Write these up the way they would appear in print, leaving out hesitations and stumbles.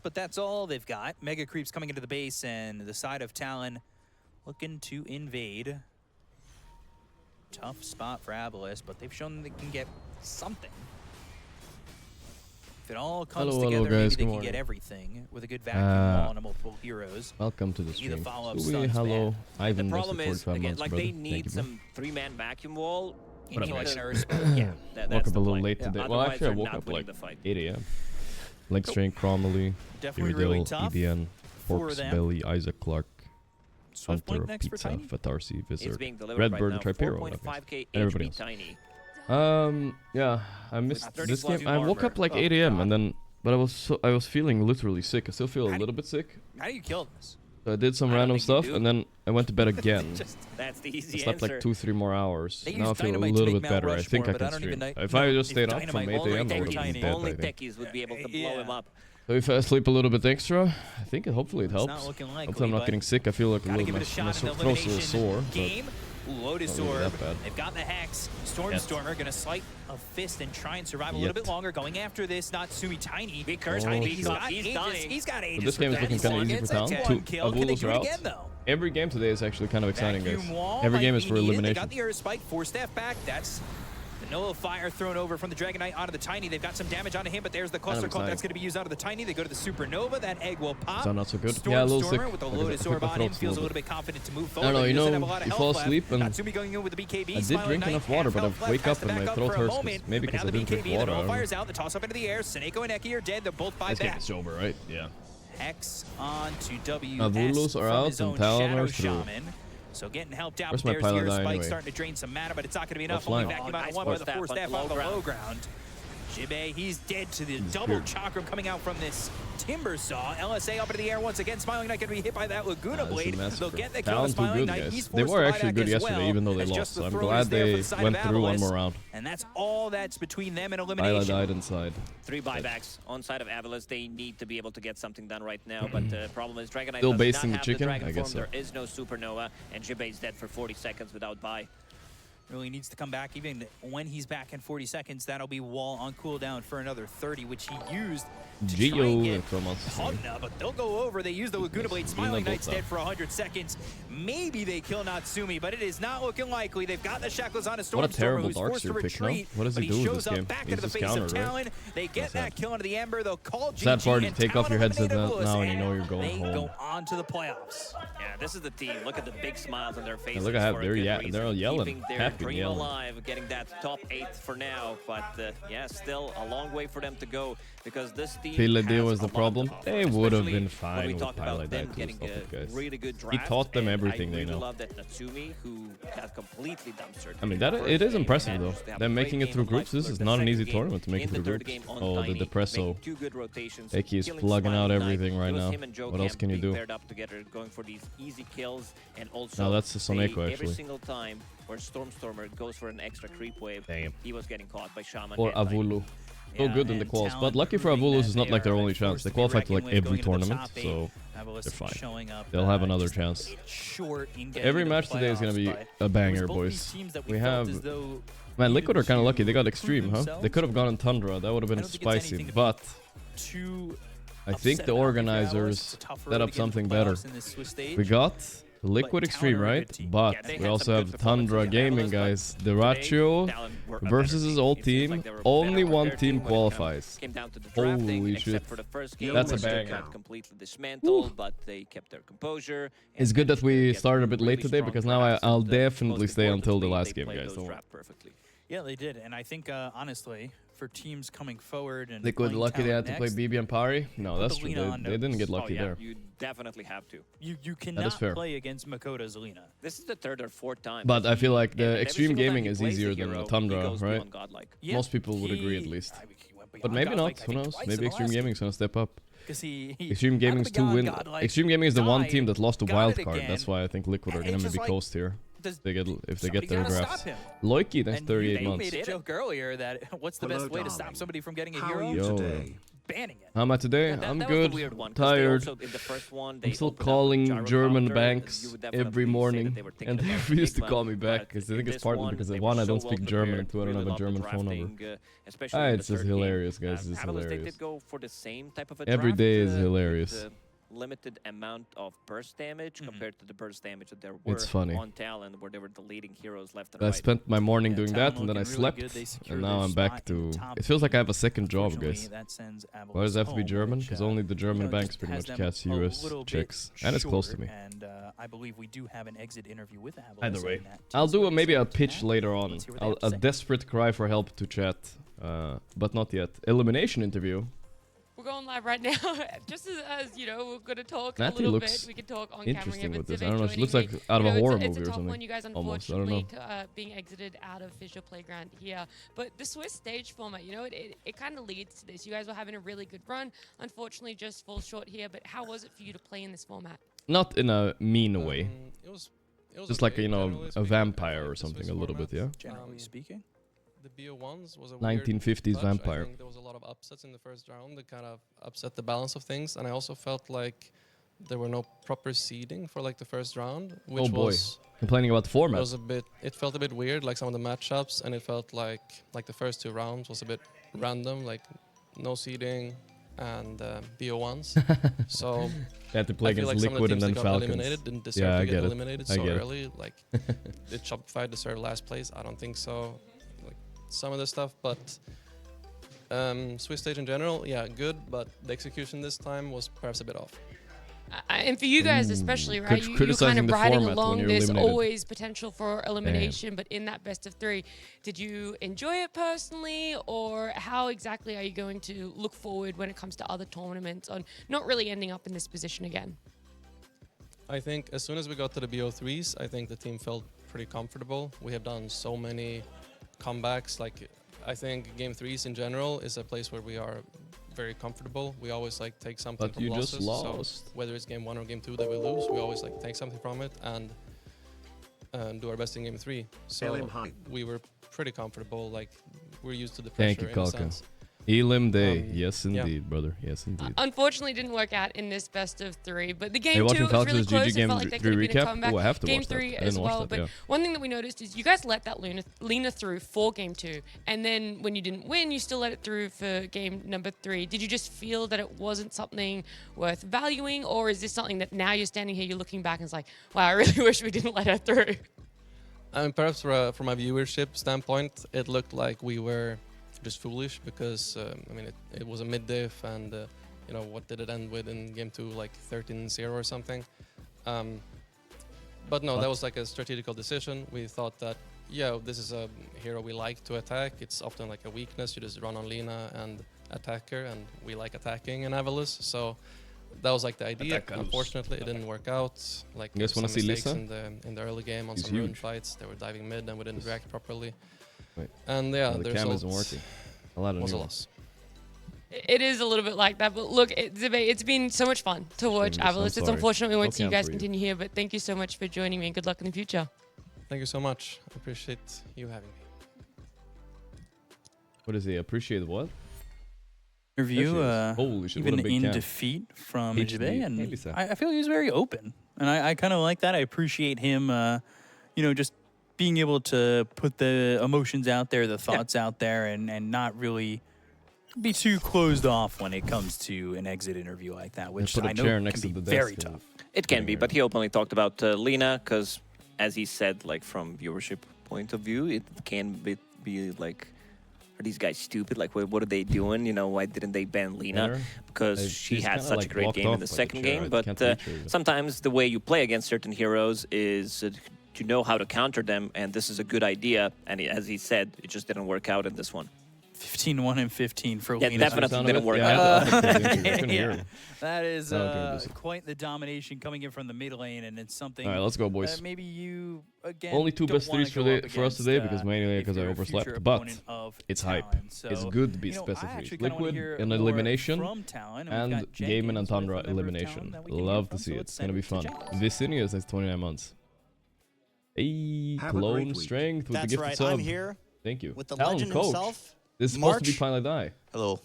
But that's all they've got. Mega creeps coming into the base, and the side of Talon looking to invade. Tough spot for Abyss, but they've shown they can get something. If it all comes together, guys, maybe they can get everything with a good vacuum wall and multiple heroes. Welcome to the stream. Hello, Ivan. The problem is, again, like they need some 3-man vacuum wall. Yeah, woke up a little late today. Well, actually, I woke up like 8 a.m. Leg strain, Cromley, definitely really tough EBN, Porks, Belly, Isaac Clark, Hunter, next Pizza, Fatarsi, Vizzard, Red Bird, and Tripero, and everybody else. Yeah, I missed this game. I woke up like 8 a.m. and then, but I was feeling literally sick. I still feel a little bit sick. How do you kill this? So I did some random stuff and then I went to bed again. That's the easy I slept like 2-3 more hours. They Now I feel a little bit better. I think I can stream. If I just stayed up from 8 a.m. I would have been dead, only I think. techies would be able to blow him up. So if I sleep a little bit extra, I think hopefully it helps. Hopefully I'm not getting sick. I feel like my throat's a little sore. Lotus Orb, they've got the Hex. Stormstormer gonna slight a fist and try and survive a little bit longer. Going after this, Natsumi Tiny. Big curse, he's got ages. So this game is looking kind of easy for Town. Two Avulos are out. Every game today is actually kind of exciting, guys. Every game is for elimination. They got the air spike, 4-staff back. That's the Noah fire thrown over from the Dragon Knight onto the Tiny. They've got some damage onto him, but there's the cluster cult that's going to be used out of the Tiny. They go to the Supernova. That egg will pop. So not so good. Yeah, a little sick. With the Lotus Orb on him, feels a little bit confident to move forward. I don't know, you fall asleep and Natsumi going in with the BKB. I did drink enough water, but I wake up and my throat hurts. Maybe because I didn't drink water. The fires out. The toss up into the air. Seneko and Eki are dead. They're both by back. This game is over, right? Yeah. Hex on to WS Avulos are out and Talon are through. So getting helped out. Where's my There's pilot the air spike anyway? starting to drain some mana, but it's not going to be enough. Offline. Only vacuum out of one by the 4-staff on the low ground. Jibe, he's dead to the double chakram coming out from this Timber Saw. LSA up into the air once again. Smiling Knight going to be hit by that Laguna Blade. They'll get the kill. Smiling Knight, he's they were actually good yesterday, even though they lost. So I'm glad they went through one more round. And that's all that's between them and elimination. Isla died inside. 3 buybacks on side of Abyss. They need to be able to get something done right now, but the problem is Dragon Knight Still does basting not the have chicken? Dragon I guess form. so. There is no Supernova, and Jibe is dead for 40 seconds without buy. Really needs to come back. Even when he's back in 40 seconds, that'll be wall on cooldown for another 30, which he used to try and get Hogna, but they'll go over. They use the Laguna Blade. Smiling Knight's dead for 100 seconds. Maybe they kill Natsumi, but it is not looking likely. They've got the shackles on a Stormstormer who's forced to retreat. What does he do with this game? Back into the face of Talon. They get that kill into the Ember. They'll call GG. Sad part to take off your headset now and you know you're going home. They go on to the playoffs. Yeah, this is the team. Look at the big smiles on their faces. Look at how they're all yelling. Happy yelling. Alive, getting that top 8 for now, but yeah, still a long way for them to go because this team Pilade was the problem. They would have been fine we with talked about them getting guys. really good draft. He taught them everything they know. I love that Natsumi, who got completely dumpstered. I mean, it is impressive though. Them making it through groups. This is not an easy tournament to make it through groups. Oh, the Depresso. Eki is plugging out everything right now. What else can you do? Paired up together, going for these easy kills, and also no, that's the Soneko actually. Every single time where Stormstormer goes for an extra creep wave, he was getting caught by Shaman. Or Avulu. So good in the quals, but lucky for Avulos is not like their only chance. They qualify to like every tournament, so they're fine. They'll have another chance. Every match today is gonna be a banger, boys. We have... Man, Liquid are kind of lucky. They got Extreme, huh? They could have gone in Tundra. That would have been spicy, but... I think the organizers set up something better. We got Liquid Extreme, right? But we also have Tundra Gaming, guys. The Ratio versus his old team. Only one team qualifies. Holy shit. That's a banger. It's good that we started a bit late today because now I'll definitely stay until the last game, guys. Yeah, they did, and I think honestly, for teams coming forward and Liquid lucky they had to play BB and Pari. No, that's true. They didn't get lucky there. You definitely have to. You cannot play against Makota's Lina. This is the 3rd or 4th time. But I feel like the Extreme Gaming is easier than Tundra, right? Most people would agree at least. But maybe not. Who knows? Maybe Extreme Gaming is gonna step up. Extreme Gaming's 2 win. Extreme Gaming is the one team that lost a wild card. That's why I think Liquid are gonna maybe coast here. If they get their drafts. Loiki, that's 38 months. You made a joke earlier that what's the best way to stop somebody from getting a hero? Yo, banning it. How am I today? Yeah, I'm that good. was the weird one, Tired. also, in the first one, I'm still opened up calling gyro German counter, banks you would definitely every say that morning, they were thinking and they about refuse to Enigma, call me back but because I in think it's this partly one, because they one, were I don't so speak well German, and prepared, two, I don't really have a loved the German phone number. drafting, especially in the It's just third game. hilarious, guys. It's just Avalos, they hilarious. did go for the same type of a Every draft, day is with, hilarious. limited amount of burst damage compared to the burst damage that there were It's funny. on Talon, where they were deleting heroes left and I right. spent my morning doing Talon that, and then I looking slept, really good. They secured and now their I'm back spot in the to... top It feels like I have a eight. second job, Unfortunately, guys. that sends Why does it have to be home, German? which, Because only the German banks just pretty has much them cast a US little bit chicks, and it's close to short, me. And I believe we do have an exit interview with Avalos. Either way, in that I'll team, do so maybe a listen to pitch that. later on. Let's hear what they have to A say. desperate cry for help to chat, but not yet. Elimination interview. We're going live right now. Just as you know, we're going to talk Natty a little looks bit. We can talk on interesting camera. with this. I don't know. She looks like out of a horror movie or something. You guys, Almost. I don't unfortunately, know. being exited out of Visual Playground here. But the Swiss stage format, you know, it kind of leads to this. You guys were having a really good run. Unfortunately, just falls short here. But how was it for you to play in this format? Not in a mean way. It was Just okay, like, you know, generally a speaking. vampire I or like the something, Swiss a little bit, format. yeah? Generally speaking. The BO1s was a 1950s weird touch. vampire. I think there was a lot of upsets in the first round that kind of upset the balance of things, and I also felt like there were no proper seeding for like the first round, which Oh boy. was Complaining about the format. was a bit. It felt a bit weird, like some of the matchups, and it felt like the first two rounds was a bit random, like no seeding and BO1s. So They had to play I feel against like Liquid some and of the then teams that got Falcons. eliminated didn't deserve Yeah, I to get get it. eliminated I so get it. early. Like, did Shopify deserve last place? I don't think so. Like some of the stuff, but Swiss stage in general, yeah, good. But the execution this time was perhaps a bit off. And for you guys especially, right? You're kind criticizing of the riding format when along. you're There's eliminated. always potential for elimination, but in that best of three, did you enjoy it personally, or how exactly are you going to look forward when it comes to other tournaments on not really ending up in this position again? I think as soon as we got to the BO3s, I think the team felt pretty comfortable. We have done so many comebacks. Like, I think game 3s in general is a place where we are very comfortable. We always like take something But from you losses. just lost. So whether it's game 1 or game 2 that we lose, we always like take something from it and do our best in game 3. So we were pretty comfortable. Like, we're used to the pressure. Thank you, in a Kalka. sense. Elim Day. Yes, yeah. indeed, brother. Yes, indeed. Unfortunately, didn't work out in this best of three. But the Hey, game watching 2 was really Falcons' close. GG It game felt like that 3 could have been a recap? comeback. Oh, I have to Game watch that. 3 I didn't as watch well. that, But yeah. one thing that we noticed is you guys let that Lena through for game 2, and then when you didn't win, you still let it through for game number 3. Did you just feel that it wasn't something worth valuing, or is this something that now you're standing here, you're looking back and it's like, wow, I really wish we didn't let her through? I mean, perhaps from a viewership standpoint, it looked like we were just foolish because, I mean, it was a mid-diff and, you know, what did it end with in game 2, like 13-0 or something. But no, that was like a strategical decision. We thought that, yeah, this is a hero we like to attack. It's often like a weakness. You just run on Lina and attack her, and we like attacking in Avalos. So that was like the idea. Unfortunately, it didn't work out. Like, You guys some wanna see mistakes Lisa? in the early game on She's some rune huge. fights. They were diving mid and we didn't react properly. Wait. And yeah, the the cam result isn't working. A lot of was a new loss. It is a little bit like that, but look, it's been so much fun to watch Shameless, I'm Avalos. It's sorry. unfortunate we won't No see you cam guys for you. continue here, but thank you so much for joining me and good luck in the future. Thank you so much. I appreciate you having me. What is he? Appreciate what? Interview, Holy shit, what even a big in cam. defeat from HD. Jabe, Hey, and Lisa. I feel he was very open, and I kind of like that. I appreciate him, you know, just being able to put the emotions out there, the thoughts out there, and not really be too closed off when it comes to an exit interview like that, which put a I know chair can next be to the very desk and- tough. It can be, but he openly talked about Lina, because as he said, like from viewership point of view, it can be like, are these guys stupid? Like, what are they doing? You know, why didn't they ban Lina? Better? Because she She's had kinda, such like, a great blocked game in off the by the second chair. game. I But can't reach her even. sometimes the way you play against certain heroes is to know how to counter them, and this is a good idea. And as he said, it just didn't work out in this one. 15-1 and 15 for Yeah, Lina. definitely Sound of didn't it? work Yeah, out. I couldn't hear him. That is I don't care this. quite the domination coming in from the mid lane, and it's something. All right, let's go, boys. Maybe you again. Only 2 don't best wanna 3s go up for us against, today, because mainly if because I you're a overslept. future But opponent of it's hype. Talon. So, It's good to be you know, I specific. actually kinda wanna Liquid hear in more elimination from Talon, and we've got Game and Jenkins with Antandra a member of elimination. Talon that we can hear Love from, to see so it. let's It's gonna be send fun. it to Jenkins. Vicinius has 29 months. Hey, Have a Cologne great week. Strength with the That's gifted right. sub. I'm here Thank you. with the Talon legend coach. himself. This is supposed to be March. Finally Die. Hello.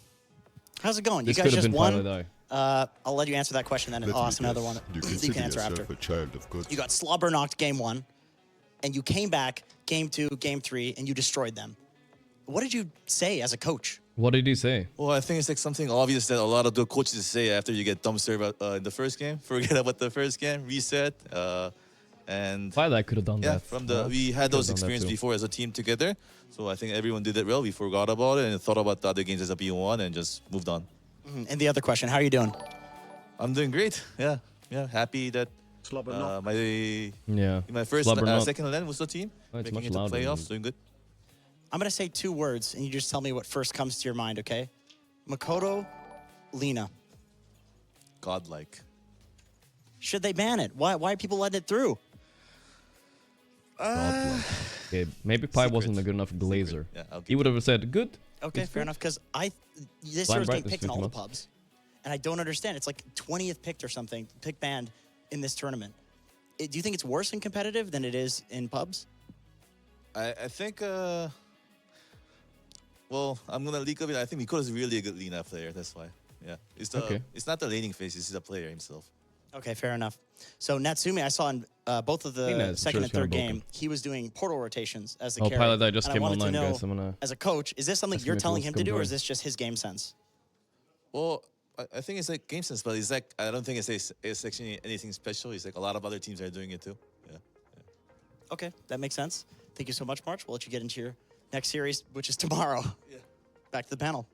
How's it going? This you guys could have just been won. Pilot I'll let you answer that question then, and I'll ask another one. You So consider you can answer yourself after. a child of God. You got slobber knocked game 1, and you came back game 2, game 3, and you destroyed them. What did you say as a coach? What did he say? Well, I think it's like something obvious that a lot of the coaches say after you get dumpster in the first game. Forget about the first game, reset, and Pilot could have done yeah, that. we had those experiences before as a team together. So I think everyone did it well. We forgot about it and thought about the other games as a B1 and just moved on. And the other question, how are you doing? I'm doing great. Yeah, happy that my first second LAN was the team. Oh, it's making much it to louder playoffs, doing good. I'm going to say 2 words, and you just tell me what first comes to your mind, okay? Makoto, Lina. Godlike. Should they ban it? Why are people letting it through? Okay, maybe Pi wasn't a good enough glazer. Yeah, He would have said, good. Okay, fair enough, because this year is getting picked in all the pubs. And I don't understand. It's like 20th picked or something, pick banned in this tournament. Do you think it's worse in competitive than it is in pubs? I think, well, I'm going to leak a bit. I think Mikoto is really a good Lina player. That's why. Yeah. It's not the laning phase. It's the player himself. Okay, fair enough. So Natsumi, I saw in both of the second and third game, he was doing portal rotations as the carry. Pilot, I just and came I wanted online, to know, guys. as a coach, is this something you're telling him to do, or is this just his game sense? Well, I think it's like game sense, but it's like, I don't think it's actually anything special. It's like a lot of other teams are doing it too. Yeah. Okay, that makes sense. Thank you so much, March. We'll let you get into your next series, which is tomorrow. Yeah. Back to the panel.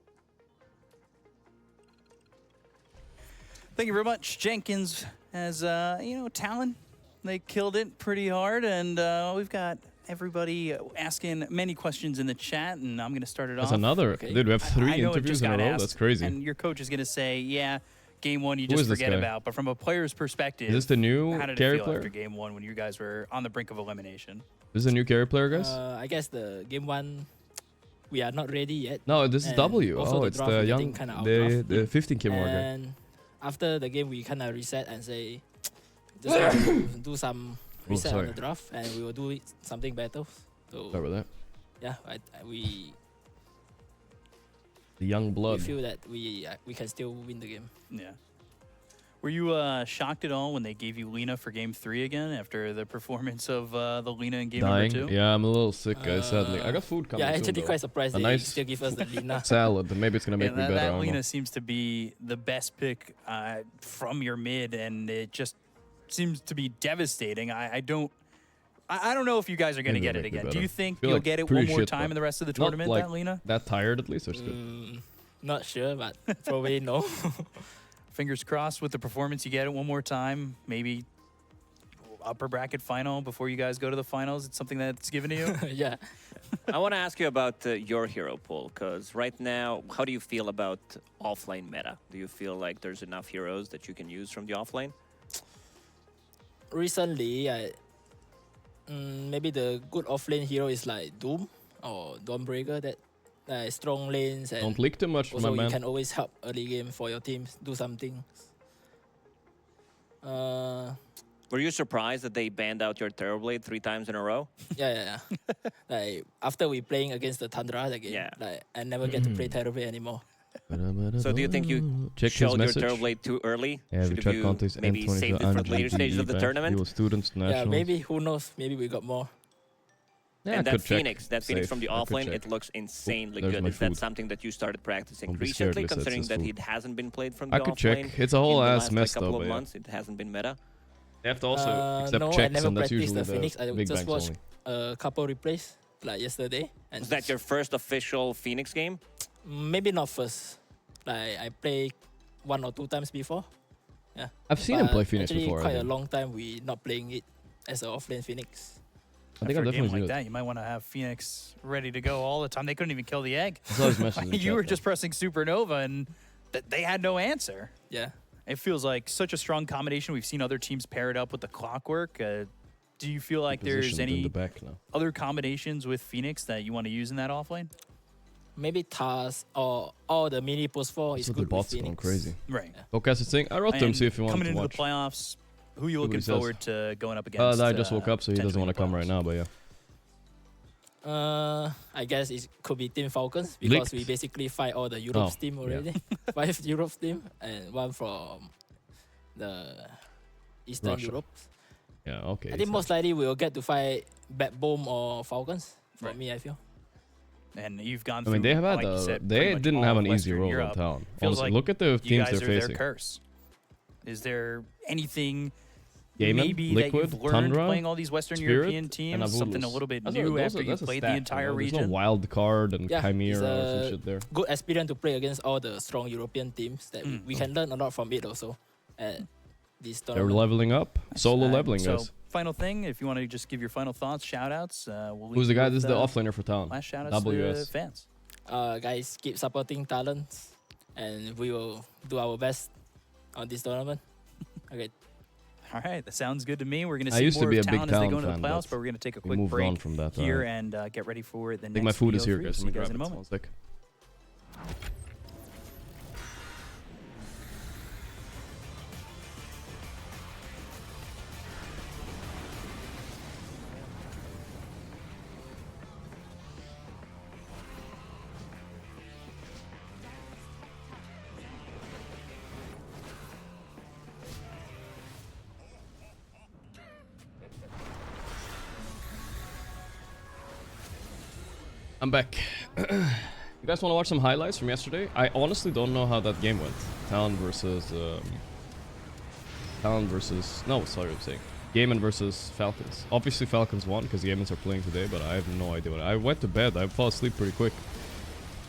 Thank you very much. Jenkins has, Talon. They killed it pretty hard, and we've got everybody asking many questions in the chat, and I'm going to start it off. That's another. Okay. Dude, we have 3 I know it interviews just in a got row. asked, That's crazy. And your coach is going to say, yeah, game 1 you Who just is this forget guy? about. But from a player's perspective, Is this the new how did it carry feel player? after game 1 when you guys were on the brink of elimination? This is a new carry player, guys? I guess the game 1, we are not ready yet. No, this is And W. also Oh, the it's draft, the we young, getting kinda out the 15k more guy. And after the game, we kind of reset and say, just have to do some reset on the draft, and we will do something better. So, Sorry about that. yeah, we The young blood. feel that we can still win the game. Yeah. Were you shocked at all when they gave you Lina for game 3 again after the performance of the Lina in game Dying. number 2? Yeah, I'm a little sick, guys, sadly. I got food coming Yeah, soon, actually though. quite surprised A they nice still give us the Lina. salad. Maybe it's going to make me better. I That don't know. Lina seems to be the best pick from your mid, and it just seems to be devastating. I don't know if you guys are going to Maybe get it'll it make me again. Do better. you think Feel you'll like get it pretty one more shit, time but in the rest of the not, tournament, like, that Lina? That tired, at least, or it's good? Not sure, but probably no. Fingers crossed with the performance, you get it one more time. Maybe upper bracket final before you guys go to the finals. It's something that's given to you. Yeah. I want to ask you about your hero pool, because right now, how do you feel about offline meta? Do you feel like there's enough heroes that you can use from the offline? Recently, maybe the good offlane hero is like Doom or Dawnbreaker, that strong lanes, and Don't leak too much, also my man. you can always help early game for your teams do something. Were you surprised that they banned out your Terrorblade 3 times in a row? Yeah. Like after we playing against the Tundra that game, Yeah. like I never get to play Terrorblade anymore. So do you think you Check his showed your message. Terrorblade too early? Yeah, we Should check you context maybe saved it for the later stages of the tournament? Students, Yeah, nationals. maybe, who knows, maybe we got more. Yeah, And I that could check. Phoenix, Phoenix from the Safe. I could offlane, check. it looks insanely There's good. my Is that food. something that you started practicing Don't be scared, recently, Lisa, it considering says that food. it hasn't been played from I the could offlane? check. It's a whole in the ass last, mess, couple though, of but yeah. months, it hasn't been meta. They have to also accept No, I checks, never and that's practiced usually the Phoenix. I big just banks watched only. a couple replays like yesterday. And Was that your first official Phoenix game? maybe not first. Like I played 1 or 2 times before. Yeah. I've seen him But play Phoenix actually before. I quite a think. long time we not playing it as an offlane Phoenix. I think After I've a game definitely like seen it. that, you might want to have Phoenix ready to go all the time. They couldn't even kill the egg. I saw his message in the You chat, were though. just pressing Supernova, and they had no answer. Yeah. It feels like such a strong combination. We've seen other teams pair it up with the Clockwork. Do you feel like there's Positioned in any the back now. other combinations with Phoenix that you want to use in that offlane? Maybe TAS or the mini post 4 is So the good with bots going Phoenix. crazy. Right. Podcast is saying, I wrote to him, And see if you want coming to into watch. the playoffs, who are you See what looking he says. forward to going up against? I just woke up, so he doesn't potentially want to in come the right now, but yeah. I guess it could be Team Falcons because we basically fight all the Europe's team already. 5 Europe team and 1 from the Eastern Russia. Europe. Yeah, okay. I think most likely we will get to fight Backbone or Falcons. For me, I feel. And you've gone I through, mean, they have had like you said, they pretty much didn't all have of an easy Western road Europe. in town. Feels Honestly, like look at the you teams guys they're are their facing. curse. Is there anything Gaiman, maybe Liquid, that you've learned Tundra, playing all these Western Spirit, European and teams? Something a Avulus. little bit That's new a- after you've that's a played stat, the entire There's no region? wild card and Yeah, Chimera it's or some a shit there. good experience to play against all the strong European teams that we can learn a lot from it also at this They're tournament. leveling up. Solo leveling, so, guys. final thing, if you want to just give your final thoughts, shout outs. We'll Who's the leave guy? you This is with, the offlaner for town. last shout outs to the WS. fans. Guys, keep supporting talents and we will do our best on this tournament. Okay. All right, that sounds good to me. We're going to I see used to more be of a big Talon as they go Talon into the fan, playoffs, but but we're going to take a we quick moved break on from that. here and get ready for the I next think my food is video here, for you. guys. See Let me you guys grab in a it. moment. One sec. I'm back. You guys want to watch some highlights from yesterday? I honestly don't know how that game went. Talon versus no, sorry, I'm saying Gaiman versus Falcons. Obviously Falcons won because Gaimans are playing today, but I have no idea what. I went to bed. I fell asleep pretty quick.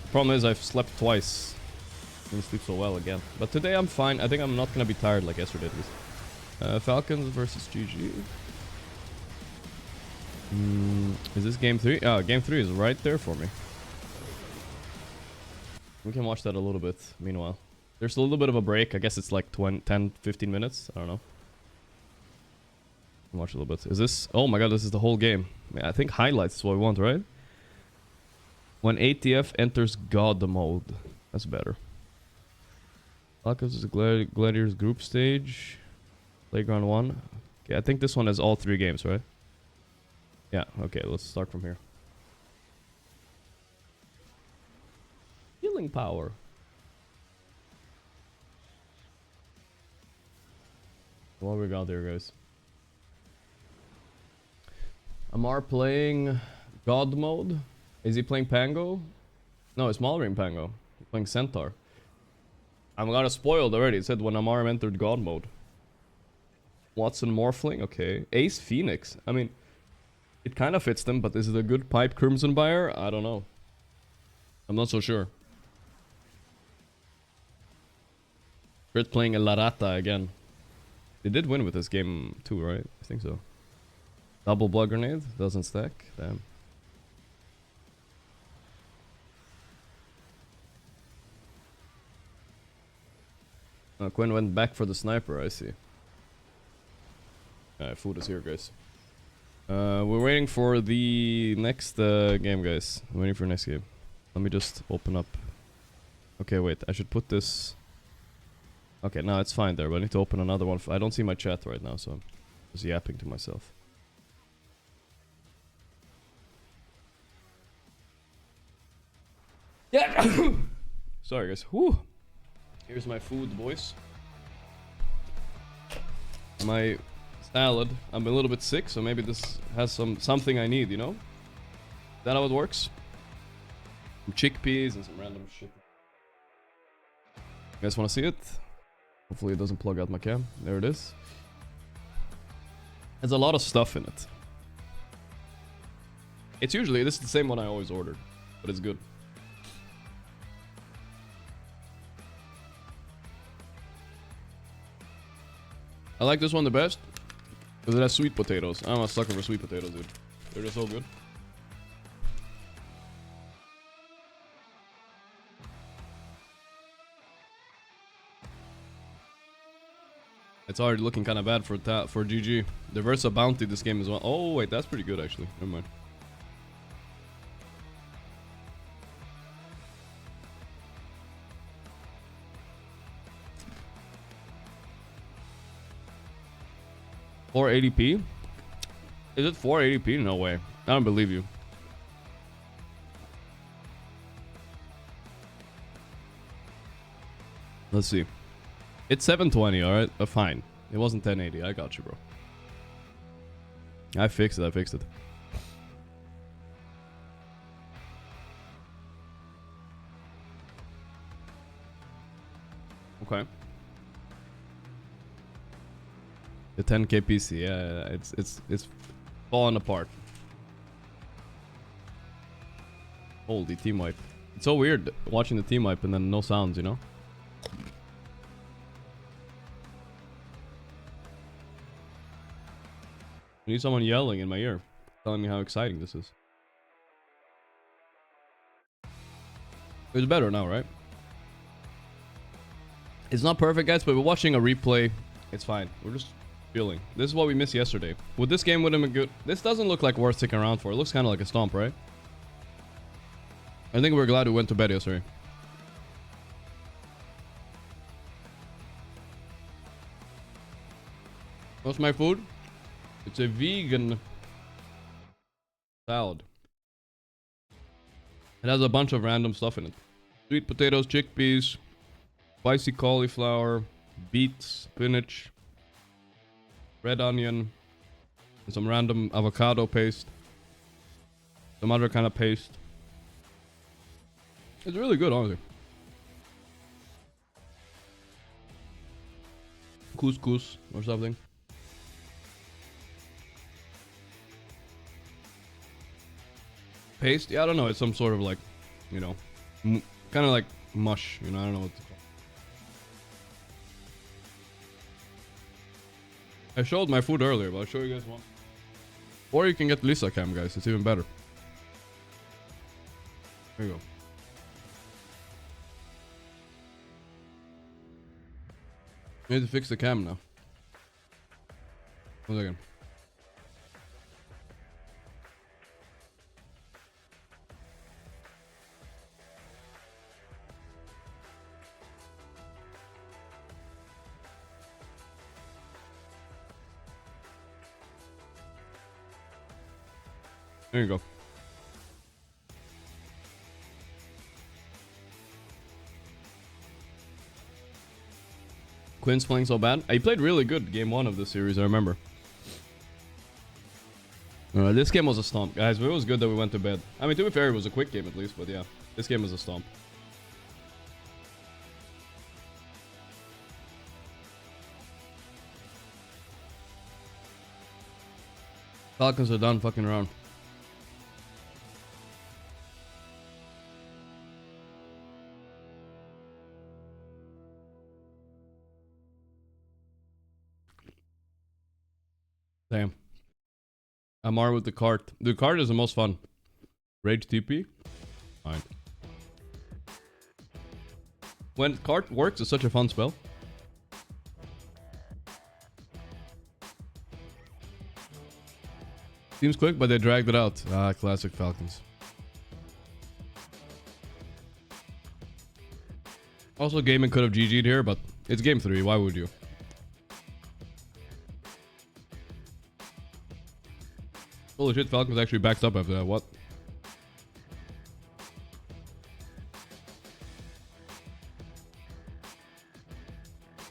The problem is I've slept twice. Didn't sleep so well again. But today I'm fine. I think I'm not gonna be tired like yesterday at least. Falcons versus GG. Is this game 3? Oh, game 3 is right there for me. We can watch that a little bit meanwhile. There's a little bit of a break. I guess it's like 10, 15 minutes. I don't know. Watch a little bit. Is this... Oh my god, this is the whole game. I think highlights is what we want, right? When ATF enters God mode. That's better. Falcons is a Gladiators group stage. Playground 1. Okay, I think this one has all 3 games, right? Yeah, okay, let's start from here. Healing power. What we got there, guys? Amar playing God mode. Is he playing Pango? No, it's Malrim Pango. He's playing Centaur. I got it spoiled already. It said when Amar entered God mode. Watson Morphling, okay. Ace Phoenix. I mean, it kind of fits them, but is it a good pipe Crimson Buyer? I don't know. I'm not so sure. Crit playing a Larata again. They did win with this game too, right? I think so. Double Blood Grenade. Doesn't stack. Damn. Quinn went back for the sniper, I see. Alright, food is here, guys. We're waiting for the next game, guys. I'm waiting for next game. Let me just open up. Okay, wait. I should put this... Okay, no, it's fine there, but I need to open another one. I don't see my chat right now, so I'm just yapping to myself. Yeah! Sorry, guys. Whew. Here's my food, boys. My salad. I'm a little bit sick, so maybe this has something I need, you know? Is that how it works? Some chickpeas and some random shit. You guys want to see it? Hopefully it doesn't plug out my cam. There it is. There's a lot of stuff in it. It's usually, this is the same one I always ordered, but it's good. I like this one the best because it has sweet potatoes. I'm a sucker for sweet potatoes, dude. They're just so good. It's already looking kind of bad for GG. The Versa Bounty this game as well. Oh wait, that's pretty good actually. Never mind. $480p? Is it $480p? No way. I don't believe you. Let's see. It's 720, alright? Fine. It wasn't 1080. I got you, bro. I fixed it. Okay. The 10K PC, yeah, it's falling apart. Holy team wipe. It's so weird watching the team wipe and then no sounds, you know? I need someone yelling in my ear, telling me how exciting this is. It's better now, right? It's not perfect, guys, but we're watching a replay. It's fine. We're just feeling. This is what we missed yesterday. With this game, would have been good. This doesn't look like worth sticking around for. It looks kind of like a stomp, right? I think we're glad we went to bed yesterday. What's my food? It's a vegan salad. It has a bunch of random stuff in it. Sweet potatoes, chickpeas, spicy cauliflower, beets, spinach, red onion, and some random avocado paste. Some other kind of paste. It's really good, honestly. Couscous or something. Paste? Yeah, I don't know. It's some sort of like, you know, kind of like mush. You know, I don't know what to call it. I showed my food earlier, but I'll show you guys one. Or you can get Lisa cam, guys. It's even better. There you go. I need to fix the cam now. 1 second. There you go. Quinn's playing so bad. He played really good game 1 of this series, I remember. This game was a stomp, guys. It was good that we went to bed. I mean, to be fair, it was a quick game at least, but yeah. This game was a stomp. Falcons are done fucking around. Damn. Amar with the cart. The cart is the most fun. Rage TP? Fine. When cart works, it's such a fun spell. Seems quick, but they dragged it out. Ah, classic Falcons. Also, Gaming could have GG'd here, but it's game 3. Why would you? Holy shit, Falcons actually backed up after that. What?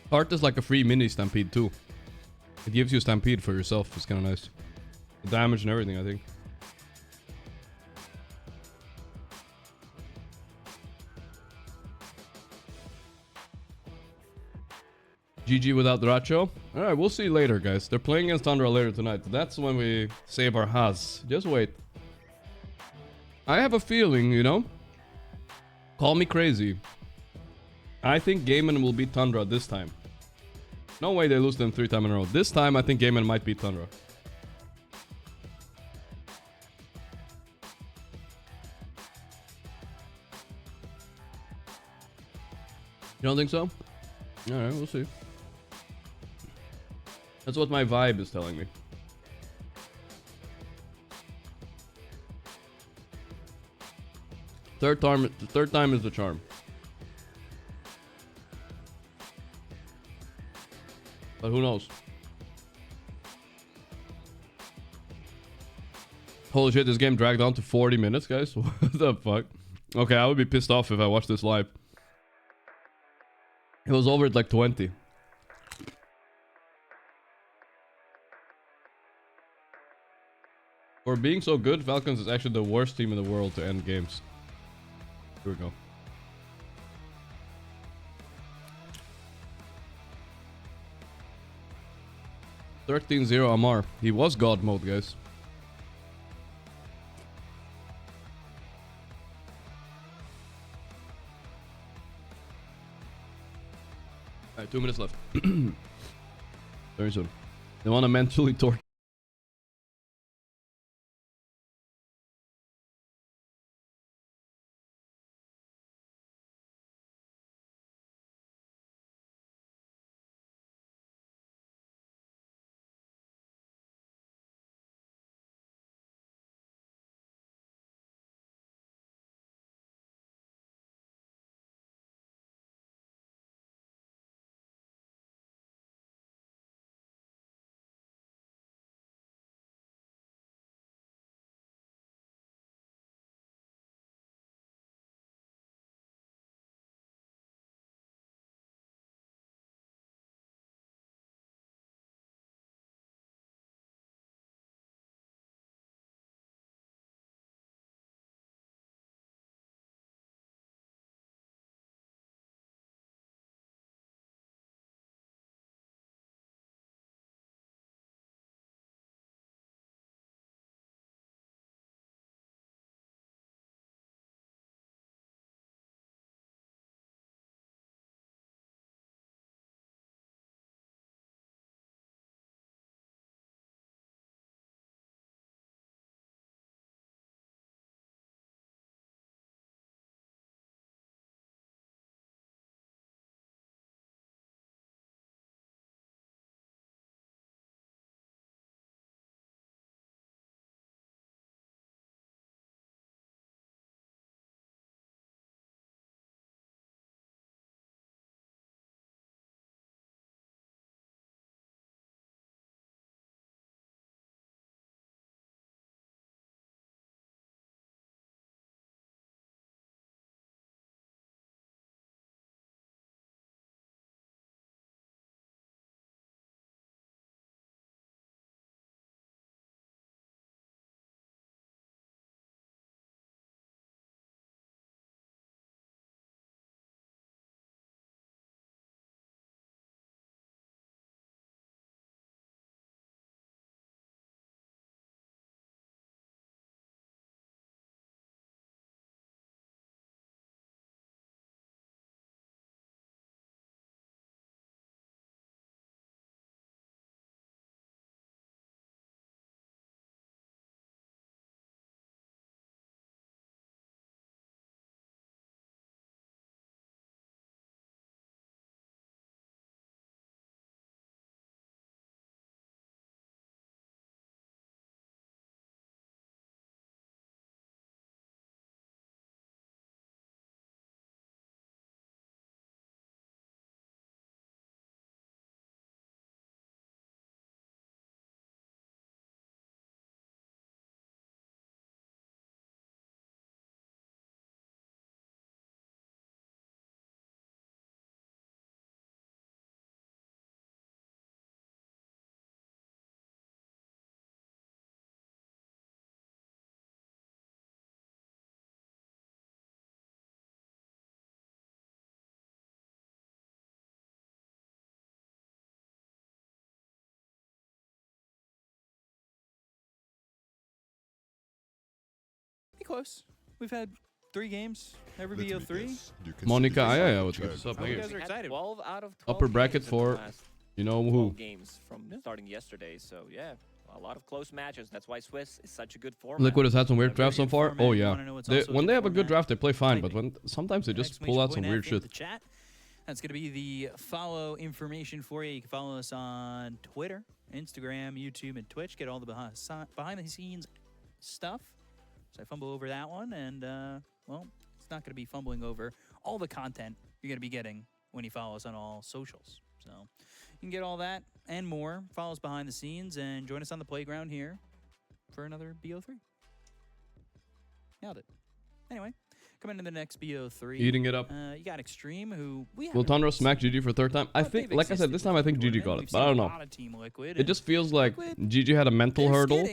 Heart is like a free mini Stampede too. It gives you Stampede for yourself. It's kind of nice. The damage and everything, I think. GG without Dracho. Alright, we'll see later, guys. They're playing against Tundra later tonight. That's when we save our Haas. Just wait. I have a feeling, you know? Call me crazy. I think Gaiman will beat Tundra this time. No way they lose them 3 times in a row. This time, I think Gaiman might beat Tundra. You don't think so? Alright, we'll see. That's what my vibe is telling me. Third time is the charm. But who knows? Holy shit, this game dragged on to 40 minutes, guys. What the fuck? Okay, I would be pissed off if I watched this live. It was over at like 20. For being so good, Falcons is actually the worst team in the world to end games. Here we go. $13-0 Amar. He was God mode, guys. Alright, 2 minutes left. Very soon. They want to mentally torture. Close. We've had 3 games. Never BO3. Monica, what's up? Oh, you guys are excited. 12 out of 12 Upper bracket games in for the last you know 12 who. games from starting yesterday. So yeah, a lot of close matches. That's why Swiss is such a good format. Liquid has had some weird drafts so far. format. Oh You yeah. wanna know what's also a When good they have a good format? draft, they play fine, but Typing. when sometimes they just pull out some weird shit. The chat. That's going to be the follow information for you. You can follow us on Twitter, Instagram, YouTube, and Twitch. Get all the behind the scenes stuff. So I fumble over that one, and well, it's not going to be fumbling over all the content you're going to be getting when you follow us on all socials. So you can get all that and more. Follow us behind the scenes and join us on the playground here for another BO3. Nailed it. Anyway, Coming into the next BO3. Eating it up. You got Extreme, who we Will Tundra smack GG for third time? I think, like I said, this time I think GG got it, but I don't know. It just feels like GG had a mental hurdle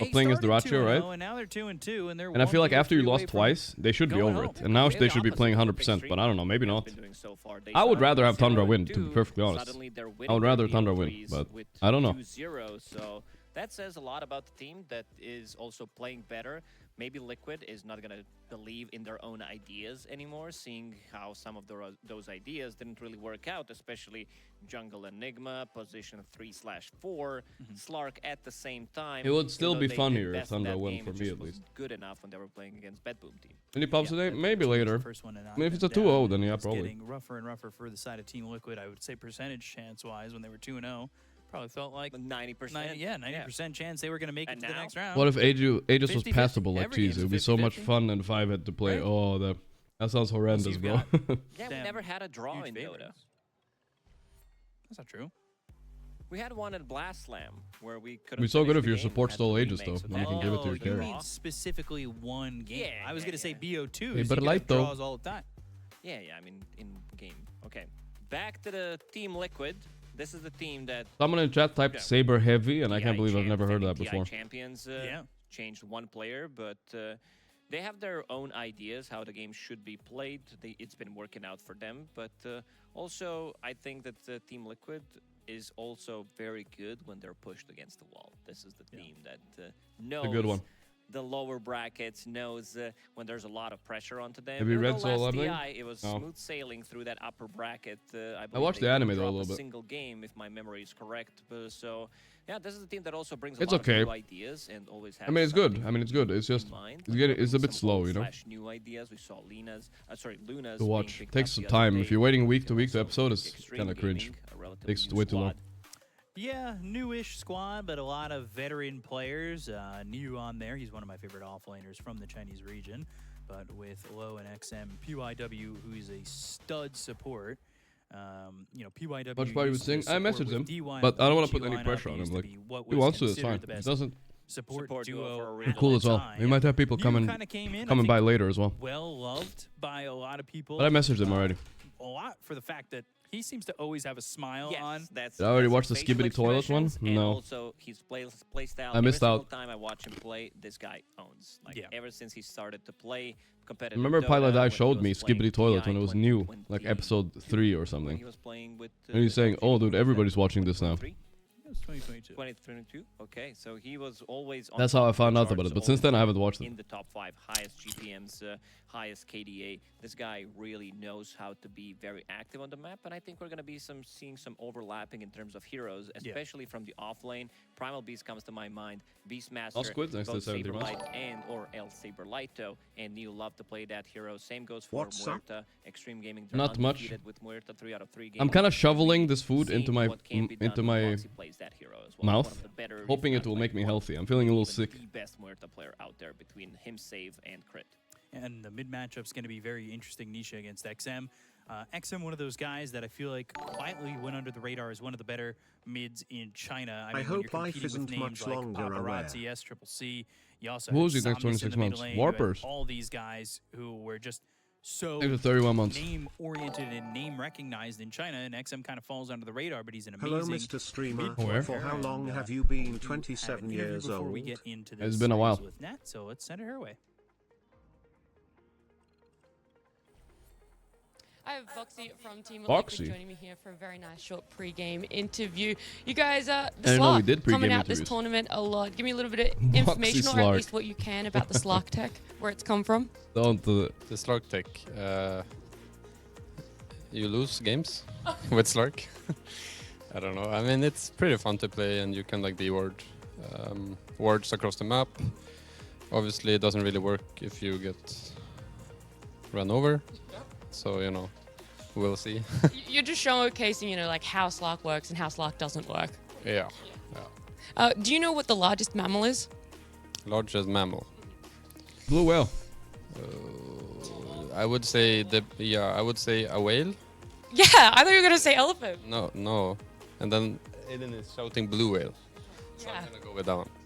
of playing as Dyrachyo, right? And now they're 2-2, and I feel like after you lost twice, they should be over it. And now they should be playing 100%, but I don't know, maybe not. I would rather have Tundra win, to be perfectly honest. I would rather Tundra win, but I don't know. So that says a lot about the team that is also playing better. Maybe Liquid is not going to believe in their own ideas anymore, seeing how some of those ideas didn't really work out, especially Jungle Enigma, position 3/4, Slark at the same time. It would still be funnier if Thunder won for me, at least. Good enough when they were playing against Bad Boom team. Any pubs today? Maybe later. I mean, if it's a 2-0, then yeah, probably. Getting rougher and rougher for the side of Team Liquid. I would say percentage chance-wise, when they were 2-0. Probably felt like 90%. 90% chance they were going to make it to the next round. What if Aegis was passable like cheese? It would be so much fun and 5-head to play. Right. Oh, that sounds horrendous, bro. Yeah, we never had a draw in Dota. That's not true. We had one at Blast Slam where we could. It'd be so good if your support stole Aegis, though. Then you can give it to your You carry. mean specifically one game. Yeah, I was going to say BO2. Hey, but light, though. Draws all the time. Yeah, I mean, in game. Okay. Back to the Team Liquid. This is the team that... Someone in chat typed Saber Heavy, and I can't believe I've never heard that before. Champions changed one player, but they have their own ideas how the game should be played. It's been working out for them, but also I think that Team Liquid is also very good when they're pushed against the wall. This is the team that knows... A good one. The lower brackets, knows when there's a lot of pressure onto them. Have you read Soul Leveling? It was smooth sailing through that upper bracket. I watched the anime though a little bit. Single game, if my memory is correct. So yeah, this is a team that also brings a lot of new ideas and always has. I mean, it's good. It's just it's a bit slow, you know. New ideas. We saw Luna's to watch. Takes some time. If you're waiting week to episode, it's kind of cringe. Takes way too long. Yeah, newish squad, but a lot of veteran players. New on there. He's one of my favorite offlaners from the Chinese region. But with Low and XM, PYW, who's a stud support. You know, PYW. Much probably would sing. I messaged him, but I don't want to put any pressure on him. Like, he wants to, it's fine. He doesn't. Support duo. Cool as well. We might have people coming by later as well. Well loved by a lot of people. But I messaged him already. A lot for the fact that he seems to always have a smile on. Did I already watched the Skibbity Toilet one? No. Also, his play style. I missed out. Every single time I watch him play, this guy owns. Like ever since he started to play competitive. Remember Pilot I showed me Skibbity Toilet when it was new, when like episode 3 or something. He was playing with, and he's saying, "Oh, dude, everybody's watching this now." 2022. 2022. Okay, so he was always on. That's how I found out about it. But since then, I haven't watched it. In the top 5, highest GPMs, highest KDA. This guy really knows how to be very active on the map, and I think we're gonna be seeing some overlapping in terms of heroes, especially from the off lane. Primal Beast comes to my mind. Beastmaster, Squid next to both 70 months. Saberlight and or El Saberlighto, and you love to play that hero. Same goes for Muerta. Extreme Gaming. Not much. With Muerta 3 out of 3 games. I'm kind of shoveling this food into my mouth, hoping it will make me healthy. I'm feeling a little sick. The best Muerta player out there between him, Save, and Crit. And the mid matchup's going to be very interesting. Nisha against XM. XM, one of those guys that I feel like quietly went under the radar as one of the better mids in China. I mean, hope life isn't much longer around. SCCC. You also who was he next 26 months? Warpers. All these guys who were just so 31 months. name-oriented and name-recognized in China, and XM kind of falls under the radar, but he's an amazing... Hello, Mr. Streamer. Where? For how long have you been 27 years old? We get into this it's been a while. With Nat, so let's send it her way. I have Foxy from Team Liquid joining me here for a very nice short pre-game interview. You guys, the Slark coming out this tournament a lot. Give me a little bit of information, or at least what you can, about the Slark tech, where it's come from. The Slark tech. You lose games with Slark. I don't know. I mean, it's pretty fun to play, and you can like de-ward wards across the map. Obviously, it doesn't really work if you get run over. So, you know, we'll see. You're just showcasing, you know, like how Slark works and how Slark doesn't work. Yeah. Do you know what the largest mammal is? Largest mammal? Blue whale. I would say I would say a whale. Yeah, I thought you were gonna say elephant. No. And then Aiden is shouting blue whale. So I'm gonna go with that one.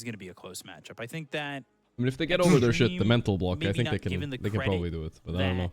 is going to be a close matchup. I think that. I mean, if they get over their shit, the mental block, I maybe think not they can given the probably do it. But I don't know.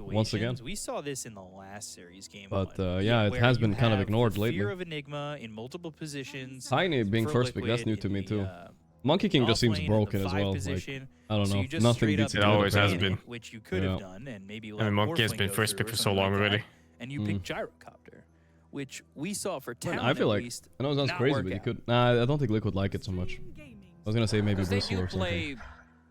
once again. We saw this in the last series game. But yeah, it has been kind of ignored lately. Fear of Enigma in multiple positions. Tiny being first pick, that's new to me too. Monkey King just seems broken as well. Like, I don't know, nothing beats it. It always has been. Which you could have done, and maybe I mean, Monkey has been first pick for so long already. And you picked Gyrocopter, which we saw for Town. I feel like I know it sounds crazy, but you could. Nah, I don't think Liquid like it so much. I was gonna say maybe Bristle or something.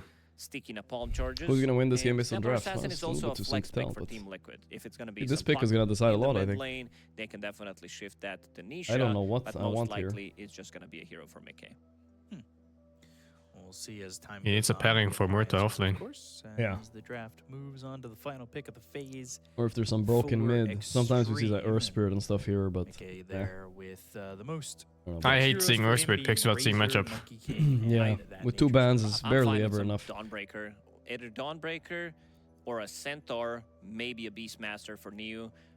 question. Sticking a palm charges. Who's gonna win this game And based on Templar draft? Assassin Huh? is also a Too soon flex to pick tell, for but Team Liquid. If it's gonna be this some pick is gonna decide a in the lot, I mid think. lane, they can definitely shift that to Nisha. I don't know what but I most want here. likely it's just gonna be a hero for Mickey. We'll see as time He needs a goes on pairing with for the Murta matches, offlane. of course, Yeah. as the draft moves on to the final pick of the phase. Or if there's some broken For mid. Sometimes we see that Extreme. Earth Spirit and stuff here, but Okay, there with the most. I hate heroes seeing for him Earthspirit being picks without seeing Razor, matchup. Monkey King, yeah, and that with two Nature's bans Prophet. it's I'm barely finding ever some enough. Dawnbreaker, either Dawnbreaker or a Centaur, maybe a Beastmaster for Neo.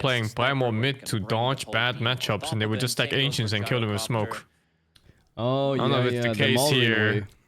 playing Primo mid to dodge bad matchups, and they would just stack Ancients and kill them with smoke. Oh, I don't know if it's the case here.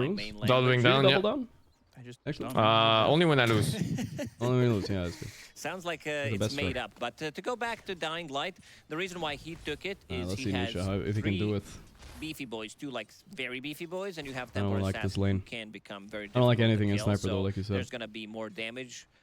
runes? Doubling down, yeah. Down? Excellent. Only when I lose. Only when you lose, yeah, that's good. Sounds like it's made up. But to go back to Dying Light, the reason why he took it is Let's he see, has Misha, if he can do it. beefy boys, two like very beefy boys, and you have I don't Temporary like this Assassin lane. who can become very I don't like difficult to anything in kill, Sniper so though, like you said. there's gonna be more damage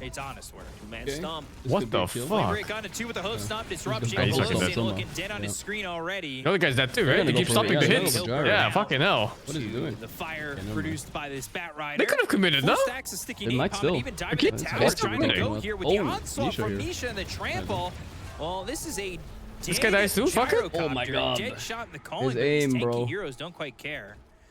it's honest work. Man stomp. What the fuck? Break on a 2 with a host stomp disruption. He's looking dead on his screen already. The other guy's dead too, right? They keep stopping the hits. Yeah, fucking hell. What is he doing? The fire produced by this Bat Rider. They could have committed, no? They might still. Even diving the tower, trying to go here with the Oh, onslaught from Misha Misha and the trample. Well, this is a This guy dies too, fucker. Oh my god. Dead shot in the calling, His aim, but these tanky bro. heroes don't quite care.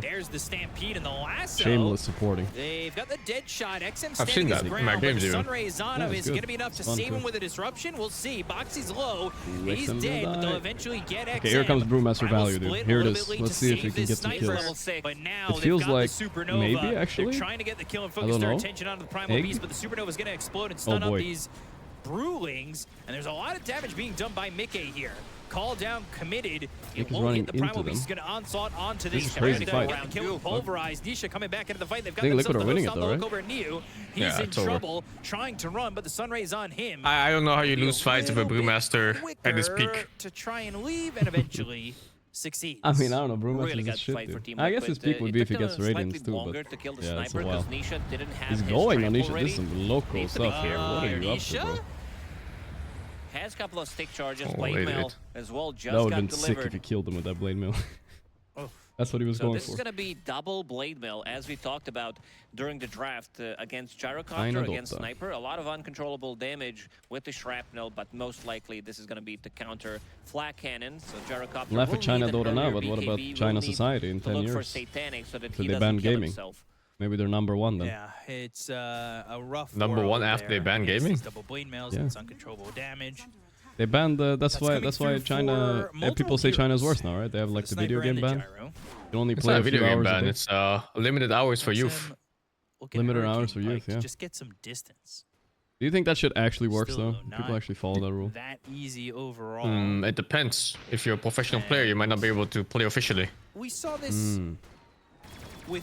know. There's the Stampede and the lasso. Shameless supporting. They've got the dead shot. XM I've seen that in my games even. Sunrays on him. Is it going to be enough to save him with a disruption? We'll see. Boxy's low. He's dead, but they'll eventually get XM. Okay, here comes Brewmaster value, dude. Here it is. Let's see if we can get some kills. But now It feels like maybe, actually. They're trying to get the kill and I focus don't their know. attention vision onto the Primal Beast, but the Supernova is going to explode and stun up these Brewlings. And there's a lot of damage being done by Mickey here. Call down committed. It won't hit the Primal Beast. He's going to onslaught onto this crazy fight. Kill pulverized. Nisha coming back into the fight. They've got Liquid are winning it though, right? over Neo. He's in trouble, trying to run, but the Sunray's on him. I don't know how you lose fights with a Brewmaster at his peak. To try and leave and eventually succeeds. I mean, I don't know. Brewmaster Really is good shit, fight for dude. Teamwork, I guess his peak would be if he gets Radiance too, but yeah, it's a while. He's going on Nisha. This is some local stuff here. What are you up to, bro? Has a couple of stick charges. Blade Mail as well just that would got have been sick delivered. if he killed him with that Blade Mail. That's what he was going this for. is going to be double Blade Mail, as we talked about during the draft against Gyrocopter, against Sniper. A lot of uncontrollable damage with the Shrapnel, but most likely this is going to be to counter Flak Cannon. So Gyrocopter Left for China Dota now, but what about China society in 10 years? For Satanic so that So he they doesn't ban kill gaming. himself. Maybe they're #1 then. Yeah, it's a rough Number one after they ban gaming? Double Blade Mails, it's uncontrollable damage. They banned that's why China people say China's worse now, right? They have like the video game ban. You can only play not a a video few game hours ban. a day. It's limited hours for youth. Limited hours for youth, yeah. Just get some distance. Do you think that shit actually works though? People actually follow that rule? That easy overall. It depends. If you're a professional player, you might not be able to play officially. We saw this.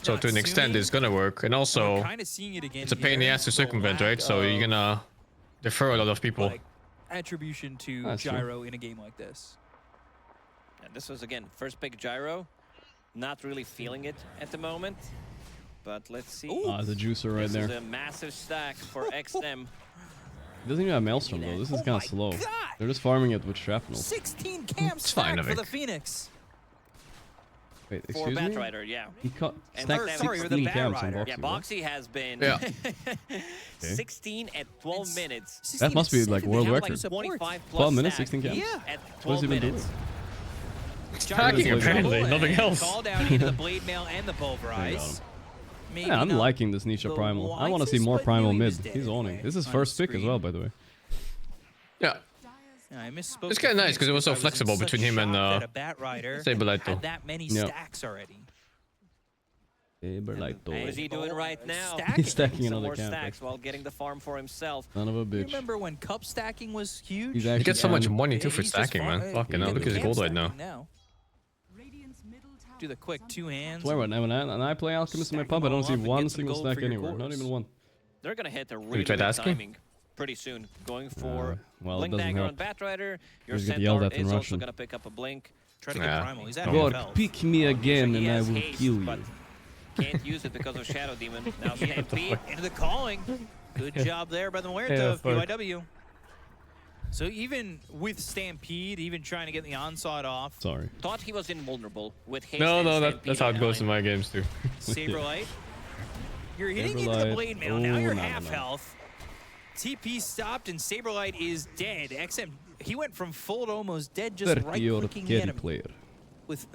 So to an extent, it's gonna work, and also it's a pain in the ass to circumvent, right? So you're gonna defer a lot of people. Attribution to Gyro in a game like this. And this was again first pick Gyro, not really feeling it at the moment, but let's see. The juicer right there. This is a massive stack for XM. He doesn't even have Maelstrom though. This is kind of slow. They're just farming it with shrapnel. 16 camps for the Phoenix. Wait, For excuse me? Batrider, yeah. He stacked sorry, 16 camps on Boxy. Yeah, Boxy has been 16 at 12 minutes. That must be like world record. 25 12 minutes, 16 camps? Yeah. At What is 12 he even doing? minutes. Stacking apparently, nothing else. Call down into the Blade Mail and the Pulverize. Yeah, I'm liking this Nisha Primal. I want to see more Primal mid. He's owning. This is first pick as well, by the way. Yeah. I misspoke. It's kind of nice because it was so flexible between him and Saberlight. That many stacks already. Saberlight. What is he doing right now? He's stacking Some another more camp. stacks while getting the farm for himself. Son of a bitch. Remember when cup stacking was huge? He gets so much money too for stacking, man. Fucking hell, look at his gold right now. Do the quick two hands. I swear, when I play Alchemist in my pub, I don't see one single stack anywhere. Not even one. They're gonna hit a really good timing pretty soon. Going for Blink Dagger on Batrider. Your Centaur is also gonna pick up a Blink. Try to get Primal. He's at Gorgc, pick me again and I will kill you. Can't use it because of Shadow Demon. Now Stampede into the calling. Good job there by the Muerta of PYW. So even with Stampede, even trying to get the onslaught off. Sorry. Thought he was invulnerable with his that's how it goes in my games too. Saberlight. You're hitting into the Blade Mail. Now you're half health. TP stopped and Saberlight is dead. XM, he went from full to almost dead just right-clicking the enemy. Player.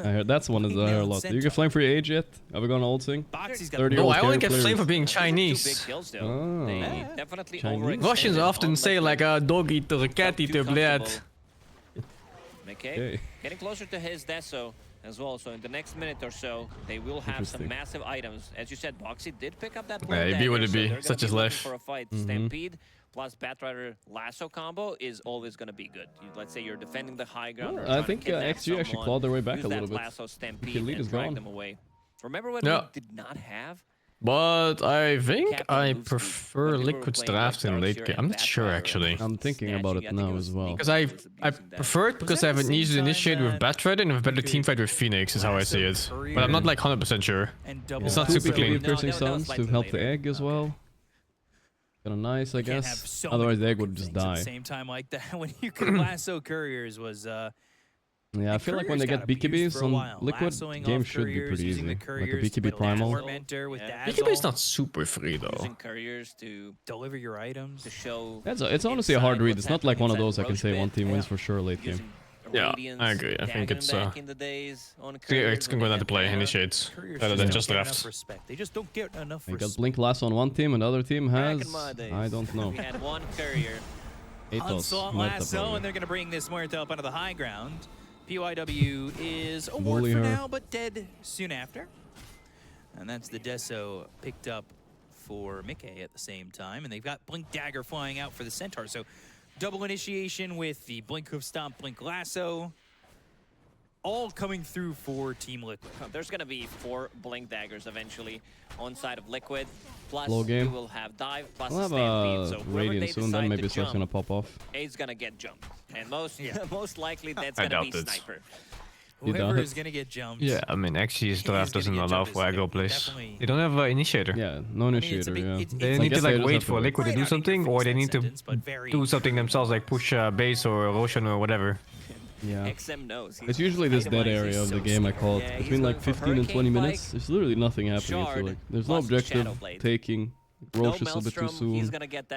I heard that's one of the higher lot. You get flame for your age yet? Are we going to old thing? No, I only get flame for being Chinese. Russians often say like a dog eater, a cat eater, bled. Okay. Getting closer to his Deso as well. So in the next minute or so, they will have some massive items. As you said, Boxy did pick up that blade. Be what it be. Such is life. For a fight. Stampede plus Batrider lasso combo is always going to be good. Let's say you're defending the high ground. I think XG actually clawed their way back a little bit. Lasso Stampede and drag them away. Remember what we did not have? But I think I prefer Liquid's draft in late game. I'm not sure actually. I'm thinking about it now as well. Because I prefer it because I have an easy to initiate with Batrider and a better team fight with Phoenix is how I see it. But I'm not like 100% sure. It's not super clean. Piercing Suns to help the egg as well. Kind of nice, I guess. Otherwise, the egg would just die. At the same time like that, when you could lasso couriers was. Yeah, I feel like when they get BKBs on Liquid, games should be pretty easy. Like the BKB Primal. BKB is not super free though. Using couriers to deliver your items. To show. It's honestly a hard read. It's not like one of those I can say one team wins for sure late game. Yeah, I agree. I think it's gonna go down to play initiates rather than just draft. They just don't get enough respect. Got Blink Lasso on one team, another team has I don't know. We had one courier. Onslaught Lasso, and they're gonna bring this Muerta up onto the high ground. PYW is a ward for now, but dead soon after. And that's the Deso picked up for Mickey at the same time, and they've got Blink Dagger flying out for the Centaur. So double initiation with the Blink Hoof Stomp, Blink Lasso, all coming through for Team Liquid. There's going to be 4 Blink Daggers eventually on side of Liquid. Plus, Slow game. you will have Dive, plus We'll have Stampede. So Radiant soon, then maybe stuff's gonna pop off. A's going to get jumped. And most likely that's going to be Sniper. Whoever is going to get jumped. Yeah, I mean, XG's draft doesn't allow for aggro plays. They don't have an initiator. Yeah, no initiator, yeah. They need to like wait for Liquid to do something, or they need to do something themselves, like push base or Roshan or whatever. Yeah. XM knows. It's usually this dead area of the game, I call it. Between like 15 and 20 minutes, there's literally nothing happening, I feel like. There's no objective taking. Roche is a bit too soon.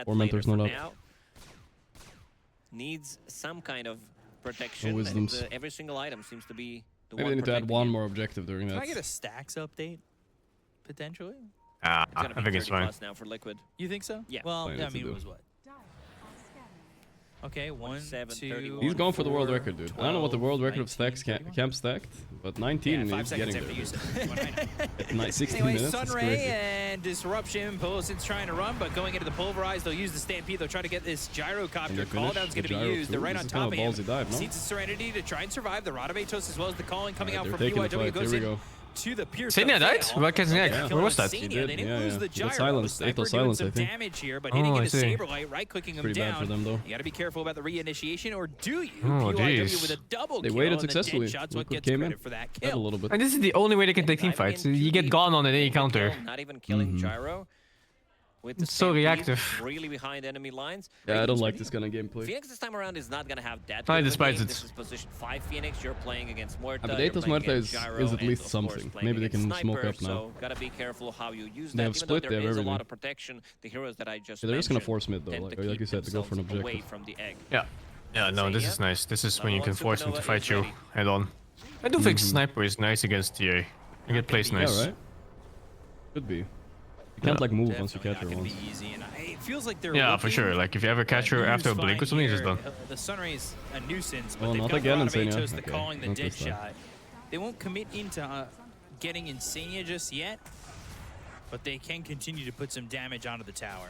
Or Mentor's not up. Needs some kind of protection. No wisdoms. And, every single item seems to be the Maybe they need to add one more objective during that. Can I get a stacks update? Potentially? I think it's fine. Now for Liquid. You think so? Yeah. Well, I mean, it was what? Okay, 1, 2. He's going for the world record, dude. 12, I don't know what the world record of stacks camp stacked, but 19 yeah, is getting there. Use 16 anyway, minutes. Sunray and Disruption. Polison's trying to run, but going into the Pulverize, they'll use the Stampede. They'll try to get this Gyrocopter. Call-down's going to be used. They're right on top of him. Dive, no? Seeds of Serenity to try and survive. The Rod of Atos as well as the calling coming out from UIW goes in. in. To the Pierce. Senia died? What can Senia? Where was that? They didn't lose the gyro. Silence, Atos silence, I think. Damage here, but hitting into Saberlight, right-clicking him Pretty down. bad for them, though. You got to be careful about the reinitiation, or do you? Oh, UIW with a double they kill, waited and successfully. The Deadshot's what gets came credit in for that a kill. little bit. And this is the only way they can take team fights. You get gone on any counter. Not even killing Gyro. With the It's so reactive. Really behind enemy lines. Yeah, I don't like this kind of gameplay. Phoenix this time around is not going to have that. I despise it. This is position 5 Phoenix. You're playing against Muerta. But Atos Muerta is at least something. Maybe they can smoke up now. So gotta be careful how you use that. They have split, they have everything. A lot of protection. The heroes that I just they're just gonna force mid though, like you said, to go for an objective. Away from the egg. Yeah. Yeah, no, this is nice. This is when you can force them to fight you head on. I do think Sniper is nice against TA. You get plays nice. Yeah, right? Could be. You can't like move once you catch her once. It feels like they're yeah, for sure. Like if you ever catch her after a blink or something, it's just done. The Sunray's a nuisance, but Oh, they've not got again, Atos Insania. the Okay, calling the not dead this time. shot. They won't commit into getting Insania just yet, but they can continue to put some damage onto the tower.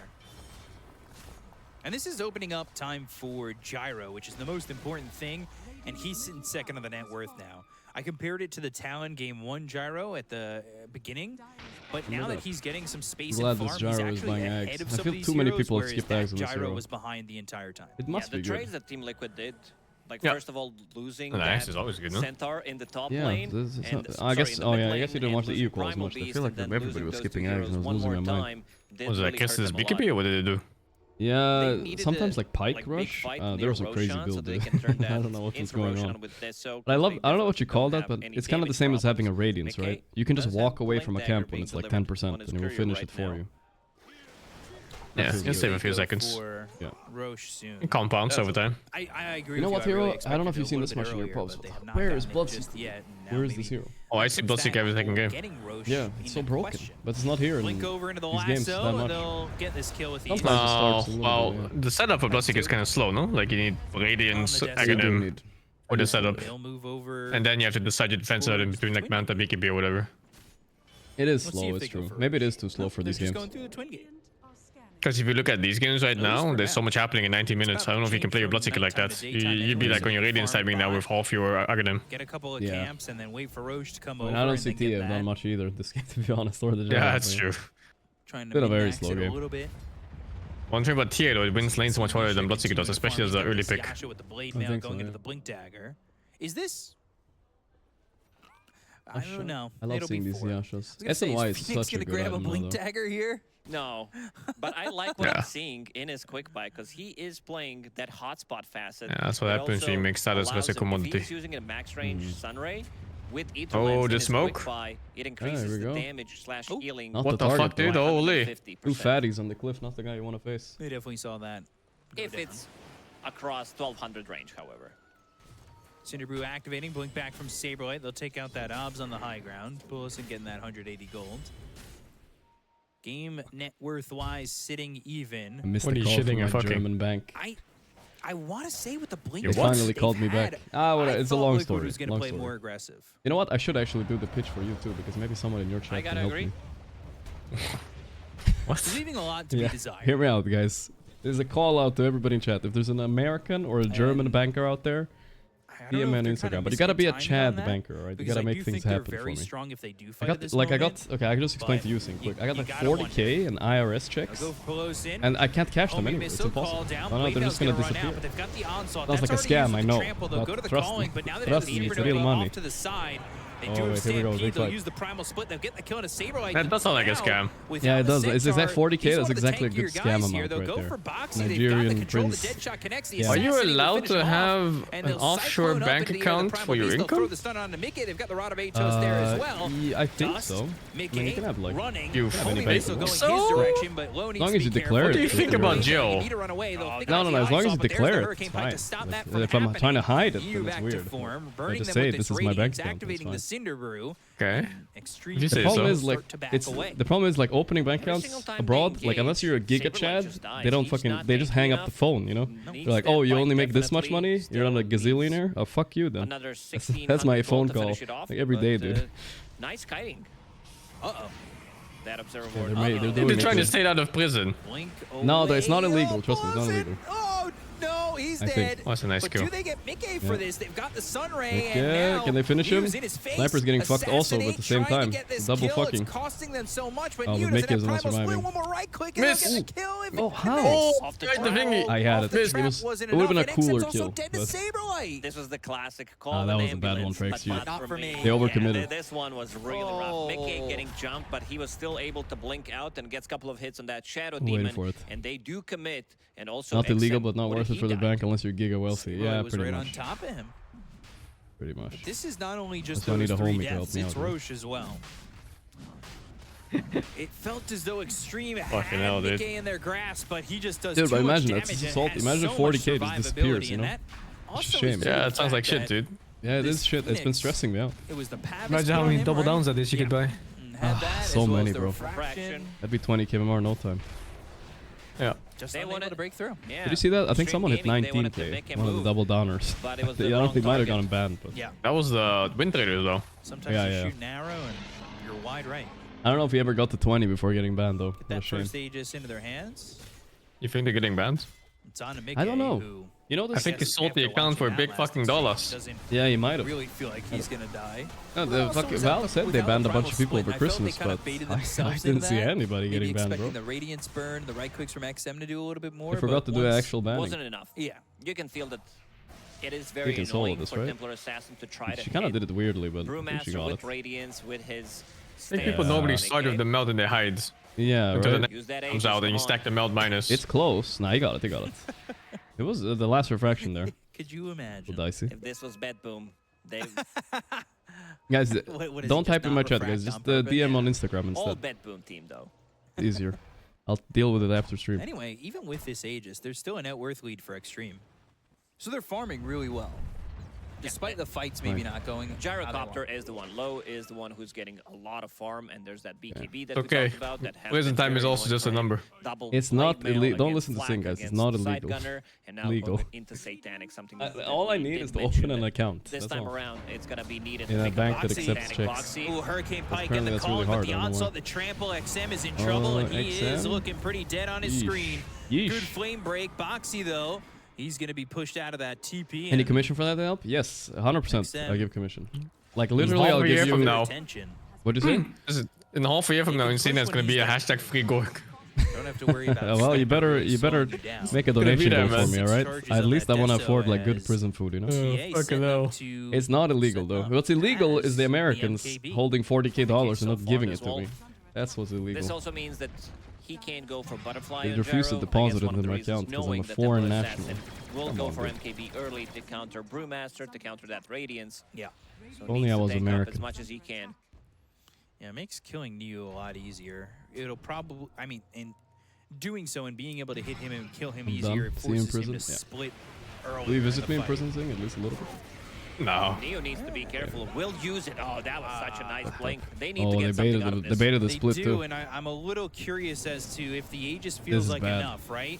And this is opening up time for Gyro, which is the most important thing, and he's sitting second on the net worth now. I compared it to the Talon Game 1 Gyro at the beginning, but now that he's getting some space and farm, he's actually ahead of some of these too many heroes, people whereas skip that eggs on this Gyro hero. was behind the entire time. It must the be trades good. that Team Liquid did, like Yeah. first of all losing The axe that is always good, no? Centaur in the top Yeah, lane. this is And, not- sorry, I guess. in the Oh mid yeah, I lane, guess you didn't and watch the losing EU calls Primal much. I Beast, feel like and then everybody losing was those skipping two eggs and I heroes was one losing more my mind. time did Was it really like hurt Kestis them a lot. BKB or what did they do? Yeah, They sometimes needed like Pike big Rush. fight There near was some crazy Roshan, so build. they Dude. can turn I that don't know what's into going Roshan on. with this, so But I don't know they what you call don't that, but have any it's kind of the damage same as having a problems. Radiance, right? Mickey You can just does walk have away Blink from a Dagger camp when being it's like delivered 10% on his and it will courier finish right it for now. you. Yeah, That's you'll save a good. few seconds. Yeah. Roche soon. It compounds over time. I agree. You know with what you. I really hero? I don't know if expected you've seen it a this little much in your bit posts. earlier, but they have not Where is gotten it Bloodseeker? just yet, and now Where is maybe this hero? Oh, I see Bloodseeker every second game. getting Roche Yeah, it's so into broken. question. But it's not here in Blink over into the these games that lasso, much. and they'll get this kill with ease. Sometimes it starts a Oh, little well, bit, yeah. the setup of Bloodseeker is kind of slow, no? Like you need Radiance, On the desert. You do Aghanim, need- or the setup. They'll move over. And then you have to decide your defense out in between like Manta, BKB or whatever. It is Let's see slow, if it's they go true. for Maybe it Roche. is too slow for They're these just games. going through the twin gate. Because if you look at these games right now, there's so much happening in 90 minutes. I don't know if you can play your Bloodseeker like that. You'd be like on your Radiance timing now with half your Aghanim. Get a couple of Yeah. camps and then wait for Roche to come I mean, over. I don't and see then T get have done that. much either this game, to be honest, or the Yeah, Giants, that's man. true. Trying to Been a very min-max slow it game. a little bit. One thing about TA though, it wins lanes much harder than Bloodseeker does, especially as an early pick. Yasha with the blade I mail think so, going into yeah. the blink dagger. Is this? I Yasha. don't know. I love It'll seeing be these 4. Yashas. I was gonna SNY say, is Phoenix such a gonna good grab item a blink though. dagger here? No, but I like what Yeah. I'm seeing in his quick buy because he is playing that hotspot facet. Yeah, that's what that happens when you also make status allows as a him- commodity. If he's using a max range Sunray with Ether Oh, Lens the in his smoke? quick buy, it increases we the go. damage / healing. Not What the the fuck, target, dude? though. Holy. 150%. Two fatties on the cliff, not the guy you want to face. They definitely saw that. go If down. it's across 1200 range, however. Cinderbrew activating, blink back from Saberlight. They'll take out that OBS on the high ground. Bullison getting that 180 gold. Game net worth-wise sitting even. I missed What the are you call shitting from a my fucking- German bank. I want to say with the blink. You They what? finally they've called me had, back. Ah, well, I it's a thought long Liquid story. was going to long play story. more aggressive. You know what? I should actually do the pitch for you too, because maybe someone in your I chat can gotta help agree. me. What? Leaving a lot to be desired. Hear me out, guys. There's a call out to everybody in chat. If there's an American or a German banker out there, DM me on Instagram. But you gotta be a Chad banker, right? You gotta make things happen for me. I can just explain to you something quick. I got like 40k in IRS checks, and I can't cash them anyway. It's impossible. No, they're just gonna disappear. Sounds like a scam, I know. But trust me. Trust me, it's real money. Oh wait, here we go. Big fight. That does sound like a scam. Yeah, it does. It's exact 40k. That's exactly a good scam amount right there. Nigerian prince. Yeah. Are you allowed to have an offshore bank account for your income? I think so. I mean, you can have like you have any bank account. So? As long as you declare it. What do you think about Joe? No. As long as you declare it, it's fine. Like, if I'm trying to hide it, then it's weird. I just say this is my bank account. It's fine. Okay. The problem is like the problem is like opening bank accounts abroad. Like unless you're a giga Chad, they just hang up the phone. You know, they're like, oh, you only make this much money. You're not a gazillionaire. Oh, fuck you then. That's my phone call like every day, dude. Nice kiting. That observer they're trying to stay out of prison. No, it's not illegal. Trust me, it's not illegal. No, he's dead. Oh, that's a nice kill. Do they get Mickey for this? They've got the sun ray. Yeah, can they finish him? Sniper's getting fucked also at the same time. Double fucking. It's costing them so much, but oh, but Mickey isn't surviving. One more right click Miss. Oh, how? Off the thingy. I had it. It would have been a cooler kill. This was the classic call. That was a bad one for XG. Not for me. They overcommitted. This one was really rough. Mickey getting jumped, but he was still able to blink out and gets a couple of hits on that Shadow Demon. And they do commit. And also not illegal, but not worth it for the bank unless you're giga wealthy. Yeah, pretty much. On top of him. Pretty much. But this is not only just those three deaths, it's Roche as well. It felt as though Extreme had Mickey in their grasp, but he just does but imagine that's assault. Imagine 40k just disappears, you know? It's a shame. Yeah, it sounds like shit, dude. Yeah, it is shit. It's been stressing me out. Imagine how many double downs at this you could buy. So many, bro. That'd be 20k more no time. Yeah. Just unable to break through. Did you see that? I think someone hit 19k. One of the double downers. I don't think might have gotten banned, but yeah. That was the win trader though. Sometimes you shoot narrow and you're wide right. I don't know if he ever got to 20 before getting banned though. Get that first Aegis into their hands. You think they're getting banned? It's on a Mickey, I don't know. You know this? I think he sold the account for big fucking dollars. Yeah, he might have. Really feel like he's gonna die. No, the fucking Valve said they banned a bunch of people over Christmas, but I didn't see anybody getting banned, bro. The Radiance burn, the right clicks from XM to do a little bit more. They forgot to do an actual banning. Wasn't enough. Yeah, you can feel that. It is very annoying for this, right? Templar Assassin to try to. She kind of did it weirdly, but Brewmaster she got with it. Radiance with his. I think people normally start with the melt in their hides. Yeah, until right. the next comes out and you stack the melt minus. It's close. Nah, you got it. You got it. It was the last refraction there. Could you imagine? Dicey. If this was Bed Boom, they. Guys, don't type in my chat, guys. Just DM on Instagram instead. All Bed Boom team though. Easier. I'll deal with it after stream. Anyway, even with this Aegis, there's still a net worth lead for Extreme. So they're farming really well. Despite the fights maybe not going. Gyrocopter is the one. Low is the one who's getting a lot of farm, and there's that BKB that we talked about. That Prison time is also just a number. It's not illegal. Don't listen to Sing, guys. It's not illegal. Legal. Into Satanic, something all I need is to open an account. This time around, it's gonna be needed in a bank that accepts checks. Ooh, Hurricane Pike and the call, but the onslaught, the trample. XM is in trouble, and he is looking pretty dead on his screen. Good flame break. Boxy though. He's going to be pushed out of that TP. Any commission for that help? Yes, 100%. I give commission. Like literally, I'll give you now. What'd you say? In half a year from now, in Cena, it's going to be a hashtag free Gorgc. Don't have to worry about. Well, you better make a donation for me, all right? At least I want to afford like good prison food, you know. Fucking hell. It's not illegal though. What's illegal is the Americans holding $40k and not giving it to me. That's what's illegal. This also means that he can't go for Butterfly. They refuse to deposit it in my account because I'm a foreign national. We'll go for MKB early to counter Brewmaster, to counter that Radiance. Yeah. So only I was American. As much as he can. Yeah, it makes killing Neo a lot easier. It'll probably, I mean, in doing so and being able to hit him and kill him easier, it forces him to split early. Will you visit me in prison, Zing, at least a little bit? No. Neo needs to be careful. We'll use it. Oh, that was such a nice blink. They need to get something out of this. They baited the split too. And I'm a little curious as to if the Aegis feels like enough, right?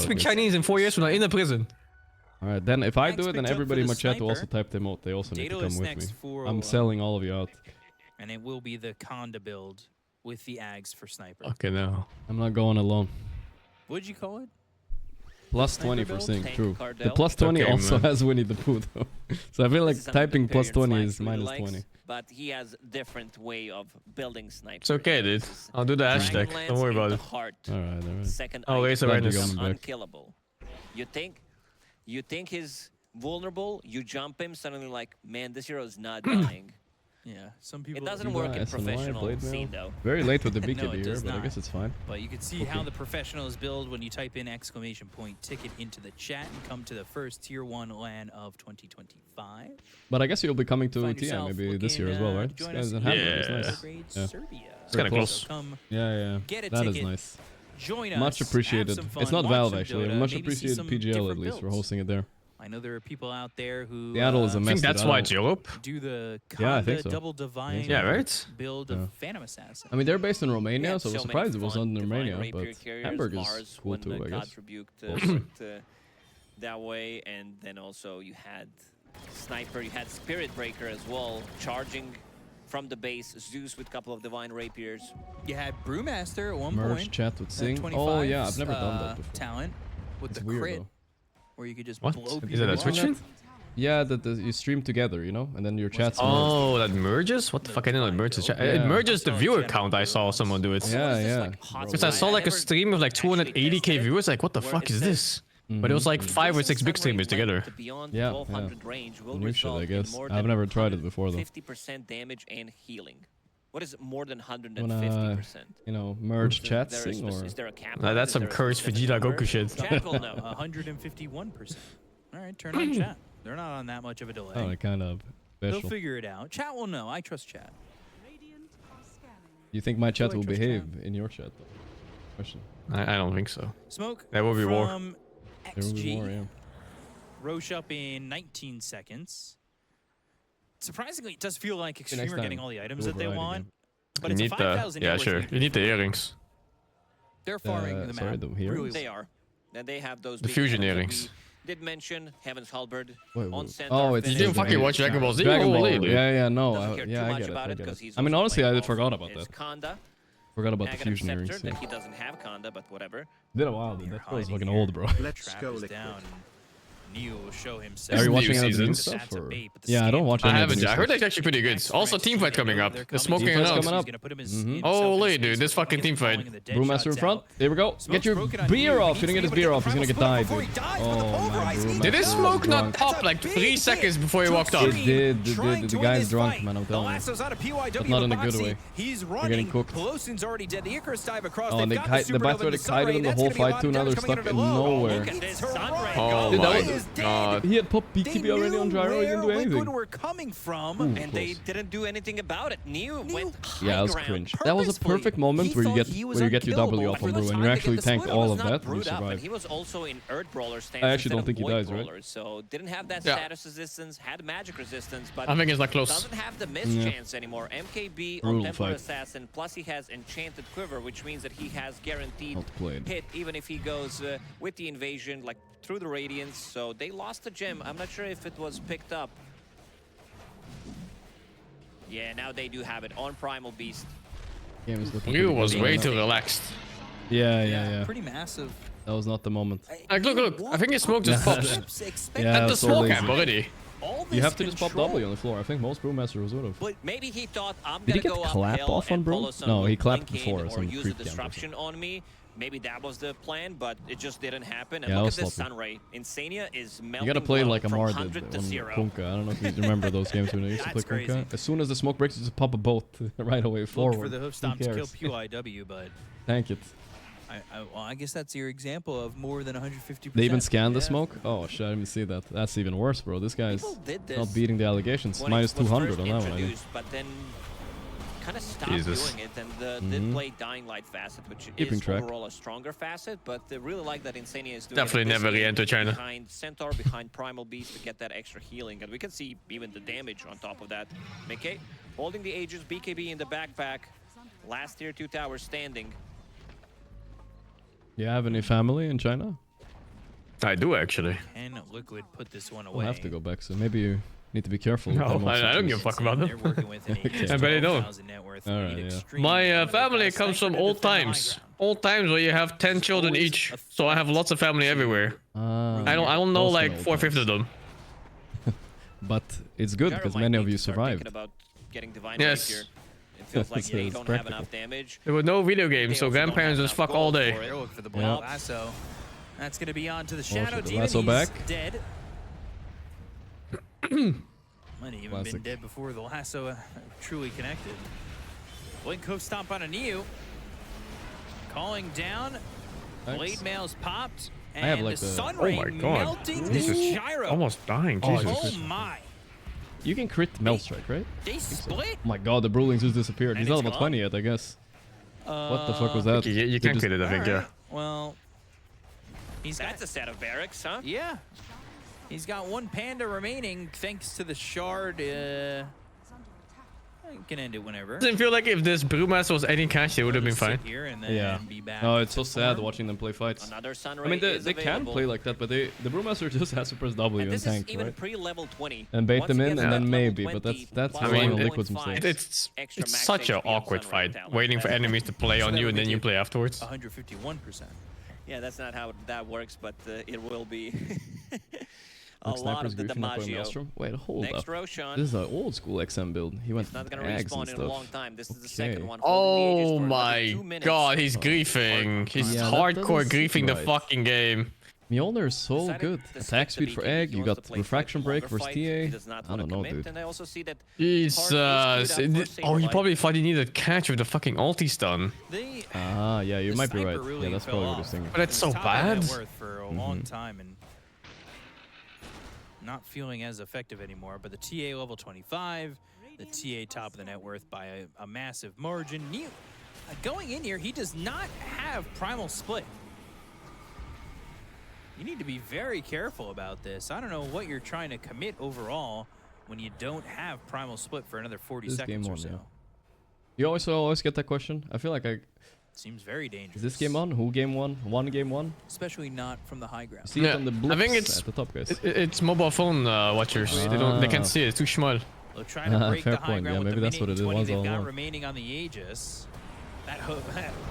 speak Chinese in 4 years when I'm in a prison. All right, then if I do it, then picked up everybody in for my the chat will also sniper. type them out. They also need to Dado come is with me. next for I'm selling all of you out. And it will be the Conda build with the Ags for sniper. Okay, no. I'm not going alone. What'd you call it? Plus 20 for build? saying Tank true. Cardell. The plus 20 okay, also man. has Winnie the Pooh though. So I feel like This is something typing plus Imperial 20 is Flags really minus likes, 20. But he has different way of building snipers. It's okay, dude. I'll do the hashtag. Dragonlance Don't worry in about the it. heart. Alright, alright. Second Oh, item raise Glad awareness. you're becomes coming back. unkillable. You think he's vulnerable, you jump him, suddenly like, man, this hero is not dying. Yeah, some people. It doesn't work in SNY, professional Blade scene Mail. though. Very late with the No, BKB it here, does but I not. guess it's fine. But you can see how the professionals build when you type in exclamation point ticket into the chat and come to the first tier 1 LAN of 2025. But I guess you'll be coming to Find TI yourself maybe this looking, year as well, right? join This us guy's in in Hamburg, it's Yeah. nice. Grade Yeah. Serbia. It's kinda So close. come Yeah, Get a that is ticket. nice. join us. Much have appreciated. some It's fun, not watch Valve some actually. Dota, Much maybe see appreciated some PGL at different least for builds. hosting it there. I know there are people out there who Seattle is a I mess. think dude. that's I why don't- it's Europe. do the Yeah, I Conda think so. double divine Yeah, right? build Yeah. of Phantom Assassin. I mean, they're based in Romania, Yeah, so I was many surprised it was fun on divine Romania, rapier but carriers, Hamburg is Mars, cool when too, I God guess. rebuked worked, that way, and then also you had Sniper, you had Spirit Breaker as well, charging from the base, Zeus with a couple of divine rapiers. You had Brewmaster at one Merge point. chat with at Sing. 25, Oh yeah, I've never done that before. Talent with It's the weird crit, though. where you could just What? blow people Is that a up. Twitch stream? Yeah, that you stream together, you know, and then your chats. merge. Oh, that merges? What the fuck? I didn't know it merges. Yeah. It merges the I saw viewer general count. I saw builds. someone do it. Yeah, yeah. Because I saw like a stream with like 280k viewers. Like, what the fuck is this? But it was like 5 or 6 big streamers together. Yeah, 1200 range will New shit, result I in guess. more I've than never tried it before though. 50% damage and healing. What is more than Wanna, 150%? you know, merge chat There is Sing or is there a cap? Nah, that's Is some there a cursed specific Vegeta number? Goku shit. Chat will know. 151%. All right, turn on chat. They're not on that much of a delay. oh, kind of They'll special. figure it out. Chat will know. I trust chat. You think my chat I will trust behave in your chat though? Question. I don't think so. Smoke. There will be war. from There will be XG. more, yeah. Roche up in 19 seconds. Surprisingly, it does feel like next Extreme are getting time. all the items We'll that they variety want. game. But You it's a need the 5,000 yeah, network sure. lead. You need the earrings. They're farming the sorry, map. the here? Really They are. And they have those The big fusion items that earrings. we did mention Heaven's Halberd Wait, on wait. center. Oh, it's You finished didn't fucking with watch Dragon Ball Z? Dragon Ball. Holy, dude. Yeah, no. Doesn't care Yeah, too I much get it. about I it get because it. he's I mean, also honestly, playing I off forgot about his that. Conda, Forgot about the Aghanim fusion Scepter, earrings. Yeah. that he doesn't have Conda, but whatever. Did a while, dude. That was hiding fucking here. old, bro. Let's Trap go is liquid. down. Neo will show himself. Are you New watching any of the new seasons. stuff? Or? Bait, but the Yeah, I don't scam watch I any of the haven't. new I heard stuff. that's actually pretty good. Also, team fight coming up. They're smoking Team it fight's out. coming up. Holy, dude, this fucking team fight. Brewmaster in front. Here we go. Get your beer off. He didn't get his beer off. He's gonna get died, dude. Oh, man. Brewmaster Did this is smoke not drunk. pop like 3 seconds before he walked out? It did. The guy's drunk, man. I'm telling you. But not in a good way. He's You're getting cooked. Pelosian's already dead. The Icarus dive across. Oh, and the Bachelor kited him the whole fight too. Now they're stuck in nowhere. Oh Dude, that my was- god. He had popped BKB already on gyro. He didn't do anything. We're coming from. Ooh, And they close. didn't do anything about it. Neo went high Yeah, that was ground cringe. That was a purposefully. perfect moment He where you thought get he was your W unkillable. off on He Brew was and you trying to actually get the tank split. all He of was not that and you brewed up, and survive. he was also in Earth Brawler stance. I actually instead don't of think he Void dies, right? Brawler, so didn't have that Yeah. status resistance, had magic resistance, but I think it's not close. doesn't have the miss Yeah. chance anymore. MKB Brutal on Templar fight. Assassin, plus he has Enchanted Quiver, which means that he has guaranteed Outplayed. hit even if he goes with the invasion, like through the Radiance. So they lost the gem. I'm not sure if it was picked up. Yeah, now they do have it on Primal Beast. Game is looking You pretty was good way right too now. relaxed. Yeah. Pretty massive. That was not the moment. Like, look. I think his smoke just popped. Yeah, At the so smoke lazy. camp already. You have to just pop W on the floor. I think most Brewmasters would have. But maybe he thought I'm Did he gonna get go clap uphill off on and Brew? follow some No, he with clapped Blink before, in some or use a creep camp or disruption on me. Maybe that was the plan, but it just didn't happen. And Yeah, look I at was this sloppy. Sunray. Insania is melting You gotta play low like from Amar did 100 to on 0. Kunkka. I don't know if you remember those games when I used to play That's crazy. Kunkka. As soon as the smoke breaks, you just pop a boat right away Looked forward. for the hoof Who stomp to kill cares? PYW, but Tank it. I guess that's your example of more than 150%. They even scanned the Yeah. smoke? Oh shit, I didn't even see that. That's even worse, bro. This guy's People did this not beating the allegations. when Minus it was 200 first on that one, I think. introduced, but then kind of stopped Jesus. doing it and did play Dying Light facet, which Keeping is track. overall a stronger facet, but they really like that Insania is doing Definitely it this never game re-enter China. behind Centaur, behind Primal Beast to get that extra healing, and we can see even the damage on top of that. McKay holding the Aegis, BKB in the backpack, last tier 2 towers standing. You have any family in China? I do actually. And Liquid put this one away. We'll have to go back, so maybe you need to be careful. No, I don't give a fuck about them. I bet they don't. Alright, yeah. My family comes from old times. Old times where you have 10 children each. So I have lots of family everywhere. I don't know like 4/5 of them. But it's good because many of you survived. Yes. It feels like they don't have enough damage. There were no video games, so grandparents just fuck all day. For the lasso. That's gonna be on to the Shadow Demon. Lasso He's back. Dead. Might have even been dead before the lasso truly connected. Blink Hook stomp on a Neo. Calling down. Blade mail's popped. And I have like the the... Sun Oh Ray my god. melting This this is gyro. almost dying. Oh Jesus. my. You can crit Melt Strike, right? They split. Oh my god, the Brewlings just disappeared. He's not level 20 yet, I guess. What the fuck was that? You can crit it, I think, yeah. Well, That's a set of barracks, huh? Yeah. He's got one panda remaining thanks to the shard. You can end it whenever. Doesn't feel like if this Brewmaster was any cash, it would have been fine. Yeah. No, it's so sad watching them play fights. Another I mean, they can play like that, but the Brewmaster just has to press W and tank, even right? pre-level 20. And bait them in, and then level maybe, 20, but that's I mean, Liquid's mistake. It's such an awkward fight, waiting for enemies to play on you and then you play afterwards. 151%. Yeah, that's not how that works, but it will be. A Like lot of the Sniper's griefing up on DiMaggio. Maelstrom. Wait, hold Next up. row, Sean. This is an old school XM build. He went It's not gonna Ags respawn and in stuff. a long time. This is the second one. Oh my god, he's griefing. He's Yeah, that hardcore doesn't seem griefing the right. fucking game. Mjolnir is so Decided good. to Attack stick speed to for BKB. Egg. He You wants got to play Refraction Break longer versus fight. TA. He does not I wanna don't know, commit, dude. And I also see that Jesus. Oh, he probably thought he needed a catch with the fucking ulti stun. Ah, yeah, you might be right. Really Yeah, that's fell probably what off. he's thinking. But it's so Top of net bad. worth for a long time and not feeling as effective anymore. But the TA level 25, the TA top of the net worth by a massive margin. Going in here, he does not have Primal Split. You need to be very careful about this. I don't know what you're trying to commit overall when you don't have Primal Split for another 40 This seconds game or on, so. yeah. You always get that question. I feel like Seems very dangerous. Is this game on? Who game one? One game one? Especially not from the high ground. See it on the blips I think it's at the top, guys. It's mobile phone watchers. They can't see it. It's too small. They'll try to break Fair the high point. ground Yeah, with maybe the that's what it minute 20 was they've all got along. remaining on the Aegis.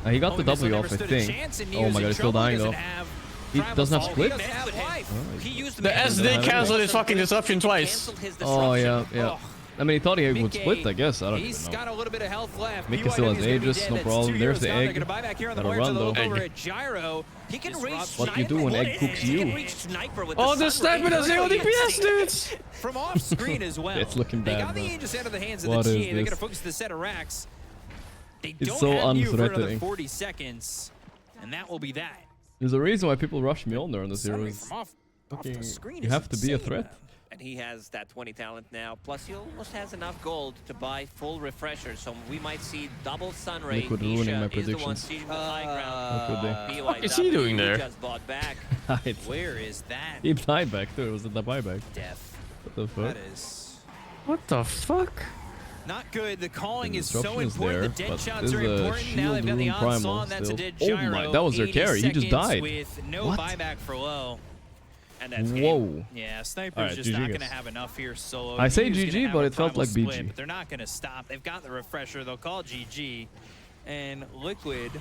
He got the W off, I think. Oh my god, he's still dying though. He doesn't have split? The SD canceled his fucking disruption twice. Oh yeah, yeah. I mean, he thought he would split, I guess. I don't even know. Got a little bit of health left. Mika still has Aegis, no problem. There's the egg. Gotta run though. What you do when egg cooks you? Oh, the sniper does 0 DPS, dudes! From off screen as well. It's looking bad. They got the bro. Aegis out of the hands of What the is TA. They're this? gonna focus the set of racks. They It's don't so have you for another unthreatening. 40 seconds, and that will be that. There's a reason why people rush Mjolnir on the Sunray zeros. from off the screen You is have to be a insane. threat. And he has that 20 talent now. Plus, he almost has enough gold to buy full refreshers. So we might see double Sunray. Liquid ruining my Is the one predictions. seeing the high ground. What could What is he doing there? Just bought back. they? Where is that He died back too. It was the buyback. death? What the fuck? That is What the fuck? not good. The calling The is so disruption is important. there, the dead but shots this are is a important. Now they've got the shield room primal onslaught, and that's a still. dead Oh gyro. my, that was their 80 carry. He just seconds died. with no What? buyback for low. And that's Whoa. Yeah, Sniper's Alright, just GG, not going to guys. have enough here solo. I say He was gonna GG, have but a it felt primal like split, BG. But they're not going to stop. They've got the refresher. They'll call GG. And Liquid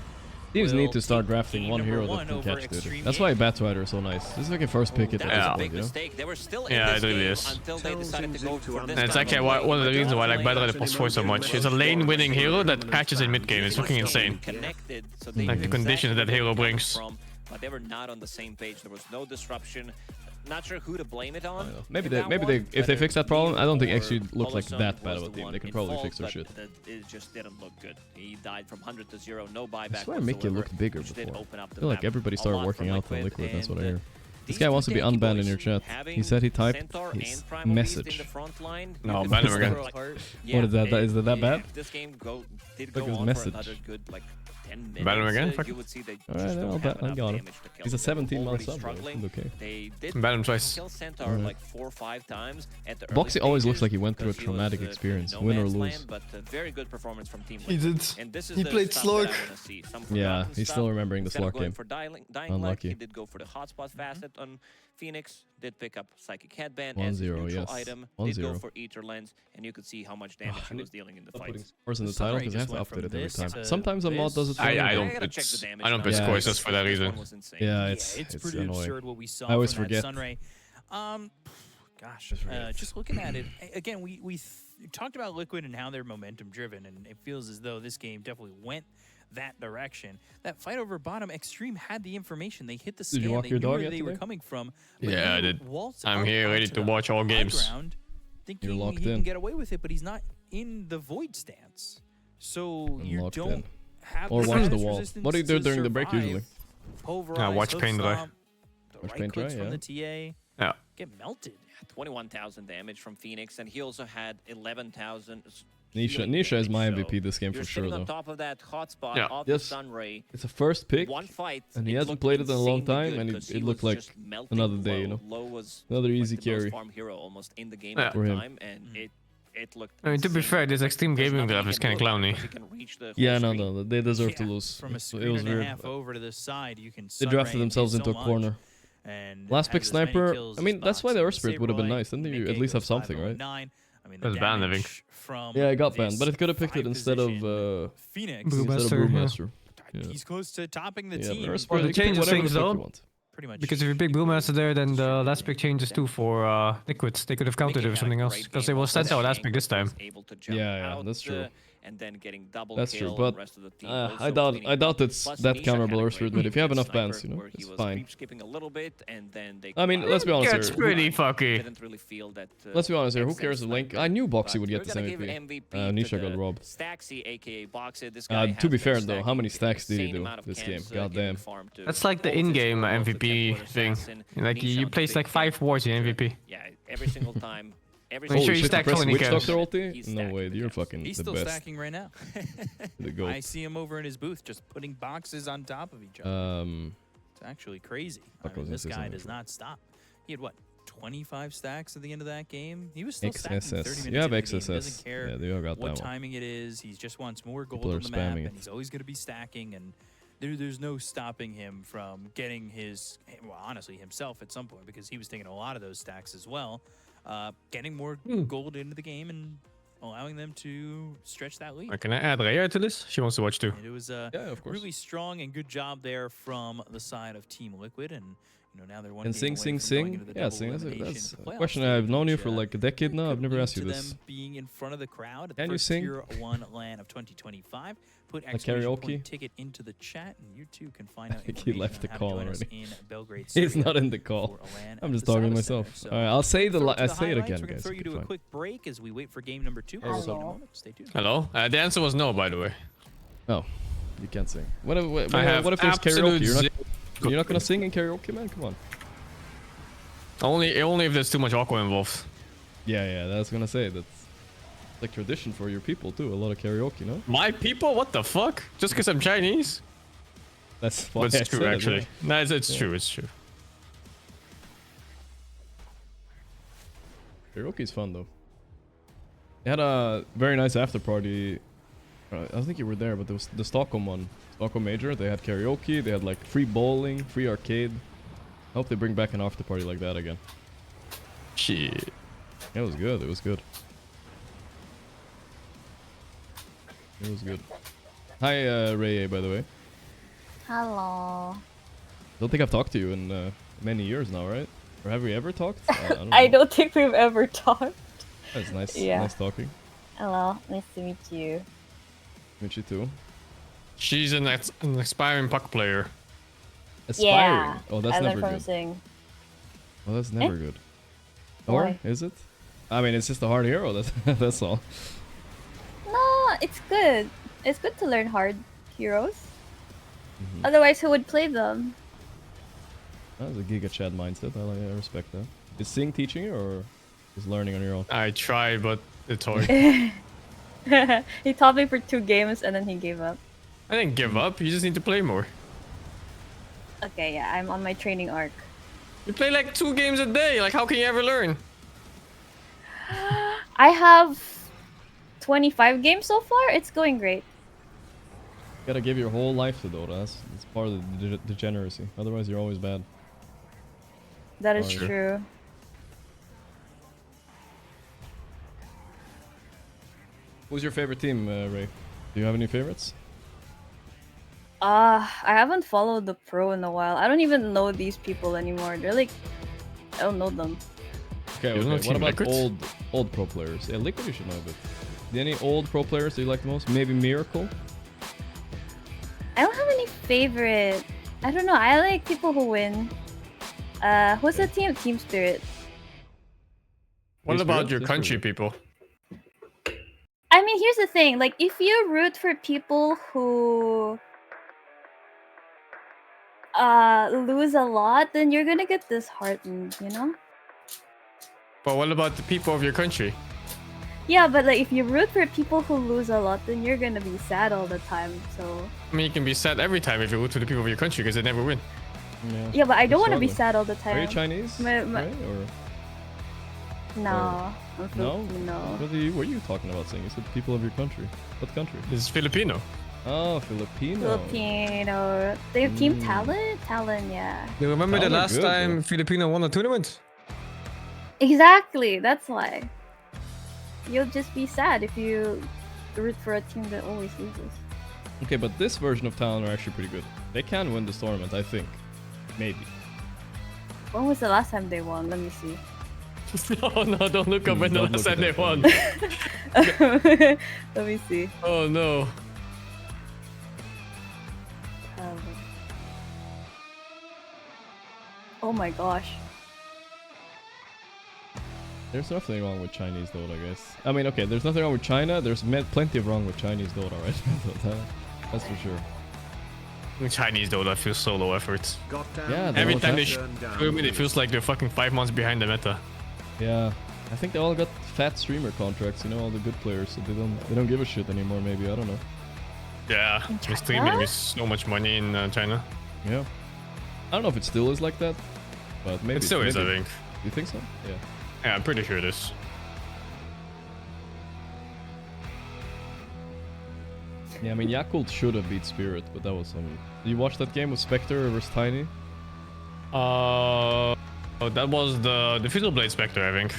Teams will need to start take drafting game one number hero one that can over catch, dude. Extreme That's why Bat Rider is so nice. This is like a first pick at That this was a point, big you know? mistake. They were still in Yeah, this it really game is. until they decided to go for this. And it's kind actually of one of the play. reasons why I like Battle Plus 4 so much. It's a lane-winning hero that catches in mid-game. It's fucking insane. Connected, so they Like knew the conditions that exactly hero where they were brings. from, but they were not on the same page. There was no disruption. Not sure who to blame it on. Maybe in they, that maybe one, they, if they whether fix that problem, I don't think Neo XG or looked like Holozone that bad was of a the team. one They can in probably fault, fix their but shit. It just didn't look good. He died from 100 to 0, no buyback. I swear Mickey looked bigger which did before. open up I the feel like map everybody a started lot working for out on Liquid, that's what I and, hear. This these guy two wants to be tanky unbanned boys in your chat. having He said he typed Centaur his and Primal Beast in message. the front line, No, you ban could him again. sort of What is that? Is that bad? If this game did Like go his on message. for another good like 10 Battle him minutes, again? Fuck you it. would see they Alright, just don't have I enough got him. damage to kill He's a them. 17 month Already sub, bro. struggling. Okay. They did Battle him twice. kill Centaur like 4 or 5 times at the Boxy early always looks stages like he went through a because he was, traumatic in experience, no win or man's lose. land, but a very good performance from Team He Liquid. did. And this is He the played stuff Slork. that I wanna see. Some Yeah, forgotten he's stuff. still remembering the He's gonna Slork go in game. for Dying Light. Unlucky. He did go for the hotspot facet on Phoenix. Did pick up Psychic Headband 1-0, as his neutral yes. item. 1-0. Did go for Ether Lens, and you could see how much damage he was dealing in the fight. Scores in the title because I have to update it every time. to Sometimes a mod does it. I I don't. gotta check It's, the damage I don't now. play Yeah, scores it's- just for that This reason. one was insane. Yeah, It's pretty annoying. absurd what we saw I always from forget. that Sunray. Gosh, just looking at it again, we talked about Liquid and how they're momentum driven, and it feels as though this game definitely went that direction. That fight over bottom, Extreme had the information. They hit the Did you scan. walk They your knew dog where yet they were today? coming from. but Yeah, I he did. waltzed I'm out here ready onto to the watch all high games. ground, thinking locked he can in. get away with it, but he's not in the void stance. So you locked don't in. have Or the watch the damage wall. resistance What do you do to during the break survive. usually? Pulverize, watch hook paint dry. stomp, the Watch right paint clicks dry, from yeah. the TA. Yeah. Get melted. 21,000 damage from Phoenix, and he also had 11,000. Nisha is my damage, MVP this game you're for sure, sitting on though. top of that hotspot Yeah. of Yes. the Sunray. It's a first pick, One fight, and he it hasn't looked played it in a long insanely time, good and 'cause it he looked was like just melting another day, you Low. know. Low was Another like easy the carry. most farm hero almost in the game Yeah. at the For him. time, and it looked. I mean, to be fair, this Extreme There's Gaming nothing graph he is can kind do of about it clowny. 'cause he can reach the whole Yeah, screen. no, they deserve to Yeah, lose. From a It screen was and a weird. half over to the side, you can. They Sunray drafted and themselves do into so a corner. much, and Last has pick as many sniper. kills I as mean, that's why the Boxy. Earth Spirit would have been nice. Didn't you Mid at game least have goes something, 5-0-9. right? I mean, That's the banned, I damage think. from Yeah, it got banned, this but it could have picked it five instead of position Phoenix. Brewmaster, instead of yeah. Brewmaster. Yeah. He's close to topping the Yeah, team. but Earth Well, Spirit, the you can pick change whatever things the fuck though. you want. Pretty much. Because if you pick Brewmaster there, then the last pick changes too for Liquids. They could have countered it with something else. Because they will send out last pick this time. Yeah, that's true. And then getting double That's kill, true, but the rest of the team I also doubt cleaning it's Plus, that Nisha counterable had a Earth Spirit great mid. If you have enough sniper bans, you know, where he it's was fine. creep skipping a little bit, and then they I mean, let's be honest Gets here. pretty fucky. didn't really feel that. Let's be honest here. Who excellent cares if Link? sniper. I knew Boxy But would we're get this gonna give MVP. MVP Nisha to got the robbed. Staxy, aka Boxy. This guy To be has fair been though, how many stacking stacks did he insane do amount of this game? camps, God getting damn. farmed to That's like the hold his in-game score, both the MVP Template thing. Assassin, Like Nisha you on place big like 5 camp. wars in MVP. Yeah, every single time. Every Make Holy sure you shit, stack press so many Witch camps. Doctor ulti? He's No stacking way, the you're camps. fucking He's the still best. stacking right now. The goat. I see him over in his booth just putting boxes on top of each other. It's actually crazy. Fuck, I was This gonna say guy something does before. not stop. He had what, 25 stacks at the end of that game? He was still stacking 30 XSS. minutes You have into the game. He XSS. doesn't care Yeah, they all got what that one. timing it is. He just wants more gold People are on the map, spamming and it. he's always going to be stacking. And there's no stopping him from getting his, well, honestly, himself at some point, because he was taking a lot of those stacks as well, getting more gold into the game and allowing them to stretch that lead. Can I add Rhea to this? She wants to watch too. And it was Yeah, of course. really strong and good job there from the side of Team Liquid, and now they're one And game sing, away sing, from going sing. into the Yeah, double sing. elimination That's a playoff question stage, I've known you which, for like a decade now. I've could never lead asked you to this. them being in front of the crowd at Can the you first sing? Tier 1 LAN of 2025. Put Like exclamation karaoke? point ticket into the chat, and you too can find out think he information left on the how to call join us already. in Belgrade, He's Serbia not in the call. for a LAN I'm at just the talking to Savas Center. myself. So All right, I'll say throw it to I the say it highlights. again, We're gonna guys. throw you Okay, to a fine. quick break as we wait for game number 2. Hello. So in a moment, stay tuned. Hello? The answer was no, by the way. No, you can't sing. What if I have there's absolute karaoke? You're not gonna sing in karaoke, man? Come on. Only if there's too much aqua involved. Yeah, that's gonna say that's like tradition for your people too. A lot of karaoke, no? My people? What the fuck? Just because I'm Chinese? That's why But I it's true, said it, actually. yeah. No, it's Yeah. true, it's true. Karaoke's fun though. They had a very nice after party. I think you were there, but there was the Stockholm one. Stockholm Major. They had karaoke. They had like free bowling, free arcade. I hope they bring back an after party like that again. Shit. It was good. It was good. It was good. Hi, Ray, by the way. Hello. Don't think I've talked to you in many years now, right? Or have we ever talked? I don't think we've ever talked. That's nice. Yeah. Nice talking. Hello, nice to meet you. Meet you too. She's an aspiring puck player. Aspiring. Yeah, Oh, that's I never learned from good. Sing. Oh, that's never good. Why? Or is it? I mean, it's just a hard hero. That's that's all. No, it's good. It's good to learn hard heroes. Otherwise, who would play them? That's a Giga Chad mindset. I respect that. Is Sing teaching you or is learning on your own? I try, but it's hard. He taught me for 2 games and then he gave up. I didn't give up. You just need to play more. Okay, yeah, I'm on my training arc. You play like 2 games a day. Like, how can you ever learn? I have 25 games so far. It's going great. You gotta give your whole life to Dota. That's part of the degeneracy. Otherwise, you're always bad. That is true. Who's your favorite team, Ray? Do you have any favorites? I haven't followed the pro in a while. I don't even know these people anymore. They're like, I don't know them. Okay, what about old pro players? Yeah, Liquid you should know, but any old pro players that you like the most? Maybe Miracle? I don't have any favorite. I don't know. I like people who win. Who's the team? Team Spirit. What about your country people? I mean, here's the thing. Like, if you root for people who lose a lot, then you're gonna get disheartened, you know? But what about the people of your country? Yeah, but like if you root for people who lose a lot, then you're gonna be sad all the time. So. I mean, you can be sad every time if you root for the people of your country because they never win. Yeah, but I don't want to be sad all the time. Are you Chinese? Right? Or... No, I'm Filipino. What were you talking about saying? You said people of your country. What country? This is Filipino. Oh, Filipino. Filipino. They have Team Talent? Talent, yeah. You remember the last time Filipino won a tournament? Exactly, that's why. You'll just be sad if you root for a team that always loses. Okay, but this version of Talent are actually pretty good. They can win this tournament, I think. Maybe. When was the last time they won? Let me see. Oh no, don't look up when the last time they won. Let me see. Oh no. Oh my gosh. There's nothing wrong with Chinese Dota, I guess. I mean, okay, there's nothing wrong with China. There's plenty of wrong with Chinese Dota, right? That's for sure. Chinese Dota feels so low effort. Yeah, every time they shoot it feels like they're fucking 5 months behind the meta. Yeah, I think they all got fat streamer contracts. You know, all the good players, so they don't give a shit anymore. Maybe, I don't know. Yeah, streaming is so much money in China. Yeah, I don't know if it still is like that, but maybe it still is. I think. You think so? Yeah. Yeah, I'm pretty sure it is. Yeah, I mean, Yakult should have beat Spirit, but that was some... Did you watch that game with Spectre versus Tiny? Oh, that was the Fizzle Blade Spectre, I think.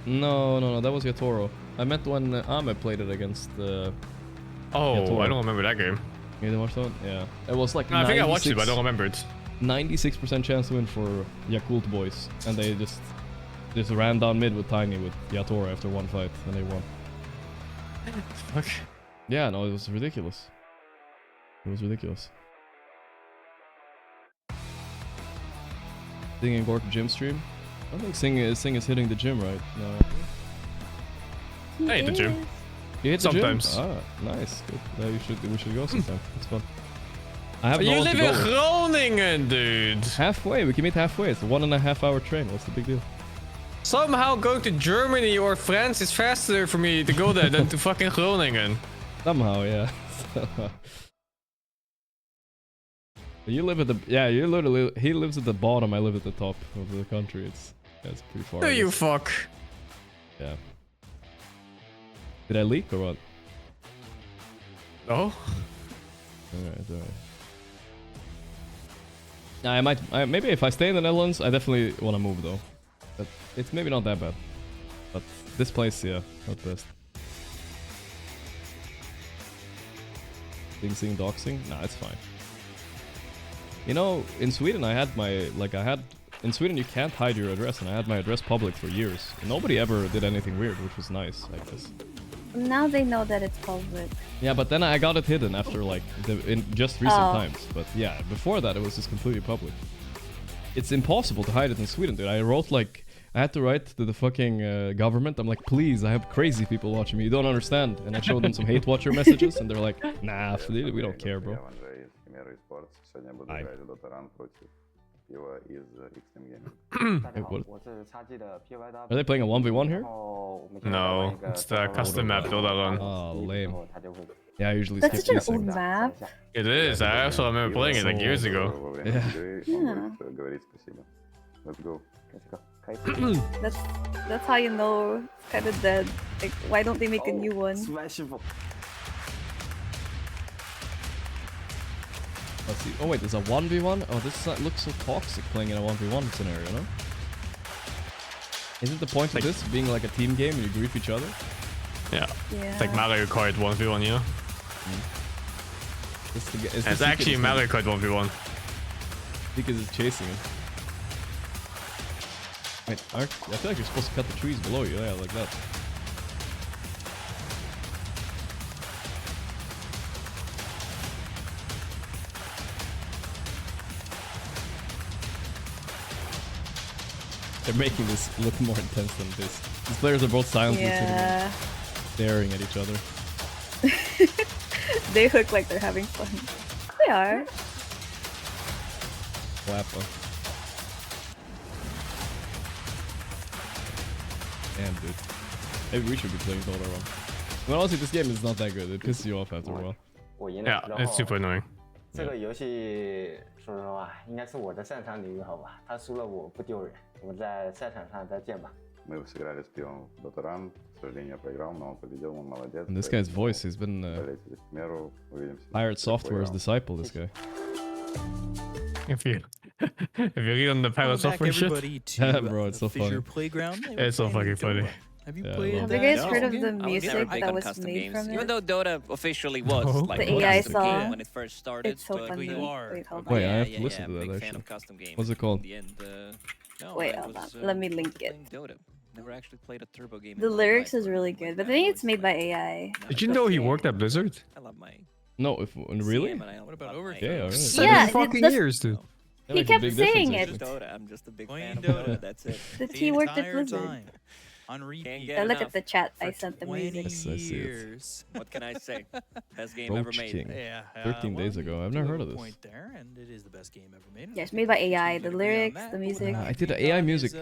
No, that was Yatoro. I meant when Ame played it against Oh, Yatoro. I don't remember that game. You didn't watch that one? Yeah. It was like I think I watched it, but I don't remember it. 96% chance to win for Yakult boys, and they just ran down mid with Tiny with Yatoro after one fight, and they won. Fuck. Yeah, no, it was ridiculous. It was ridiculous. Sing in Gorgc gym stream? I don't think Sing is hitting the gym, right? No. I hit the gym. You hit the sometimes. Gym? Ah, nice. Good. Yeah, we should go sometime. It's fun. I have you live in Groningen, dude. Halfway. We can meet halfway. It's a 1.5 hour train. What's the big deal? Somehow going to Germany or France is faster for me to go there than to fucking Groningen. Somehow, yeah. You live at the... Yeah, you literally... He lives at the bottom, I live at the top of the country. It's pretty far. Do you fuck? Yeah. Did I leak or what? No. Alright. Nah, maybe if I stay in the Netherlands, I definitely want to move though. But it's maybe not that bad. But this place, yeah, not best. Seeing doxing? Nah, it's fine. You know, in Sweden in Sweden you can't hide your address, and I had my address public for years. Nobody ever did anything weird, which was nice, I guess. Now they know that it's public. Yeah, but then I got it hidden after in just recent times. But yeah, before that it was just completely public. It's impossible to hide it in Sweden, dude. I had to write to the fucking government. I'm like, please, I have crazy people watching me. You don't understand. And I showed them some hate watcher messages, and they're like, nah, we don't care, bro. Are they playing a 1v1 here? No, it's the custom map Dota run. Oh, lame. Yeah, I usually That's skip such an old these map. It is. I also remember playing it like years ago. Yeah. Let's go. That's how you know it's kind of dead. Like, why don't they make a new one? Let's see. Oh wait, there's a 1v1? Oh, this looks so toxic playing in a 1v1 scenario, no? Isn't the point of this being like a team game and you grief each other? Yeah. It's like Mario Kart 1v1, you know? It's actually Mario Kart 1v1. Because it's chasing him. Wait, I feel like you're supposed to cut the trees below you, yeah, like that. They're making this look more intense than this. These players are both silently sitting staring at each other. They look like they're having fun. They are. Wappa. Damn, dude. Maybe we should be playing Dota wrong. Well, honestly, this game is not that good. It pisses you off after a while. Yeah, it's super annoying. 这个游戏说实话，应该是我的擅长领域，好吧？他输了我不丢人，我们在赛场上再见吧。Мы сыграли с пивом Доторан, к сожалению, проиграл, но победил, он молодец. And this guy's voice, he's been Pirate Software's disciple, this guy. If you read on the Pirate Software shit. Yeah, bro, it's so funny. It's so fucking funny. Have you played Have you guys heard of the music that was made from it? Even though Dota officially was like the a AI custom game song. when it first started. It's so funny. Wait, hold on. Wait, I have to listen to that big actually. fan of custom games. What's it called? Wait, hold on. Let me link it. Dota. Never actually played a turbo game. The lyrics is really good, but I think it's made by AI. Did you know he worked at Blizzard? I love my. No, really? What about over? Yeah, really. 7 fucking years, dude. He kept saying it. I'm just a big fan of Dota. That's it. That he worked at Blizzard. On repeat. Look at the chat. I sent the music. Yes, I see it. What can I say? Best game ever made. King. Yeah, 13 days ago. I've never heard of this. Point there, and it is the best game ever made. Yeah, it's made by AI. The lyrics, the music. I did AI music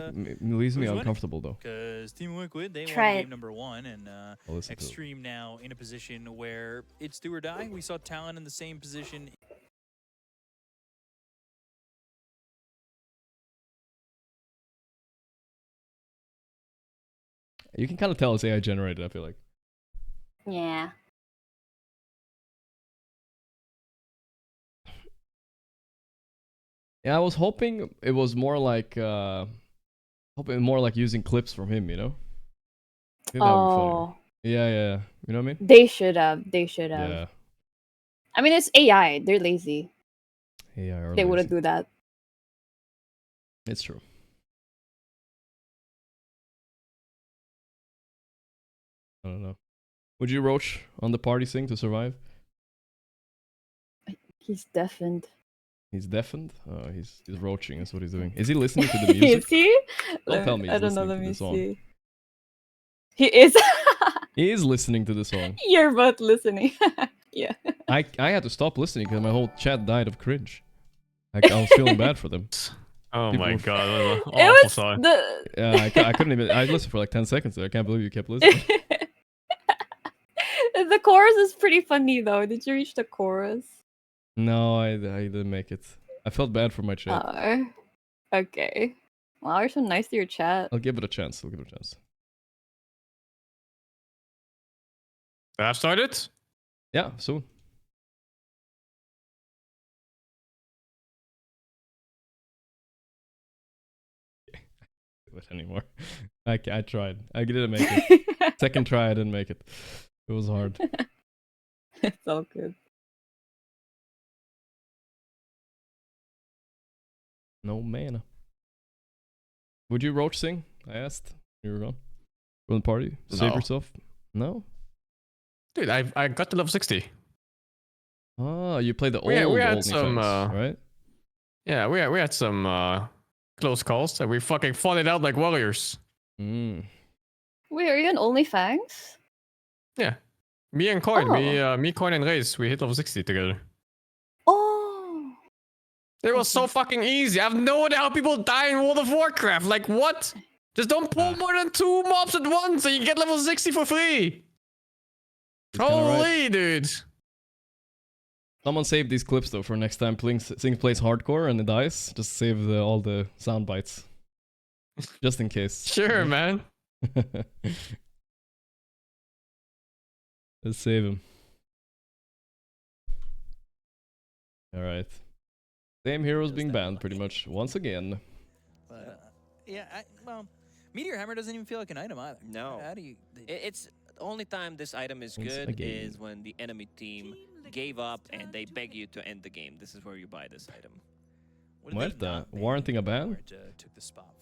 leaves me uncomfortable though. Because Team Liquid, they Try won it. game number 1, and Extreme now in a position where it's do or die. We saw Talon in the same position. You can kind of tell it's AI generated, I feel like. Yeah. Yeah, I was hoping it was more like using clips from him, you know? I think that would be funny. Yeah. You know what I mean? They should have. Yeah. I mean, it's AI. They're lazy. AI they wouldn't do that. It's true. I don't know. Would you roach on the party sing to survive? He's deafened. He's deafened? Oh, he's roaching. That's what he's doing. Is he listening to the music? Is he? Don't tell me he's listening to the song. See. He is. He is listening to the song. You're both listening. Yeah. I had to stop listening because my whole chat died of cringe. I was feeling bad for them. Oh my god, that was an It awful was song. Yeah, I couldn't even. I listened for like 10 seconds there. I can't believe you kept listening. The chorus is pretty funny though. Did you reach the chorus? No, I didn't make it. I felt bad for my chat. Oh, okay. Wow, you're so nice to your chat. I'll give it a chance. Have started? Yeah, soon. Do it anymore. I tried. I didn't make it. Second try, I didn't make it. It was hard. It's all good. No mana. Would you roach sing? I asked. You were gone. From the party? Save yourself? No? Dude, I got to level 60. Oh, you played the old we had old some defense, right? Yeah, we had some close calls and we fucking fought it out like warriors. Mm. Wait, are you on OnlyFans? Yeah. Me and Coin, me, Coin and Raze, we hit level 60 together. Oh. It was so fucking easy. I have no idea how people die in World of Warcraft. Like, what? Just don't pull more than 2 mobs at once and you get level 60 for free. Holy, dude. Someone save these clips though for next time. Sing plays hardcore and it dies. Just save all the sound bites, just in case. Sure, man. Let's save him. All right. Same heroes being banned pretty much once again. Yeah, well, Meteor Hammer doesn't even feel like an item either. No. How do you? It's the only time this item is good is when the enemy team gave up and they beg you to end the game. This is where you buy this item. Muerta, warranting a ban?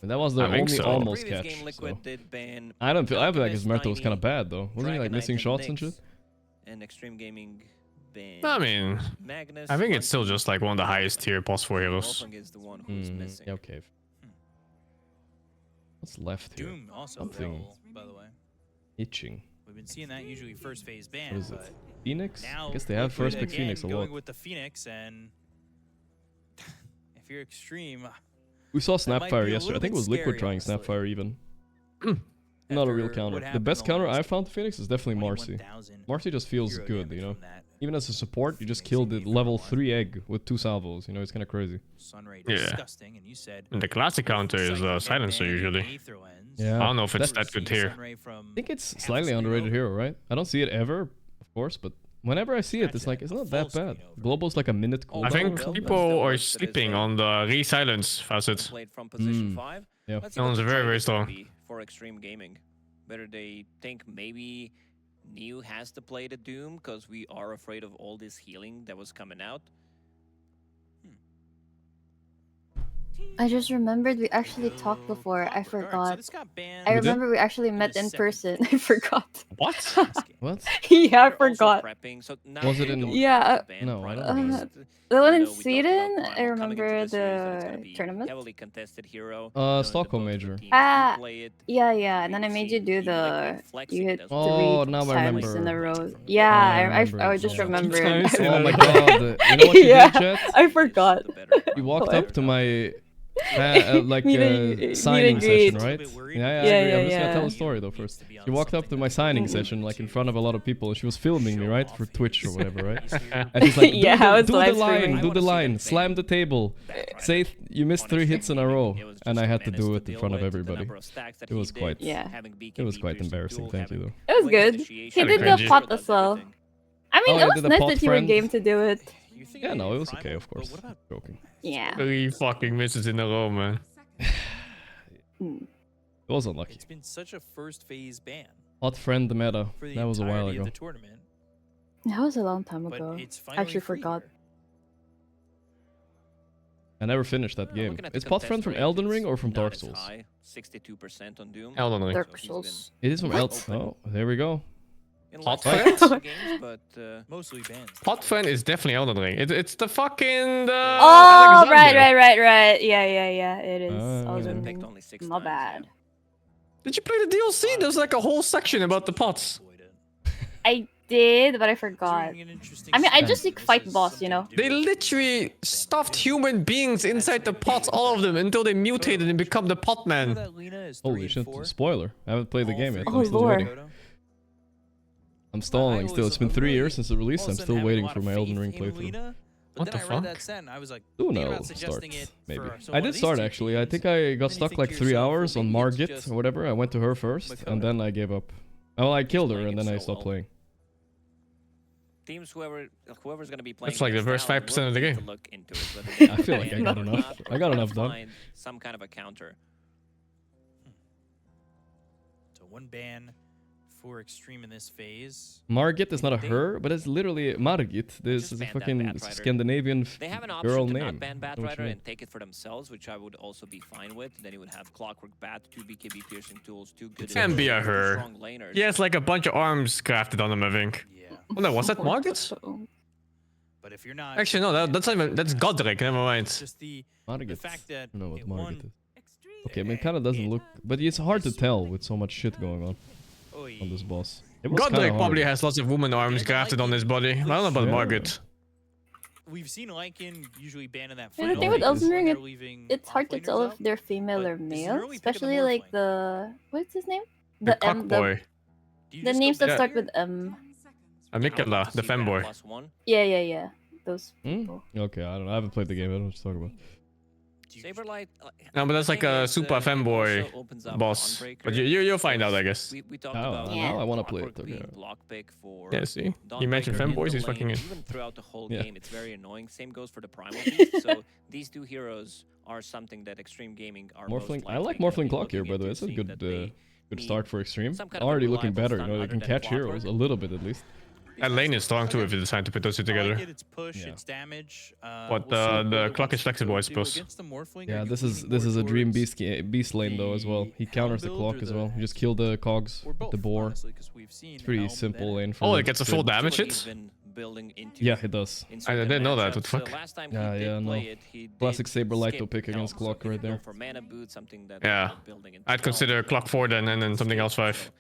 And that was the only almost catch. Game Liquid did ban I feel like his Muerta was kind of bad though. Wasn't he like missing shots and shit? And Extreme Gaming ban. I mean, Magnus, I think it's still just like one of the highest tier boss 4 heroes. Is the one who's missing. Yeah, okay. What's left here? Doom also Something fell, by the way. Itching. We've been seeing that usually first phase ban. What is it? Phoenix? Now, I guess they have first pick again, Phoenix a lot. Going with the Phoenix, and if you're Extreme, We saw that might Snapfire be a yesterday. I little think it was bit Liquid scary, trying honestly. Snapfire even. Not a real counter. The best counter I found to Phoenix is definitely Marcy. Marcy just feels good, you know? Even as a support, you just killed the level 3 egg with 2 salvos, you know? It's kind of crazy. Yeah. And the classic counter is Silencer usually. Yeah. I don't know if it's that good here. I think it's slightly underrated hero, right? I don't see it ever, of course, but whenever I see it, it's like, it's not that bad. Global's like a minute cooldown. I think people are sleeping on the re-silence facet. Played from position 5. Yeah. Let's see That what one's the very, very target's gonna strong. be for Extreme Gaming. Whether they think maybe Neo has to play the Doom because we are afraid of all this healing that was coming out. I just remembered we actually talked before. I forgot. I We did? remember we actually met in person. I forgot. What? What? Yeah, I They're also forgot. prepping, so now Was it they in- don't Yeah, ban No, I don't Prime know. Beast, the one even in though we talked Sweden, about I Primal coming remember into the series, that it's gonna the be tournament. heavily contested hero. Stockholm Major. Yeah, and then I made you do the you hit Oh, 3 now I times remember. in a row. Yeah, I just remembered. Oh my god. You know what you Yeah, did, chat? I forgot. You walked up to my like Meet and signing greet. session, right? Yeah, I agree. Yeah, I'm just gonna yeah. tell the story though first. She walked up to my signing session like in front of a lot of people, and she was filming me, right, for Twitch or whatever, right? And she's like, Yeah, I was do the live line, streaming. do the line, slam the table, say you missed 3 hits in a row, and I had to do it in front of everybody. It was quite, it was quite embarrassing. Thank you though. It was good. He did the cringy. pot as well. I mean, Oh, it I was did the nice pot that you were friend. game to do it. Yeah, no, it was okay, of course. Joking. Yeah. 3 fucking misses in a row, man. Mm. It was unlucky. It's been such a first phase ban Hot friend meta. for the That was a while entirety ago. of the tournament. That was a long time But ago. it's I finally actually free forgot. here. I never finished that game. Looking at the Is Pot contest Friend from rate, Elden it's Ring or from not Dark as Souls? high, 62% on Doom. Elden Ring. Dark So he's Souls. It is from What? Elden. Oh, there we go. been in Hot lots of Friend? games, but Mostly banned. Pot Friend is definitely Elden Ring. It's the fucking... Oh, Alexander. right. Yeah. It is. Ah. he's Elden been picked Ring. only 6 My times. bad. Did you play the DLC? There's like a whole section about the pots. I did, but I forgot. I mean, I just like fight boss, you know. They literally stuffed human beings inside the pots, all of them, until they mutated and become the pot man. Holy shit. Spoiler. I haven't played the game yet. Oh, I'm still Lord. waiting. I'm stalling still. It's been 3 years since the release. I'm still waiting for my Elden Ring playthrough. What the fuck? Who knows? Start, maybe. I did start actually. I think I got stuck like 3 hours on Margit or whatever. I went to her first, and then I gave up. Well, I killed her, and then I stopped playing. Teams, whoever's going to be playing. That's like the against first Talon 5% of the will need game. to look into it, whether they I feel like I ban got or enough. not, I got or enough done. find some kind of a counter. So 1 ban for Extreme in this phase. Margit is not a her, but it's literally Margit. This is a ban that fucking Batrider. Scandinavian They have an option girl to name. not ban Know what you Batrider mean. and take it for themselves, which I would also be fine with. Then you would have Clockwork Bat, 2 BKB piercing tools, 2 good. Can be a two her. strong laners. Yeah, it's like a bunch of arms crafted on them, I think. Yeah. Oh no, was that Margit? But if you're not, Actually, no, that's not even, that's Godric, never mind. just the Margit. fact that I don't know what it Margit won. is. Okay, I mean, it kind of doesn't look, but it's hard to tell with so much shit going on this boss. It was Godric kinda probably hard. has lots of woman arms grafted on his body. I don't know about Yeah. Margit. We've seen Lycan usually ban in that. Yeah, the final thing with phase Elden when Ring, they're leaving it's hard to offlaners tell out. if they're female or But this is an male, early pick of the especially Morph like lane. the what's his name? The cock boy. Do you The just go names that back start here? with M. Mikela, the femboy. +1. Yeah. those people. Okay, I don't know. I haven't played the game. I don't know what you're talking about. Saberlight. No, but that's like a super fanboy boss. But you'll find out, I guess. We talked about now I want to play it. Okay. Block pick for Yeah, see? You mentioned fanboys, he's fucking in. Even throughout the whole game, it's very annoying. Same goes for the Primal Beast. So these two heroes are something that Extreme Gaming are Morphling. I like Morphling Clock here, by the way. It's a good start for Extreme. Already looking better. You know, they can catch heroes a little bit at least. And lane is strong too if you decide to put those two together. It's push, it's damage. But the clock is flexible, I suppose. Yeah, this is a Dream Beast lane though as well. He counters the clock as well. You just kill the cogs with the boar. It's pretty simple lane for. Oh, it gets a full damage hit. Yeah, it does. I didn't know that. What the fuck? Yeah, no. Classic Saberlight to pick against clock right there. Yeah, I'd consider clock 4 then, and then something else 5.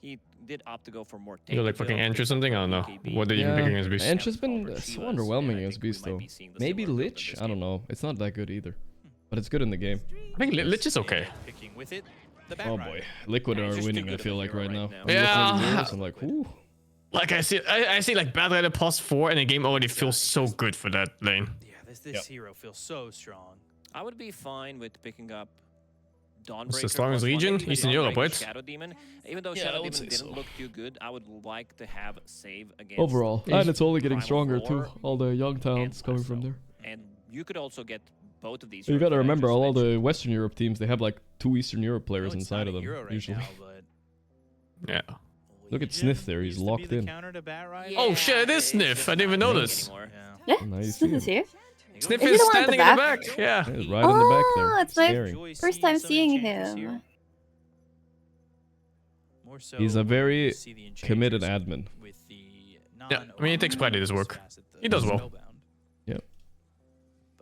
He did opt to go for more. You're like fucking Ench or something? I don't know. What did you even pick against Beast? Ench has been so underwhelming against Beast though. Maybe Lich? I don't know. It's not that good either. But it's good in the game. I think Lich is okay. Oh boy. Liquid are winning, I feel like, right now. Yeah. I'm like, ooh. Like I see like Bad Rider plus 4 and the game already feels so good for that lane. Yeah, this hero feels so strong. I would be fine with picking up Dawnbreaker. It's the strongest region? Eastern Europe, right? Shadow Demon. Even though Shadow Demon didn't look too good, I would like to have save against. Overall, and it's only getting stronger too. All the young talents coming from there. And you could also get both of these. You gotta remember, all the Western Europe teams, they have like 2 Eastern Europe players inside of them usually. Yeah. Look at Sniff there, he's locked in. Oh shit, it is Sniff. I didn't even notice. Yeah, Nice. Sniff is here. Sniff is standing in the back. Yeah. He's right in the back there. It's my first time seeing him. He's a very committed admin. Yeah, I mean, it takes pride in his work. He does well. Yep.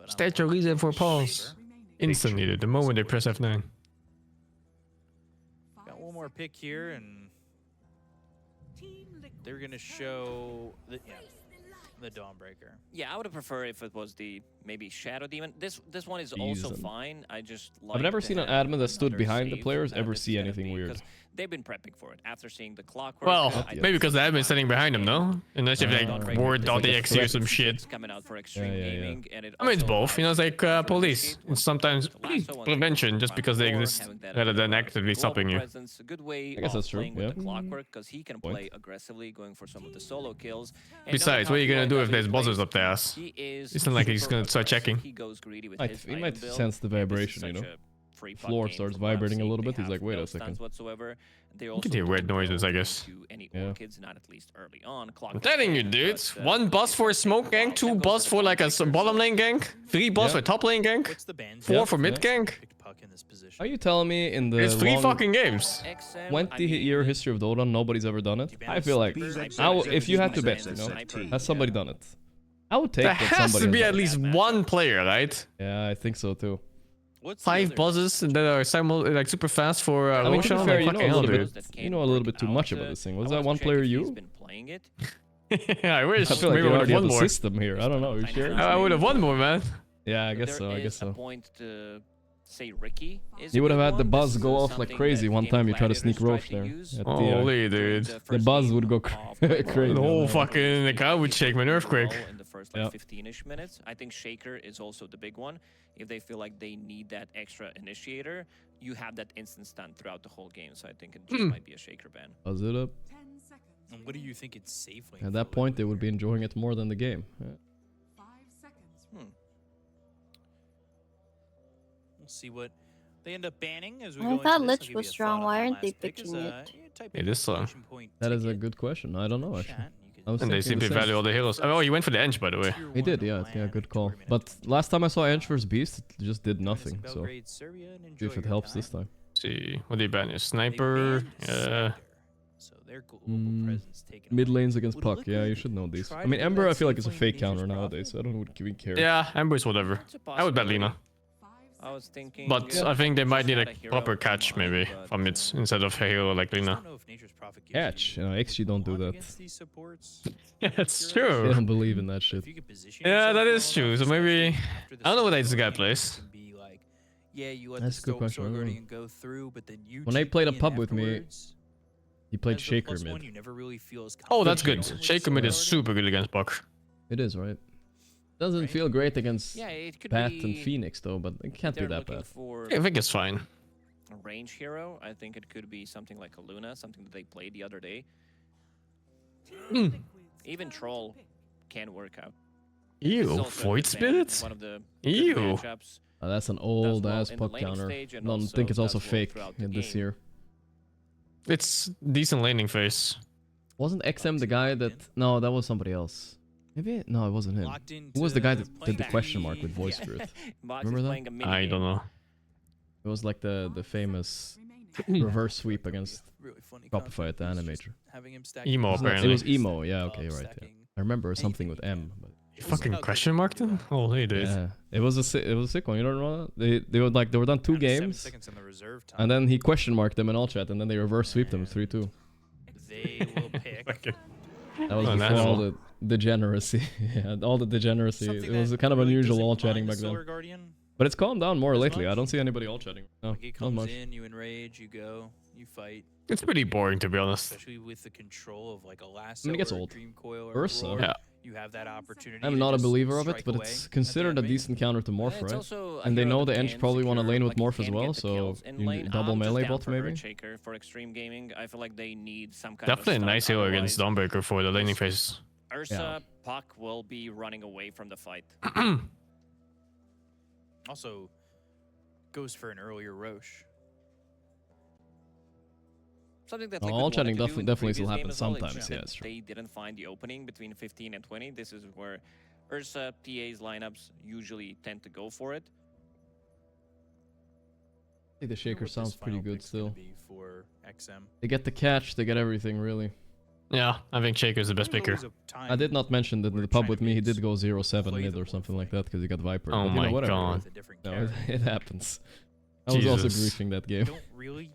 State your reason for pause. Instant needed the moment they press F9. Got one more pick here, and they're gonna show the Dawnbreaker. Yeah, I would have preferred if it was the maybe Shadow Demon. This one is also fine. I just like. I've never seen an admin that stood behind the players ever see anything weird. They've been prepping for it after seeing the clockwork. Well, maybe because the admin's standing behind him, no? Unless you have like word.exe or some shit. Coming out for Extreme Gaming, and I mean, it's both. You know, it's like police. It's sometimes prevention just because they exist rather than actively stopping you. A good way I guess that's true. with the clockwork because he can play aggressively, going for some of the solo kills. Besides, what are you gonna do if there's buzzers up there? It's not like he's gonna start checking. He goes greedy with He might sense the vibration, you know. Floor starts vibrating a little bit. He's like, wait a second. You can hear weird noises, I guess. Yeah. I'm telling you, dude. 1 buzz for a smoke gank, 2 buzz for like a bottom lane gank, 3 buzz for top lane gank, 4 for mid gank. Are you telling me in the It's 3 fucking games? 20-year history of Dota, nobody's ever done it? I feel like, if you had to bet, you know, has somebody done it? I would take there that has somebody to be has at least 1 player, right? Yeah, I think so too. 5 buzzes that are like super fast for I mean, to be Roshan. fair, Like, you know a little bit too much about this thing. Was that one player you? Yeah, I wish. I feel like Maybe you I would already have have won the more. system here. I don't know. You sure? I would have won more, man. Yeah, I guess so. I guess so. Say Ricky You would have had the buzz go off like crazy one time you try to sneak Roche there. Holy dude. The buzz would go crazy. The whole fucking the crowd would shake my nerve quick. In the first like 15-ish minutes. I think Shaker is also the big one. If they feel like they need that extra initiator, you have that instant stun throughout the whole game. So I think it just might be a Shaker ban. Buzz it up. And what do you think it's safely? At that point, they would be enjoying it more than the game. Yeah. We'll see what they end up banning as we I go thought into this. Lich was strong. Why aren't they picking it? It is slow. That is a good question. I don't know actually. And they simply value all the heroes. Oh, you went for the Ench, by the way. He did, yeah, good call. But last time I saw Ench vs Beast, it just did nothing. So see if it helps this time. See, what do you ban? Your sniper. Mid lanes against Puck. Yeah, you should know these. I mean, Ember, I feel like it's a fake counter nowadays, so I don't even care. Yeah, Ember is whatever. I would bet Lina. I was thinking, but I think they might need a proper catch maybe from it instead of a hero like Lina. Catch? XG don't do that. Yeah, it's true. They don't believe in that shit. Yeah, that is true. So maybe I don't know what this guy plays. That's a good question. When I played a pub with me, he played Shaker mid. Oh, that's good. Shaker mid is super good against Buck. It is, right? Doesn't feel great against it could Pat be and Phoenix though, but it can't be they're that looking bad. for I think it's fine. a range hero. I think it could be something like a Luna, something that they played the other day. Even Troll can work out. Ew, Void Spirits? One of the Ew. matchups. Oh, that's an old well ass in the puck laning counter. stage and I don't also think it's also does well fake throughout the in this game. year. It's decent laning phase. Wasn't XM the guy that? No, that was somebody else. Maybe no, it wasn't him. Who was the guy that did the question mark with Voice Spirit? Remember that? I don't know. It was like the famous reverse sweep against Shopify at the animator. Emo, It apparently. was emo. Yeah, okay, you're right. Yeah. I remember something with M. But You fucking question marked him? Holy dude. yeah, it was a sick one. You don't know that? They were done 2 games, and then he question marked them in all chat, and then they reverse sweep them 3-2. They will pick. That was before all the degeneracy. Yeah, all the degeneracy. It was kind of unusual all chatting back then. But it's calmed down more lately. I don't see anybody all chatting. No, Like, it not comes much. in, you enrage, you go, you fight. It's pretty boring, to be honest. Especially with the control of like a lasso I mean, it gets or a old. dream coil or Ursa. a roar, Yeah. you have that opportunity. I'm to not a just believer of it, strike but away it's at the considered a enemy. decent counter to Morph, It's right? also a And they hero know that the Eng can probably want to secure, lane with like, Morph as can well, get the so kills in you lane. double I'm just melee down bot for maybe. Earthshaker for extreme gaming. I feel like they need some kind Definitely a of nice hero against Dawnbreaker for the laning phase. Ursa, Puck will be running away from the fight. Also, goes for an earlier Roche. Something that No, Liquid all wanted chatting to do in the definitely still previous game happens as well, it's sometimes, just yeah, that it's true. They didn't find the opening between 15 and 20. This is where Ursa PA's lineups usually tend to go for it. I think the Shaker sounds pretty good still. Be for XM. They get the catch, they get everything really. Yeah, I think Shaker's the best picker. I did not mention that in the pub with me he did go 0-7 mid or something like that because he got Viper. Oh but, you know, my whatever. god. No, it happens. I was also Jesus. griefing that game. Don't really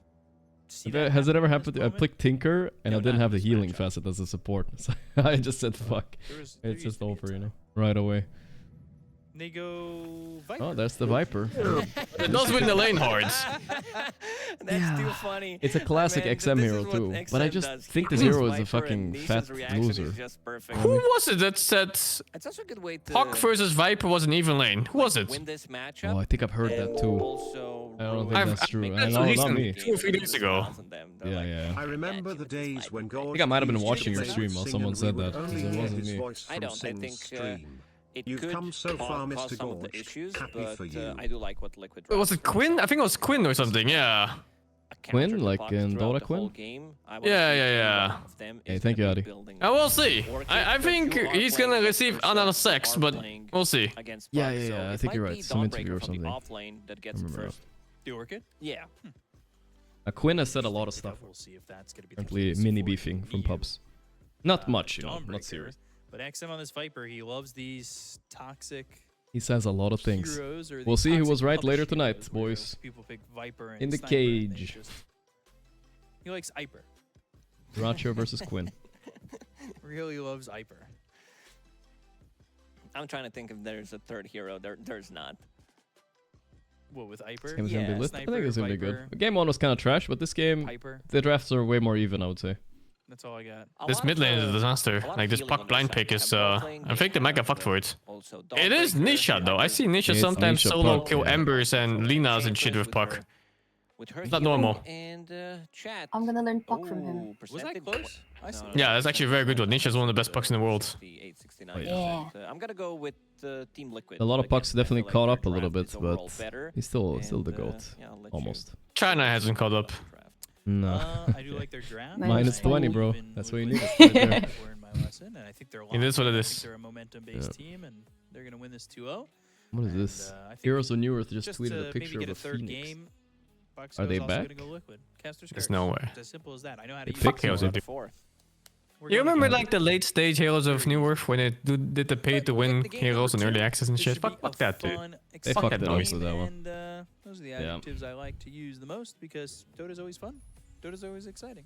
see that Has it ever happen happened? at I this picked Tinker and No, I didn't not have the in this healing matchup. facet as a support. So I just said fuck. There It's used just to be a over, you time. know, right away. They go Viper. Oh, there's the Viper. It does win the lane hard. That's too funny. It's a classic Man, XM this hero is what too, but I XM just does. think He the plays hero is Viper a fucking and fat Nisha's reaction loser. is just perfect. Who was it that said It's also a good way to Puck versus Viper was an even lane? Who was it? win this matchup. Oh, I think I've heard that and too. also I don't think ruin that's true. that's No, not recent. me. 2 or 3 days ago. Yeah, yeah. I remember the days when Gorgc I think I might have been used to watching your sing stream while and someone said we that, would 'cause only it hear wasn't his me. voice I from don't. I Sin's think stream. it You've could come so far, cause Mr. some of the Gorgc. issues, Happy but for you. I do like what Liquid. Was it Quinn? I think it was Quinn or something, yeah. Quinn, like in Dota Quinn? Yeah. Hey, thank you, Adi. We'll see. I think he's gonna receive another sex, but we'll see. Yeah, I think you're right. Some interview or something. That gets remember first. The Orchid? Yeah. Quinn has said a lot of stuff. We'll see if that's gonna be the Apparently, case mini for beefing from EU. pubs. Not much, you know, Dawnbreaker, not serious. But XM on this Viper, he loves these toxic He says a lot of things. heroes. Or We'll these see who toxic was right publish later tonight, heroes, where boys. People pick Viper and In the Sniper, and they cage. just- He likes Iper. Racho versus Quinn. Really loves Iper. I'm trying to think if there's a third hero. There's not. What, with This Iper? game's gonna be lit. I Sniper, think it's gonna be Viper, good. Game 1 was kind of trash, but this game, Piper. the drafts are way more even, I would say. That's all I got. This mid lane is a disaster. Like this Puck blind pick is I think they might get fucked for it. It is Nisha though. I see Nisha It's sometimes Nisha solo Puck, kill yeah. Embers and Linas and shit with Puck. With her It's not hero normal. And chat. I'm gonna learn Puck from him. Ooh, Was that percentage close? I see. Yeah, that's actually a very good one. Nisha's one of the best Pucks in the world. The 869. Oh, yeah. I'm gonna go with Team Liquid. A lot of Again, pucks I feel definitely like caught their up a little draft bit, is overall but better, he's still the and, GOAT. yeah, I'll let Almost. China hasn't caught up. No. I do like their draft. Minus 20, I bro. even That's would what you like need. to Right there. learn my lesson, and I think they're It is what it I is. think they're a momentum-based team, and they're gonna win this 2-0. What is And, this? I think Heroes of New Earth just just tweeted to a picture maybe of get a a third phoenix. game, Bucks Are they also back? gonna go Liquid. Caster's There's curse. no way. It's as simple as that. I know how to They use picked it. Chaos him. Infinity. Fourth. We're You going remember again. like the late stage Heroes of New Earth when it did the pay to win But the game heroes and number early two, access and this shit? should be Fuck that, dude. fun, They exciting fucked it up game, with that one. And those are the Yeah. adjectives I like to use the most because Dota's always fun. Dota's always exciting.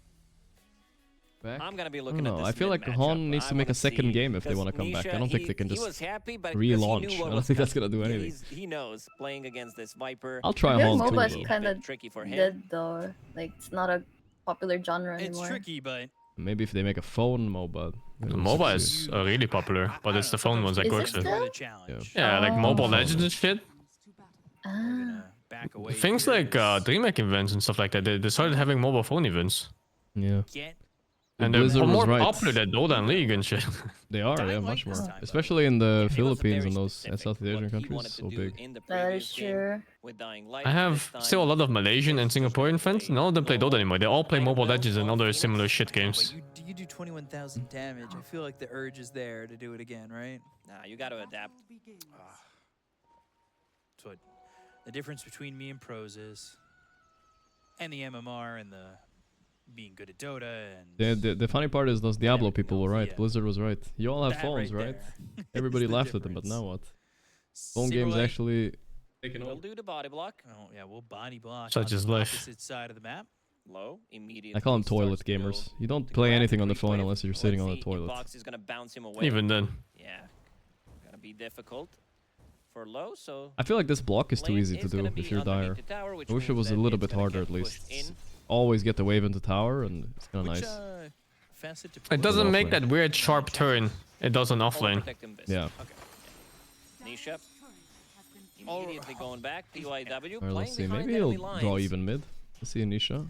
Back? I'm gonna be I looking don't at know. this I feel like mid Hon matchup. needs to I make a wanna second see, game if they because want to come back. I Nisha, don't think they can he just was happy, but because he knew relaunch. I what don't was think that's coming. gonna do Yeah, anything. he knows playing against this Viper. I'll try Their Hon too, MOBA's though. kind of tricky for him. dead though. Like it's not a popular genre It's anymore. tricky, but Maybe if they make a phone MOBA. The MOBA is really popular, but it's the phone ones like Gorgc said. Yeah, like Oh. Mobile Legends and shit. Ah. Things like DreamHack events and stuff like that, they started having mobile phone events. Yeah. And they're Blizzard was more right. popular than Dota and League and shit. They are, yeah, much more. Especially in the Philippines and those Southeast Asian countries, so big. That is true. I have still a lot of Malaysian and Singaporean friends. None of them play Dota anymore. They all play Mobile Legends and other similar shit games. You do 21,000 damage. I feel like the urge is there to do it again, right? Nah, you got to adapt. That's what the difference between me and pros is, and the MMR and the being good at Dota. And The funny part is those Diablo people were right. Yeah. Blizzard was right. You all have That phones, right right? there. Everybody It's the laughed at them, but now what? Phone Saber games Light. actually. We'll do the body block. Oh yeah, we'll body block. Such on is the life. opposite side of the map. Low, immediately. I call them toilet starts to go gamers. You don't to play grab anything on the free phone play. unless you're sitting on the Let's see, toilet. Inbox is gonna bounce him away. Even then. Yeah, gonna be difficult for low. So I feel like this block is too lane easy to is do gonna if be you're underneath dire. the tower, which I wish it means was a that little it's bit gonna harder get at least. pushed in. Always get the wave into tower and it's kind of Which, nice. facet to It play? doesn't make offlane. that weird sharp turn it does on All offlane. protect him best. Yeah. Nisha immediately going back. PYW Alright, playing let's see. behind Maybe he'll enemy lines. draw even mid. Let's see Anisha.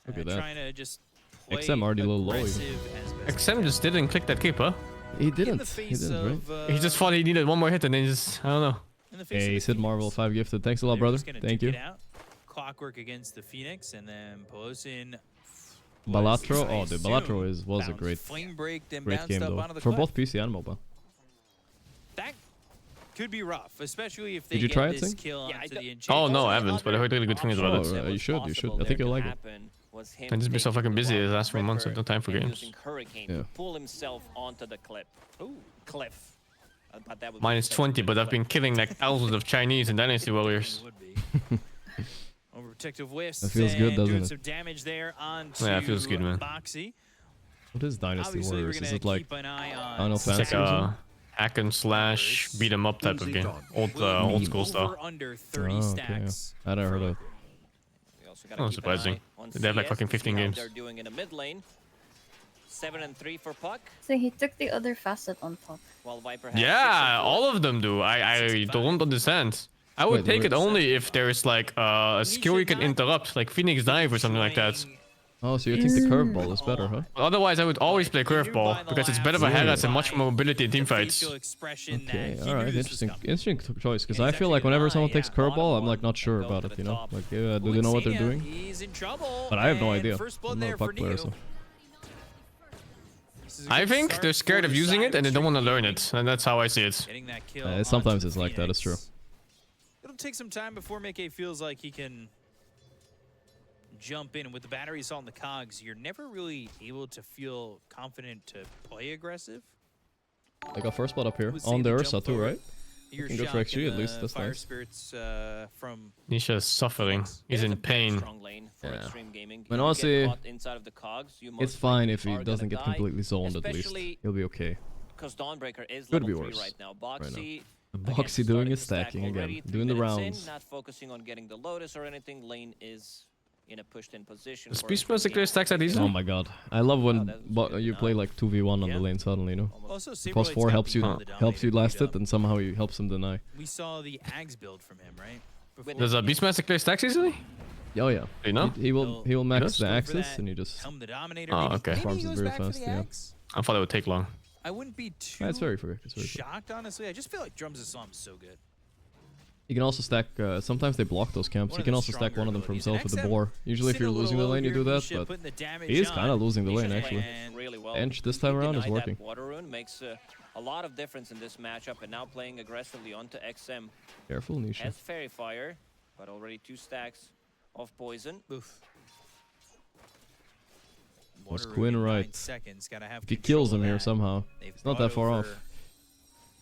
Look at that. Trying to just play XM already a little low. aggressive as best XM just didn't click that keeper. He in the didn't. He face didn't, right? of, He just thought he needed one more hit and then just, I don't know. in the face Hey, of the Sid Marvel, Phoenix. 5 gifted. Thanks a lot, They're brother. just gonna Thank duke you. it out. Clockwork against the Phoenix, and then Pelosin. Balatro. I Oh, the assume Balatro was a bounced great, flame break, then great bounced game up though. onto the For cliff. both PC and mobile. That could be rough, especially if they Did you get try it, this Sing? kill Yeah, I onto don't- the Oh enchantment. no, I haven't, but I heard really good things about Oh, it. you should. I think you'll like it. And just been so fucking busy the last few months, so no time for games. Hurricane Yeah. to pull himself onto the cliff. Ooh, cliff. But that would be Minus 20, but I've been killing like thousands of Chinese and Dynasty Warriors. Would be. Overprotective Wisp. That feels good, doesn't doing it? some damage there onto Yeah, it feels good, man. Boxy. What is Dynasty Obviously, we're Warriors? Is gonna it like keep an eye on Final It's Fantasy like or something? a hack and slash, beat 'em up type of game. Old school stuff. over under 30 Oh, okay, yeah. stacks. I never heard of it. We also gotta Not keep an surprising. eye on They have like CS fucking to see 15 how games. They're doing in the mid lane. 7 and 3 for Puck, So he took the other facet on top. while Viper has Yeah, 6 and 4. all of them do. I don't understand. I would Wait, take it wait. only if there's like a skill you can interrupt, like Phoenix Dive or something like that. Oh, so you think the curveball is better, huh? But otherwise, I would always play curveball because it's better for Hellas and much more mobility in teamfights. Okay, alright, interesting choice. Because I feel like whenever someone takes curveball, I'm like not sure about it, you know? Like, do they know what they're doing? He's in trouble. But I have no and idea. first blood I'm not a there for puck player, Neo. so. This is a I good think start they're scared for of using it and they don't want to Cyber learn it, and that's how I see it. Getting that kill Sometimes onto it's like that, it's true. Phoenix. It'll take some time before Mickey feels like he can jump in. With the battery assault and the cogs, you're never really able to feel confident to play aggressive. I got first blood up here. Would On say the the Ursa jump too, forward. right? Your Can go for shock XG and at least, the that's fire nice. spirits from Nisha is suffering. He's in pain. Strong lane for Yeah. Extreme Gaming. But You honestly, get caught inside of the cogs, you It's most fine likely if he are doesn't gonna get die, completely zoned at least. especially He'll be okay. because Dawnbreaker is Could level be 3 worse right now. right now. Boxy, Boxy again, doing starting his to stack stacking already, again, 3 doing the minutes in, rounds. not focusing on getting the Lotus or anything. Lane is in a pushed-in position. Does for Beast Extreme Master clear Gaming. stacks that Oh easily? my god. I love when that was good you play enough. like 2v1 on Yeah. the lane suddenly, you know? Also, Plus Saberlight's 4 got helps you beyond the helps you dominator last beat it up. and somehow he helps him deny. We saw the Ags build from him, right? Before Does a he Beast Master clear stacks easily? Oh yeah. Do you know? He will max Just the go for axis that, and you just helm the Dominator. Oh, Maybe- okay. maybe Farms he it goes very back for fast, the yeah. Ags. I thought it would take long. I wouldn't be too it's very quick. It's very quick. shocked, honestly. I just feel like Drums of Slum is so good. You can also stack, sometimes they block those camps. One You of can the also stack stronger one of them for abilities. himself with the And boar. Usually if Sit you're a little losing the low lane you here, do that, Nisha but putting the damage he is on. kind of losing the lane Nisha's actually. playing really well. Bench this time He around is denied that working. Water Rune makes a lot of difference in this matchup, and now playing aggressively onto XM. Careful, Nisha. Has Fairy Fire, but already 2 stacks of poison. Oof. Was Water Quinn Rune in 9 right? seconds. Gotta have If he control kills of him here that. somehow, They've it's not that brought far off. over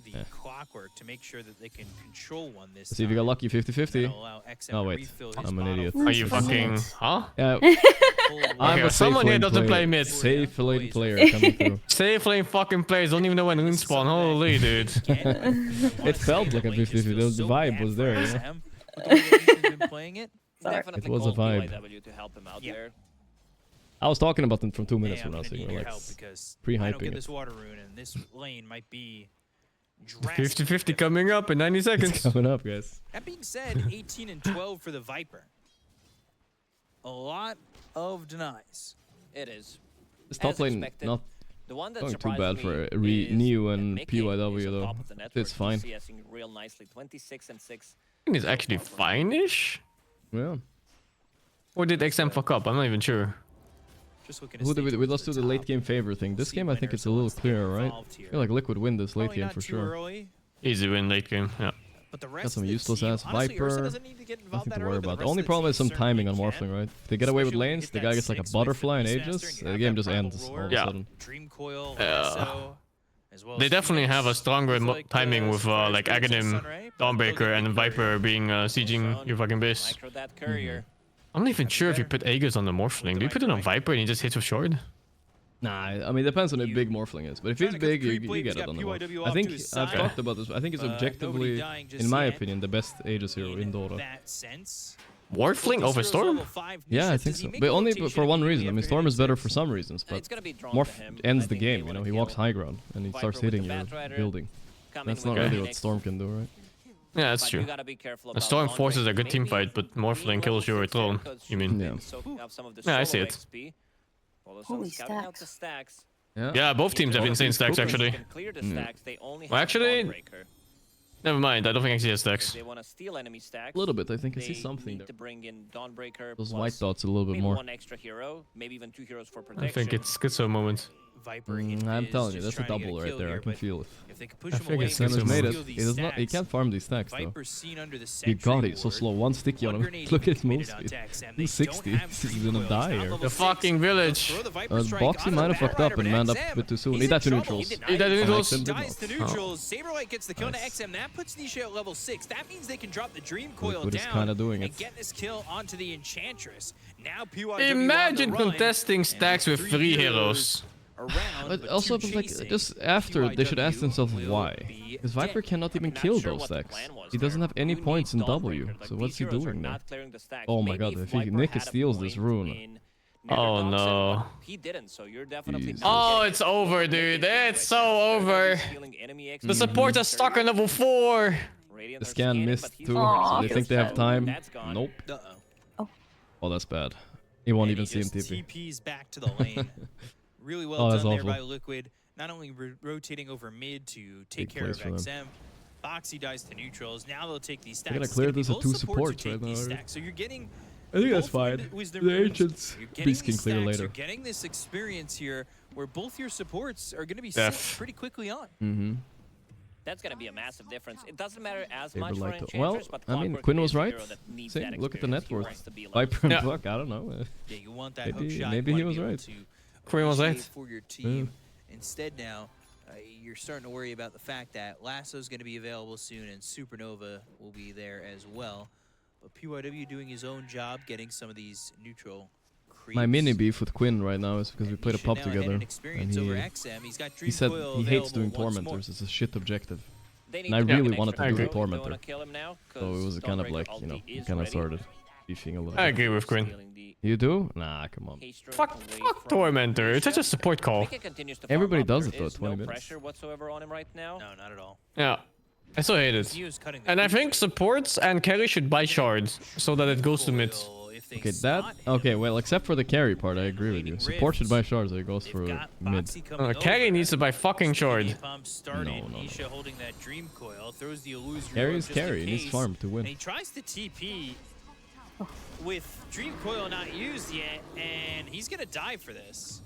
The Yeah. Clockwork to make sure that they can control one this See if you got time. lucky 50-50. That'll allow XM Oh to wait, refill his I'm an bottle idiot. for Are you 50 fucking... minutes. Huh? Yeah, Full I'm Okay, a safe someone here lane doesn't play player. mid. Safe lane player coming through. Safe lane fucking plays don't even know when runes spawn. Holy dude. It felt like a 50-50. The vibe was there, you know? Been playing it. Definitely It was a called vibe. PYW to help him out Yeah. there. I was talking about them from 2 minutes from now, so we're like pre-hyping this water rune, and this lane might be 50-50 coming up in 90 seconds. It's coming up, guys. That being said, 18 and 12 for the Viper. A lot of denies. It is. This top lane not the one that going too bad for Neo and PYW though. It's fine. Real nicely, 26 and 6. It's actually fine-ish. Yeah. Or did XM fuck up? I'm not even sure. We lost to the late game favor thing. This game I think it's a little clearer, right? I feel like Liquid win this late game for sure. Easy win late game, yeah. Got some useless ass Viper. Nothing to worry about. The only problem is some timing on Morphling, right? If they get away with lanes, the guy gets like a butterfly in Aegis, the game just ends all of a sudden. They definitely have a stronger timing with like Aghanim, Dawnbreaker, and Viper being sieging your fucking base. I'm not even sure if you put Aegis on the Morphling. Do you put it on Viper and he just hits with Shard? Nah, I mean, it depends on how big Morphling is. But if he's big, you get it on the Morph. I think I've talked about this. I think it's objectively, in my opinion, the best Aegis hero in Dota. Morphling over Storm? Yeah, I think so. But only for one reason. I mean, Storm is better for some reasons, but Morph ends the game, you know? He walks high ground, and he starts hitting your building. That's not really what Storm can do, right? Yeah, that's true. A Storm forces a good team fight, but Morphling kills your throne, you mean? Yeah. Yeah, I see it. Holy stacks. Yeah, both teams have insane stacks, actually. Well, actually, never mind. I don't think I see a stacks. A little bit. I think I see something there. Those white dots a little bit more. I think it's Schizo moment. I'm telling you, that's a double right there. I can feel it. I think it's Schizo's made it. He can't farm these stacks though. He got it so slow. One sticky on him. Look at his move speed. He's 60. He's gonna die here. The fucking village. Boxy might have fucked up and manned up a bit too soon. He died to neutrals. He died to neutrals. Dies to neutrals. Saberlight gets the kill to XM. That puts Nisha at level 6. That means they can drop the Dream Coil down and get this kill onto the Enchantress. Now PYW Imagine contesting stacks with 3 heroes. But also, like, just after, they should ask themselves why. Because Viper cannot even kill those stacks. He doesn't have any points in W, so what's he doing there? Oh my god, if Nick steals this rune. Oh no. Jeez. Oh, it's over, dude. It's so over. The support is stuck on level 4. The scan missed too, so they think they have time. Nope. Oh, that's bad. He won't even see him TP. TP's back to the lane. Really well done there by Liquid, not only rotating over mid to take care of XM. Boxy dies to neutrals. Now they'll take these stacks. They're gonna clear this at 2 supports right now. So you're getting. I think that's fine. The Ancients Beast can clear later. You're getting this experience here where both your supports are gonna be set pretty quickly on. That's gonna be a massive difference. It doesn't matter as much for Enchantress, well, but I mean, Quinn was right. Look at the net worth. Viper and Buck, I don't know. Yeah, you want that hook shot. Maybe he was right. Quinn was right. For your team. Instead now, you're starting to worry about the fact that Lasso's going to be available soon and Supernova will be there as well. But PYW doing his own job getting some of these neutral creeps. My mini beef with Quinn right now is because we played a pub together. And he said he hates doing Tormentors. It's a shit objective. And I really wanted to do the Tormentor. So it was kind of like, you know, kind of started beefing a little. I agree with Quinn. You do? Nah, come on. Fuck Tormentor. It's such a support call. Everybody does it though, 20 minutes. Pressure whatsoever on him right now. No, not at all. Yeah. I still hate it. And I think supports and carry should buy shards so that it goes to mid. Okay, okay, well, except for the carry part, I agree with you. Support should buy shards, so it goes for mid. Carry needs to buy fucking shard. No. Carry is carry, he needs farm to win. He tries to TP with Dream Coil not used yet, and he's gonna die for this.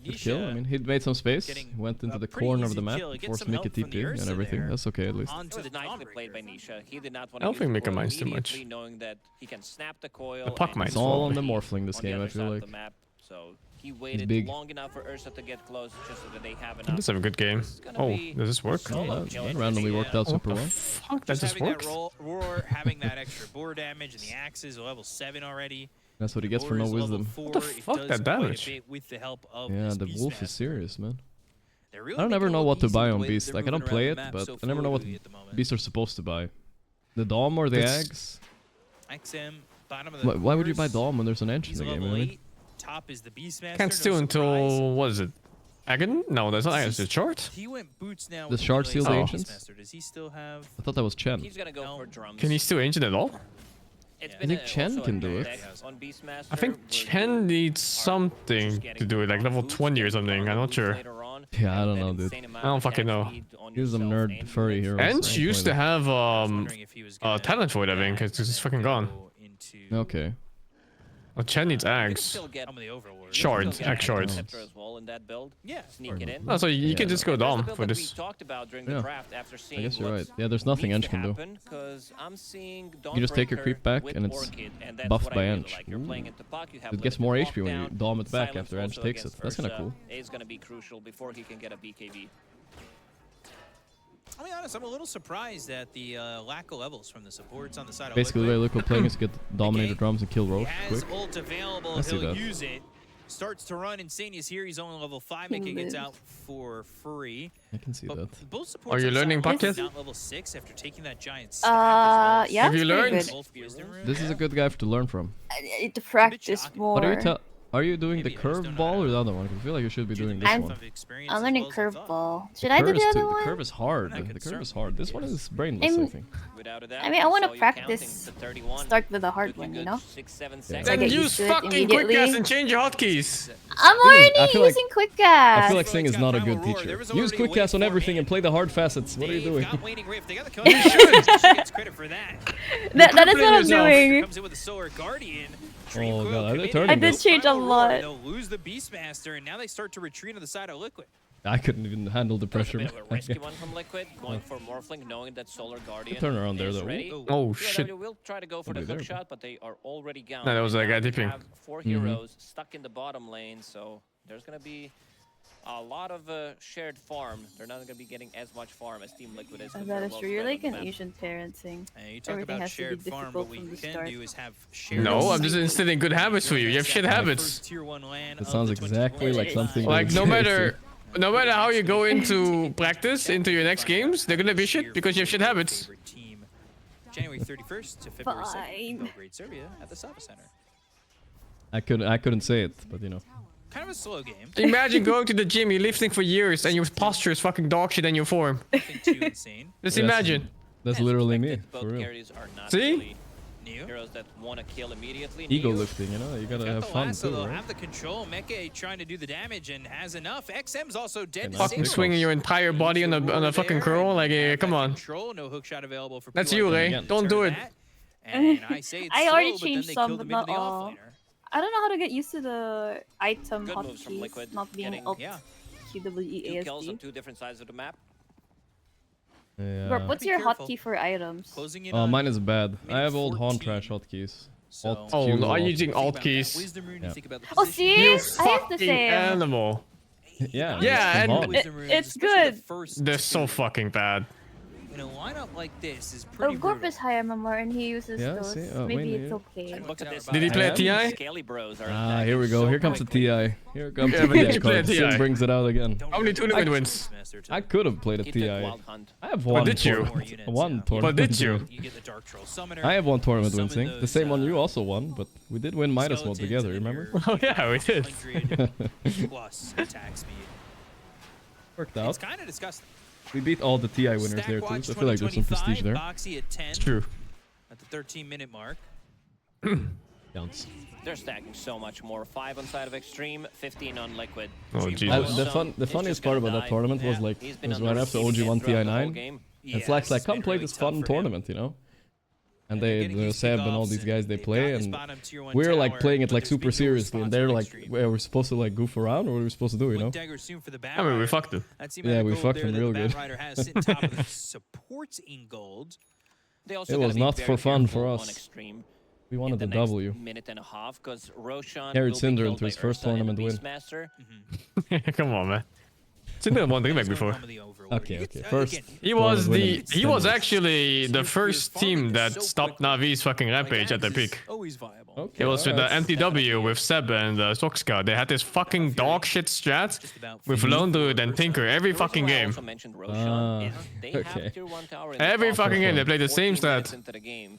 Good kill. I mean, he made some space. He went into the corner of the map, forced Mika TP and everything. That's okay, at least. Nicely played by Nisha. He did not want I don't think Mika minds too much. Knowing that he can snap the coil. The puck minds. It's all on the Morphling this game, I feel like. So he waited long enough for Ursa to get close, just so that they have enough. This is a good game. Oh, does this work? Oh, that randomly worked out super well. Fuck, that just works. Roar, having that extra board damage, and the axes are level 7 already. That's what he gets for no wisdom. What the fuck, that damage? Yeah, the wolf is serious, man. I don't ever know what to buy on Beast. Like, I don't play it, but I never know what Beasts are supposed to buy. The Dom or the Ags? Why would you buy Dom when there's an Ancient in the game, right? top is the Beastmaster. Can't steal until what is it? Agon? No, that's not Agon. It's a shard. He went boots now. The shard steal the ancients? Does he still have? I thought that was Chen. He's gonna go for drums. Can he steal ancient at all? I think Chen can do it. I think Chen needs something to do it, like level 20 or something. I'm not sure. Yeah, I don't know, dude. I don't fucking know. He's a nerd furry hero. Ents used to have talent for it, I think. It's fucking gone. Okay. Well, Chen needs Ags. Shards, Ag shards. Yeah. Oh, so you can just go Dom for this. Yeah. I guess you're right. Yeah, there's nothing Ench can do. You just take your creep back and it's buffed by Ench. It gets more HP when you Dom it back after Ench takes it. That's kinda cool. Is gonna be crucial before he can get a BKB. I'll be honest, I'm a little surprised at the lack of levels from the supports on the side. Basically, the way Liquid playing is get dominator drums and kill Roche quick. Ult available, I see he'll that. use it. Starts to run. Insane is here. He's only level 5, making it out for free. I can see that. Both supports Are you learning pocket? not level 6 after taking that giant stack as well. Yeah. Have you learned? This is a good guy to learn from. I need to practice more. What are you Are you doing the curve ball or the other one? 'Cause I feel like you should be doing this one. I'm learning curveball. Should I do the other one? The curve is hard. The curve is hard. This one is brainless, I think. I mean, I want to practice. Start with the hard one, you know? Then use fucking quick gas and change your hotkeys. I'm already using quick gas. I feel like Sing is not a good teacher. Use quick gas on everything and play the hard facets. What are you doing? That is what I'm doing. Oh god, I did change a lot. They'll lose the Beastmaster, and now they start to retreat on the side of Liquid. I couldn't even handle the pressure. A risky one from Liquid, going for Morphling, knowing that Solar Guardian turn around there, is though. ready. Oh shit. BLW will try to go for the hook shot, but they are already gone. No, that was a guy dipping. Have 4 heroes stuck in the bottom lane, so there's gonna be a lot of shared farm. They're not gonna be getting as much farm as Team Liquid is. That is true. You're like an Asian parenting. You talk Everything about has to be shared farm, difficult what we from the can start. do is have shared. No, I'm just instilling good habits for you. You have shit habits. It sounds exactly like something. Like no matter how you go into practice, into your next games, they're gonna be shit because you have shit habits. January 31st to February 2nd in Belgrade, Serbia, at the Sava Center. I couldn't say it, but you know. Kind of a slow game. Imagine going to the gym, you're lifting for years, and your posture is fucking dog shit in your form. Nothing too insane. Just imagine. That's literally me, for real. See? Heroes that want to kill immediately. Ego lifting, you know, you gotta have fun too, They'll right? have the control. Mecha trying to do the damage and has enough. XM's also dead. Fucking swinging your entire body on a fucking curl, like come on. No hook shot available for That's you, Ray. Don't do it. And I say it's I already slow, changed some, but not all. I don't know how to get used to the item hotkeys not being up QWE kills on ASD. 2 different sides of the map. Yeah. What's your hotkey for items? Oh, mine is bad. I have old Haunt Trash hotkeys. Alt Oh, Q, no, I'm Alt- using alt keys. Oh, see? You I have the fucking same. animal. Yeah. Yeah, and It's good. they're so fucking bad. In a lineup like this is Oh, pretty Gorp is higher MMR and he uses Yeah, those. see? Maybe wait, it's yeah. okay. Look at this. Did he play a TI? Scaly bros are Ah, here we go. Here comes the TI. Here comes Yeah, the but did TI you play a card. Sim TI? brings it out again. How many tournament wins? I could have played a He took TI. Wild Hunt. I have one. did you? tournament- One But tournament. did you? You get the Dark Troll Summoner. I have one tournament win, Summon Sing. The same one you also won, but we did win Midas Mode skeletons together, and then remember? your Oh yeah, we did. 100 plus attack speed. Worked It's out. kind of disgusting. We beat all the TI winners there too, so I feel like there's some prestige there. Boxy at 10 It's true. at the 13-minute mark. Counts. They're stacking so much more. 5 on side of Extreme, 15 on Liquid. Oh, Jesus. The funniest part about that tournament was like, it was right after OG won TI9, and Flack's like, come play this fun tournament, you know? And the Seb and all these guys, they play, and we're like playing it like super seriously, and they're like, we're supposed to like goof around, or what are we supposed to do, you know? I mean, we fucked him. Yeah, we fucked him real good. Supports in gold. It was not for fun for us. We wanted the W. Minute and a half, because Roshan Carried will be Cinder killed into his by first Ursa and tournament win. Beastmaster. Come on, man. Cinder won the back before. Okay. First. He was tournament winning. actually the first team that stopped Navi's fucking rampage at their peak. Always viable. Okay, It was with the alright. MTW with Seb and Soxka. They had this fucking dog shit strat with Lone Druid and Tinker every fucking game. Also mentioned Roshan is they have okay. tier 1 tower in the Every top fucking game they lane, played the same 14 minutes stat. into the game.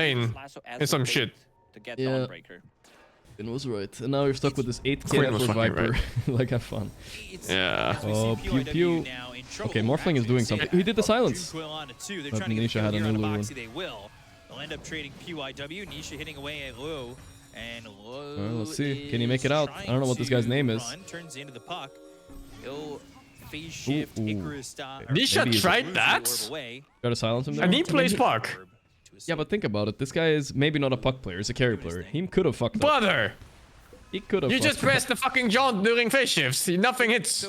lane in some shit. Yeah. It was right. And now you're stuck with this 8k Queen was for fucking Viper. right. Like, have fun. Yeah. Oh, pew pew. Okay, Morphling is doing something. He did the silence. But Nisha had a new rune. They'll end up trading PYW. Nisha hitting away at Low. And Low let's see. Can he make it out? I don't know what this guy's name is. Turns into the puck. He'll phase shift Icarus style. Nisha tried that? Gotta silence him there. And he plays puck. Yeah, but think about it. This guy is maybe not a puck player. He's a carry player. He could have fucked up. Brother! He could have. You just press the fucking jaunt during phase shifts. Nothing hits.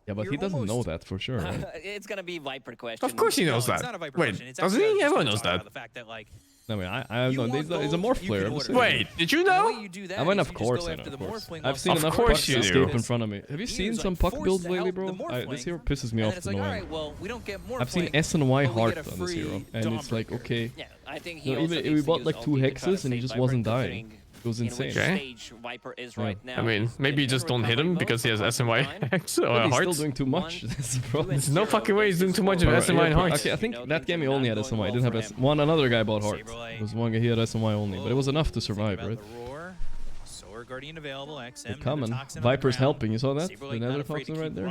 Yeah, but he doesn't know that for sure. Right? It's gonna be Viper question. Of course he knows that. Wait, doesn't he? Everyone knows that. I mean, I know. He's a morph player. Wait, did you know? I mean, of course I know. Of course. I've seen enough pucks escape in front of me. Have you seen some puck builds lately, bro? This hero pisses me off annoying. I've seen S and Y heart on this hero, and it's like, okay. Yeah, I think even we bought like 2 hexes and he just wasn't dying. It was insane. Okay. I mean, maybe you just don't hit him because he has SMY hex or he's heart. still doing too much. That's the problem. There's no fucking way he's doing too much of SMY and heart. Okay, I think that game he only had SMY. He didn't have another guy bought heart. It was one guy he had SMY only, but it was enough to survive, right? Guardian available. XM They're coming. Viper's helping. You saw that? The nether toxin right there.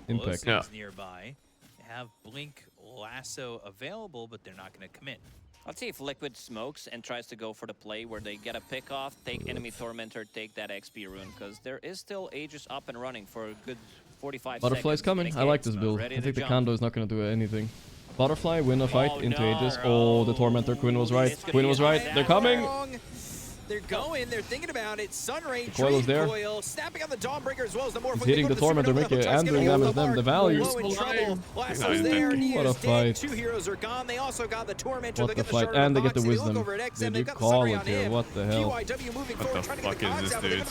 Impact. Yeah. Nearby. They have Blink Lasso available, but they're not going to commit. Let's see if Liquid smokes and tries to go for the play where they get a pick off, take enemy Tormentor, take that XP rune, because there is still Aegis up and running for a good 45 Butterfly's seconds. coming. I like this build. I think the Kondo is not going to do anything. Butterfly, win a fight into Aegis. Oh, the Tormentor. Quinn was right. Quinn was right. They're coming. They're going. They're thinking about it. Sunray, the coil is there. Snapping on the Dawnbreaker as well as the Morph. He's hitting the Tormentor, Mickey, and doing damage to them. The value. What a fight. 2 heroes are gone. They also got the Tormentor. What the fight. And they get the wisdom. Did you call it here? What the hell? What the fuck is this, dude?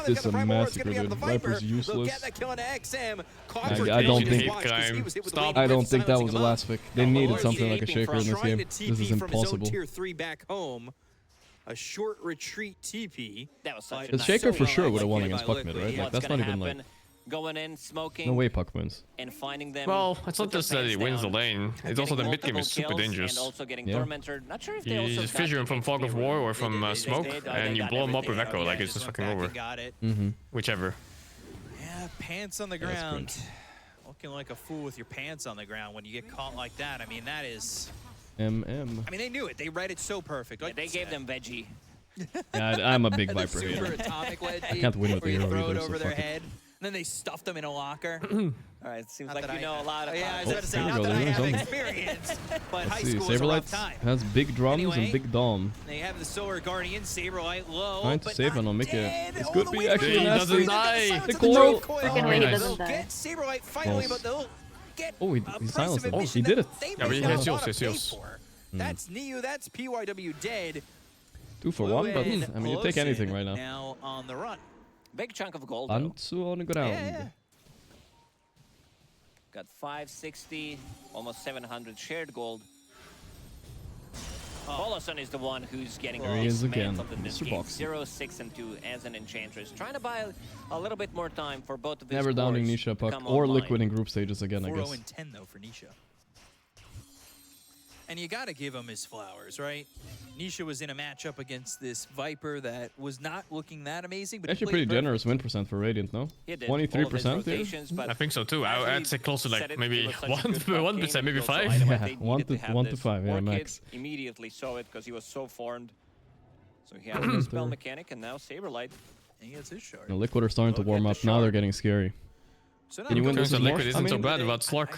This is a massacre, dude. Viper's useless. I don't think that was the last pick. They needed something like a shaker in this game. This is impossible. Tier 3 back home. A short retreat TP. That was such the shaker for sure would have won against puck mid, right? Like, that's not even like... Going in, smoking. No way puck wins. And finding them. Well, it's not just that he wins the lane. It's also the mid game is super dangerous. And also getting Tormentor. Not sure if they you just fissure him from Fog of War or from Smoke, and you blow him up with Echo, like it's just fucking over. Whichever. Yeah, pants on the ground. Looking like a fool with your pants on the ground when you get caught like that. I mean, that is... I mean, they knew it. They read it so perfect. Like, they gave them veggie. Yeah, I'm a big Viper super hater. Atomic wedgie. I can't win with the hero throw it either, over so their fuck it. head, and then they stuffed them in a locker. All right, it seems like you know a lot about Yeah, I it. was about to say, not that I have experience, but high school is a rough time. Has big drums and big dom. They have the Solar Guardian, Saberlight low, Trying to save him on Mickey. This could be He actually doesn't die. The coil. Freaking way he doesn't die. Get Saberlight finally, but they'll get Oh, he silenced him. Oh, he did it. Yeah, but he has yours. That's Niu, that's PYW dead. 2 for 1, but I mean, you take anything right now. Now on the run. Big chunk of gold. Though. Anzu on the ground. Yeah. Got 560, almost 700 shared gold. Poloson is the one who's getting There he is again. of the Mr. game. Box. 0, 6, and 2 as an Enchantress. Trying to buy a little bit more time for both of his Never downing cores Nisha to puck come or online. Liquid in group stages again, I 4-0 guess. and 10 though for Nisha. And you gotta give him his flowers, right? Nisha was in a matchup against this Viper that was not looking that amazing, but Actually pretty generous win percent for Radiant, no? 23% here? I think so too. I'd say close to like maybe 1%, maybe 5. Yeah, 1 to 5, yeah, max. Immediately saw it because he was so farmed. So he has the spell mechanic and now Saberlight. And he gets his shard. The Liquid are starting to warm up. Now they're getting scary. So Can you win this with Liquid Morph? isn't so bad without Slark.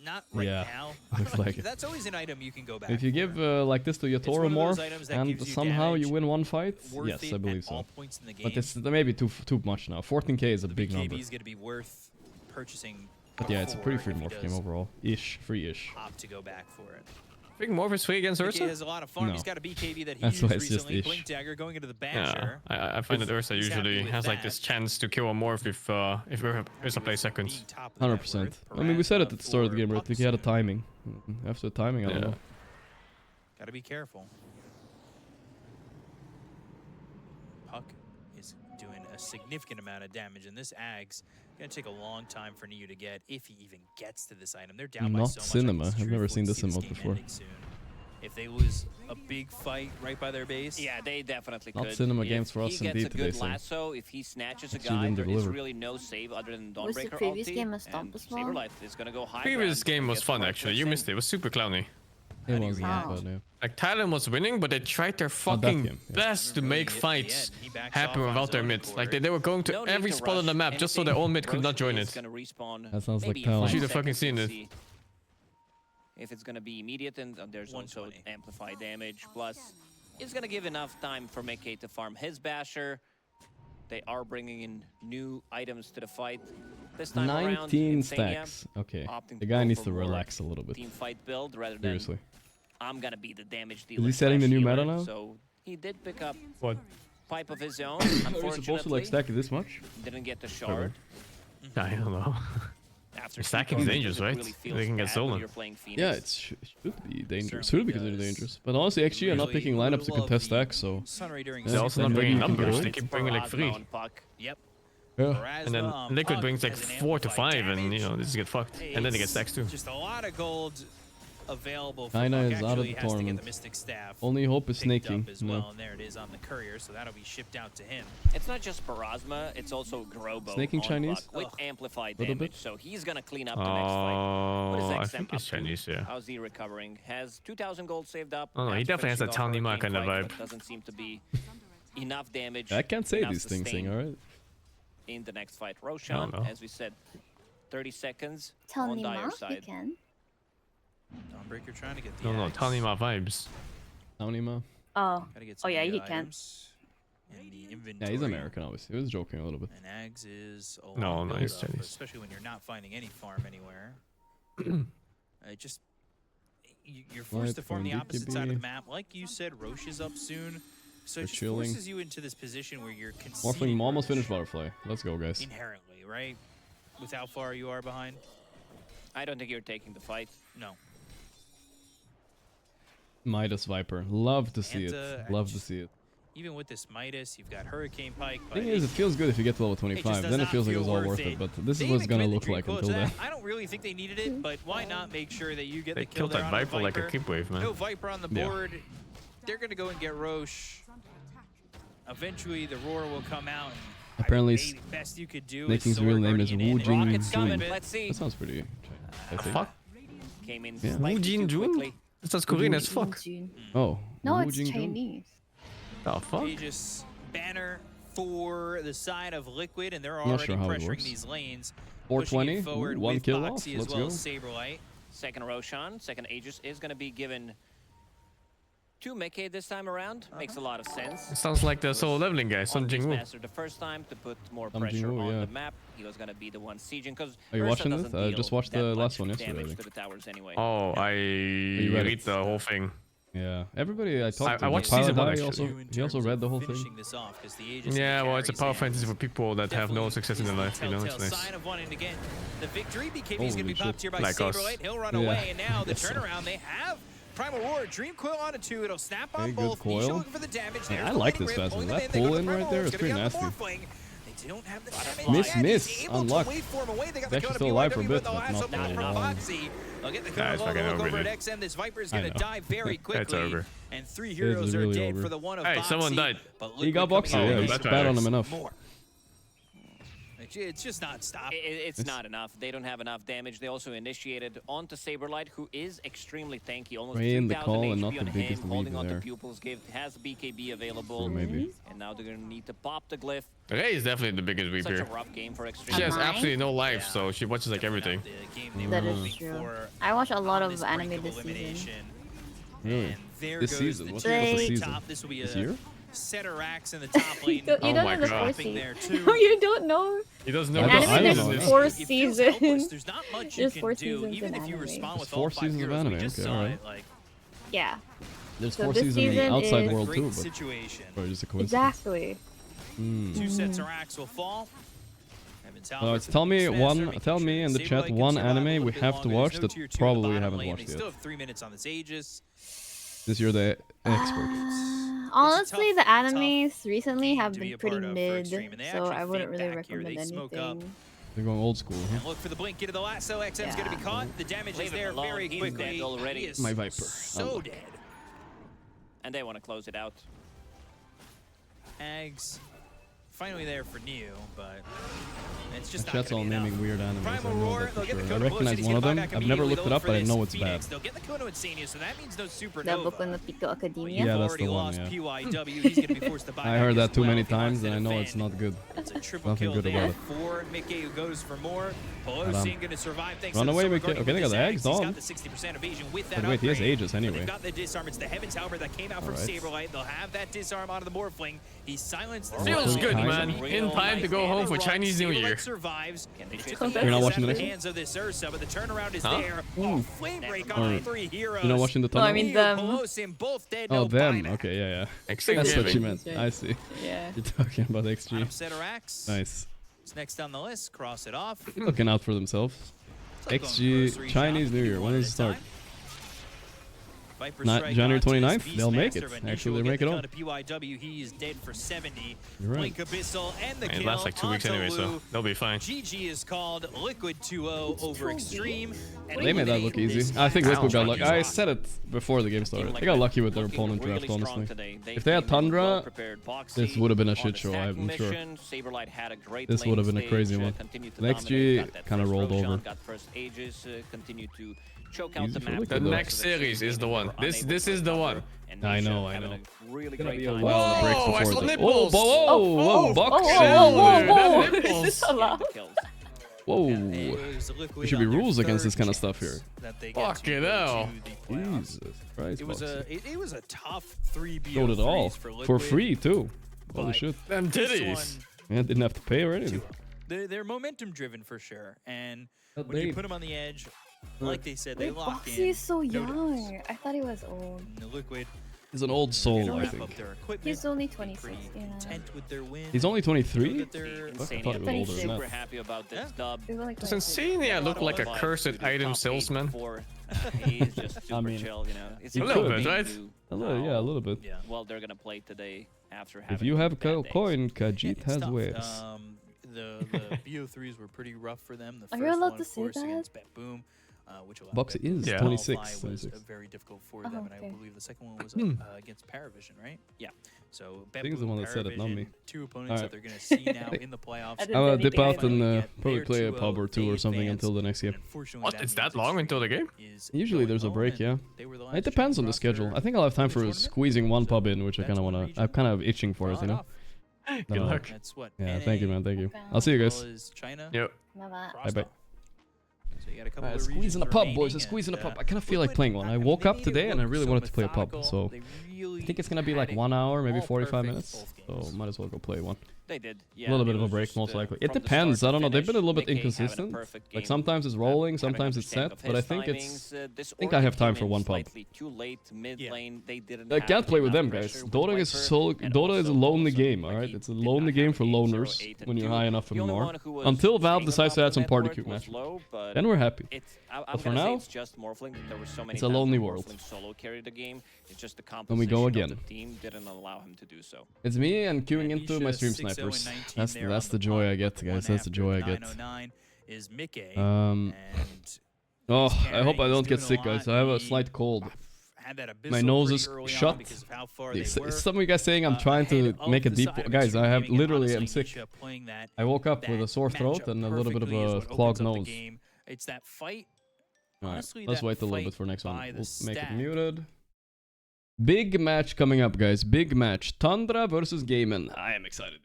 Not right now. Looks like it. That's always an item you can go back If you give like this to Yatoro Morph and somehow you win one fight, yes, I believe so. But this may be too much now. 14k is a big number. is going to be worth purchasing. But yeah, it's a pretty free Morph game overall. Free-ish. Opt to go back for it. I think Morph is free against He Ursa? has a lot of farm. No. He's got a BKB that he That's used why it's just recently. ish. Blink Dagger going into the Yeah, Basher. I find that Ursa usually has like this chance to kill a Morph if Ursa plays second. 100%. I mean, we said it at the start of the game, right? Like he had a timing. After the timing, I don't know. Gotta be careful. Puck is doing a significant amount of damage, and this Ag's gonna take a long time for Niu to get, if he even gets to this item. They're down by Not so much. Cinema. Like, I've never seen this emote emote before. If they lose a big fight right by their base, yeah, they definitely Not could. cinema if games for us he indeed gets a today, good so lasso, if he snatches a actually guy, didn't there is deliver. really no save other than Was the Dawnbreaker previous ulti, game a stomp and as well? Saberlight is gonna go high Previous ground game and was get fun more actually. You first missed it. It was super clowny. It wasn't that bad, yeah. Like Thailand was winning, but they tried their fucking best to make fights happen without their mid. Like they were going to every spot on the map just so their own mid could not join it. That sounds like Thailand. You should have fucking seen it. If it's gonna be immediate, and there's also amplified damage. Plus, it's gonna give enough time for Mickey to farm his basher. They are bringing in new items to the fight. This time 19 around, stacks. Okay, the guy needs to relax a little bit. Team fight build rather than Seriously. I'm gonna be the damage dealer. Is he setting the new meta now? So he did pick up what pipe of his own. Are you Unfortunately, supposed to like stack it this much? didn't get the shard. I don't know. Stacking is dangerous, right? They can get stolen. Yeah, it should be dangerous. Should be considered dangerous. But honestly, XG are not picking lineups to contest stacks, so... They're also not bringing numbers, they keep bringing like 3. Yep. Yeah. And then Liquid brings like 4 to 5, and you know, this get fucked. And then they get stacks too. Just a lot of gold available. China is out of the tournament. Only hope is snaking. Well, and there it is on the courier, so that'll be shipped out to him. It's not just Barasma, it's also Grobo Snaking Chinese with amplified little damage, bit. so he's gonna clean up the next fight. What is I XM think it's up to? Chinese, yeah. How's he recovering? Has 2,000 gold saved up. Oh, no, he definitely has a Finishing off Tanima our kind of game fight, vibe. but doesn't seem to be enough damage. I can't say enough these things, sustain alright? in the next fight. Roshan, as we said, 30 seconds Tell on me Dire more, you side. can. Dawnbreaker trying to get the No, axe. Tanima vibes. Tanima. Oh. Gotta get Oh some yeah, of the he can. items in the Yeah, inventory. he's American, obviously. He was joking a little bit. And Ags is a No, long no, he's build-up, Chinese. especially when you're not finding any farm anywhere. Just you're forced to farm the opposite side of the map. Like you said, Roche is up soon, so it just chilling. forces you into this position where you're Morphling conceding almost Roche finished Butterfly. Let's go, guys. inherently, right? With how far you are behind. I don't think you're taking the fight. No. Midas Viper. Love to see it. And, Love to see it. Even with this Midas, you've got Hurricane Pike. But Thing is, it feels good if you get to level just 25. does Then it not feels like it feel was all worth worth it. it. But this They is what it's even gonna committed look dream like quotes until to then. that. I don't really think they needed it, but why not make sure that you get They the kill killed there that on a Viper like a Viper? creep wave, man. No Viper on the Yeah. board. They're gonna go and get Roche. Eventually, the roar will come out. Apparently, maybe best you could do Snaking's is real Sword name is Wu Guardian in. Jing Rocket's coming. Jun. Let's see. That sounds pretty. I think. Fuck? Came in Yeah. slightly Jin too Jun? quickly. That's Korean as fuck. Oh. No, Wu it's Jing Jun? Chinese. The fuck? Aegis banner for the side of Liquid, and they're Not already sure how it pressuring works. these lanes. 420, pushing it forward one with kill off, Boxy as let's well go. as Saberlight. Second Roshan, second Aegis is going to be given to Mickey this time around. Makes a lot of sense. It sounds like the solo leveling guy, Sun On Jing Woo. Master the first time to put more Sun pressure Jing-woo, on yeah. the map. He was going to be the one sieging because Are you watching this? I just watched the last one yesterday, I damage think. to the towers anyway. Oh, I read read it? the whole thing. Yeah. Everybody I talked to. I watched Pilot season one, Guy actually. he also read the whole thing. Finishing this off, 'cause the Aegis Yeah, and the well, it's a carries power in. fantasy for people that have no Definitely success in their is the life, you know, it's telltale nice. sign of wanting to get the victory. BKB's gonna be Holy popped shit. here by Like us. Saberlight. He'll run Yeah. away, and now the Yes, sir. turnaround. They have Primal Roar, Dream Coil onto 2. It'll snap on Okay, good both. Nisha coil. looking for the damage. Yeah, There's I the like Lightning this Rip, fast pulling one. them That in. They got pull the in right Primal there Roar. is It's pretty gonna be on the nasty. Morphling. They don't have the damage Miss, yet. miss. He's able to Unluck. waveform away. They got He's the actually Kona still alive for a BYW bit, with the but lasso not back for from long. Boxy. They'll get the Nah, Kona it's Low fucking look over, over at dude. XM. This Viper's I gonna know. die very quickly. It's over. And 3 is heroes are really dead over. for the one of Hey, Boxy. someone died. But He got Liquid Boxy, coming yeah. in He that's spat on right. him enough. more. It's just not stopping. It's not enough. They don't have enough damage. They also initiated onto Saberlight, who is extremely tanky. Almost Rain, the 2,000 call, and HP not the on him, biggest holding lead onto there. Pupil's Gift, has BKB available. So maybe. And now they're going to need to pop the glyph. Ray is definitely the biggest weep Such a here. rough game for Extreme. She has Mine? absolutely no life, so she watches like everything. That is true. I watch a lot of anime this season. Really? This season? What's the They- season? This will be This a year? setter axe in the top lane. You Oh don't my know the God. fourth Dropping season. there too. No, you don't know. He doesn't I know don't- what I don't Anime, know. there's Yeah. four It feels seasons. helpless. There's not much you There's can 4 do, seasons even in if you anime. respond with There's 4 all 5 seasons of heroes. We anime, just okay, saw alright. it, like, Yeah, There's So 4 this seasons in the season outside is- world great too, but situation. probably just a coincidence. exactly. 2 sets of racks will fall. Evans Alright, tell me tell me in the chat one anime we have to watch that probably haven't watched They still yet. have 3 minutes on this Aegis. This you're the expert. Honestly, tough- the animes recently game have to be been a pretty part of for mid, Extreme, and they so actually I wouldn't fade really back here. recommend They smoke up. anything. They're going old school, huh? And look for the blink into the lasso. XM's going to be caught. The damage is Leave him there alone. very He's quickly. dead already. He is My Viper. so Unlucky. dead. And they want to close it out. Ags finally there for New, but it's just Chat's all naming weird animals. Primal I know Roar, that for they'll get sure. the I Kono recognize Velocity's one of gonna them. buy back I've never immediately. looked it up, but I know it's bad. Phoenix, they'll get the Kono Insania, so that means no The Supernova. book on the Pico Academia. Yeah, that's already the one, lost yeah. PYW. He's gonna be forced to buy I back heard as that too well many if he wants times, to and I know defend. it's not good. It's a triple Nothing kill good there about it. for Mickey, who goes for more. Pelosi gonna survive thanks Run to away, the Mickey. Okay, they got the eggs, He's Dom. got the 60% evasion with that But wait, he has upgrade. Aegis anyway. They've got the disarm. It's the Heaven's Helmet that came out from Alright. Saberlight. They'll have that disarm onto the Morphling. He silenced the Feels good, Kind man. of. In time to go home for Chinese New Year. Survives. You're not watching the next one? Hands of this Ursa, but the turnaround is Huh? there. Oh, flame break on the 3 heroes. You're not watching the No, I tunnel? mean them. Pelosi and both dead. Oh, no them. buyback. Okay, yeah. Extreme That's what you gaming. meant. I see. Yeah. You're talking about XG. Ceterax. Nice. It's next on the list. Cross it off. Looking out for themselves. Like going XG grocery Chinese shopping New if Year. you When wanted does it to start? time. Viper Not strike January onto this 29th? They'll make it. Beastmaster, but Actually, Nishu they make it will all. get the count of PYW. He is dead for 70. You're right. Blink Abyssal and the It kill lasts like 2 weeks onto anyway, so Lou. they'll be fine. GG is called Liquid 2-0 over Extreme. And They made that look eliminate easy. this I think Liquid got Chinese lucky. I rock. said it before the game started. They got lucky with their opponent draft, honestly. If they had Tundra, this would have been a shit show, I'm sure. This would have been a crazy one. The XG kind of rolled over. Easy for Liquid, The though. next series is the one. This is the one. I know. It's gonna be a Whoa, while to break I before saw the- nipples. Whoa, boxing! Whoa. Nipples. Is this allowed? Whoa! It was Liquid There should be on their rules against this third kind of stuff here. chance that they get Fuck to it go out. to the playoffs. Jesus Christ, It was boxing. it was a tough 3 Showed it all BO3s for for Liquid. free too. Holy but shit! Them this titties. one, Yeah, didn't have to pay or anything. they're momentum driven for sure, and That when you babe. put them on the edge, like they said, they Wait, lock Boxy in. is so no doubts. young. I thought he was old. And the Liquid He's an old soul, I wrap think. up their equipment. He's only pretty 26, yeah. content with their win. He's only 23? That they're- Fuck, I thought he was older than Super that. happy about this dub. He was like Does 26. Insania look like a cursed item salesman? He's just super I mean, chill, you know. It's he A little could bit, be. right? A little, yeah, a little bit. Yeah. well they're gonna play today after having If you have a bad days. coin, Yeah, Khajiit it's has tough. wares. The BO3s were pretty rough for them. The Are first you allowed one, to of say course, that? against Bet Boom, which allowed Boxy Bet Boom is to Yeah. 26, qualify, was 26. very difficult for Oh, them, and I okay. believe the second one was against Paravision, right? Yeah. So Bet Thing's the Boom, one that said it, not me. Paravision, 2 opponents Alright. that they're gonna see now in the playoffs. I didn't I'll say dip anything. out and Get probably their play a 2-0, pub or two or they something advance, until the next game. and unfortunately, What? that It's means that long until the game? is Usually going there's a home, break, and yeah. they were the It last depends on the roster schedule. I think I'll have time the for tournament. squeezing one pub in, which I That's kind of one wanna. region. I'm kind of itching for it, you know. Good No. luck. That's what. Yeah, NA thank you, man. Thank you. Okay. I'll see you as guys. well as China. Yep. Bye-bye. Bye bye. So you got a couple Alright, of squeezing regions a pub, remaining, boys. Squeezing a and, pub. I kind of feel like Liquid, playing one. I they woke up made it today and I look really so wanted to play a pub, methodical. so They I really think it's gonna be like had 1 hour, maybe all 45 perfect minutes. both So games. might as well go play one. They did. A little bit of a break, most likely. It depends. I don't know. They've been a little bit inconsistent. Like sometimes it's rolling, sometimes it's set. But I think it's. I think I have time for one pub. I can't play with them, guys. Dota is Dota is a lonely game. All right, it's a lonely game for loners when you're high enough and more. Until Valve decides to add some party cube matches, then we're happy. But for now, it's a lonely world. And we go again. It's me and queuing into my stream snipers. That's the joy I get, guys. That's the joy I get. Is Mickey, Oh, I hope I don't get sick, guys. I have a slight cold. My nose is shut. Some of you guys saying I'm trying to make a deep... Guys, I have literally... I'm sick. I woke up with a sore throat and a little bit of a clogged nose. It's that fight. Alright, let's wait a little bit for next one. We'll make it muted. Big match coming up, guys. Big match. Tundra versus Gaiman. I am excited.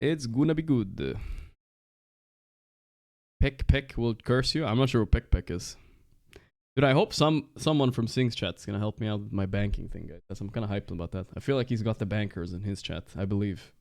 It's gonna be good. Peck will curse you. I'm not sure who Peck is. Dude, I hope someone from Sing's chat's gonna help me out with my banking thing, guys. I'm kind of hyped about that. I feel like he's got the bankers in his chat. I believe.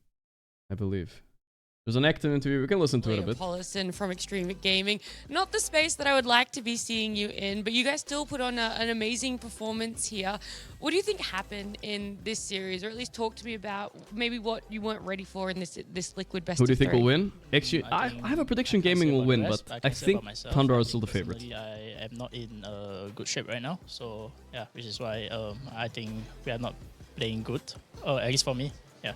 There's an active interview. We can listen to it a bit. Paulison from Extreme Gaming. Not the space that I would like to be seeing you in, but you guys still put on an amazing performance here. What do you think happened in this series, or at least talk to me about maybe what you weren't ready for in this Liquid best Who do you of think three? will win? Actually, I have a prediction Gaming will win, but I think Tundra is still the favorite. I am not in good shape right now, so yeah, which is why I think we are not playing good, at least for me. Yeah.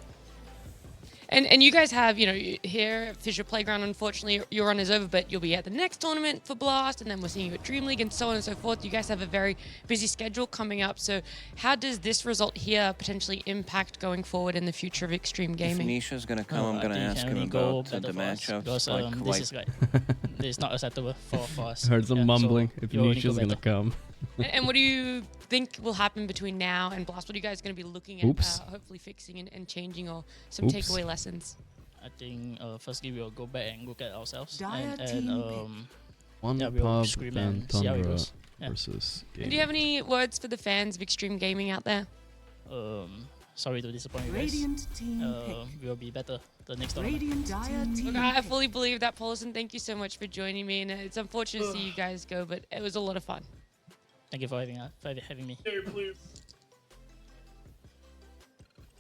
And you guys have, you know, here at Fisher Playground, unfortunately, your run is over, but you'll be at the next tournament for Blast, and then we're seeing you at Dream League and so on and so forth. You guys have a very busy schedule coming up. So how does this result here potentially impact going forward in the future of extreme gaming? If Nisha's going to come, I'm going to ask him about the matchups. Because this is like, this is not acceptable for us. Heard some mumbling. So if Nisha's going to come. And what do you think will happen between now and Blast? What are you guys going to be looking at, hopefully fixing and changing, or some takeaway lessons? I think firstly we'll go back and look at ourselves. One we'll pub scream and see how it Tundra goes. versus And do you have any words for the fans of extreme gaming out there? Sorry to disappoint you guys. We'll be better the next tournament. Look, I fully believe that, Paulson. Thank you so much for joining me, and it's unfortunate to see you guys go, but it was a lot of fun. Thank you for having me.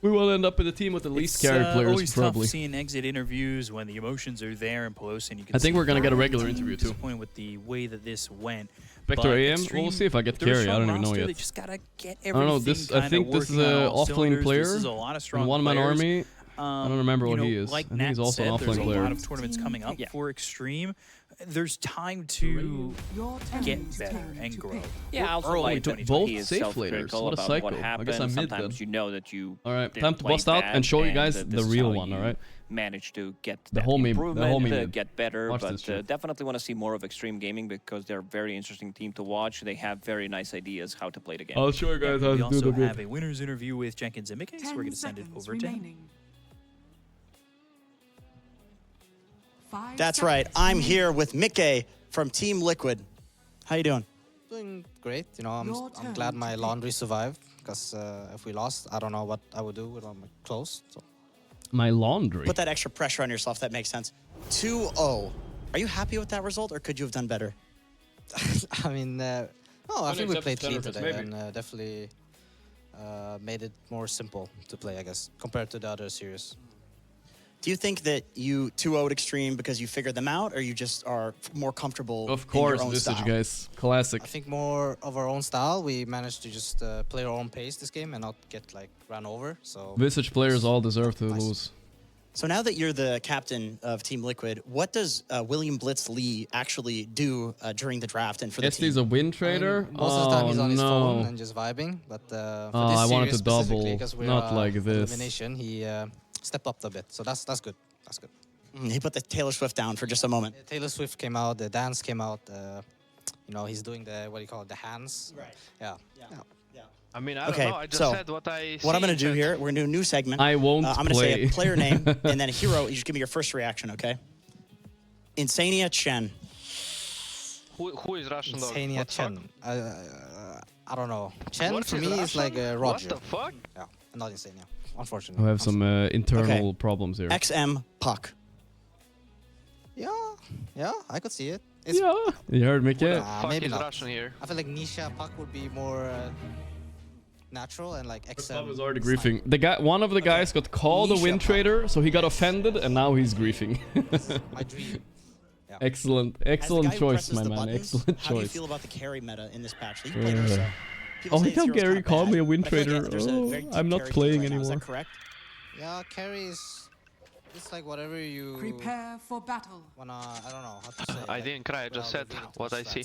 We will end up with a team with the least carry players, always probably. Tough seeing exit interviews when the emotions are there in Pelosi. And you can I think we're gonna get a regular interview too. Disappointed with the way that this went. Vector AM. We'll see if I get carry. I don't even know yet. They just gotta get I don't know. This. I think this is an offlane player. This is a lot of strong one-man players. army. I don't remember what he is. Like I think he's also an offlane there's player. a lot of tournaments coming up for extreme. There's time to get better and grow. Yeah, also early like both he is safe self-critical laners. What a about psycho. what I happened. guess I'm mid Sometimes then. you know that you All right, didn't time to play bust out bad, and show you guys this the is real how one. you All right. Manage to get The that whole meme. improvement, The whole meme. get better, Watch but this shit. definitely want to see more of Extreme Gaming because they're a very interesting team to watch. They have very nice ideas how to play the game. I'll show you guys how We to do also the have a winners interview with Jenkins and Mickey, so we're going to send it over to him. That's right. I'm here with Mickey from Team Liquid. How you doing? Doing great. You know, I'm glad my laundry survived because if we lost, I don't know what I would do with all my clothes. So. My laundry. Put that extra pressure on yourself. That makes sense. 2-0. Are you happy with that result, or could you have done better? I mean, no, I think we played clean today and definitely made it more simple to play, I guess, compared to the other series. Do you think that you 2-0'd Extreme because you figured them out, or you just are more comfortable Of course, in your own Visage, style? guys. Classic. I think more of our own style. We managed to just play our own pace this game and not get like run over. So Visage players all deserve to lose. So now that you're the captain of Team Liquid, what does William Blitz Lee actually do during the draft and for the team? He's a win trader. Most of the time he's on his phone and just vibing. But for this I wanted series to double, specifically, because we're not like this. elimination, he stepped up a bit. So that's good. That's good. He put the Taylor Swift down for just a moment. Taylor Swift came out. The dance came out. You know, he's doing the what do you call it? The hands. Right. Yeah. I mean, I don't know. I just said what I see. What I'm going to do here, we're going to do a new segment. I won't I'm going to say a player name and then a hero. You just give me your first reaction, okay? Insania Chen. Who is Russian dog? Insania Chen. I don't know. Chen What for is me is Russian? like a Roger. What the fuck? Yeah, not Insania. Unfortunately. I have some internal problems here. XM Puck. Yeah, I could see it. Yeah, you heard me, kid. Maybe is not. Russian here? I feel like Nisha Puck would be more natural and like XM. was already griefing. The guy, one of the guys got called a win trader, so he got offended, and now he's griefing. My dream. Yeah. Excellent choice, my man. Excellent How do you choice. feel about the carry meta in this patch? You played Ursa. People Oh, say look how this hero's Gary kinda called bad, me a win but I feel trader. like there's a Oh, very deep I'm not carry playing right now. Is anymore. that correct? Yeah, carry is. It's like whatever you. Prepare for battle. Wanna, I don't know how to say. I didn't cry. I just said what I see.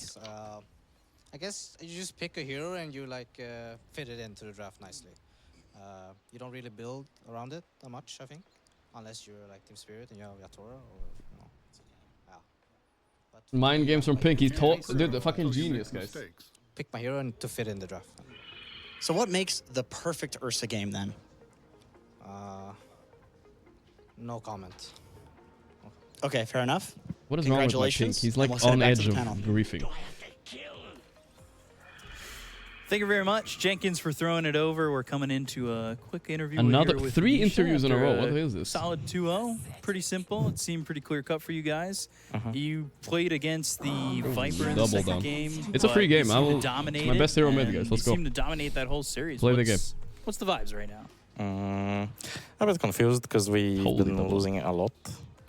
I guess you just pick a hero and you like fit it into the draft nicely. You don't really build around it that much, I think, unless you're like Team Spirit and you have Yatora or you know. Yeah. But Mind games from Pink. He's dude, the fucking genius, guys. Pick my hero and to fit in the draft. So what makes the perfect Ursa game then? No comment. Okay, fair enough. What is wrong with my Pink? He's like on edge of griefing. Thank you very much, Jenkins, for throwing it over. We're coming into a quick interview. Another here with 3 Nisha interviews in a after row. What is this? Solid 2-0. Pretty simple. It seemed pretty clear cut for you guys. You played against the Viper in the Double second down. game. It's a free game. I will dominate. It's my best hero mid, and guys. Let's you go. seem to dominate that whole series. Play the game. What's the vibes right now? I'm a bit confused because we've been losing a lot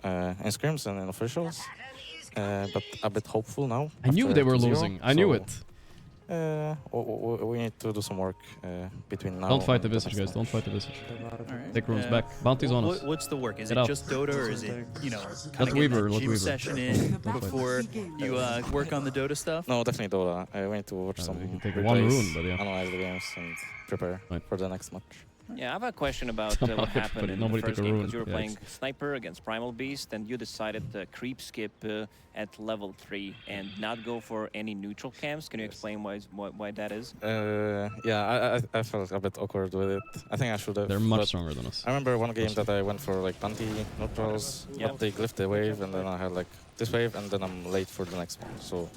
in scrims and in officials, but a bit hopeful now. I knew they were 2-0, losing. I knew it. We need to do some work between now. Don't fight the Visage, guys. Don't fight the Visage. Right. Take runes back. Bounty's on us. What's the work? Is Get it out. just Dota, or is it, you know, kind Let of Weaver, get let that gym Weaver. session in before you work on the Dota stuff? No, definitely Dota. We need to watch some we can take replays, one rune, but yeah. analyze the games, and prepare for the next match. Yeah, I have a question about what happened in the Nobody first took a game, rune. because you were Yeah, playing Sniper against Primal Beast, and you decided to creep skip at level 3 and not go for any neutral camps. Can you explain why that is? Yeah, I felt a bit awkward with it. I think I should have. They're much stronger than us. I remember one game that I went for like anti-neutrals, but they glyphed the wave, and then I had like this wave, and then I'm late for the next one. So.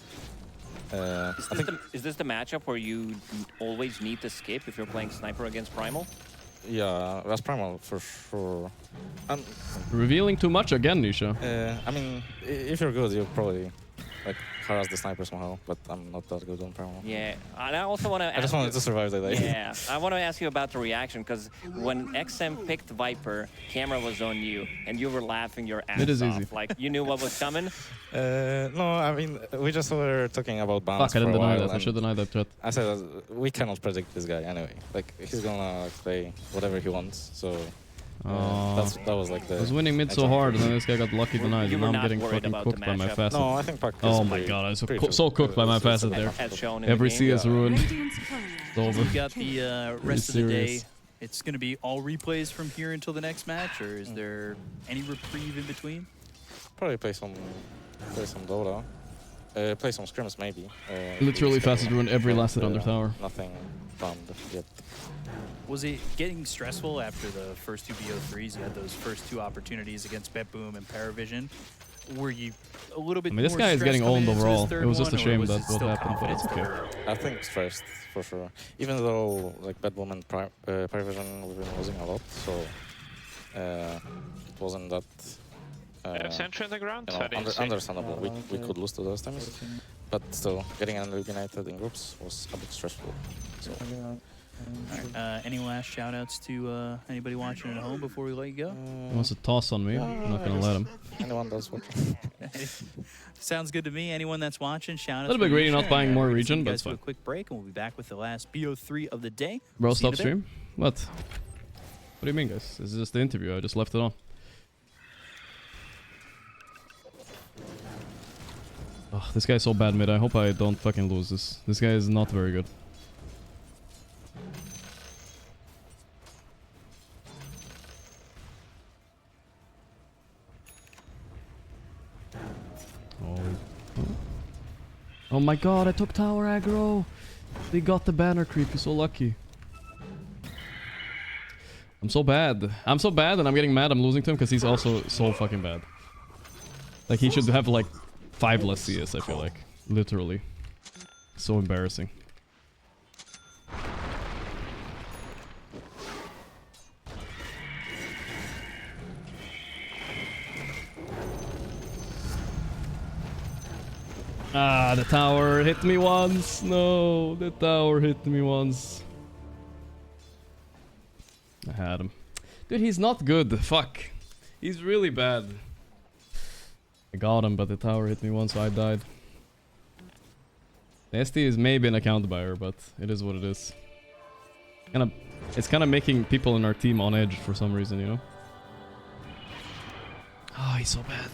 Is this the matchup where you always need to skip if you're playing Sniper against Primal? Yeah, that's Primal for sure. Revealing too much again, Nisha. I mean, if you're good, you'll probably like harass the sniper somehow, but I'm not that good on Primal. Yeah, and I also want to I just wanted to survive the day. Yeah, I want to ask you about the reaction, because when XM picked Viper, camera was on you, and you were laughing your ass It is off. easy. Like, you knew what was coming? No, I mean, we just were talking about balance. Fuck, I didn't for a deny while, that. I and should deny that, chat. I said we cannot predict this guy anyway. Like, he's gonna play whatever he wants, so. That was like the. I was winning mid so hard, and then this guy got lucky denied, and now I'm getting fucking cooked by my facet. No, I think Pac is Oh my pretty- god, I was pretty so cooked by my facet there. As shown in Every the C game. is ruined. It's over. You got the rest of the day. serious. It's going to be all replays from here until the next match, or is there any reprieve in between? Probably play some Dota. Play some scrims maybe. Literally facet ruined every last hit under tower. Nothing found yet. Was it getting stressful after the first two BO3s? You had those first two opportunities against BetBoom and Paravision. Were you a little bit I mean, this more guy is getting stressed owned coming into this overall. third It was just a one, or shame was that it what still happened, but it's confidence okay. I think stressed for sure. Even though like BetBoom and Paravision we've been losing a lot, so it wasn't that. Sentry in the ground? You know, understandable. We could lose to those times, but still getting eliminated in groups was a bit stressful. So. Any last shout outs to anybody watching at home before we let you go? He wants to toss on me. I'm not gonna let him. Anyone that's watching. Sounds good to me. Anyone that's watching, shout out. A little bit greedy not buying more region, but guys it's do a fine. quick break, and we'll be back with the last BO3 of the day. Bro, See you in stop a bit. stream? What? What do you mean, guys? This is just the interview. I just left it on. Oh, this guy's so bad mid. I hope I don't fucking lose this. This guy is not very good. Oh my god, I took tower aggro! They got the banner creep, you're so lucky. I'm so bad. I'm so bad and I'm getting mad I'm losing to him because he's also so fucking bad. Like, he should have like 5 less CS, I feel like. Literally. So embarrassing. Ah, the tower hit me once. No, the tower hit me once. I had him. Dude, he's not good. Fuck. He's really bad. I got him, but the tower hit me once, so I died. The SD is maybe an account buyer, but it is what it is. It's kind of making people in our team on edge for some reason, you know? Oh, he's so bad.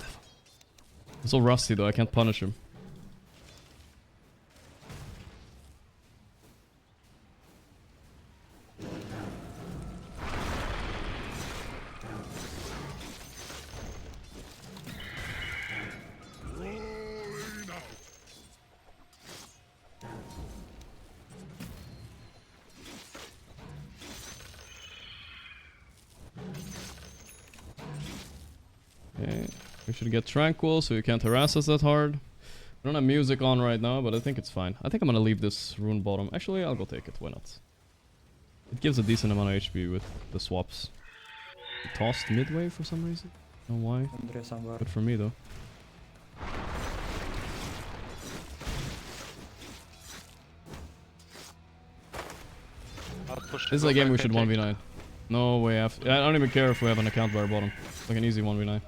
I'm so rusty though, I can't punish him. Okay, we should get tranquil so you can't harass us that hard. We don't have music on right now, but I think it's fine. I think I'm gonna leave this rune bottom. Actually, I'll go take it. Why not? It gives a decent amount of HP with the swaps. It tossed midway for some reason. Don't know why. Good for me though. This is a game we should 1v9. No way after. I don't even care if we have an account bar bottom. It's like an easy 1v9.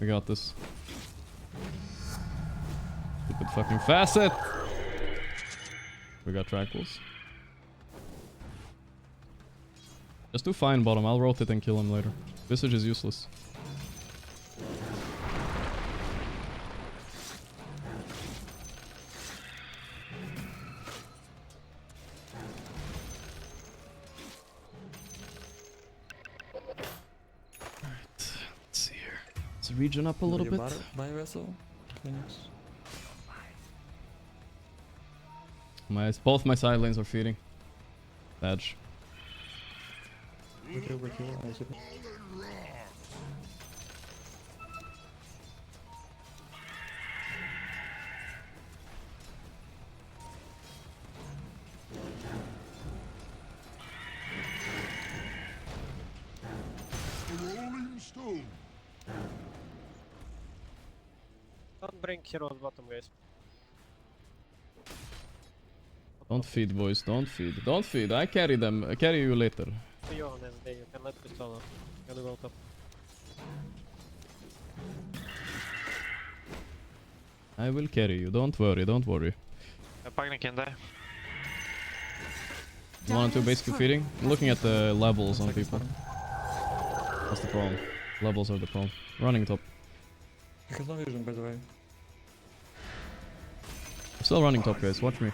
We got this. Stupid fucking facet! We got trackles. Just do fine bottom. I'll rotate and kill him later. Visage is useless. Region up a little bit. Buy wrestle. Both my side lanes are feeding. Badge. Rolling stone. Don't bring heroes bottom, guys. Don't feed, boys. Don't feed. Don't feed. I carry them. I carry you later. You on SD, you can let me solo. Gotta go top. I will carry you. Don't worry. Don't worry. Pagna can die. 1 and 2 basically feeding. I'm looking at the levels on people. That's the problem. Levels are the problem. Running top. He has no vision, by the way. I'm still running top, guys. Watch me.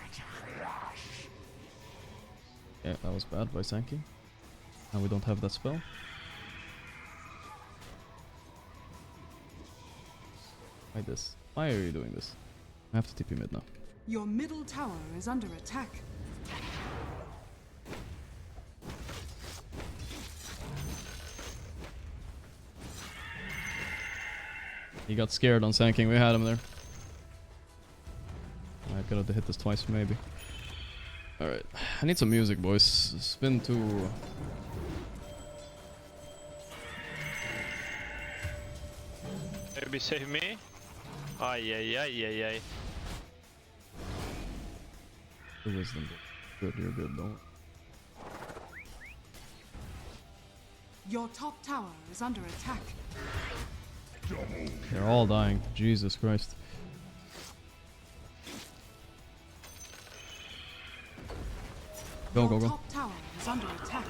Yeah, that was bad by Sankey. Now we don't have that spell. Why this? Why are you doing this? I have to TP mid now. Your middle tower is under attack. He got scared on Sanking. We had him there. I could have hit this twice, maybe. Alright. I need some music, boys. It's been too... Maybe save me? Ay, ay, ay, ay, ay. The wisdom. Good, you're good, don't. Your top tower is under attack. They're all dying. Jesus Christ. Go, go, go. Your top tower is under attack.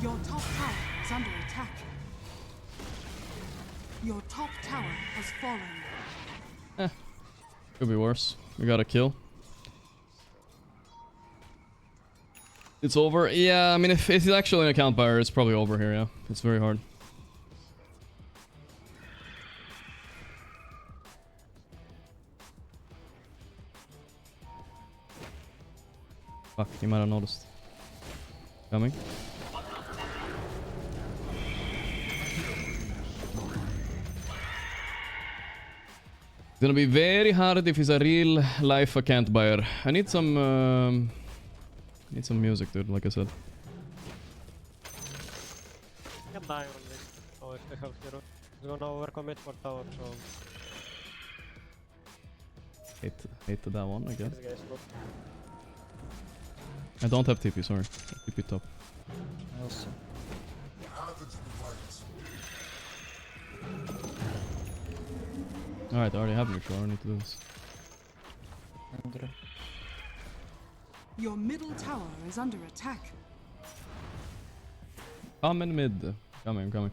Your top tower is under attack. Your top tower has fallen. Could be worse. We got a kill. It's over. Yeah, I mean, if it's actually an account buyer, it's probably over here, yeah. It's very hard. Fuck, he might have noticed. Coming. It's gonna be very hard if he's a real life account buyer. I need some music, dude, like I said. You can die on this. Oh, if they have hero. He's gonna overcommit for tower, so... Hate that one, I guess. This guy's good. I don't have TP, sorry. TP top. I also. Alright, I already have neutral. I don't need to do this. Your middle tower is under attack. I'm in mid. Coming, I'm coming.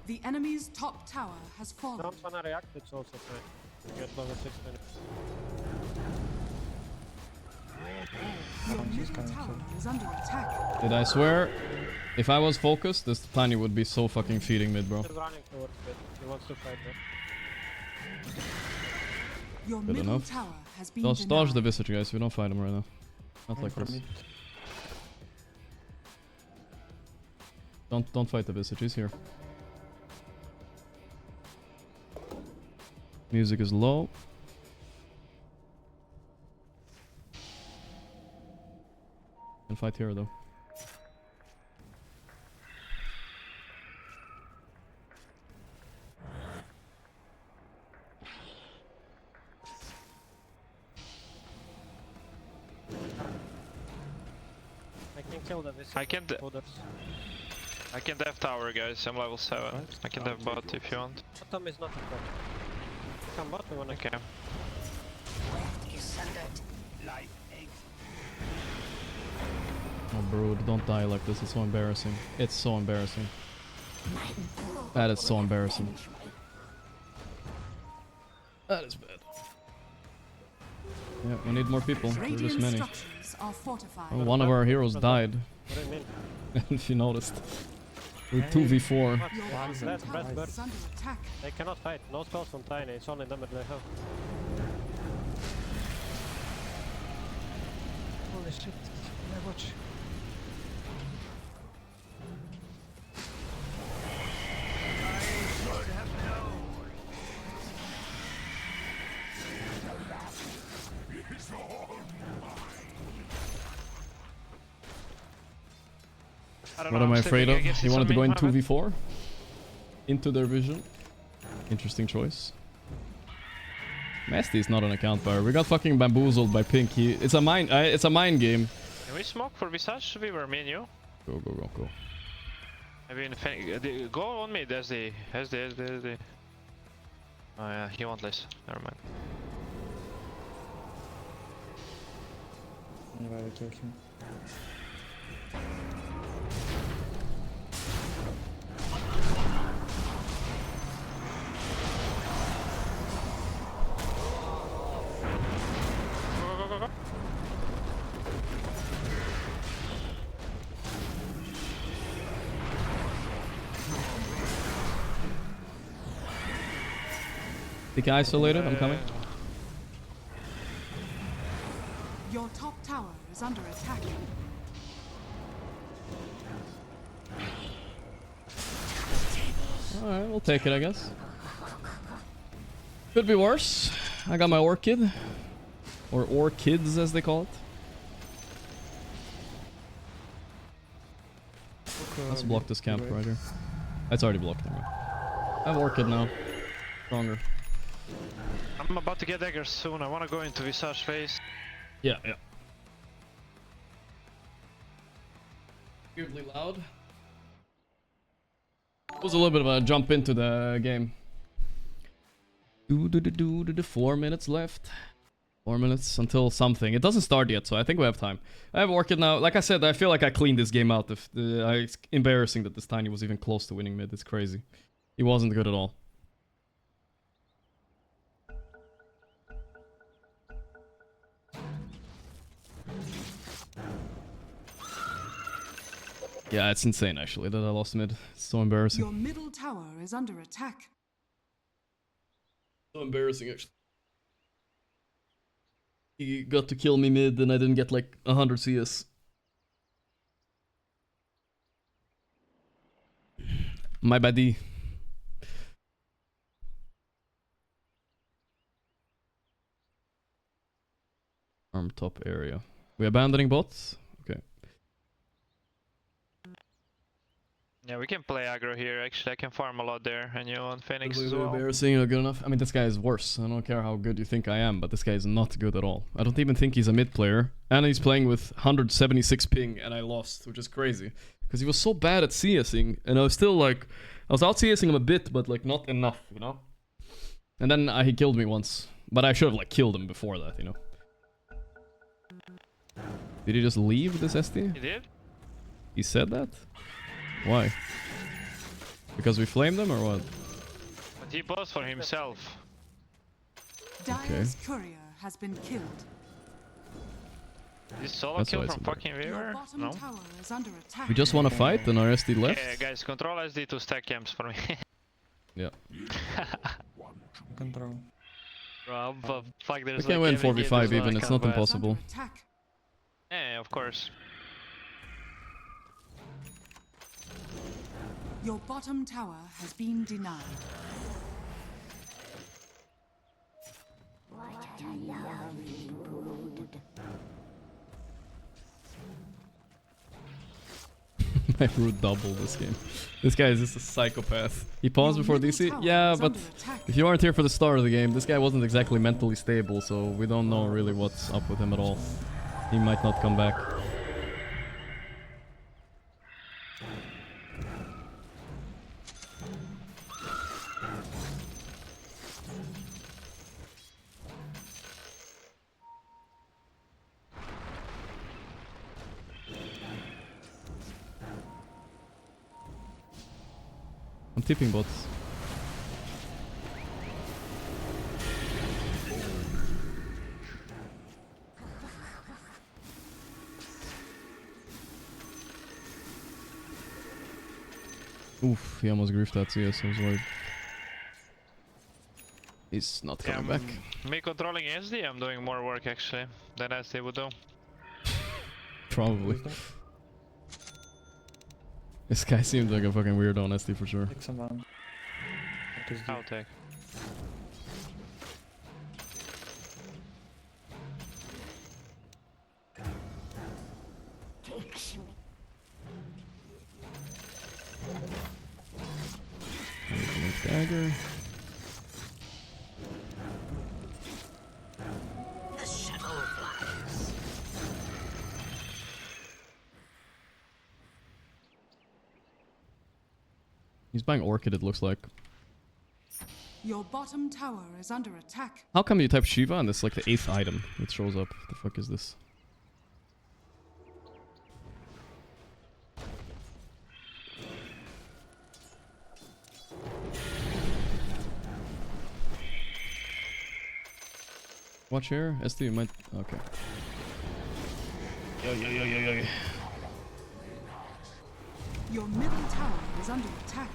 The enemy's top tower has fallen. Don't wanna react, it's also fine. You get level 6 minutes. Your middle tower is under attack. Did I swear? If I was focused, this Tiny would be so fucking feeding mid, bro. He's running towards mid. He wants to fight there. Your Good middle enough. tower has been Dodge denied. the Visage, guys. We don't fight him right now. Not like this. Don't fight the Visage. He's here. Music is low. Can fight here though. I can kill them. I can't. I can dev tower, guys. I'm level 7. I can dev bot if you want. Bottom is not a problem. Come bot, we wanna... Okay. Oh, Brood, don't die like this. It's so embarrassing. It's so embarrassing. That is so embarrassing. That is bad. Yeah, we need more people. There's just many. Oh, one of our heroes died. What do you mean? If you noticed. We're 2v4. That's bread, bird. They cannot fight. No spells from Tiny. It's only damage they have. Holy shit. My watch. What am I afraid of? He wanted to go in 2v4? Into their vision. Interesting choice. Masty is not an account buyer. We got fucking bamboozled by Pink. It's a mind game. Can we smoke for Visage? We were me and you. Go. I mean, go on me. There's the. Oh yeah, he won't listen. Never mind. Anyway, kill him. Go. Think isolated? I'm coming. Your top tower is under attack. Alright, we'll take it, I guess. Could be worse. I got my orchid. Or orchids, as they call it. Let's block this camp right here. It's already blocked. I have orchid now. Stronger. I'm about to get daggers soon. I want to go into Visage phase. Yeah. Weirdly loud. It was a little bit of a jump into the game. 4 minutes left. 4 minutes until something. It doesn't start yet, so I think we have time. I have Orchid now. Like I said, I feel like I cleaned this game out. It's embarrassing that this Tiny was even close to winning mid. It's crazy. He wasn't good at all. Yeah, it's insane actually that I lost mid. It's so embarrassing. Your middle tower is under attack. So embarrassing actually. He got to kill me mid and I didn't get like 100 CS. My baddie. Arm top area. We abandoning bots? Okay. Yeah, we can play aggro here. Actually, I can farm a lot there, and you on Phoenix as well. Embarrassing, not good enough. I mean, this guy is worse. I don't care how good you think I am, but this guy is not good at all. I don't even think he's a mid player, and he's playing with 176 ping, and I lost, which is crazy because he was so bad at CSing, and I was still like, I was out CSing him a bit, but like not enough, you know. And then he killed me once, but I should have like killed him before that, you know. Did he just leave this SD? He did. He said that? Why? Because we flamed them or what? But he paused for himself. Dire's courier has been killed. This solo That's kill from fucking Weaver? No. We just want to fight and our SD left? Yeah, guys, control SD to stack camps for me. Yeah. Control. Bro, but fuck, there's We can win 4v5 even, it's not impossible. Yeah, of course. Your bottom tower has been denied. My root double this game. This guy is just a psychopath. He paused before DC? Yeah, but if you aren't here for the start of the game, this guy wasn't exactly mentally stable, so we don't know really what's up with him at all. He might not come back. I'm tipping bots. Oof, he almost griefed that CS, I was worried. He's not coming back. Me controlling SD, I'm doing more work actually than SD would do. Probably. This guy seems like a fucking weirdo on SD for sure. I'll take. Dagger. The shadow flies. He's buying Orchid, it looks like. Your bottom tower is under attack. How come you type Shiva and it's like the 8th item that shows up? What the fuck is this? Watch here, SD might... okay. Yo. Your middle tower is under attack.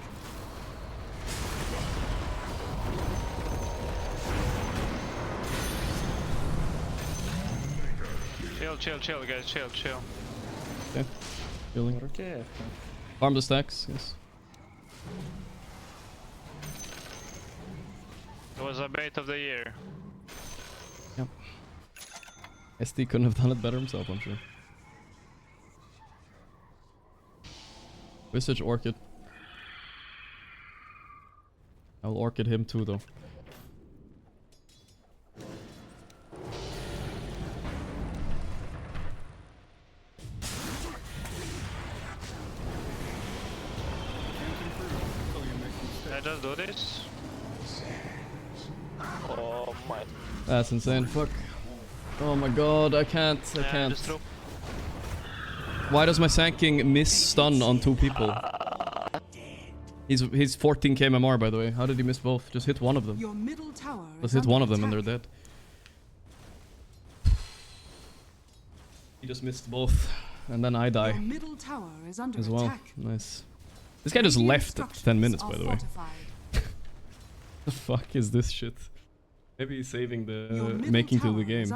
Chill, guys, chill. Okay. Healing. Okay. Farm the stacks, yes. It was a bait of the year. Yep. SD couldn't have done it better himself, I'm sure. Visage Orchid. I'll Orchid him too, though. Can I just do this? Oh my. That's insane, fuck. Oh my god, I can't. Why does my Sanking miss stun on 2 people? He's 14k MMR, by the way. How did he miss both? Just hit one of them. Your middle tower Just hit one of them and they're dead. He just missed both. And then I die. Your middle tower is under as well. attack. Nice. This guy just left at 10 minutes, by the way. The fuck is this shit? Maybe he's saving the making to the game.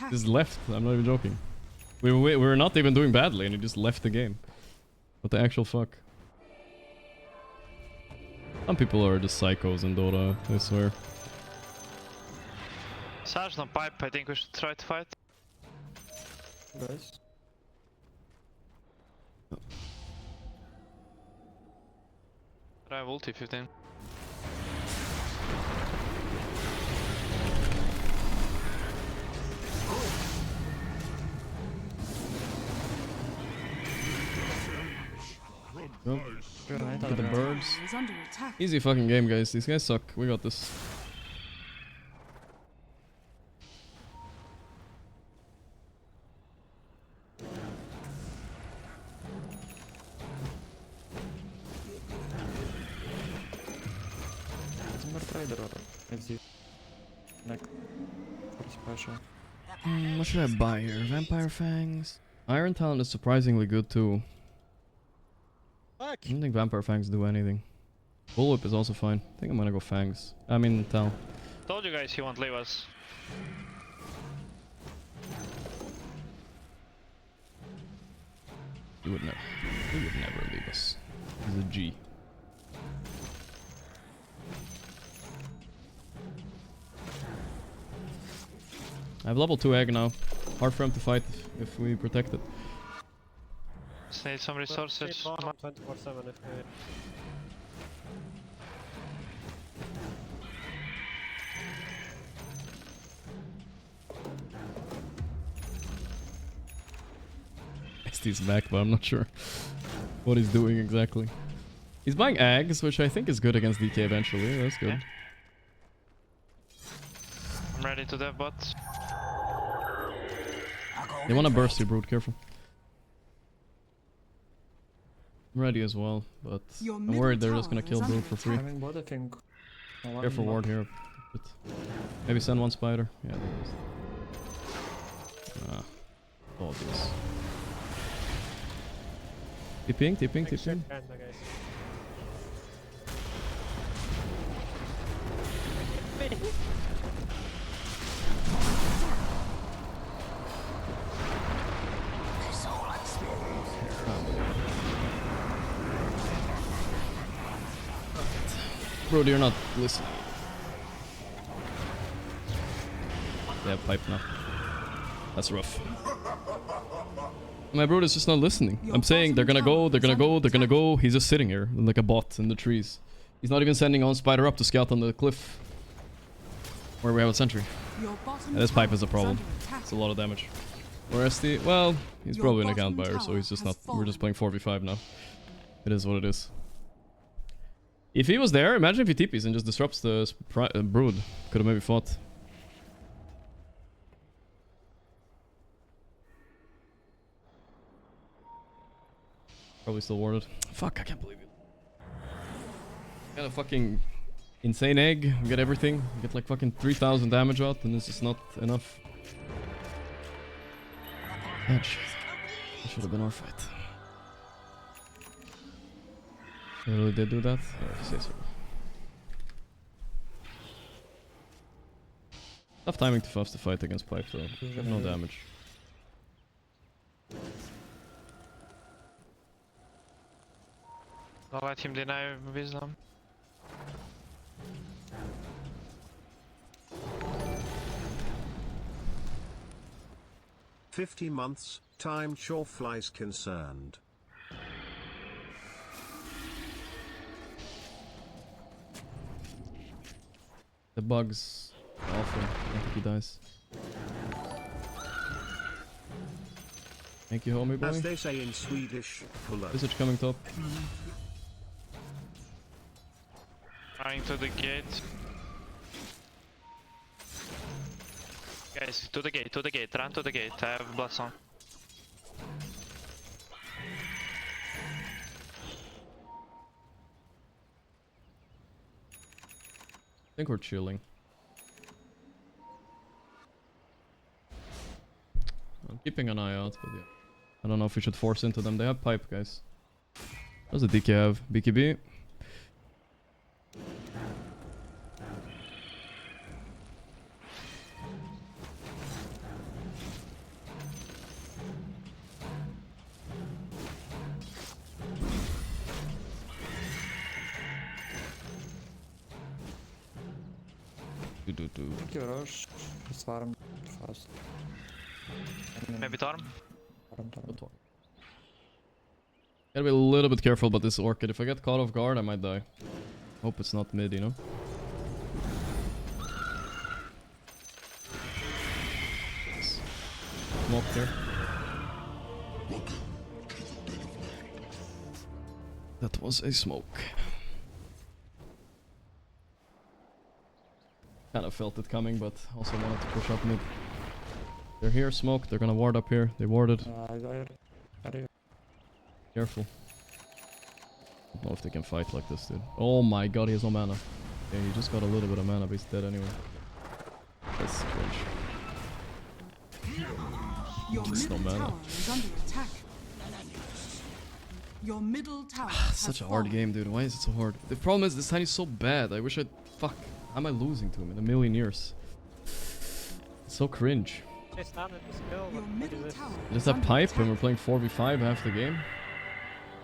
Just left. I'm not even joking. We were not even doing badly and he just left the game. What the actual fuck? Some people are just psychos in Dota, I swear. Sarge on pipe, I think we should try to fight. Guys. I have ulti 15. Nope. Look at the birds. Easy fucking game, guys. These guys suck. We got this. What should I buy here? Vampire Fangs? Iron Talent is surprisingly good too. I don't think Vampire Fangs do anything. Bullwhip is also fine. I think I'm gonna go Fangs. I mean, Tal. Told you guys he won't leave us. He would never leave us. He's a G. I have level 2 egg now. Hard for him to fight if we protect it. Just need some resources. 24/7 if SD's back, but I'm not sure what he's doing exactly. He's buying eggs, which I think is good against DK eventually. That's good. Yeah. I'm ready to dev bot. They wanna burst you, Brood, careful. I'm ready as well, but I'm worried they're just gonna kill Brood for free. I mean, what I think. Careful ward here. But maybe send one spider. Yeah, there it is. Obvious. TPing. Bro, you're not listening. They have pipe now. That's rough. My bro is just not listening. I'm saying they're gonna go. He's just sitting here like a bot in the trees. He's not even sending on spider up to scout on the cliff where we have a sentry. Yeah, this pipe is a problem. It's a lot of damage. Or SD, well, he's probably an account buyer, so he's just not. We're just playing 4v5 now. It is what it is. If he was there, imagine if he TPs and just disrupts the brood. Could have maybe fought. Probably still warded. Fuck, I can't believe it. Got a fucking insane egg, get everything, get like fucking 3,000 damage out, and this is not enough. Edge. That should have been our fight. They really did do that? Yeah, if you say so. Tough timing to fast the fight against pipe though. We have no damage. Don't let him deny wisdom. "50 months, time sure flies concerned." The bug's awful. I think he dies. Thank you, homie boy. As they say in Swedish, pull up. Visage coming top. Trying to the gate. Guys, to the gate, run to the gate. I have Bloodstone. I think we're chilling. I'm keeping an eye out, but yeah. I don't know if we should force into them. They have pipe, guys. What does the DK have? BKB? Thank you, Roche. It's farm fast. Maybe Torm? Gotta be a little bit careful about this orchid. If I get caught off guard, I might die. Hope it's not mid, you know? Smoke here. That was a smoke. Kind of felt it coming, but also wanted to push up mid. They're here, smoke. They're gonna ward up here. They warded. Careful. I don't know if they can fight like this, dude. Oh my god, he has no mana. Yeah, he just got a little bit of mana, but he's dead anyway. That's cringe. Just no mana. Your middle tower Such a hard game, dude. Why is it so hard? The problem is this Tiny's so bad. I wish I'd... Fuck. How am I losing to him in a million years? It's so cringe. Just a pipe and we're playing 4v5 half the game?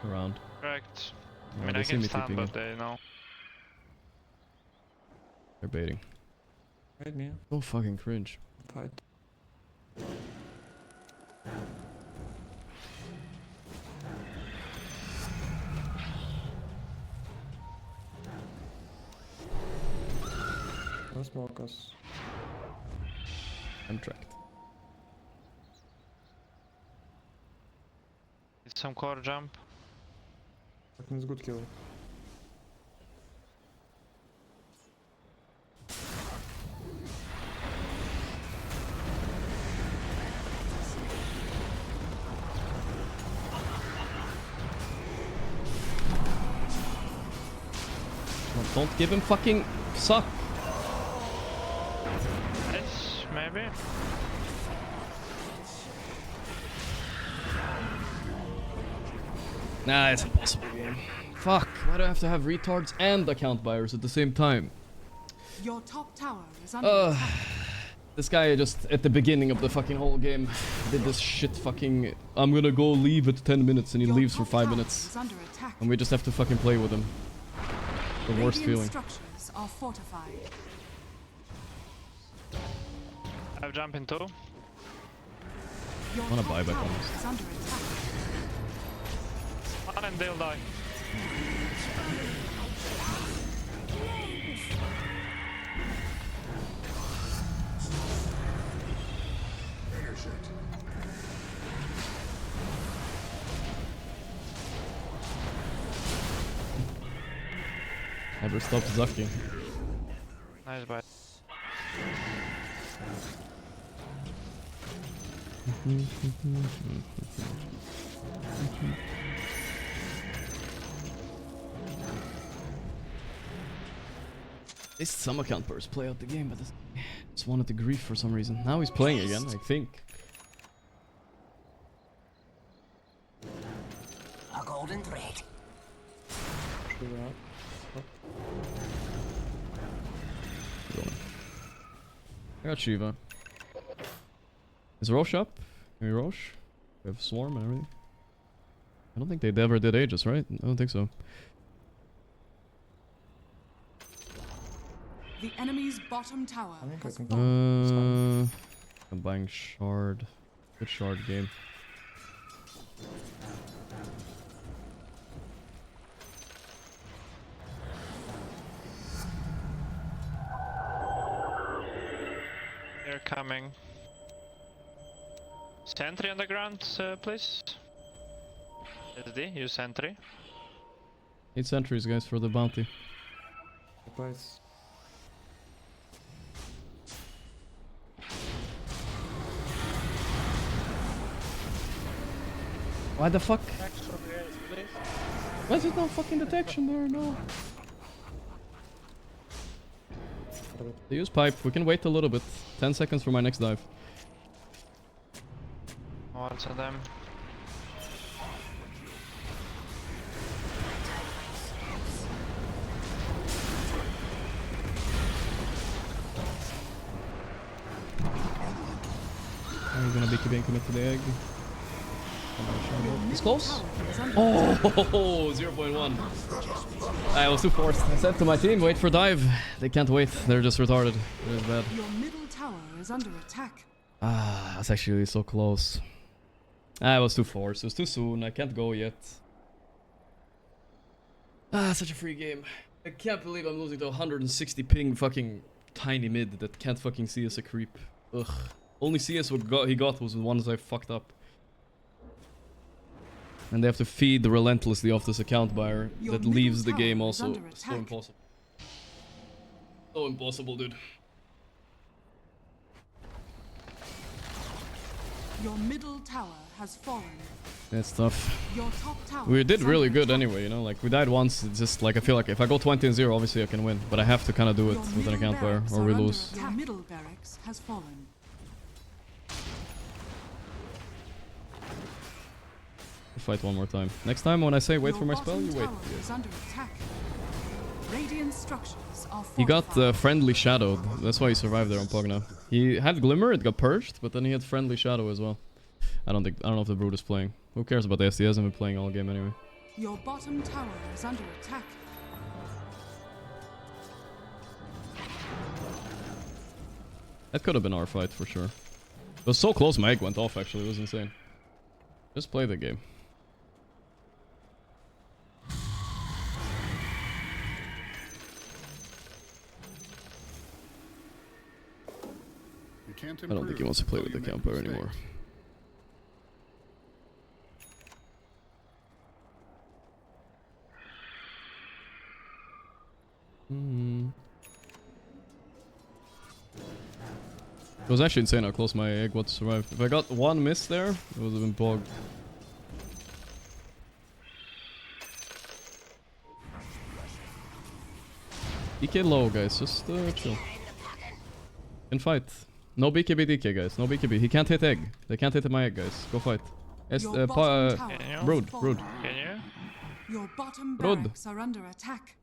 Around. Correct. Oh, I mean, I can stand, but they know. They're baiting. Wait me. So fucking cringe. Fight. No smoke us. I'm tracked. It's some core jump. It's good kill. Don't give him fucking suck. Yes, maybe. Nah, it's impossible game. Fuck, why do I have to have retards and account buyers at the same time? Your top tower is under attack. This guy just, at the beginning of the fucking whole game, did this shit fucking... I'm gonna go leave at 10 minutes, and he leaves for 5 minutes. And we just have to fucking play with him. The worst feeling. Structures are fortified. I've jumped in 2. I wanna buy back almost. One and they'll die. Never stopped zucking. Nice bite. This some account players play out the game, but this just wanted to grief for some reason. Now he's playing again, I think. A golden thread. I got Shiva. Is Rosh up? Maybe Rosh? We have Swarm and everything. I don't think they ever did Aegis, right? I don't think so. The enemy's bottom tower has I'm buying Shard. Good Shard game. They're coming. Sentry on the ground, please. SD, use sentry. 8 sentries, guys, for the bounty. Surprise. Why the fuck? Why is there no fucking detection there? No. They use pipe. We can wait a little bit. 10 seconds for my next dive. What's on them? Are you gonna be keeping commit to the egg? It's close. Oh, 0.1. I was too forced. I said to my team, wait for dive. They can't wait. They're just retarded. It is bad. Your middle tower is under attack. Ah, that's actually so close. I was too forced. It was too soon. I can't go yet. Ah, such a free game. I can't believe I'm losing to 160 ping fucking tiny mid that can't fucking see us a creep. Ugh. Only CS what he got was the ones I fucked up. And they have to feed relentlessly off this account buyer that leaves the game also. So impossible. So impossible, dude. Your middle tower has fallen. That's tough. Your top tower We did really good anyway, you know, like we died once, it's just like I feel like if I go 20-0 obviously I can win, but I have to kind of do it with an account buyer or we lose. Your middle barracks has fallen. Fight one more time. Next time when I say wait for my spell, you wait. He got friendly shadowed. That's why he survived there on Pogna. He had Glimmer, it got purged, but then he had friendly shadow as well. I don't know if the Brood is playing. Who cares about the SD? He hasn't been playing all game anyway. Your bottom tower is under attack. That could have been our fight for sure. It was so close my egg went off actually, it was insane. Just play the game. I don't think he wants to play with the camper anymore. It was actually insane how close my egg was to survive. If I got one miss there, it would have been bogged. DK low, guys. Just chill. Can fight. No BKB DK, guys. No BKB. He can't hit egg. They can't hit my egg, guys. Go fight. Brood. Can you? Your bottom Brood. barracks are under attack.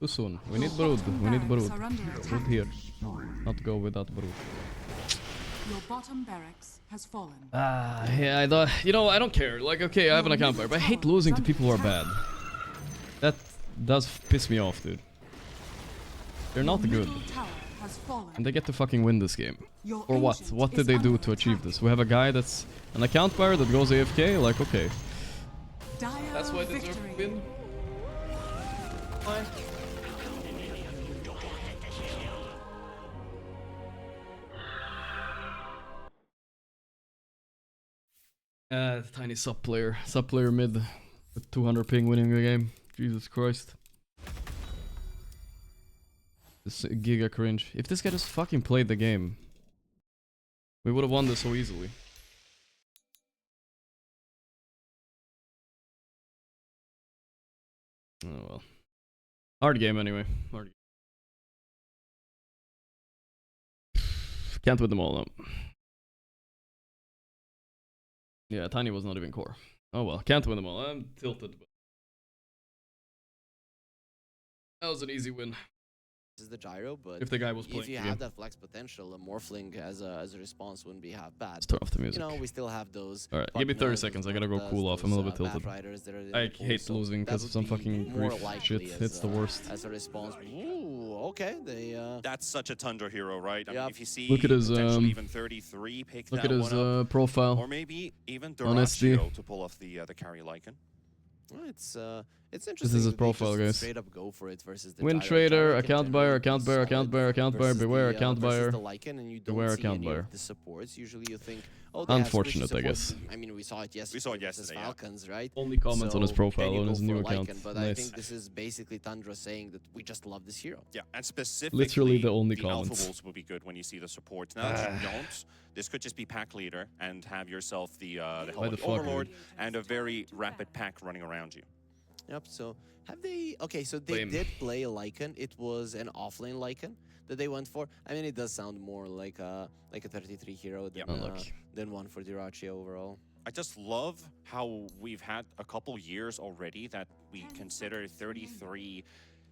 Too soon. We need Brood. We need Brood. Brood here. Not go without Brood. Your bottom barracks has fallen. Yeah, I thought, you know, I don't care. Like, okay, I have an account player, but I hate losing to people who are bad. That does piss me off, dude. They're not good. And they get to fucking win this game. For what? What did they do to achieve this? We have a guy that's an account player that goes AFK? Like, okay. That's why they deserve to win. Fine. Tiny sub player mid with 200 ping winning the game. Jesus Christ. This giga cringe. If this guy just fucking played the game, we would have won this so easily. Oh well. Hard game anyway. Hard game. Can't win them all though. Yeah, Tiny was not even core. Oh well, can't win them all. I'm tilted. But that was an easy win. Is the gyro, but if the guy was playing if you have that flex potential, a morphling as a response wouldn't be half bad. Let's turn off the music. You know, we still have those. Alright, give me 30 seconds. I gotta go cool off. I'm a little bit tilted. I hate losing because of some fucking grief shit. It's the worst. As a response. Ooh, okay. That's such a Tundra hero, right? I mean, if you see look at his even 33, pick look at that his one up. profile. Or maybe even on SD Doraccio to pull off the carry Lycan. Well, it's interesting. This is his profile, guys. Straight up go for it versus the Win trader, account buyer, account buyer, account buyer, account buyer, beware account buyer, beware account buyer. The supports usually you think, oh, unfortunate, I guess. I mean, we saw it yesterday. We saw it yesterday. Falcons, right? Only comments on his profile on his new account. But nice. I think this is basically Tundra saying that we just love this hero. Yeah, and specifically, literally the only the comments. Alpha Wolves will be good when you see the supports. Now that you don't, this could just be pack leader and have yourself the Overlord and a very rapid pack running around you. Yep, so have they... Okay, so they did play a Lycan. It was an offlane Lycan that they went for. I mean, it does sound more like a 33 hero than one for Doraccio overall. I just love how we've had a couple years already that we consider 33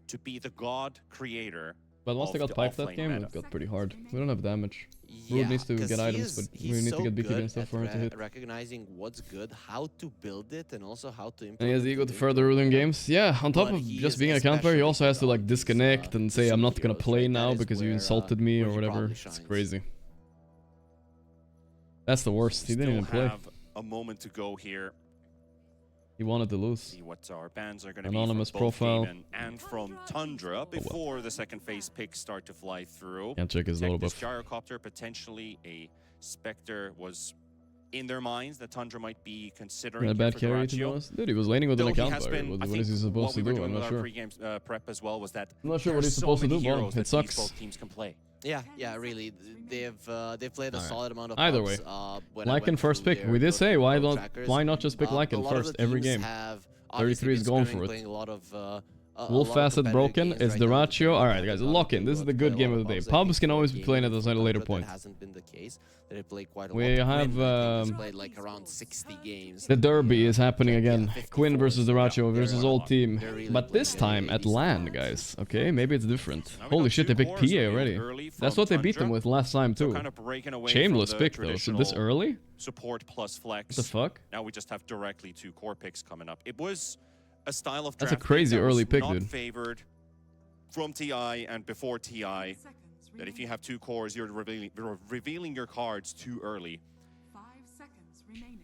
to be the god creator. But once they got piped that game, it got pretty hard. We don't have damage. Brood needs to get items, but we need to get BKB and stuff for her to hit. Recognizing what's good, how to build it, and also how to implement and he has the ego to further ruling games. Yeah, on top of just being an account player, he also has to like disconnect and say, I'm not gonna play now because you insulted me or whatever. It's crazy. That's the worst. He didn't even play. Have a moment to go here. He wanted to lose. See what our bans are going to Anonymous be from both profile. Demon and from Tundra before the second phase picks start to fly through. Can't check his little buff. Gyrocopter, potentially a Spectre was in their minds that Tundra might be considering. A bad carry, to be honest. Dude, he was laning with an account player. What is he supposed to do? I'm not sure. Pre-game prep as well was that I'm not sure what he's supposed to do, bro. It sucks. Both teams can play. Yeah, really. They've played a solid amount of either way. Lycan first pick. We did say why not just pick Lycan first every game. 33 is going for it. Wolf Facet broken. It's Doraccio. Alright, guys, lock in. This is the good game of the day. Pubs can always be playing at a later point. We have around 60 games. The derby is happening again. Quinn versus Doraccio versus old team. But this time at LAN, guys. Okay, maybe it's different. Holy shit, they picked PA already. That's what they beat them with last time too. Shameless pick though. So this early? Support plus flex. What the fuck? Now we just have directly 2 core picks coming up. It was a style of that's a draft crazy that early was pick, not dude. Favored from TI and before TI. That if you have 2 cores, you're revealing your cards too early. 5 seconds remaining.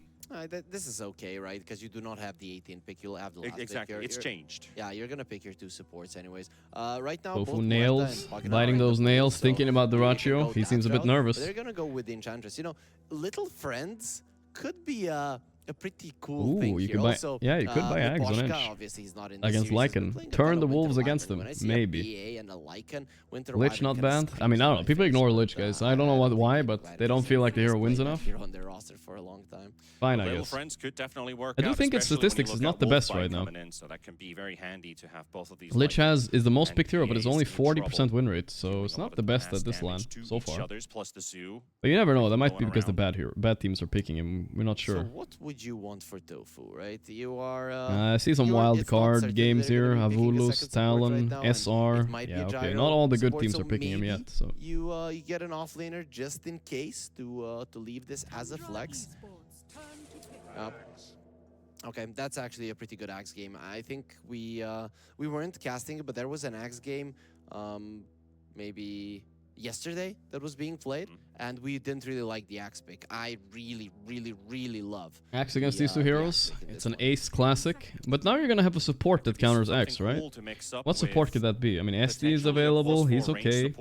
This is okay, right? Because you do not have the 18 pick, you'll have the last exactly. pick. It's changed. Yeah, you're gonna pick your 2 supports anyways. Right now, Tofu nails, biting those nails, thinking about Doraccio. He seems a bit nervous. They're gonna go with the Enchantress. You know, Little Friends could be a a pretty cool thing you here. could buy, Also, yeah, you could buy Ags on Boschka, edge obviously he's not in the against series, he's been Lycan. playing a Turn ton the of wolves Winter against Lycan. them, When I see a maybe. BA and a Lycan, Winter Lich Lycan not kinda banned. I screams mean, I in don't my know. People face, ignore but, Lich, guys. I don't know why, but they don't feel like the hero wins enough. Hero on their roster for a long time. Fine, I Little guess. friends could definitely work I do out, think its especially when you statistics is look not at the best Wolfbite right now. coming in, so that can be very handy to have both of these Lich Lycans is the most and picked hero, but it's PAs only in trouble. 40% win rate, so Doing it's a lot not of the best mass at this damage land to so each far. others, plus the Zoo. But you never know. That might be going because the around. bad teams are picking him. We're not sure. So what would you want for Tofu, right? You are. I see some wild card games here. Havulus, Talon, SR. Yeah, okay. Not all the good teams are picking him yet. So You get an offlaner just in case to leave this as a flex. Okay, that's actually a pretty good Axe game. I think we weren't casting it, but there was an Axe game maybe yesterday that was being played, and we didn't really like the Axe pick. I really love Axe against these two heroes. It's an Ace classic, but now you're gonna have a support that counters Axe, right? What support could that be? I mean, SD is available. He's okay.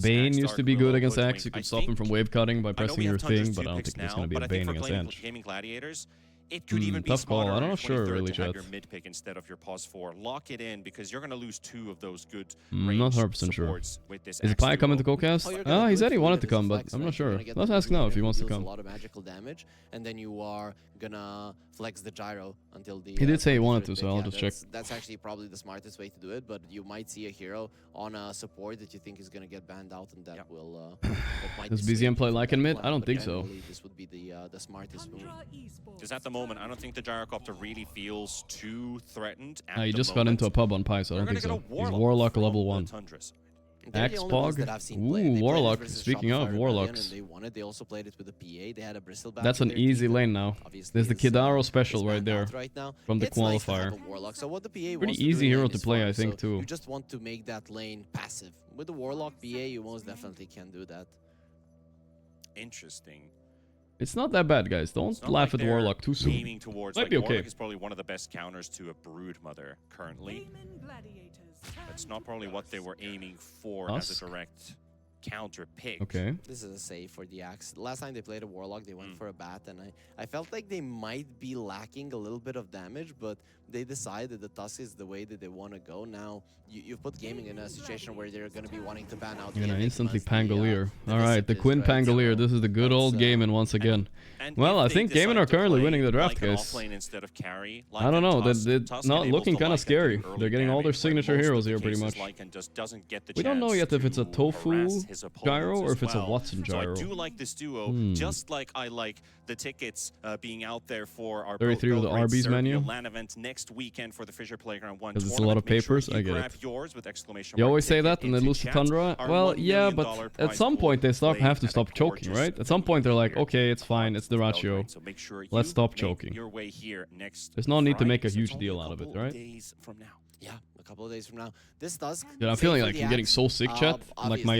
Bane used to be good against Axe. You could stop him from wave cutting by pressing your thing, but I don't think there's gonna be a Bane against Edge. Gaming Gladiators, it could even be tough call. smarter I don't know, on sure, 23rd really, to have chat. your mid pick instead of your pause 4. Lock it in because you're going to lose 2 of those good Not range 100% sure. supports with this Is Axe Pi coming to duo. CoCast? He said he wanted to come, but I'm not sure. Let's ask now if he wants to come. A lot of magical damage, and then you are gonna flex the gyro until the. He did say he wanted to, 23rd so pick. I'll just check. That's actually probably the smartest way to do it, but you might see a hero on a support that you think is gonna get banned out, and that will. That might Does dissuade BZM play you from like that in mid? plan, I don't but think so. generally This would be the smartest move. Because at the moment, I don't think the Gyrocopter really feels too threatened. He just got into a pub on Pi, so I don't think so. He's Warlock level 1. Axe Pog? Ooh, Warlock. Speaking of Warlocks. They won it. They also played it with a PA. They had a bristle back That's in an their easy team. lane now. Obviously, There's the it's, Kidaro special it's right banned there out right now. from the It's nice to have qualifier. a Warlock. So what the PA Pretty wants to do easy in hero lane to is play, farm. I think, So too. You just want to make that lane passive. With the Warlock PA, you most definitely can do that. Interesting. It's not that bad, guys. Don't laugh at Warlock too soon. Aiming towards, Might be okay. Warlock is probably one of the best counters to a Brood Mother currently. That's not probably what they were aiming for as a direct counter pick. Okay. This is a save for the Axe. Last time they played a Warlock, they went for a Bat, and I felt like they might be lacking a little bit of damage, but they decided the Tusk is the way that they want to go. Now, you've put gaming in a situation where they're going to be wanting to ban out the You're gonna Enigmas, instantly Pangolier. the Alright, the Visitors, Quinn right? Pangolier. This is the good old Gaimin once again. Well, I think Gaimin are currently winning the draft, guys. I don't know. They're not looking kind of scary. They're getting all their signature heroes here, pretty much. We don't know yet if it's a Tofu gyro or if it's a Watson gyro. So I do like this duo, just like I like the tickets being out there for our 33 with the Arby's menu. LAN event next weekend for the Fisher Playground 1 Because it's a lot of papers, I get it. You always say that and they lose to Tundra? Well, yeah, but at some point they have to stop choking, right? At some point they're like, okay, it's fine, it's the ratio. Let's stop choking. There's no need to make a huge deal out of it, right? Yeah, a couple of days from now. This Tusk. Dude, I'm feeling like I'm getting so sick, chat. Like my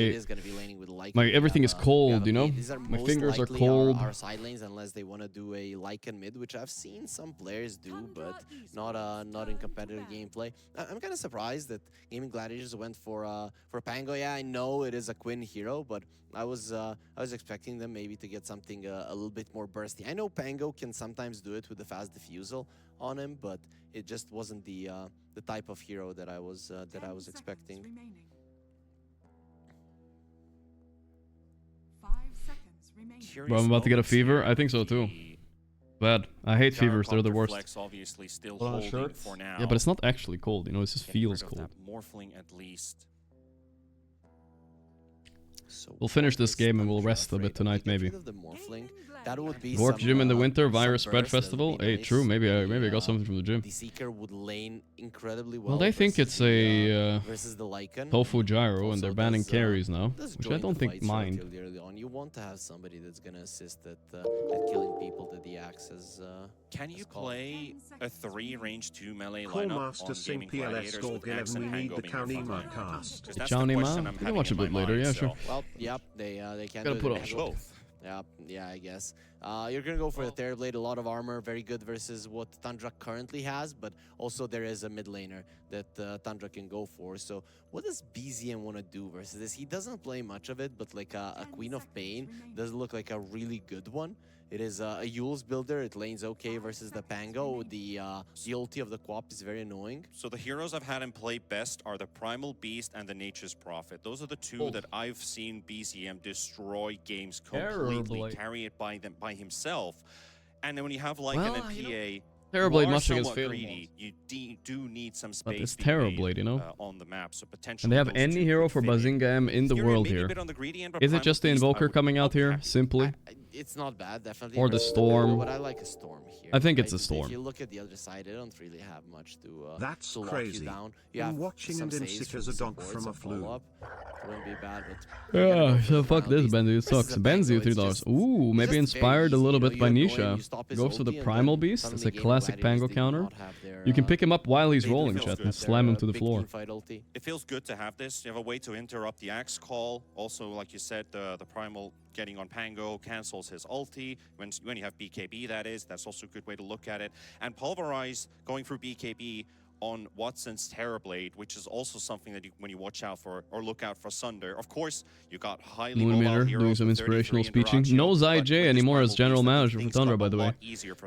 everything is cold, you know? My fingers are cold. Our side lanes, unless they want to do a Lycan mid, which I've seen some players do, but not in competitive gameplay. I'm kind of surprised that Gaming Gladiators went for Pango. Yeah, I know it is a Quinn hero, but I was expecting them maybe to get something a little bit more bursty. I know Pango can sometimes do it with the fast diffusal on him, but it just wasn't the type of hero that I was expecting. Bro, I'm about to get a fever. I think so too. Bad. I hate fevers. They're the worst. Obviously still Put on holding shirts. for now. Yeah, but it's not actually cold. You know, it just feels Get rid of cold. that Morphling at least. We'll finish this game and we'll rest a bit tonight, maybe. That would be Gorgc Gym in the winter, Virus some Spread burst, that Festival. would be Hey, nice. true. Maybe I got something from the gym. The Seeker would lane incredibly well. Well, they think versus it's the, a versus the Lycan. Tofu gyro, and they're Also banning does, carries now, does which I join don't the think fights mind. relatively early on. You want to have somebody that's gonna assist at killing people that the Axe has. Can you play a 3 range 2 melee Call lineup Master Oh, on St. Gaming PLS Gladiators Stalk with Axe 11. and We need Pango the being your Kaunima front line? cast. 'Cause that's the Chaunima? question I'm You can having watch in a bit my later, mind, yeah, so sure. Well, yep, they can Gotta do put it on in both. Yeah, I guess. You're gonna go for the Terrorblade, a lot of armor, very good versus what Tundra currently has, but also there is a mid laner that Tundra can go for. So what does BZM want to do versus this? He doesn't play much of it, but like a Queen of Pain does look like a really good one. It is a Yule's builder. It lanes okay versus the Pango. The ulti of the Quap is very annoying. So the heroes I've had him play best are the Primal Beast and the Nature's Prophet. Those are the two that I've seen BZM destroy games completely, carry it by himself. And then when you have like an MPA, Terrorblade much against greedy, you do need some space. But it's Terrorblade, you know. On the map, so potentially. And they have any hero for Bazinga M in the world here. Is it just the Invoker coming out here, simply? It's not bad, definitely. Or the Storm. But I like a Storm here. I think it's a Storm. If you look at the other side, they don't really have much to That's to lock crazy. you down. I'm watching and in sick as a dog from a flu. Wouldn't be bad, but Yeah, so fuck this, Benzi. It sucks. Benzi, $3. Ooh, maybe inspired a little bit by Nisha. Goes for the Primal Beast. It's a classic Pango counter. You can pick him up while he's rolling, chat, and slam him to the floor. It feels good to have this. You have a way to interrupt the axe call. Also, like you said, the Primal getting on Pango cancels his ulti. When you have BKB, that is. That's also a good way to look at it. And Pulverize going through BKB on Watson's Terrorblade, which is also something that when you watch out for or look out for Sunder. Of course, you got highly Moonmeter doing some inspirational speeching. No ZJ anymore as general manager for Thunder, by the way.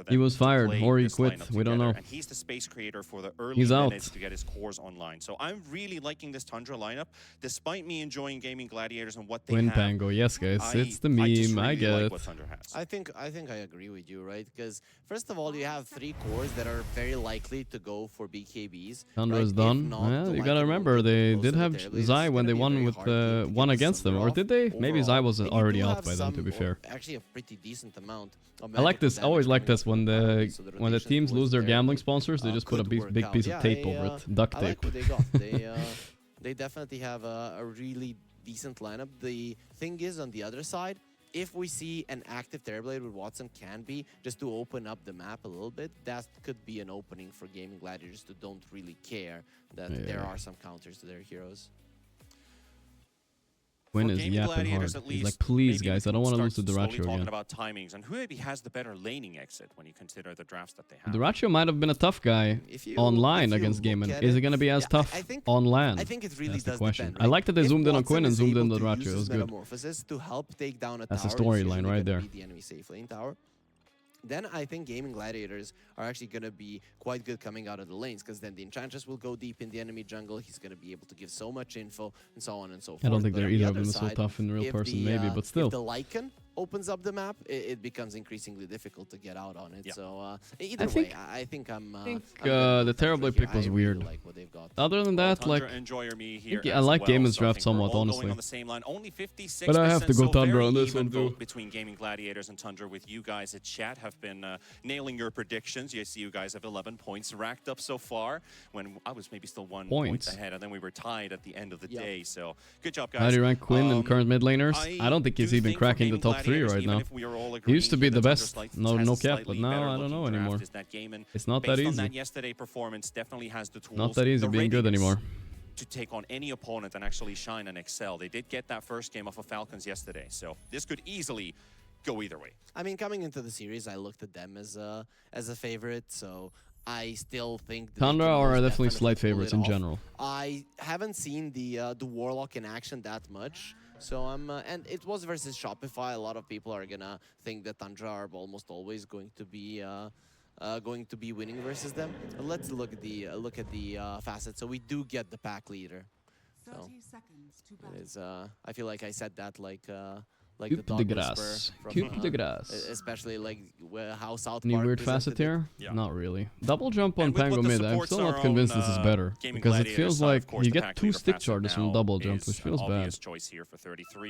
He was fired or he quit. We don't know. And he's the space creator for the early minutes to get his cores online. So I'm really liking this Tundra lineup, despite me enjoying Gaming Gladiators and what they Win have. Pango, yes, guys. It's the meme. I get it. I think I agree with you, right? Because first of all, you have 3 cores that are very likely to go for BKBs. Tundra is done. Yeah, you gotta remember they did have Zai when they won with one against them, or did they? Maybe Zai was already out by then. To be fair, actually a pretty decent amount. I like this. I always like this when the teams lose their gambling sponsors, they just put a big piece of tape over it, duct tape. I like what they got. They definitely have a really decent lineup. The thing is, on the other side, if we see an active Terrorblade with Watson can be, just to open up the map a little bit, that could be an opening for Gaming Gladiators who don't really care that there are some counters to their heroes. Quinn is yapping hard. He's like, please, guys, I don't want to lose to Dyrachyo talking again. about timings and who maybe has the better laning exit when you consider the drafts that they have. Dyrachyo might have been a tough guy online against Gaiman. Is it going to be as tough on LAN? I think it really That's the does question. depend, right? I like that they zoomed in on Quinn and zoomed in on Dyrachyo. It was good. To help take down a That's the tower, storyline right there. the enemy safe lane tower. Then I think Gaming Gladiators are actually going to be quite good coming out of the lanes, because then the Enchantress will go deep in the enemy jungle. He's going to be able to give so much info and so on and so forth. I don't think But they're on the either of other them so side, tough in real if person, the, maybe, but still. If the Lycan opens up the map, it becomes increasingly difficult to get out on it. So either way, I think the Terrorblade pick was weird. Like what they've got. Other than that, like, I like Gaiman's draft somewhat, honestly. But I have to go Tundra on this one too. Between Gaming Gladiators and Tundra, with you guys at chat have been nailing your predictions. You see, you guys have 11 points racked up so far. When I was maybe still 1 point ahead, and then we were tied at the end of the day. So good job, guys. How do you rank Quinn and current mid laners? I don't think he's even cracking the top 3 right now. He used to be the best, no cap, but now I don't know anymore. It's not that easy. Yesterday performance definitely has the tools. Not that easy being good anymore. To take on any opponent and actually shine and excel. They did get that first game off of Falcons yesterday, so this could easily go either way. I mean, coming into the series, I looked at them as a favorite, so I still think Tundra are definitely slight favorites in general. I haven't seen the Warlock in action that much. So and it was versus Shopify. A lot of people are gonna think that Tundra are almost always going to be winning versus them. But let's look at the facets. So we do get the pack leader. So it is, I feel like I said that like the dog whisperer from, especially like how South Any Park weird facet here? Yeah. Not really. Double jump on Pango mid. I'm still not convinced this is better, because it feels like you get 2 stick charges from double jump, which feels bad.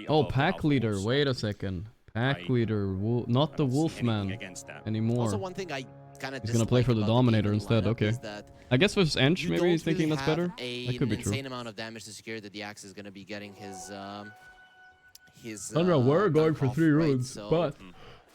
Oh, pack leader. Wait a second. Pack leader, not the Wolfman anymore. Also, one thing I kind of he's gonna play for the Dominator instead. Okay. I guess with Ench, maybe he's thinking that's better. That could be true. Insane amount of damage to secure that the Axe is gonna be getting his Tundra were going for 3 runes, but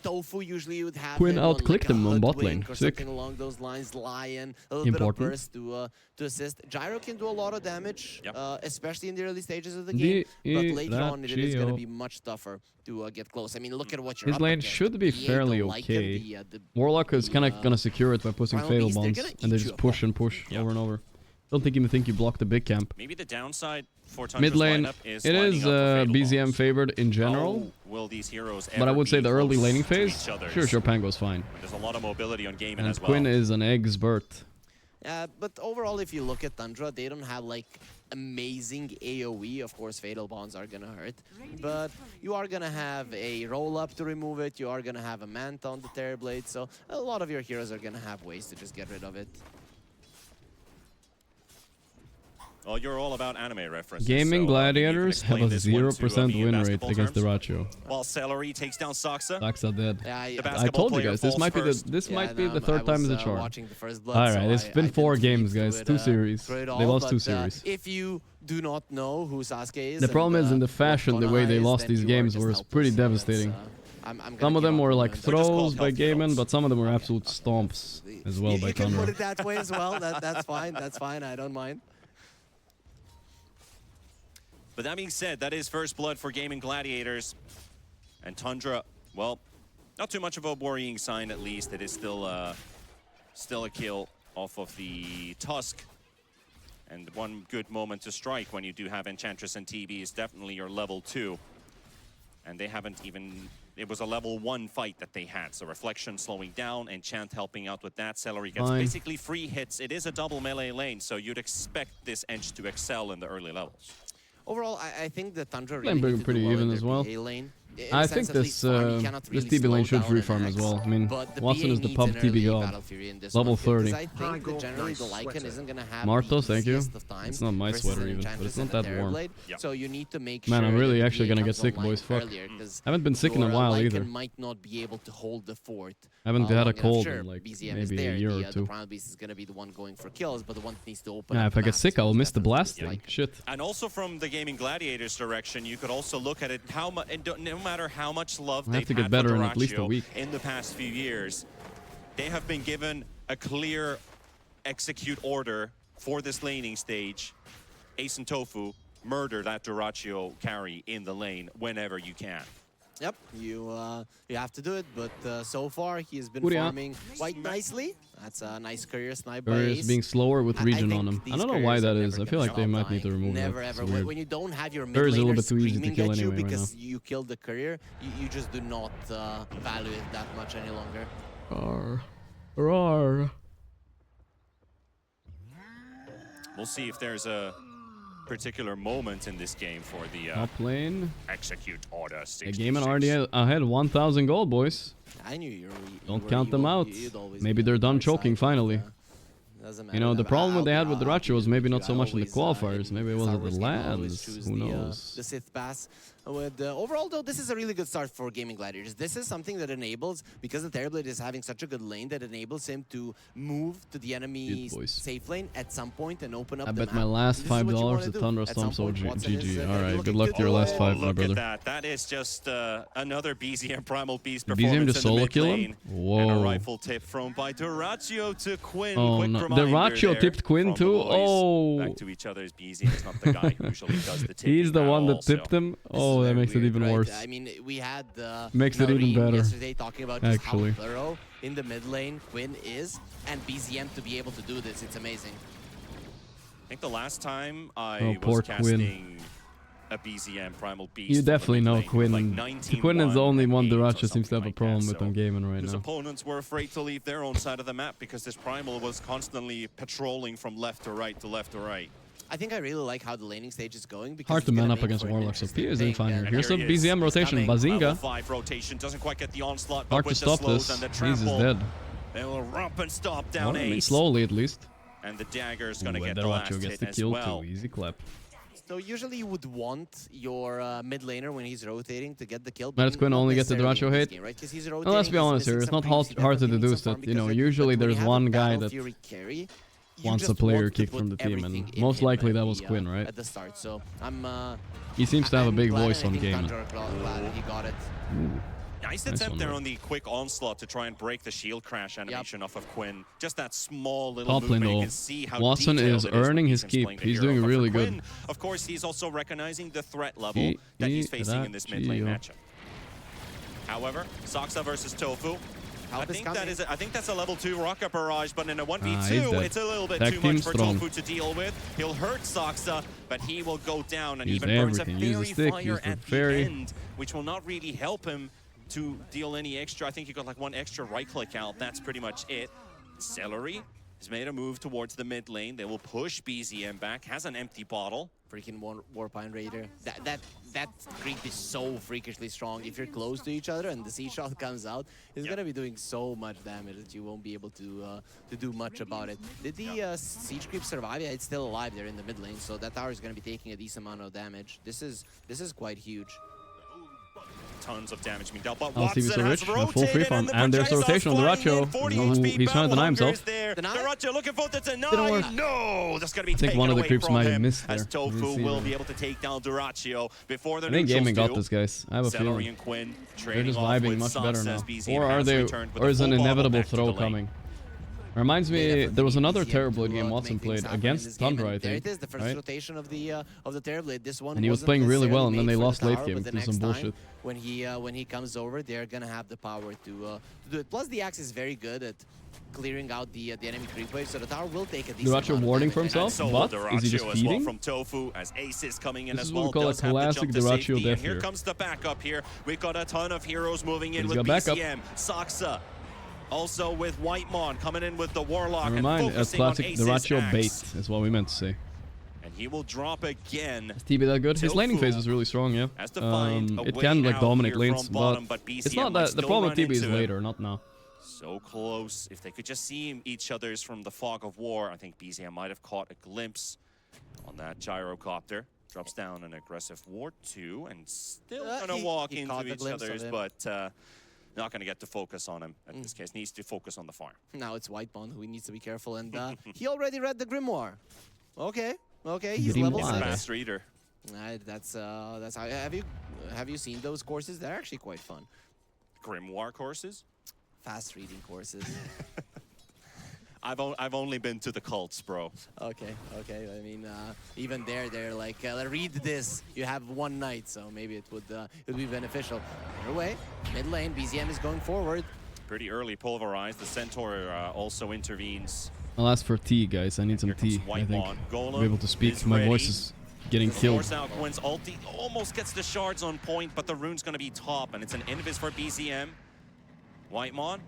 Tofu usually you would have Quinn him on, outclicked him on bot lane. or Sick. something along those lines. Lion, a little bit of burst to assist. Gyro can do a lot of damage, especially in the early stages of the game. But later on, it is going to be much tougher to get close. I mean, look at what you're His up lane against. should be fairly okay. Warlock is kind of gonna secure it by pushing Fatal Bonds, and they just push and push over and over. Don't even think you block the big camp. Maybe the downside for Tundra's Mid lane, lineup is it is BZM favored in general. Will these heroes But I would say the early laning to phase, each sure, Pango's fine. There's a lot of mobility on game And as well. Quinn is an expert. But overall, if you look at Tundra, they don't have like amazing AoE. Of course, Fatal Bonds are gonna hurt, but you are gonna have a roll up to remove it. You are gonna have a Manta on the Terrorblade, so a lot of your heroes are gonna have ways to just get rid of it. Well, you're all about anime references. Gaming so, Gladiators have a 0% win rate against the terms. Ratio. While Celery takes down Saksa. Saksa dead. Yeah, I told you guys, this might be the third time as a chart. Alright, it's been 4 games, guys. 2 series. They lost 2 series. If you do not know who Sasuke is, The problem is in the fashion, the way they lost these games was pretty devastating. Some of them were like throws by Gaiman, but some of them were absolute stomps as well by You can Tundra. put it that way as well. That's fine. That's fine. I don't mind. But that being said, that is first blood for Gaming Gladiators. And Tundra, well, not too much of a worrying sign at least. It is still a kill off of the Tusk. And one good moment to strike when you do have Enchantress and TB is definitely your level 2. And they haven't even... It was a level 1 fight that they had. So Reflection slowing down, Enchant helping out with that. Celery gets basically free hits. It is a double melee lane, so you'd expect this Ench to excel in the early levels. Overall, I think the Tundra Lane being pretty even as well. I think this TB lane should free farm as well. I mean, Watson is the pub TB god. Level 30. I think that generally the Lycan isn't gonna have Martos, thank you. It's not my sweater even, but it's not that warm. So you need to make Man, sure I'm really that actually the gonna get sick, comes boys. Fuck. earlier, I haven't been sick in a while Lycan either. might not be able to hold the fort. I haven't had a long cold enough. in like BZM is maybe there. a year or The 2. Primal Beast is gonna be the one going for kills, but the one that needs to open Yeah, up if the I get map sick, I will miss the definitely blasting. Shit. And also from the Gaming Gladiators direction, you could also look at it no matter how much love they've to get had better for in at least a Doracio week. in the past few years, they have been given a clear execute order for this laning stage. Ace and Tofu, murder that Doracio carry in the lane whenever you can. Yep, you have to do it, but so far he has been Furia. farming quite nicely. That's a nice career snipe by Barriers Ace. being slower with regen on him. I these don't know why careers that are is. never I feel like gonna they might stop need to dying. remove Never that. It's ever. weird. When you don't have your mid Barriers are a little laner bit too easy to screaming kill at you anyway right because you killed the career, you just do not value it that much any longer. Roar. We'll see if there's a particular moment in this game for the Top lane. execute order. The 66. game already ahead 1,000 gold, boys. I knew you Don't count them out. Maybe they're done choking finally. You know, the problem they had with the Ratio was maybe not so much in the qualifiers. Maybe it was at the lands. Who knows? The Sith Pass. Overall, though, this is a really good start for Gaming Gladiators. This is something that enables, because the Terrorblade is having such a good lane, that enables him to move to the enemy's safe lane at some point and open up I the bet map. my last $5 at Thunderstorm, so GG. Alright, good luck to your last 5, my brother. That is just another BZM Primal Beast BZM performance just in the solo mid kill lane. him? And a Whoa. rifle tip thrown by Doracio to Quinn. Oh Quick no. reminder Doracio there tipped Quinn from too? the boys. Oh. Back to each other's BZM is not the guy who usually does the tipping. He's the one that also. tipped him? Oh, that makes it even worse. I mean, we had Makes it even better, yesterday talking about just actually. how thorough in the mid lane Quinn is, and BZM to be able to do this, it's amazing. I think the last time I poor was casting Quinn. a BZM Primal Beast. You from the definitely mid know lane, Quinn. like 19-1 Quinn is the only and one 8 or Doracio seems to something have a like problem that, with so on gaming right his now. opponents were afraid to leave their own side of the map because this Primal was constantly patrolling from left to right to left to right. I think I really like how the laning stage is going. Because Hard to it's man gonna up make against for an Warlock, so interesting P is in thing, fine here. and Here's here a he is. BZM rotation, Level Bazinga. 5 rotation doesn't quite get the onslaught, but Hard to with the stop slows this. and the He's trample, dead. they will romp and stomp Well, down I mean, Ace. slowly at least. And the dagger's gonna Ooh, get and the last Doracio gets hit the as kill well. too. Easy clap. So usually you would want your mid laner when he's rotating to get the kill. Let Quinn not only get the necessarily Doracio in this hit. game, right? 'Cause he's Well, rotating, let's be he's honest here. missing It's not some creeps, he hard to definitely deduce needs some that, farm you know, because usually when you there's have a one guy Battle that Fury carry, you wants a just player want to kicked put from the team, everything and in most him likely at that the, was Quinn, right? At the start, so I'm. He seems to have a big glad, voice and I on think gaming. Tundra glad he got it. Nice attempt there on the quick onslaught to try and break the shield crash animation off of Quinn. Just that small little Top lane movement. You though. can see how Watson is earning his keep. He's doing really good. Of course, he's also recognizing the threat level that he's facing in this mid lane matchup. However, Saksa versus Tofu. I think that's a level 2 rocket barrage, but in a 1v2, it's a little bit too much for Tofu to deal with. He'll hurt Saksa, but he will go down and even burns a fairy fire at the end, which will not really help him to deal any extra. I think he got like 1 extra right click out. That's pretty much it. Celery has made a move towards the mid lane. They will push BZM back. Has an empty bottle. Freaking Warpine Raider. That creep is so freakishly strong. If you're close to each other and the sea shot comes out, it's gonna be doing so much damage that you won't be able to do much about it. Did the siege creep survive? Yeah, it's still alive there in the mid lane, so that tower is gonna be taking a decent amount of damage. This is quite huge. Tons of damage being dealt, but LCB Watson has full free rotated farm, and there's the rotation on Duracho. He's trying to deny himself. Duracho looking for the deny. No, that's going to be I think taken one of the away creeps from might have him, missed there. as Tofu will be able to take down Duracho before the I think neutrals Gaming got do. this, guys. I have a Celery feeling. and Quinn They're trading just off vibing with much Sox better as now. BZM Or are has they? returned with Or a is an full bottle inevitable back to the throw lane. coming? Reminds me, there was another Terrorblade game Watson played against Thunder, I There think. it is, the first rotation of the Terrorblade. This one And he was playing really well, and then they lost late game through some bullshit. When he comes over, they're gonna have the power to do it. Plus, the Axe is very good at clearing out the enemy creep wave, so the tower will take a decent Duracho amount of warding damage. for himself, but is he just As well feeding? from Tofu, as Ace is coming in This as is well. what we call a Does have the classic jump to Duracho safety, death and here here. comes the backup here. We've got a ton of heroes moving in He's with got backup. BCM, Saksa, also with Whitemon coming in with the Warlock Never and mind, a focusing on classic Ace's Duracho axe. bait is what we meant to say. And he will drop again. Is TB that good? His Tofu laning phase is really strong, yeah. has to find a It way can like out dominate here lanes, from bottom, but but it's BCM not might that. The still problem run with TB is into him. later, not now. So close. If they could just see each other's from the fog of war, I think BZM might have caught a glimpse on that gyrocopter. Drops down an aggressive ward 2 and still gonna walk he into caught the each glimpse of other's, him. but not gonna get to focus on him in this case. Needs to focus on the farm. Now it's Whitemon who needs to be careful, and he already read the Grimoire. Okay, he's level He's a 6. fast reader. That's how. Have you seen those courses? They're actually quite fun. Grimoire courses? Fast reading courses. I've only been to the cults, bro. Okay. I mean, even they're like, read this. You have one night, so maybe it would be beneficial. Either way, mid lane, BZM is going forward. Pretty early pulverized. The Centaur also intervenes. I'll ask for tea, guys. I need some tea. I think to be able to speak. My voice is getting killed. Force out Quinn's ulti. Almost gets the shards on point, but the rune's going to be top, and it's an invis for BZM. Whitemon,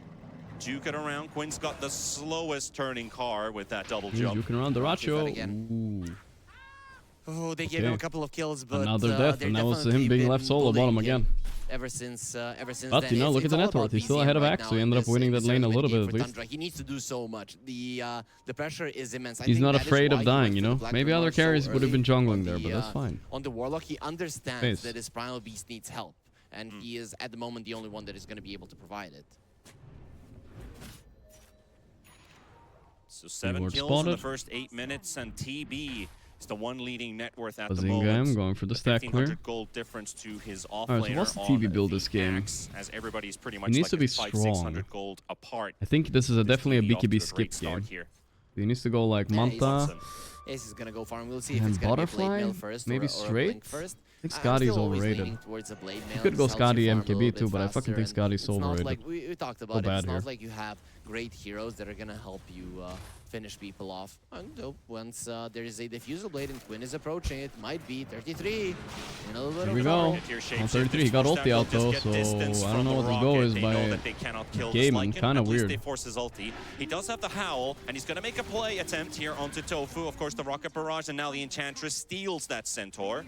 juke it around. Quinn's got the slowest turning car with that double He's jump. juking around Duracho. Oh, they gave him a couple of kills, but another death, they're and that was definitely him being been left solo bottom bullying him again. Ever since But then. you know, look at the all net worth. about He's still BZM ahead of right Axe, now so he in ended up this- winning in that this lane a tournament little game bit for at least. Tundra. He needs to do so much. The pressure is immense. I He's think not that is afraid why of he dying, went you for know. the Black Maybe Grimoire other so carries would have been early jungling on there, the, but that's fine. On the Warlock, he understands Face. that his Primal Beast needs help, and he is at the moment the only one that is going to be able to provide it. So 7 Ward kills in the spotted. first 8 minutes, and TB is the one leading net worth at the Bazinga, moment. I'm going for the stack clear. 1500 gold difference to his off Alright, so laner what's the on TB build the this game? Axe, as everybody's pretty much He needs like to be 500-600 strong. gold apart. I think this is definitely a TB off to BKB a skip great start game. here. He needs to go like Manta. Ace is going to go farm. We'll see if And it's going to be a blade Butterfly? mail first Maybe or a straight? blink first. I think I'm Scotty is still always overrated. leaning towards a blade You mail. could go This helps Scotty you farm a little MKB bit too, but I fucking faster, think and Scotty's so it's not overrated. like we talked So about it. bad It's here. not like you have great heroes that are going to help you finish people off. And once there is a diffusal blade and Quinn is approaching, it might be 33. In a little Here we go. On 33, he got ulti out though, so I don't know what the goal is by gaming. Kind of weird. They force his ulti. He does have the Howl, and he's going to make a play attempt here onto Tofu. Of course, the Rocket Barrage, and now the Enchantress steals that Centaur.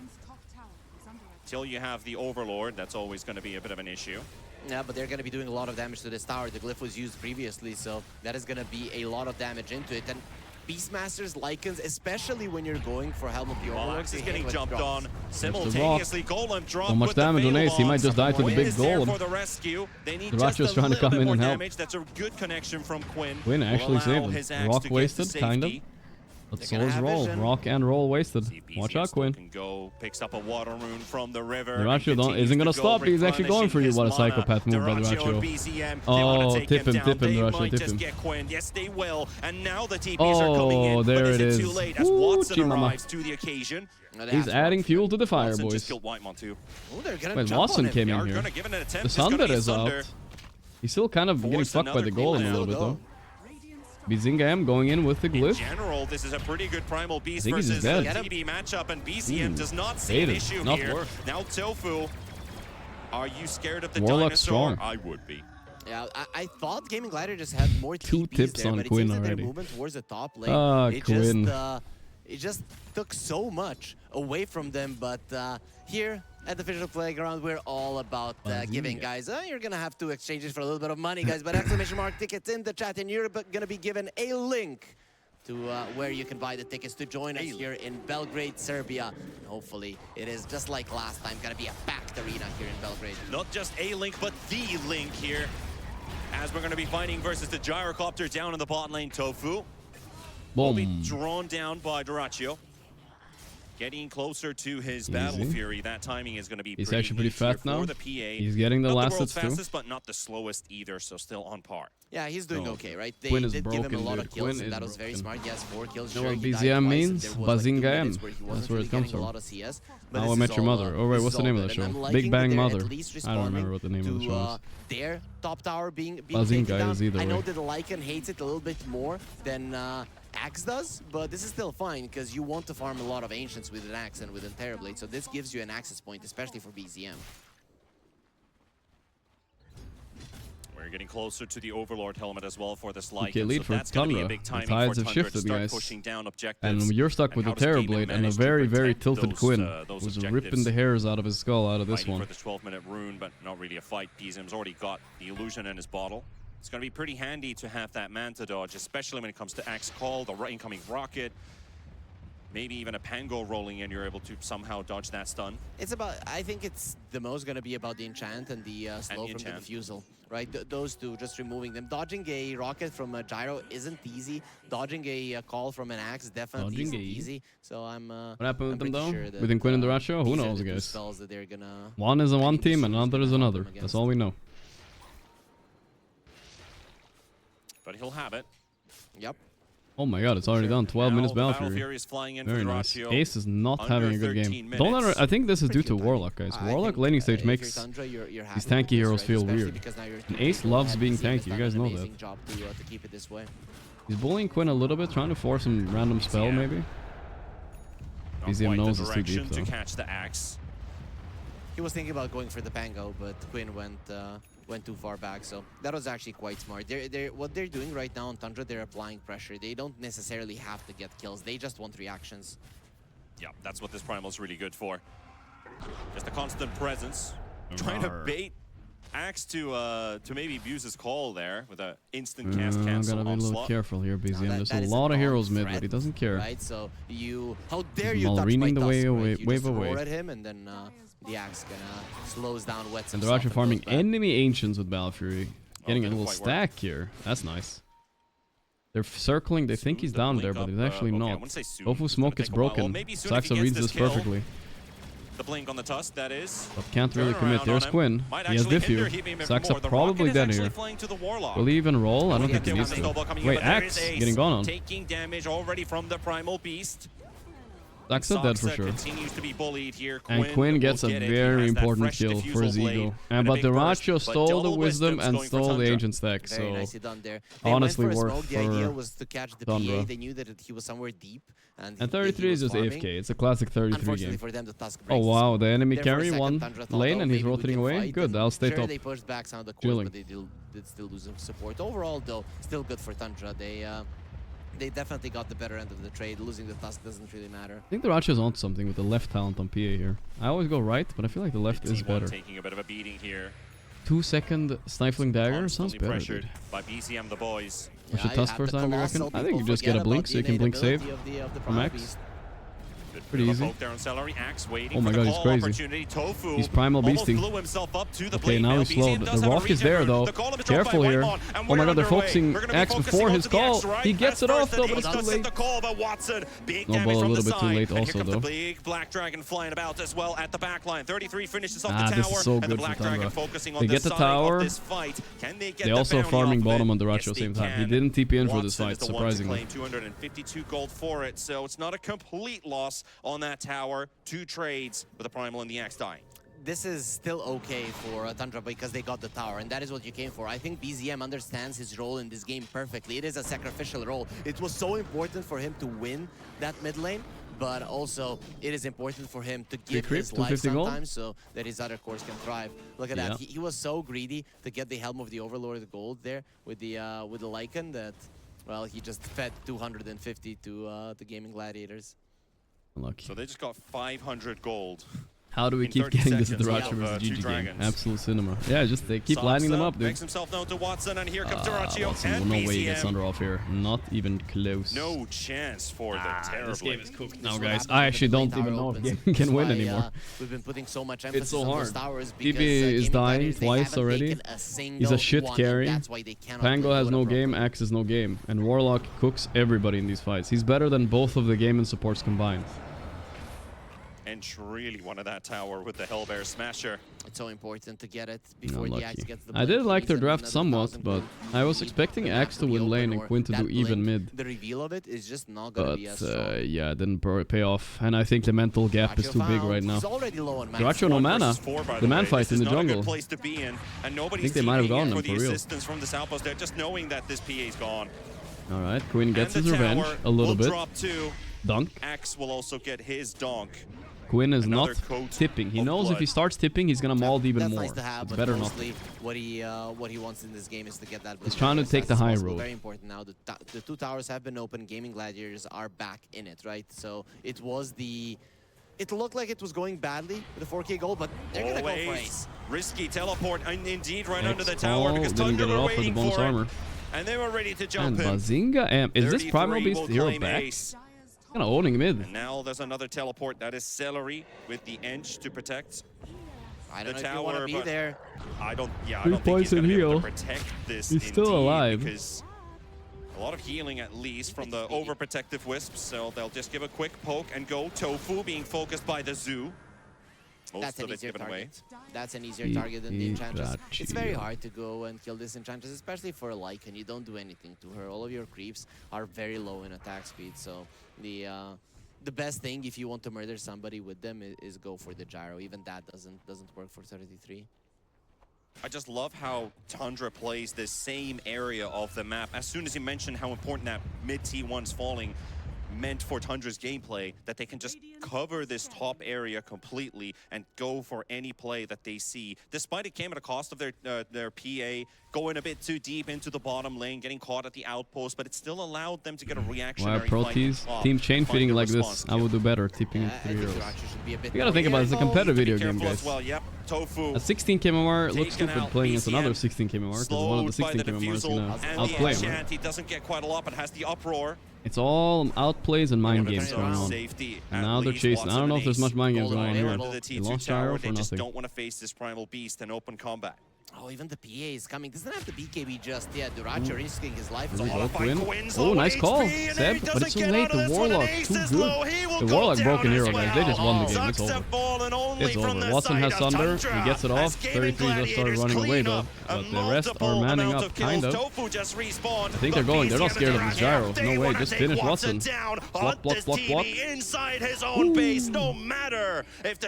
Till you have the Overlord, that's always going to be a bit of an issue. Yeah, but they're going to be doing a lot of damage to this tower. The glyph was used previously, so that is going to be a lot of damage into it. And Beastmasters, Lycans, especially when you're going for Helm of the Overlord. Axe is getting jumped on. the Simultaneously, Golem dropped So much with the damage on Veil Ace, he might just die to the Quinn big is there golem. for the rescue. They need Duracho's just a trying to little come bit in more and help. damage. That's a good connection from Quinn. Quinn Will actually allow saved him. his axe Rock to get wasted, to kind of. safety. But Souls roll. Rock and roll wasted. Watch out, Quinn. Picks up a water rune from the river. Dyrachyo isn't gonna stop. He's actually going for you. What a psychopath move by Dyrachyo. Oh, tip him, Dyrachyo, tip him. Yes, they will. And now the TPs are coming in. There but it is. Too late as Watson arrives to the occasion. He's adding fuel to the fire, boys. Just killed Whitemon too. Wait, Watson came in here. The Sunder is out. He's still kind of getting fucked by the golem a little bit, though. BZingam going in with the glyph. In general, this is a pretty good Primal Beast versus the TB matchup, and BZM does not see an issue here. Now Tofu, are you scared of the Warlock dinosaur? strong. I would be. Yeah, I thought Gaming Glider just had more Two TPs tips there, on but it Quinn seems that already. their movement towards the top lane, Quinn. It just took so much away from them. But here at the Official Playground, we're all about giving, guys. You're gonna have to exchange it for a little bit of money, guys. But exclamation mark tickets in the chat, and you're gonna be given a link to where you can buy the tickets to join us here in Belgrade, Serbia. And hopefully, it is just like last time, gonna be a packed arena here in Belgrade. Not just a link, but the link here, as we're gonna be fighting versus the Gyrocopter down in the bot lane. Tofu will be drawn down by Dyrachyo. Getting closer to his Battle Fury. That timing is going to be He's actually pretty fat now. The PA. He's getting the last hits too. Fastest, but not the slowest either, so still on par. Yeah, he's doing okay, right? They Quinn is did broken, give him a lot of kills, Quinn and that is was very broken. smart. Yes, 4 kills. You know Sure, what he died BZM twice, means? and there was, like, 2 Bazinga minutes M. where he That's wasn't where it really comes getting a from. lot of CS, but How I this Met is Your all, Mother. Oh wait, this what's is the name all of the good, and show? I'm liking Big Bang that they're Mother. at least I don't remember responding what the name of the to, show is. their top tower being Bazinga taken down. is either I know way. that Lycan hates it a little bit more than Axe does, but this is still fine because you want to farm a lot of Ancients with an Axe and with a Terrorblade, so this gives you an access point, especially for BZM. We're getting closer to the Overlord helmet as well for this Lycan, Okay, lead so for that's going to be a Tundra. big The timing tides for have Tundra to shifted, start guys. pushing down objectives. And you're stuck with the how does Gaming Terrorblade and a manage to very, very protect tilted those, Quinn, those who's objectives? ripping the hairs out of his skull out of this Fighting one. for the 12-minute rune, but not really a fight. BZM's already got the illusion in his bottle. It's going to be pretty handy to have that Manta dodge, especially when it comes to Axe Call, the incoming rocket. Maybe even a Pango rolling in, you're able to somehow dodge that stun. It's about, I think it's the most going to be about the enchant and the slow from the diffusal, right? Those two, just removing them. Dodging a rocket from a gyro isn't easy. Dodging a call from an axe definitely isn't easy. So I'm what happened with them though? sure that, Within Quinn and Dyrachyo? Who knows, guys? That they're gonna One is a one team and another is another. That's all we know. But he'll have it. Yep. Oh my god, it's already done. 12 minutes Battle Fury is flying in Very for nice. Dyrachyo. Ace is not having a good game. Don't minutes. I think this is due to Warlock, guys. Warlock laning stage makes Tundra, you're these tanky heroes feel weird. because now you're And Ace loves being tanky, you guys know that. Job to keep it this way. He's bullying Quinn a little bit, trying to force some random spell maybe. BZM knows it's too deep though. To catch the axe. He was thinking about going for the Pango, but Quinn went too far back, so that was actually quite smart. What they're doing right now on Tundra, they're applying pressure. They don't necessarily have to get kills. They just want reactions. Yeah, that's what this Primal's really good for. Just a constant presence. Trying to bait Axe to maybe abuse his call there with an instant cast cancel gotta be a little onslaught. careful here, BZM. There's a lot of heroes mid, but he doesn't care. Right, so how dare you touch Malrening my the way tusk, away, right? You wave just away. roar at him, and then the axe slows down, wets And himself, Dyrachyo farming goes back. enemy Ancients with Battle Fury. Getting a didn't little quite stack here. That's nice. They're circling, they think he's down there, but he's actually I not. wouldn't say soon. Tofu It's gonna smoke is take a while. Well, broken. maybe soon if he Saxo gets reads this this kill. perfectly. The blink on the tusk, that is. But can't really Turn commit. around There's on him. Quinn. Might He has actually Diffuse. hinder him even Saxo more. The probably rocket is dead actually here. flying to the Warlock. Will he even roll? I don't Yeah, think he there needs was a to. snowball coming in, Wait, but there Axe is Ace getting gone on. taking damage already from the Primal Beast. Saxo dead for sure. Continues to be bullied here. And Quinn gets a will get it. He very has that important fresh kill for his diffusal blade ego. and a But big burst, Dyrachyo but stole the double wisdom wisdom's and going for stole the Tundra. ancient stack. Very So nicely done there. honestly they went for a worth smoke. The idea for was to catch the Tundra. PA. They knew that he was somewhere deep. And 33 is just AFK. It's a classic 33 Unfortunately game. for them, the tusk Oh breaks the wow, smoke. the enemy There for a carry second, one Tundra thought, lane oh, and he's maybe we rotating can away. fight, Good, and I'll stay sure, top. they pushed back some of the course, Chilling. but they did still lose some support. Overall, though, still good for Tundra. They definitely got the better end of the trade. Losing the tusk doesn't really matter. I think Dyrachyo's on something with the left talent on PA here. I always go right, but I feel like the left is better. Taking a bit of a beating here. 2-second stifling dagger sounds Constantly better, pressured dude. by BCM the boys. Push the tusk first time, you reckon? I think you just get a blink so you can blink save from X. Pretty easy. Oh my god, he's crazy. He's primal beasting. Okay, now he's slowed. The rock is there though. Careful here. Oh my god, they're focusing Axe before his call. He gets it off though, but it's too late. No ball, a little bit too late also though. Big Black Dragon flying about as well at the back line. 33 finishes off the tower. This is so good for Tundra. They get the tower. They also farming bottom on Duracho at the same time. He didn't TP in for this fight, surprisingly. 252 gold for it, so it's not a complete loss on that tower. 2 trades with the Primal and the Axe dying. This is still okay for Tundra because they got the tower, and that is what you came for. I think BZM understands his role in this game perfectly. It is a sacrificial role. It was so important for him to win that mid lane, but also it is important for him to give his life sometimes so that his other cores can thrive. Look at that. He was so greedy to get the Helm of the Overlord gold there with the Lycan that, well, he just fed 250 to the Gaming Gladiators. Unlucky. So they just got 500 gold. How do we keep getting this at the Duracho versus GG game? Absolute cinema. Yeah, just they keep lining them up, dude. Makes himself known to Watson, and here comes Watson, no way he gets under off here. Not even close. No chance for the terrible. This game is cooked now, guys. I actually don't even know if game can win anymore. We've been putting so much emphasis on those towers because TP is dying twice already. He's a shit carry. Pango has no game, Axe has no game. And Warlock cooks everybody in these fights. He's better than both of the game and supports combined. And really wanted that tower with the Hellbear Smasher. It's so important to get it before the Axe gets the I did like their draft somewhat, but I was expecting Axe to win lane and Quinn to do even mid. The reveal of it is just not gonna be as strong. Yeah, it didn't pay off. And I think the mental gap is too big right now. Duracho no mana. The man fight in the jungle. I think they might have gone them for real. From this outpost there, just knowing that this PA is gone. Alright, Quinn gets his revenge a little bit. Dunk. Axe will also get his donk. Quinn is not tipping. He knows if he starts tipping, he's gonna maul even more. Nice to have, it's better not. What he wants in this game is to get that. He's trying to take the high road. Very important now. The 2 towers have been open. Gaming Gladiators are back in it, right? So it was the. It looked like it was going badly with the 4K gold, but they're gonna go for Ace. Risky teleport, indeed, right under the tower because Tundra were waiting for it, and they were ready to jump in. Bazinga, is this Primal Beast hero back? Kind of owning mid. And now there's another teleport. That is Celery with the Ench to protect the tower. If you want to be there. I don't think he's going to be able to protect this. He's still alive. Because a lot of healing at least from the overprotective Wisps. So they'll just give a quick poke and go. Tofu being focused by the Zoo. That's an easier target. That's an easier target than the Enchantress. It's very hard to go and kill this Enchantress, especially for a Lycan. You don't do anything to her. All of your creeps are very low in attack speed, so the best thing if you want to murder somebody with them is go for the gyro. Even that doesn't work for 33. I just love how Tundra plays this same area of the map. As soon as you mentioned how important that mid T1's falling meant for Tundra's gameplay, that they can just cover this top area completely and go for any play that they see, despite it came at a cost of their PA going a bit too deep into the bottom lane, getting caught at the outpost, but it still allowed them to get a reactionary pro tees. Team chain feeding like this, I would do better, tipping it 3 heroes. You gotta think about it, it's a competitive video game, guys. A 16 KMR looks stupid playing against another 16 KMR, because one of the 16 KMR is gonna outplay him, right? He doesn't get quite a lot, but has the uproar. It's all outplays and mind games going on. And now they're chasing. I don't know if there's much mind games going on here. They lost gyro for nothing. They just nothing. don't want to face this Primal Beast in open combat. Oh, even the PA is coming. Doesn't have the BKB just yet. Duracho risking his life. Oh, nice call, Seb. But it's so late. The Warlock, too good. The Warlock broken hero, guys. They just won the game. It's over. It's over. Watson has Thunder. He gets it off. 33 just started running away, though. But the rest are manning up, kind of. I think they're going. They're not scared of this gyro. No way. Just finish Watson. Block, block, block, block.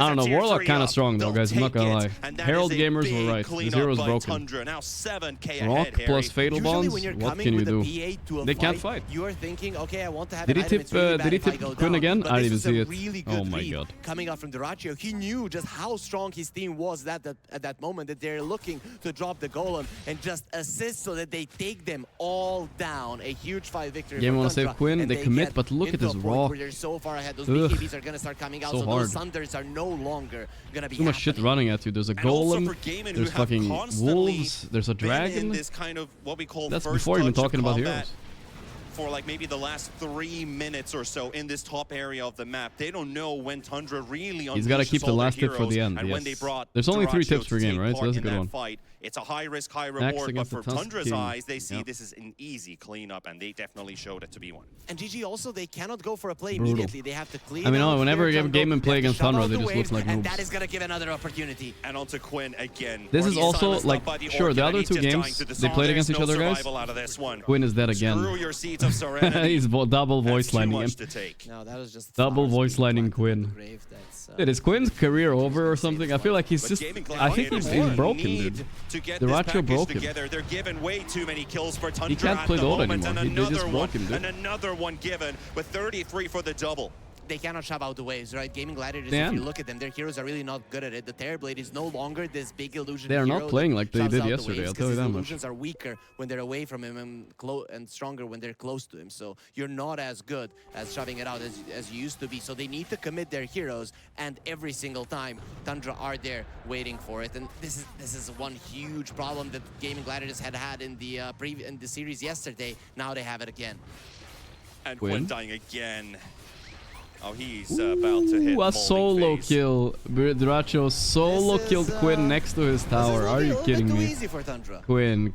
I don't know. Warlock kind of strong, though, guys. I'm not gonna lie. Herald gamers were right. The zero's broken. Rock plus Fatal Bonds, what can you do? They can't fight. You are thinking, okay, I want to have Did he tip Quinn again? I didn't even see it. Really oh my god. Coming out from Duracho, he knew just how strong his team was at that moment, that they're looking to drop the golem and just assist so that they take them all down. A huge fight victory. Game want to save Quinn, they commit, but look at this Rock. They're so far ahead. Those BKBs are gonna start coming out, so hard. those Thunders are no longer gonna be too much shit running at you. There's a golem, there's fucking wolves, there's a dragon. This kind of what we call that's before even talking about heroes. for like maybe the last 3 minutes or so in this top area of the map. They don't know when Tundra really unleashes. He's got to keep the last tip for the end. And yes. when they brought There's only 3 Dyrachyo tips per to game, take right? So part that's a in good that one. fight, it's a high risk, high reward, but for the Tusk Tundra's King. eyes, they see this is an easy cleanup, and they definitely showed it to be one. And GG also, they cannot go for a play Brutal. immediately. They have to clean I mean, out whenever their you have a jungle, game and play they have against to shove Tundra, out they the just wave, look like and noobs. that is going to give another opportunity. And onto Quinn again. This is He's also silenced like, up by the sure, the Orchid, other and 2 he's just dying games, to the they zone. played There's against each no other, guys. survival out of this one. Quinn is dead again. Screw your seeds of serenity. He's double voice lining him. No, that was just Double voice lining Quinn. Dude, is Quinn's career over or something? I feel like he's just... I think he's broken, dude. Dyrachyo broke him. They're given way too many kills for Tundra. He can't play Dota anymore. They just broke him, dude. And another one given with 33 for the double. They cannot shove out the waves, right? Gaming Gladiators, if you look at them, their heroes are really not good at it. The Terrorblade is no longer this big illusion. They are not playing like they did yesterday, I'll tell you that much. Illusions are weaker when they're away from him and stronger when they're close to him. So you're not as good as shoving it out as you used to be. So they need to commit their heroes, and every single time, Tundra are there waiting for it. And this is one huge problem that Gaming Gladiators had in the series yesterday. Now they have it again. And Quinn dying again. Oh, he's about to hit a solo kill. Dyrachyo solo killed Quinn next to his tower. Are you kidding me? Quinn.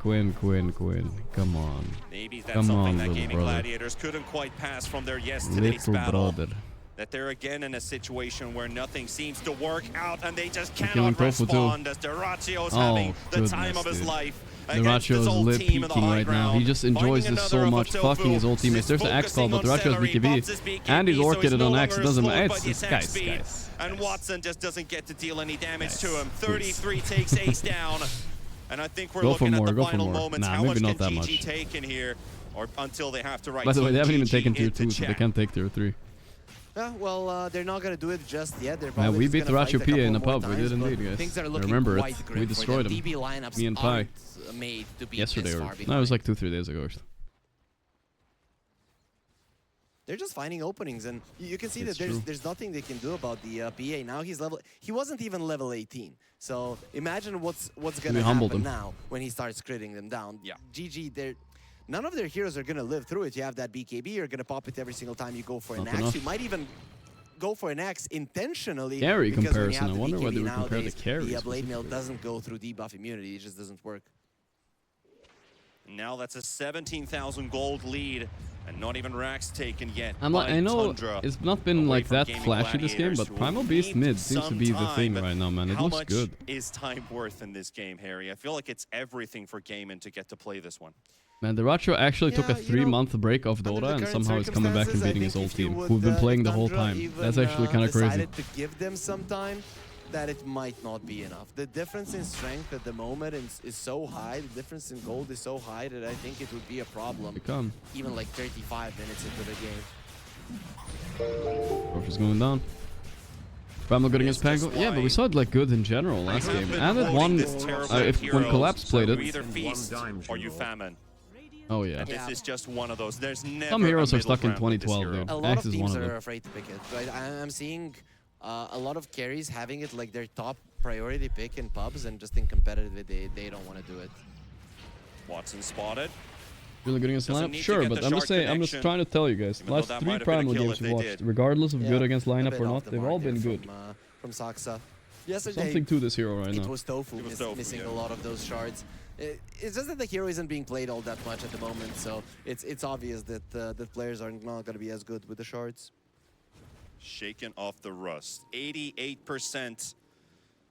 Come on. Maybe that's something that Gaming Gladiators couldn't quite pass from their yesterday's battle. That they're again in a situation where nothing seems to work out, and they just cannot respond as Dyrachyo's having the time of his life. Dyrachyo is lit peaking right now. He just enjoys this so much, fucking his old teammates. There's the Axe call, but Dyrachyo's BKB. And he's Orchided on Axe. It doesn't matter. It's guys. And Watson just doesn't get to deal any damage to him. 33 takes Ace down. And I think we're looking at the final moments. How much can GG take in here? Or until they have to write. By the way, they haven't even taken tier 2, so they can't take tier 3. Yeah, well, they're not going to do it just yet. They're probably we beat Dyrachyo PA in a pub. We did indeed, guys. Things are I looking remember quite it. grim We destroyed for them. him. DB lineups Me and Pi. aren't made to be Yesterday, this or far no, it was like 2-3 days ago. They're just finding openings, and you can see that there's nothing they can do about the PA. Now he wasn't even level 18. So imagine what's going to happen now when he starts critting them down. Yeah. GG, none of their heroes are going to live through it. You have that BKB, you're going to pop it every single time you go for an axe. You might even go for an axe intentionally. Carry because comparison. I when you wonder have whether the we BKB compare the nowadays, carries. the Blade Mail doesn't go through debuff immunity. It just doesn't work. Now that's a 17,000 gold lead, and not even racks taken yet. I know Tundra it's not been like that flashy this game, but Primal Beast mid seems to be the thing right now, man. It looks good. How much is time worth in this game, Harry? I feel like it's everything for Gaimin to get to play this one. Man, Dyrachyo actually took a 3-month break off Dota and somehow is coming back and beating his old team, who've been playing the whole time. That's actually kind of crazy. Decided to give them some time, that it might not be enough. The difference in strength at the moment is so high, the difference in gold is so high that I think it would be a problem. Even like 35 minutes into the game. Gorgc going down. Primal good against Pango. Yeah, but we saw it like good in general last game. And it won when Collapse played it. You either feast or you famine. Oh yeah. And this is just one of those. There's never some heroes a are stuck in middle ground with this 2012, hero. dude. A lot Axe of is one teams of them. are afraid to pick it. Right? I'm seeing a lot of carries having it like their top priority pick in pubs, and just in competitive they don't want to do it. Watson spotted. Really good against lineup? Sure, but I'm just trying to tell you guys. Last 3 Primal games we watched, regardless of good against lineup or not, they've all been good. From Saksa. Yesterday, something to this hero right now. It was Tofu missing a lot of those shards. It's just that the hero isn't being played all that much at the moment, so it's obvious that the players are not going to be as good with the shards. Shaken off the rust. 88%.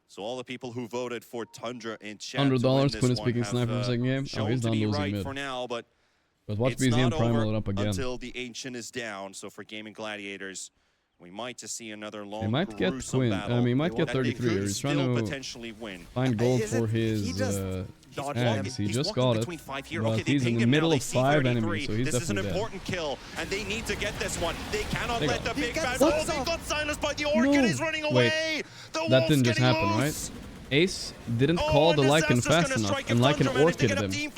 So all the people who voted for Tundra in chat $100 Quinn is speaking sniper for second game. Oh, he's done losing mid. For now, but watch BZM Primal it up again. Until the Ancient is down. So for Gaming Gladiators, we might just see another long, he might get Quinn. I mean, he might get 33. He's trying to find gold for his axe. He just got it. But he's in the middle of 5 enemies, so he's this is an definitely dead. important kill, and they need to get this one. They cannot let the big bad. Oh, they got silenced by the Orchid. He's running away. That didn't just happen, right? Ace didn't call the Lycan fast enough, and Lycan orchided him.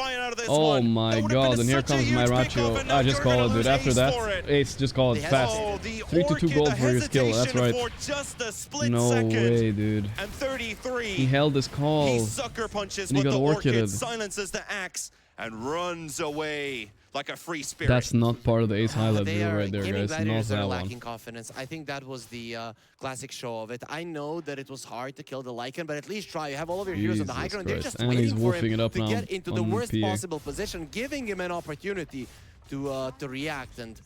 Oh my god, and here comes my Dyrachyo. I just call it, dude. After that, Ace just called it fast. 3-2 gold for his kill, that's right. No way, dude. And 33. He held his call. He sucker punches, and he but got the Orchid orchided. silences the axe. and runs away like a free spirit. That's not part of the ace highlight rule right there, guys. Not that lacking one. confidence. I think that was the classic show of it. I know that it was hard to kill the Lycan, but at least try. You have all of your heroes on the high ground. They're just waiting for him to get into the worst possible position, giving him an opportunity to react, and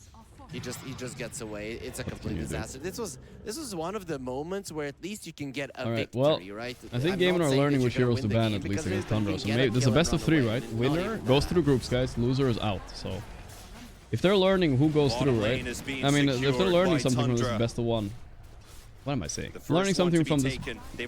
he just gets away. It's a complete disaster. This was one of the moments where at least you can get a victory, right? I think Gaming are learning which heroes to ban at least against Tundra. So maybe this is a best of 3, right? Winner goes through groups, guys. Loser is out. So if they're learning who goes through, right? I mean, if they're learning something from this best of 1. What am I saying? Learning something from this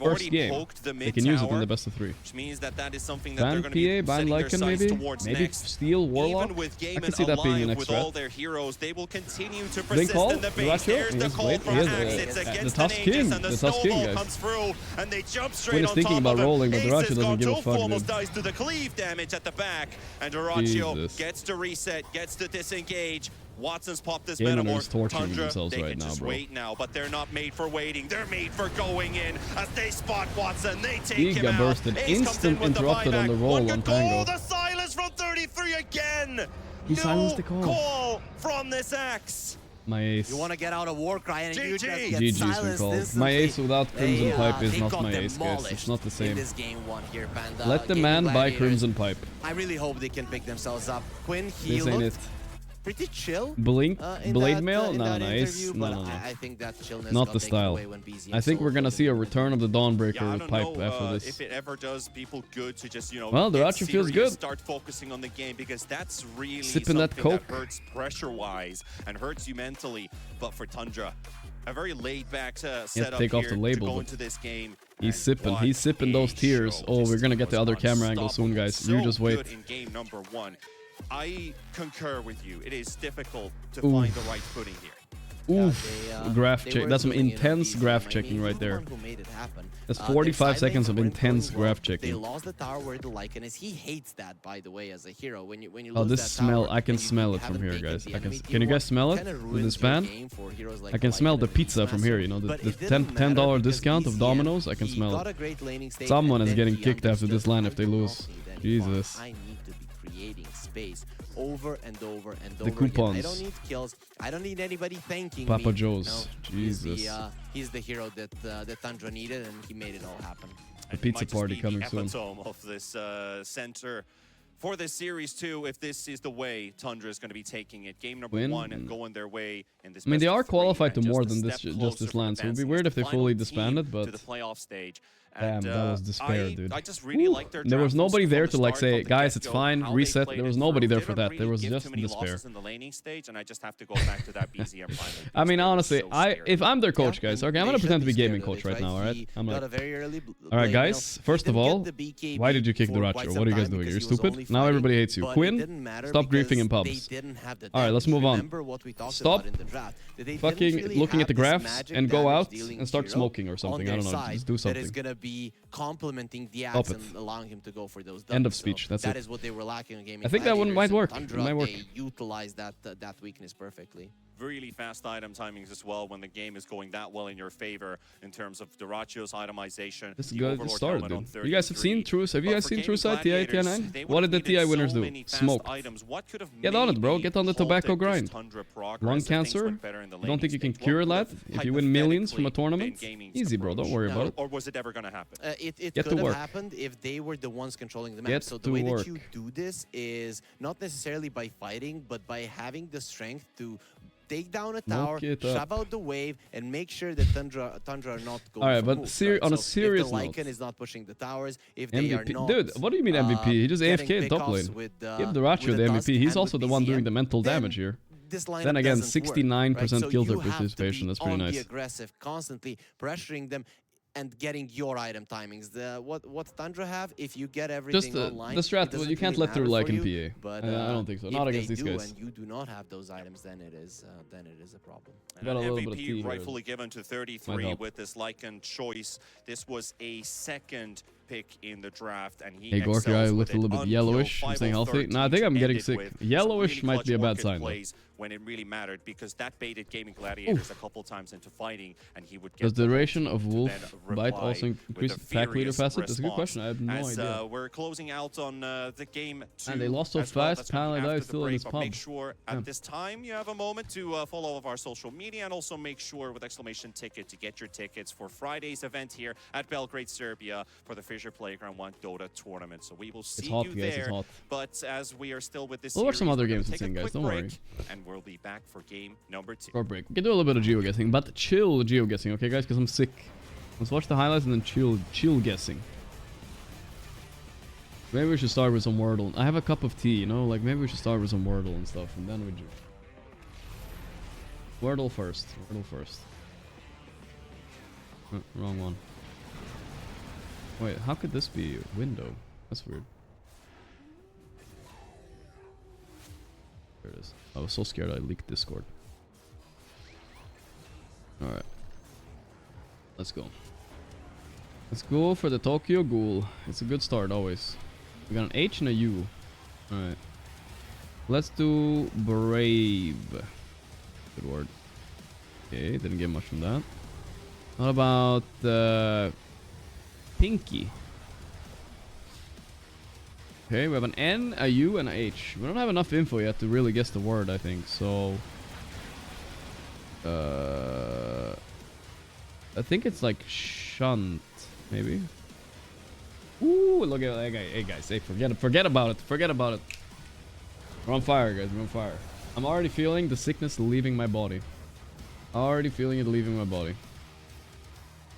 first game, they can use it in the best of 3. Which means that is something that they're going to be ban Lycan maybe Steel Warlock. Even with I can see that being the next with strat. all their heroes, they will continue to Blink persist call? in the base. There's the call from Axe. It's against the King. and the The snowball guys. comes through, and they jump straight Quinn is on thinking top about of him. rolling, but Duracho Ace doesn't give a fuck, almost dude. dies to the cleave damage at the back, and Duracho Jesus. gets to reset, gets to disengage. Watson's popped this Gaming Metamorph. is torturing Tundra, themselves they right can now, just bro. wait now, but they're not made for waiting. They're made for going in. As they spot Watson, they take He him got out. bursted. Ace comes Instant in with the interrupted on the buyback. roll One on good Tango. goal, the silence from 33 again. He silenced the call. Call from this Axe. My ace. You want to get out a war cry and you just get GG's silenced recalled. instantly. My ace without Crimson Pipe is they not got my ace, guys. demolished It's not the same. in this game 1 here, Panda. Let the Gaming man buy Gladiators. Crimson Pipe. I really hope they can pick themselves up. Quinn, he This ain't looked it. pretty chill. Blink, in Blade that, Mail? in No, that no, interview, ace. but No. I think that chillness Not got the taken style. away when BZ I think we're gonna see a return of the Dawnbreaker Yeah, I don't pipe know after this. if it ever does people good to just, Well, the get Duracho feels serious, good. start focusing on the game, because that's really Sipping that something Coke. hurts pressure-wise and hurts you mentally. But for Tundra, a very laid-back setup take off here the label, to go but into this game. He's sipping. He's sipping those tears. Oh, we're gonna get the other camera angle soon, guys. You just wait. Good in game number 1. I concur with you. It is difficult to Oof. find the right footing here. Oof. Graph check. That's some intense graph checking right there. That's 45 seconds of intense graph They checking. lost the tower where the Lycan is. He hates that, by the way, as a hero. When you Oh, lose this that smell. tower I can and you smell it haven't from here, taken guys. the I can. enemy Can you team, guys smell it kinda with ruins this your pan? game for heroes like I can smell the Lycan and pizza from here. You know, But the it didn't matter $10 because discount of BCM, Domino's. I can he smell got it. a great laning state, Someone and is then getting he kicked after this understood line if they how to lose. properly then Jesus. I need to be creating space over and over and The over again. coupons. I don't need kills. I don't need anybody thanking Papa me. Joe's. No, Jesus. he's the hero that Tundra needed, and he made it all happen. The pizza Might just party be coming the soon. epitome of this center for this series 2, if this is the way Tundra is going to be taking it. Game number 1 and going their way in this. I mean, they best of are 3 qualified to and more just a than this, step just closer this from land. So it would be advancing weird as if they the fully final disbanded, team but to the playoff stage. damn, And, that was despair, dude. I just really like their There was draft nobody from there the to like start, say, from the guys, it's get-go, fine, how they reset. played There was it nobody through. there for Didn't that. There really was give just too many despair. losses in the laning stage, and I just have to go back to that BZM final. I mean, honestly, So scary. if I'm their coach, guys, okay, I'm gonna They pretend to be should be gaming scared of coach it, right now, alright? I'm got like, a very early alright, blade guys, mail. first He of didn't all, get the BKB why did you kick for Duracho? quite What some are you guys time doing? because You're he was stupid? only Now everybody fighting, hates you. but it Quinn, didn't matter stop because griefing in they pubs. didn't have the Alright, let's damage. move on. Remember what we talked Stop about in the draft, that they didn't fucking really looking have at the this graphs magic and go out damage-dealing and start hero smoking or on something. I their don't know, side just do that is something. gonna be complementing the Stop axe it. and allowing him to go for those End of doubles. speech, So that's that it. is what they were lacking in gaming. I think that one might work. It Tundra, might work. They utilized that weakness perfectly. Really fast item timings as well when the game is going that well in your favor in terms of Duracho's itemization. This is the good. Overlord It started, helmet on dude. You guys have seen 33. Have you But guys for seen Gaming True Side TI Gladiators, TI9? they What did the would've needed TI winners so do? many fast Smoke. items. What could have Get on it, bro. maybe Get on the tobacco halted this grind. Tundra progress Lung if things cancer? went better in the You don't think you can laning cure stage? What that would if you win millions from a hypothetically tournament? been gaming's Easy, bro. Don't worry about it. Or was it ever going to happen? It Get to could have work. happened if they were the ones controlling the map. Get So the to way work. that you do this is not necessarily by fighting, but by having the strength to take down a tower, it shove up. out the wave, and make sure that Tundra are not going Alright, for but moves, on a So serious if the note, Lycan is not pushing the towers, if they are MVP. not, Dude, what do you mean MVP? He just getting AFK top pickoffs lane. with, Give with Duracho the the MVP. Tusk He's and also with the one doing BZM, the mental then damage here. this lineup Then again, doesn't work, 69% right? So kill you their have to participation. be That's pretty on nice. the aggressive, constantly pressuring them and getting your item timings. What Tundra have, if you get everything Just online, the it strat, doesn't you can't really let through matter like for in you, PA. But, I don't think so. if Not they against these do guys. and you do not have those items, then it is a problem. And Got a an little bit of tea MVP here. rightfully given to Might 33 help. with this Lycan choice. This was a second pick in the draft, and he Hey, Gorgc, I excels looked with a little it. bit Unreal yellowish. I'm saying healthy. 5-13 Nah, I think I'm getting ended sick. with some Yellowish really might clutch be a bad orchid sign, though. plays when it really mattered, because that baited Gaming Gladiators a couple times into fighting, and he would get Does the duration of wolf reply bite also increase with a attack leader furious facet? That's a good response. question. I have no idea. We're closing out on the game 2 And they lost so as well. fast. That's gonna be Panel after is the still in break, his but pub. make sure at this time you have a moment to follow all of our social media, and also make sure with exclamation ticket to get your tickets for Friday's event here at Belgrade, Serbia for the Fisher Playground 1 Dota tournament. So we will see hot, you guys, there. it's hot. But as we are still with this We'll watch some series, other we're gonna games take a soon, guys, quick don't worry. break, and we'll be back for game number 2. Short break. We can do a little bit of geo-guessing, but chill geo-guessing, okay, guys? Because I'm sick. Let's watch the highlights and then chill guessing. Maybe we should start with some Wordle. I have a cup of tea, you know? Like, maybe we should start with some Wordle and stuff, and then we do... Wordle first. Wordle first. Wrong one. Wait, how could this be a window? That's weird. There it is. I was so scared I leaked Discord. Alright. Let's go. Let's go for the Tokyo Ghoul. It's a good start, always. We got an H and a U. Alright. Let's do Brave. Good word. Okay, didn't get much from that. What about Pinky? Okay, we have an N, a U, and a H. We don't have enough info yet to really guess the word, I think, so... I think it's like shunt, maybe? Ooh, look at that guy. Hey, guys, hey, forget about it. Forget about it. We're on fire, guys. We're on fire. I'm already feeling the sickness leaving my body. Already feeling it leaving my body.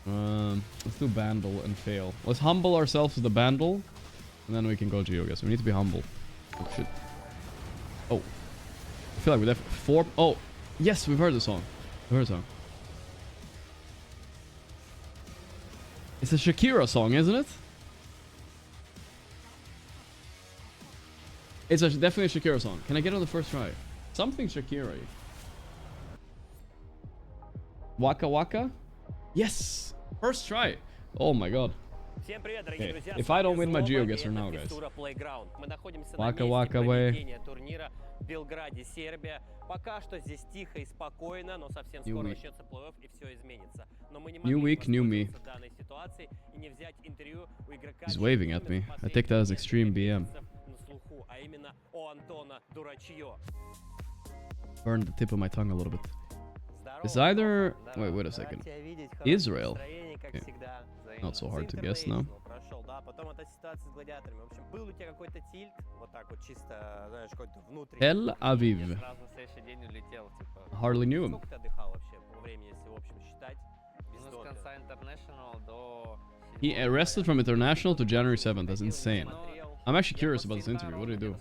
Let's do Bandle and fail. Let's humble ourselves with the Bandle, and then we can go geo-guess. We need to be humble. Oh, shit. Oh. I feel like we're definitely... 4... Oh! Yes, we've heard the song. We've heard the song. It's a Shakira song, isn't it? It's definitely a Shakira song. Can I get it on the first try? Something Shakira-y. Waka Waka? Yes! First try! Oh my god. Okay. If I don't win my GeoGuessr now, guys. Waka Waka way. New week, new me. He's waving at me. I take that as extreme BM. Burn the tip of my tongue a little bit. It's either... Wait a second. Israel. Okay. Not so hard to guess now. Tel Aviv. Hardly knew him. He arrested from international to January 7th. That's insane. I'm actually curious about this interview. What did he do?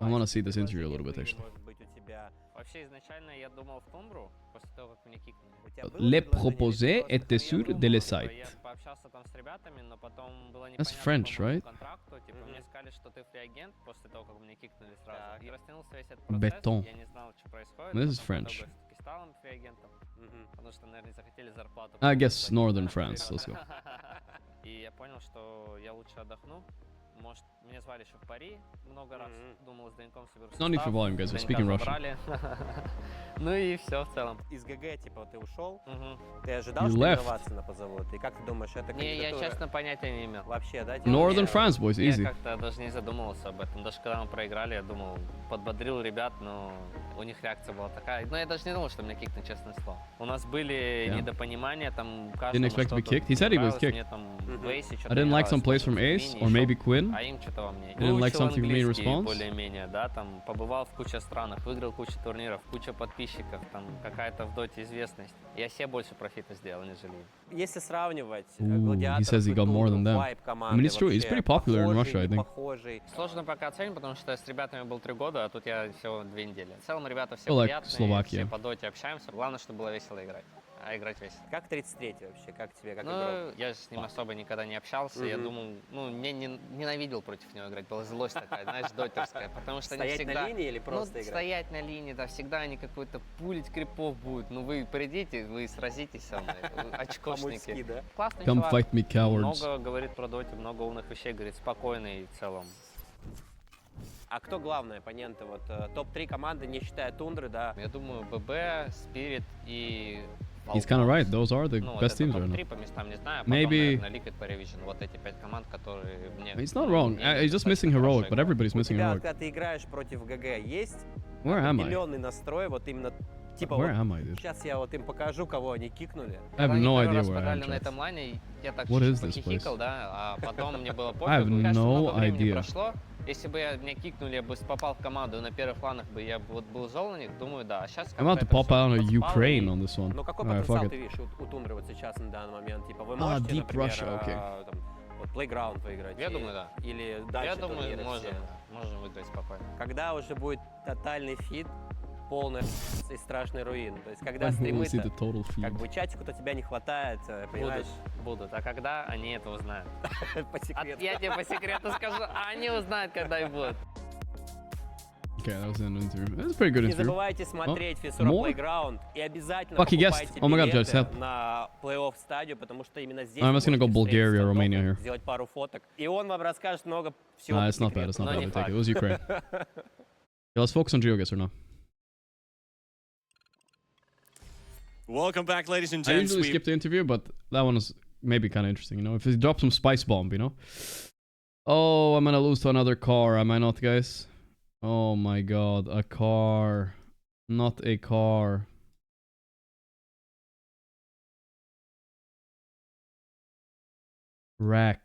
I want to see this interview a little bit, actually. Le proposé était sur de le site. That's French, right? Béton. This is French. I guess northern France. Let's go. No need for volume, guys. We're speaking Russian. Ну и все в целом. Из ГГ, типа, ты ушел, ты ожидал, что инновации позовут? И как ты думаешь, это Не, я честно понятия не имел. Вообще, да? Northern France, boys, easy. Я как-то даже не задумывался об этом. Даже когда мы проиграли, я думал, подбодрил ребят, но у них реакция была такая. Но я даже не думал, что меня кикнут, честное слово. У нас были недопонимания, там Didn't expect to be kicked. He said he was kicked. I didn't like some plays from Ace, or maybe Quinn. А им что-то во мне. Didn't like something from me in response. Более-менее, да, там побывал в куче странах, выиграл кучу турниров, куча подписчиков, там какая-то в доте известность. Я себе больше профита сделал, нежели. Если сравнивать He says he got more than them. I mean, it's true. He's pretty popular in Russia, I think. Сложно пока оценить, потому что с ребятами был 3 года, а тут я всего 2 недели. В целом ребята все Like приятные, Slovakia. все по доте общаемся. Главное, чтобы было весело играть. а играть весело. Как 33-й вообще? Как тебе, как игрок? Ну, я с ним особо никогда не общался. Я думал, ну, ненавидел против него играть. Была злость такая, знаешь, дотерская. Потому что они всегда... Стоять на линии или просто играть? Стоять на линии, да, всегда они какой-то пулить крипов будут. Ну, вы придите, вы сразитесь со мной. Очкошники. Да? Классный Come чувак. fight me, cowards. Много говорит про доте, много умных вещей, говорит, спокойный в целом. А кто главные оппоненты? Вот топ-3 команды, не считая Тундры, да? Я думаю, ББ, Spirit и... He's kind of right. Those are the best teams right now. топ-3 по местам не знаю, потом, Maybe. наверное, Liquid Paravision. Вот эти 5 команд, которые мне... He's not wrong. He's just missing heroic, but everybody's missing heroic. Когда ты играешь против ГГ, есть Where am I? определенный настрой, вот именно типа Where вот, am I, dude? сейчас я вот им покажу, кого они кикнули. I have no idea where I Когда am. на этом лайне, я так What is чуть-чуть this похихикал, place? да, а потом мне было пофиг. I have Кажется, no много времени idea. прошло. Если бы меня кикнули, я бы попал в команду, и на первых планах бы я вот был зол на них, думаю, да. А сейчас I'm about to pop out on Ukraine on this one. Ну какой Alright, потенциал fuck ты it. видишь у Тундры вот сейчас на данный момент? Типа вы можете, Deep например, Russia, okay. там, вот Playground выиграть? Я думаю, да. Или дальше Я думаю, турниры можем, все? можем выиграть спокойно. Когда уже будет тотальный фит, полный и страшный руин? То есть когда When will we see стримы-то, the total feed? как бы чатику-то тебя не хватает, понимаешь? Будут. А когда они это узнают? По секрету. Я тебе по секрету скажу, а они узнают, когда и будут. Okay, that was an interview. That's a pretty good Не interview. забывайте смотреть Фиссура more? Playground и обязательно Fuck, he guessed. покупайте Oh my God, билеты Judge, help. на плей-офф стадию, потому что именно здесь I'm just gonna go Bulgaria, Romania here. сделать пару фоток. И он вам расскажет много всего. It's not bad. It's not bad. We take it. It was Ukraine. Yeah, let's focus on GeoGuessr now. Welcome back, ladies and I gents. usually skip the interview, but that one is maybe kind of interesting, you know? If he drops some spice bomb, you know? Oh, I'm gonna lose to another car, am I not, guys? Oh my god, a car. Not a car. Rack.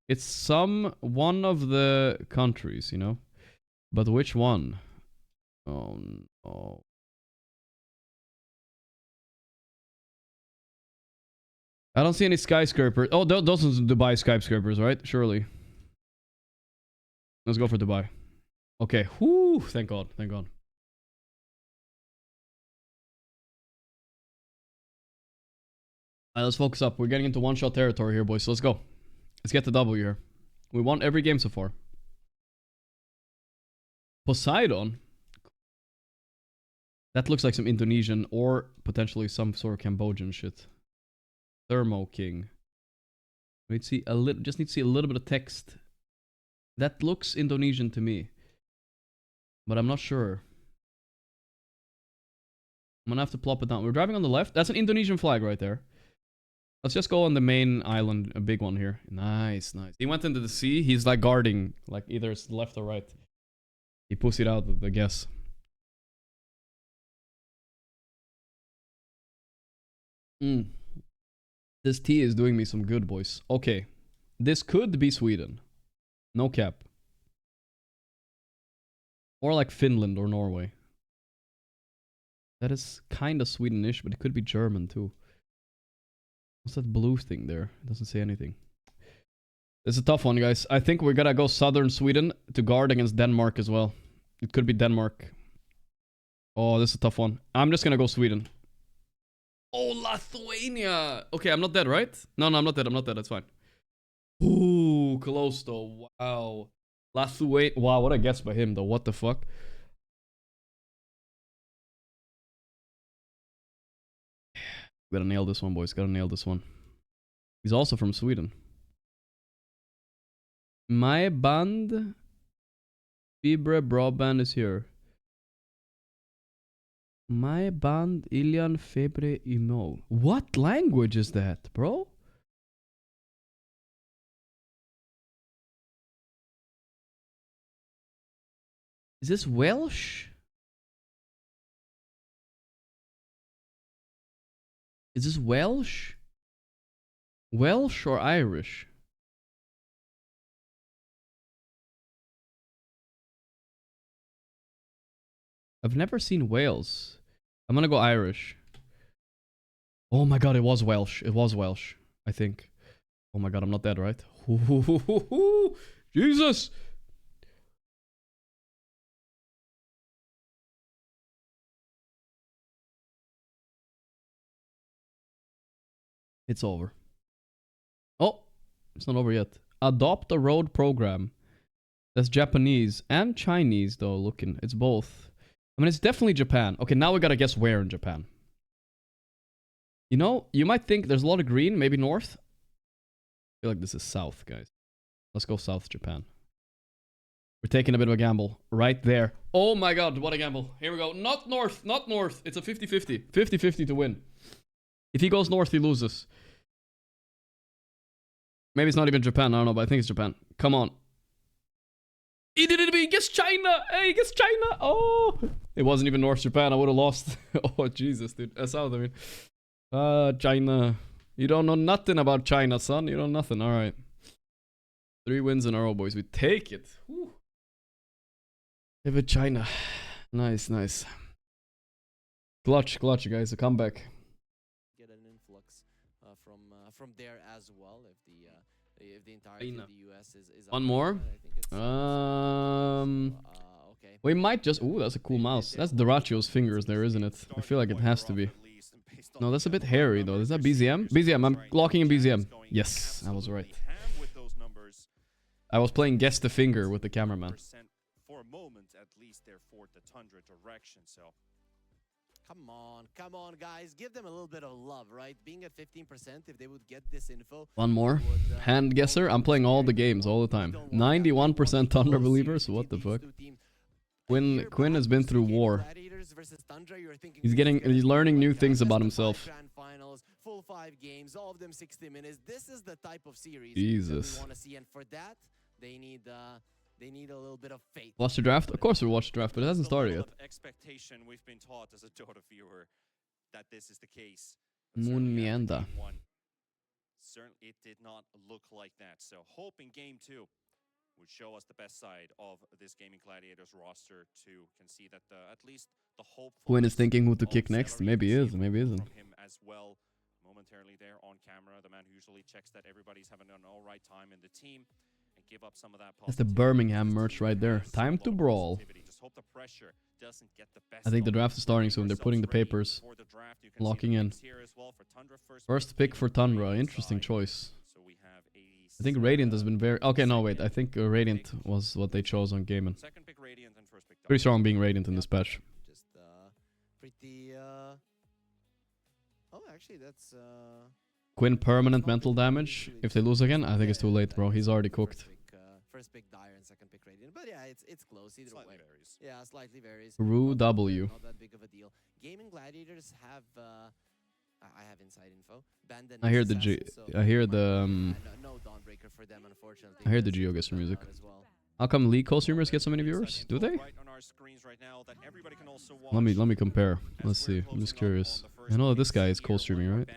It's one of the countries, you know? But which one? Oh no. I don't see any skyscrapers. Oh, those are Dubai skyscrapers, right? Surely. Let's go for Dubai. Okay. Whoo! Thank God. Thank God. Alright, let's focus up. We're getting into one-shot territory here, boys. So let's go. Let's get the W here. We won every game so far. Poseidon? That looks like some Indonesian or potentially some sort of Cambodian shit. Thermo King. We see a little. Just need to see a little bit of text. That looks Indonesian to me, but I'm not sure. I'm gonna have to plop it down. We're driving on the left. That's an Indonesian flag right there. Let's just go on the main island, a big one here. Nice, nice. He went into the sea. He's like guarding, like either it's left or right. He pussied out, I guess. This tea is doing me some good, boys. Okay. This could be Sweden. No cap. Or like Finland or Norway. That is kind of Swedish, but it could be German too. What's that blue thing there? It doesn't say anything. It's a tough one, guys. I think we're gonna go southern Sweden to guard against Denmark as well. It could be Denmark. Oh, this is a tough one. I'm just gonna go Sweden. Oh, Lithuania! Okay, I'm not dead, right? No, I'm not dead. I'm not dead. That's fine. Ooh, close though. Wow. Lithuania. Wow, what a guess by him though. What the fuck? Gotta nail this one, boys. Gotta nail this one. He's also from Sweden. My band. Fibre Broadband is here. My band Ilian Febre Imo. What language is that, bro? Is this Welsh? Is this Welsh? Welsh or Irish? I've never seen Wales. I'm gonna go Irish. Oh my god, it was Welsh. It was Welsh, I think. Oh my god, I'm not dead, right? Jesus! It's over. Oh, it's not over yet. Adopt a road program. That's Japanese and Chinese though. Looking, it's both. I mean, it's definitely Japan. Okay, now we gotta guess where in Japan. You know, you might think there's a lot of green, maybe north. I feel like this is south, guys. Let's go south Japan. We're taking a bit of a gamble right there. Oh my god, what a gamble. Here we go. Not north, not north. It's a 50-50. 50-50 to win. If he goes north, he loses. Maybe it's not even Japan. I don't know, but I think it's Japan. Come on. He did it to me. He gets China. Hey, he gets China. Oh. It wasn't even North Japan. I would have lost. Oh, Jesus, dude. South, I mean. China. You don't know nothing about China, son. You know nothing. All right. 3 wins in a row, boys. We take it. Whew. Give it China. Nice, nice. Clutch, guys. A comeback. Get an influx from there as well. If the entirety of the US is one more. Okay. We might just. Ooh, that's a cool mouse. That's Doracio's fingers there, isn't it? I feel like it has to be. No, that's a bit hairy though. Is that BZM? BZM. I'm locking in BZM. Yes, I was right. I was playing guess the finger with the cameraman. For a moment, at least, they're for the Tundra direction. So. Come on, guys. Give them a little bit of love, right? Being at 15%, if they would get this info. One more. Hand guesser. I'm playing all the games all the time. 91% Thunder believers. What the fuck? Quinn has been through war. He's learning new things about himself. Full 5 games, all of them 60 minutes. This is the type of series Jesus. that we want to see, and for that, they need a little bit of faith. Watch the draft? Of course we watched the draft, but it hasn't started yet. Expectation we've been taught as a Dota viewer that this is the case. Moon Mienda. Certainly it did not look like that. So hoping game 2 would show us the best side of this Gaming Gladiators roster to can see that at least the hope. Quinn is thinking who to kick next. Maybe he is, maybe he isn't. From him as well, momentarily there on camera, the man who usually checks that everybody's having an all right time in the team. Give up some of that. That's the Birmingham merch right there. Time to brawl. I think the draft is starting soon. They're putting the papers. Locking in. First pick for Tundra. Interesting choice. I think Radiant has been very... Okay, no, wait. I think Radiant was what they chose on Gaiman. Pretty strong being Radiant in this patch. Just pretty... Oh, actually, that's... Quinn permanent mental damage. If they lose again, I think it's too late, bro. He's already cooked. First pick Dire and second pick Radiant. But yeah, it's close either way. Varies. Yeah, slightly varies. Rue W. Not that big of a deal. Gaming Gladiators have I have inside info. I hear the I hear the no Dawnbreaker for them, unfortunately. I hear the Geoguessr music. How come League co-streamers get so many viewers? Do they? Let me compare. Let's see. I'm just curious. I know that this guy is co-streaming, right?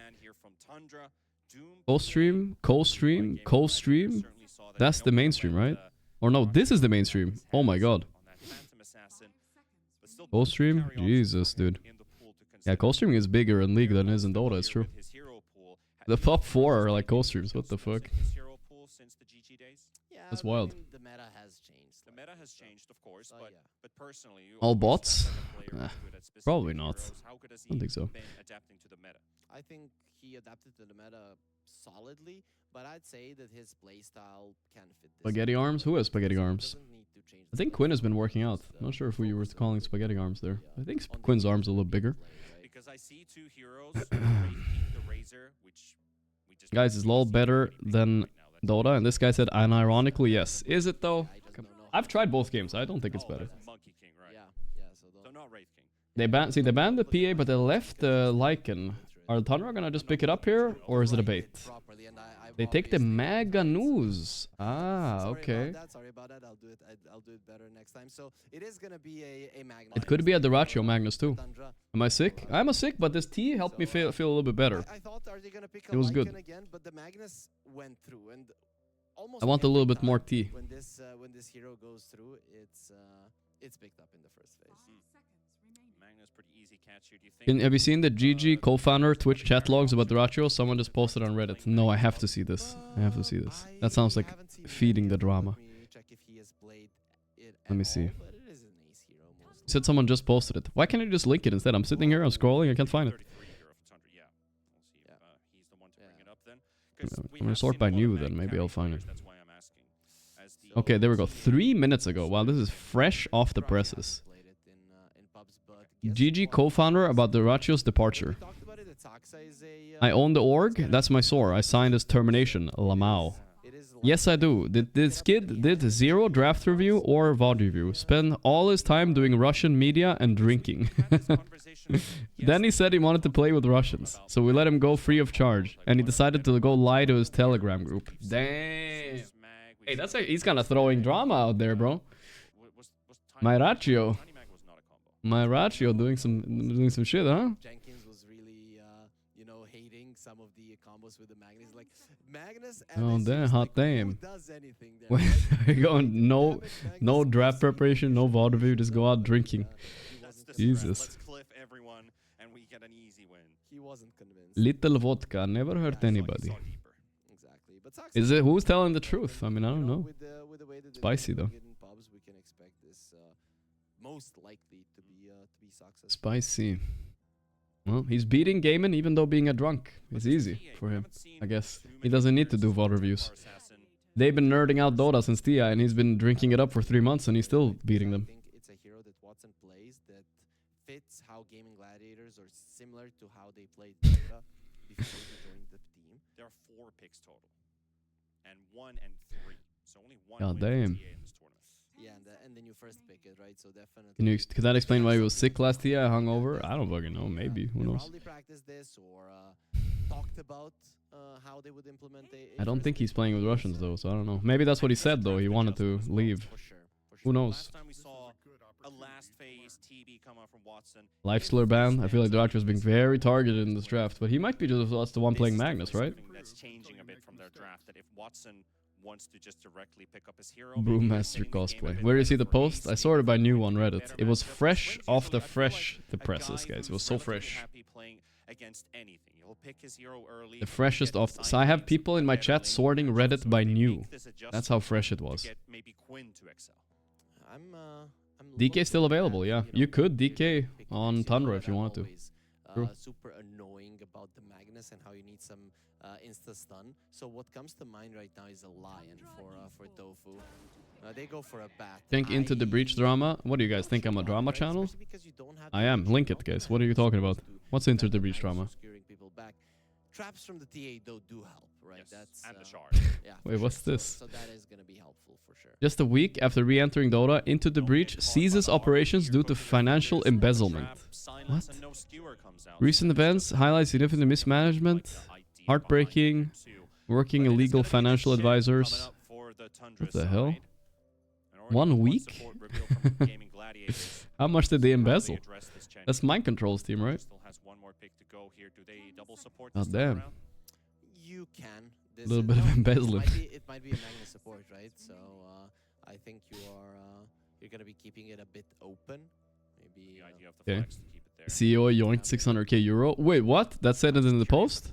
Co-stream, co-stream, co-stream. That's the mainstream, right? Or no, this is the mainstream. Oh my god. Co-stream? Jesus, dude. Yeah, co-streaming is bigger in League than it is in Dota, it's true. The top 4 are like co-streams, what the fuck? That's wild. The meta has changed. The meta has changed, of course, but personally... All bots? Probably not. I don't think so. I think he adapted to the meta solidly, but I'd say that his playstyle can fit this. Spaghetti arms? Who has spaghetti arms? I think Quinn has been working out. Not sure if we were calling spaghetti arms there. I think Quinn's arms are a little bigger. Because I see 2 heroes, the Razor, which we just guys, is LoL better than Dota? And this guy said, unironically, yes. Is it though? I've tried both games. I don't think it's better. Monkey King, right? Yeah, so not Wraith King. They banned the PA, but they left the Lycan. Are Tundra gonna just pick it up here, or is it a bait? They take the Mega News. Ah, okay. Sorry about that. I'll do it better next time. So it is gonna be a Magnus. It could be a Doraccio Magnus too. Am I sick? I'm sick, but this tea helped me feel a little bit better. I thought, are they gonna pick it was good. Again, but the Magnus went through, and almost I want a little bit more tea. When this hero goes through, it's picked up in the first phase. Magnus pretty easy catch here. Do you think have you seen the GG co-founder Twitch chat logs about Doraccio? Someone just posted on Reddit. No, I have to see this. I have to see this. That sounds like feeding the drama. Let me see. Said someone just posted it. Why can't you just link it instead? I'm sitting here, I'm scrolling, I can't find it. I'm gonna sort by new then. Maybe I'll find it. Okay, there we go. 3 minutes ago. Wow, this is fresh off the presses. GG co-founder about the Ratio's departure. I own the org. That's my sore. I signed as termination. Lamau. Yes, I do. This kid did 0 draft review or VOD review. Spent all his time doing Russian media and drinking. Then he said he wanted to play with Russians. So we let him go free of charge. And he decided to go lie to his Telegram group. Damn. Hey, he's kind of throwing drama out there, bro. My Ratio. My Ratio doing some shit, huh? Jenkins was really, you know, hating some of the combos with the Magnus. Like, Magnus... Oh, damn, hot damn. Does anything there, You're going no draft preparation, no VOD review, just go out drinking. Jesus. He wasn't convinced. Little vodka never hurt anybody. Is it who's telling the truth? I mean, I don't know. Spicy though. We can expect this most likely to be successful. Spicy. Well, he's beating Gaiman even though being a drunk is easy for him, I guess. He doesn't need to do VOD reviews. They've been nerding out Dota since TI and he's been drinking it up for 3 months and he's still beating them. I think it's a hero that Watson plays that fits how Gaming Gladiators are similar to how they played Dota before he joined the team. There are 4 picks total. And 1 and 3. So only 1 God win damn. for TA in this tournament. Yeah, and then you first pick it, right? So definitely. Could that explain why he was sick last TI, hungover? I don't fucking know. Maybe. Who knows? Probably practiced this or talked about how they would implement I don't think he's playing with Russians though, so I don't know. Maybe that's what he said though. He wanted to leave. Who knows? Last time we saw a last phase TB come out from Watson. Life slur ban. I feel like Dratch was being very targeted in this draft, but he might be just the one playing Magnus, right? That's changing a bit from their draft. That if Watson wants to just directly pick up his hero. Brewmaster cosplay. Where do you see the post? I saw it by new on Reddit. It was fresh off the presses, guys. It was so fresh. The freshest off. So I have people in my chat sorting Reddit by new. That's how fresh it was. DK still available, yeah. You could DK on Tundra if you wanted to. True. Super annoying about the Magnus and how you need some insta stun. So what comes to mind right now is a lion for Tofu. They go for a bat. Think Into the Breach drama. What do you guys think? I'm a drama channel? I am. Link it, guys. What are you talking about? What's Into the Breach drama? Traps from the TA though do help, right? Yes, That's and the shard. Yeah. Wait, what's this? So that is gonna be helpful for sure. Just a week after re-entering Dota, Into the Breach ceases operations due to financial embezzlement. What? Recent events highlight significant mismanagement, heartbreaking, working illegal financial advisors. What the hell? 1 week? How much did they embezzle? That's Mind Control's team, right? Oh, damn. You can. A little bit of embezzling. It might be a Magnus support, right? So I think you're gonna be keeping it a bit open. Maybe. Okay. CEO yoinked 600k euro. Wait, what? That said it in the post?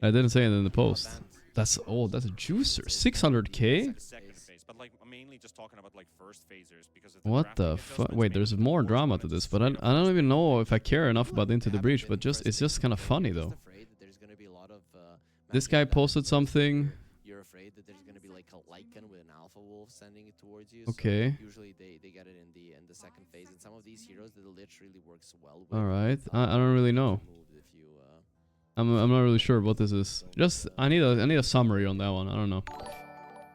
I didn't say it in the post. That's a juicer. 600k? What the fuck? Wait, there's more drama to this, but I don't even know if I care enough about Into the Breach, but it's just kind of funny though. This guy posted something. You're afraid that there's gonna be like a Lycan with an Alpha Wolf sending it towards you. Okay. So usually they get it in the second phase, and some of these heroes that literally works well with. All right, I don't really know. I'm not really sure what this is. Just I need a summary on that one. I don't know.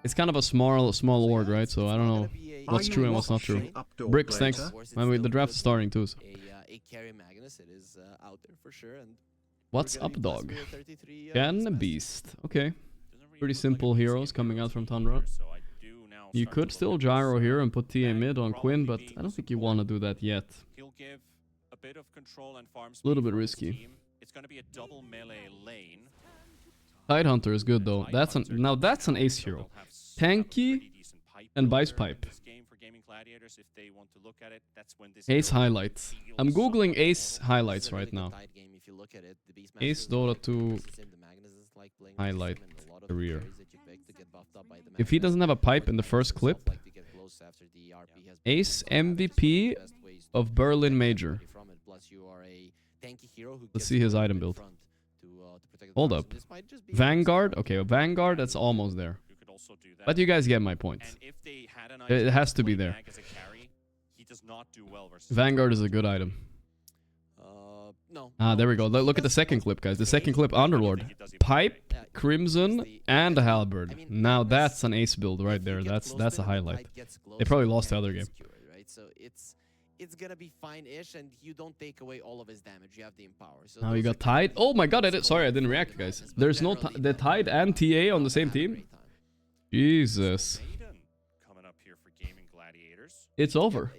It's kind of a small org, right? So I don't know what's true and what's not true. Bricks, thanks. The draft is starting too. So. A carry Magnus, it is out there for sure. And what's up, dog? Can Beast. Okay. Pretty simple heroes coming out from Tundra. You could still gyro here and put TA mid on Quinn, but I don't think you want to do that yet. A little bit risky. It's going to be a double melee lane. Tidehunter is good though. Now that's an ace hero. Tanky and Vice Pipe. Ace highlights. I'm googling Ace highlights right now. Ace Dota 2 highlight career. If he doesn't have a pipe in the first clip, Ace MVP of Berlin Major. Let's see his item build. protect the Hold towers. up. This might just be Vanguard? Okay, Vanguard, that's almost there. But you guys get my point. It has to be there. Vanguard is a good item. No. Ah, there we go. Look at the second clip, guys. The second clip, Underlord. Pipe, Crimson, and a Halberd. Now that's an ace build right there. That's a highlight. They probably lost the other game. Right? So it's gonna be fine-ish, and you don't take away all of his damage. You have the Empower. So Now you got Tide. Oh my god, sorry, I didn't react, guys. There's no the Tide and TA on the same team? Jesus. It's over.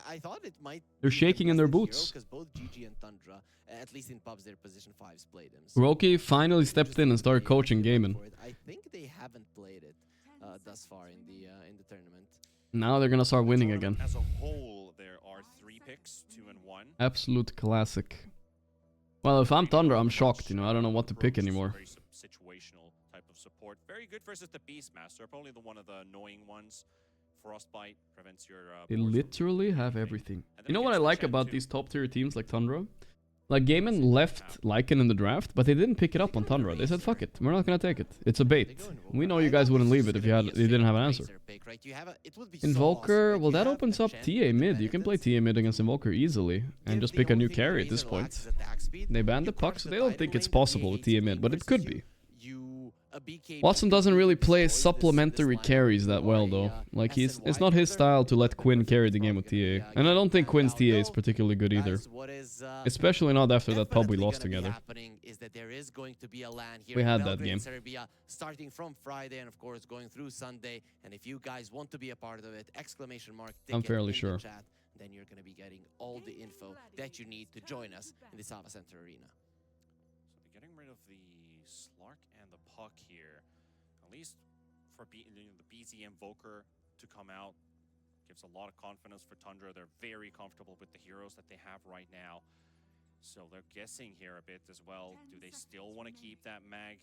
I thought it might. They're shaking in their boots. Because both GG and Tundra, at least in pubs, their position 5s played him. Gorgc finally stepped in and started coaching gaming. I think they haven't played it thus far in the tournament. Now they're gonna start winning again. As a whole, there are 3 picks, 2 and 1. Absolute classic. Well, if I'm Thunder, I'm shocked. You know, I don't know what to pick anymore. Very situational type of support. Very good versus the Beastmaster. Probably one of the annoying ones. Frostbite prevents your. They literally have everything. You know what I like about these top tier teams like Tundra? Like Gaimin left Lycan in the draft, but they didn't pick it up on Tundra. They said, "Fuck it, we're not gonna take it. It's a bait. We know you guys wouldn't leave it if you didn't have an answer." Invoker, well, that opens up TA mid. You can play TA mid against Invoker easily and just pick a new carry at this point. They banned the puck, so they don't think it's possible with TA mid, but it could be. Watson doesn't really play supplementary carries that well, though. Like, it's not his style to let Quinn carry the game with TA. And I don't think Quinn's TA is particularly good either. Especially not after that pub we lost together. We had that game. Starting from Friday and, of course, going through Sunday. And if you guys want to be a part of it, ! I'm fairly sure. Then you're going to be getting all the info that you need to join us in the Sava Center Arena. So they're getting rid of the Slark and the puck here. At least for the BZ Invoker to come out gives a lot of confidence for Tundra. They're very comfortable with the heroes that they have right now. So they're guessing here a bit as well. Do they still want to keep that mag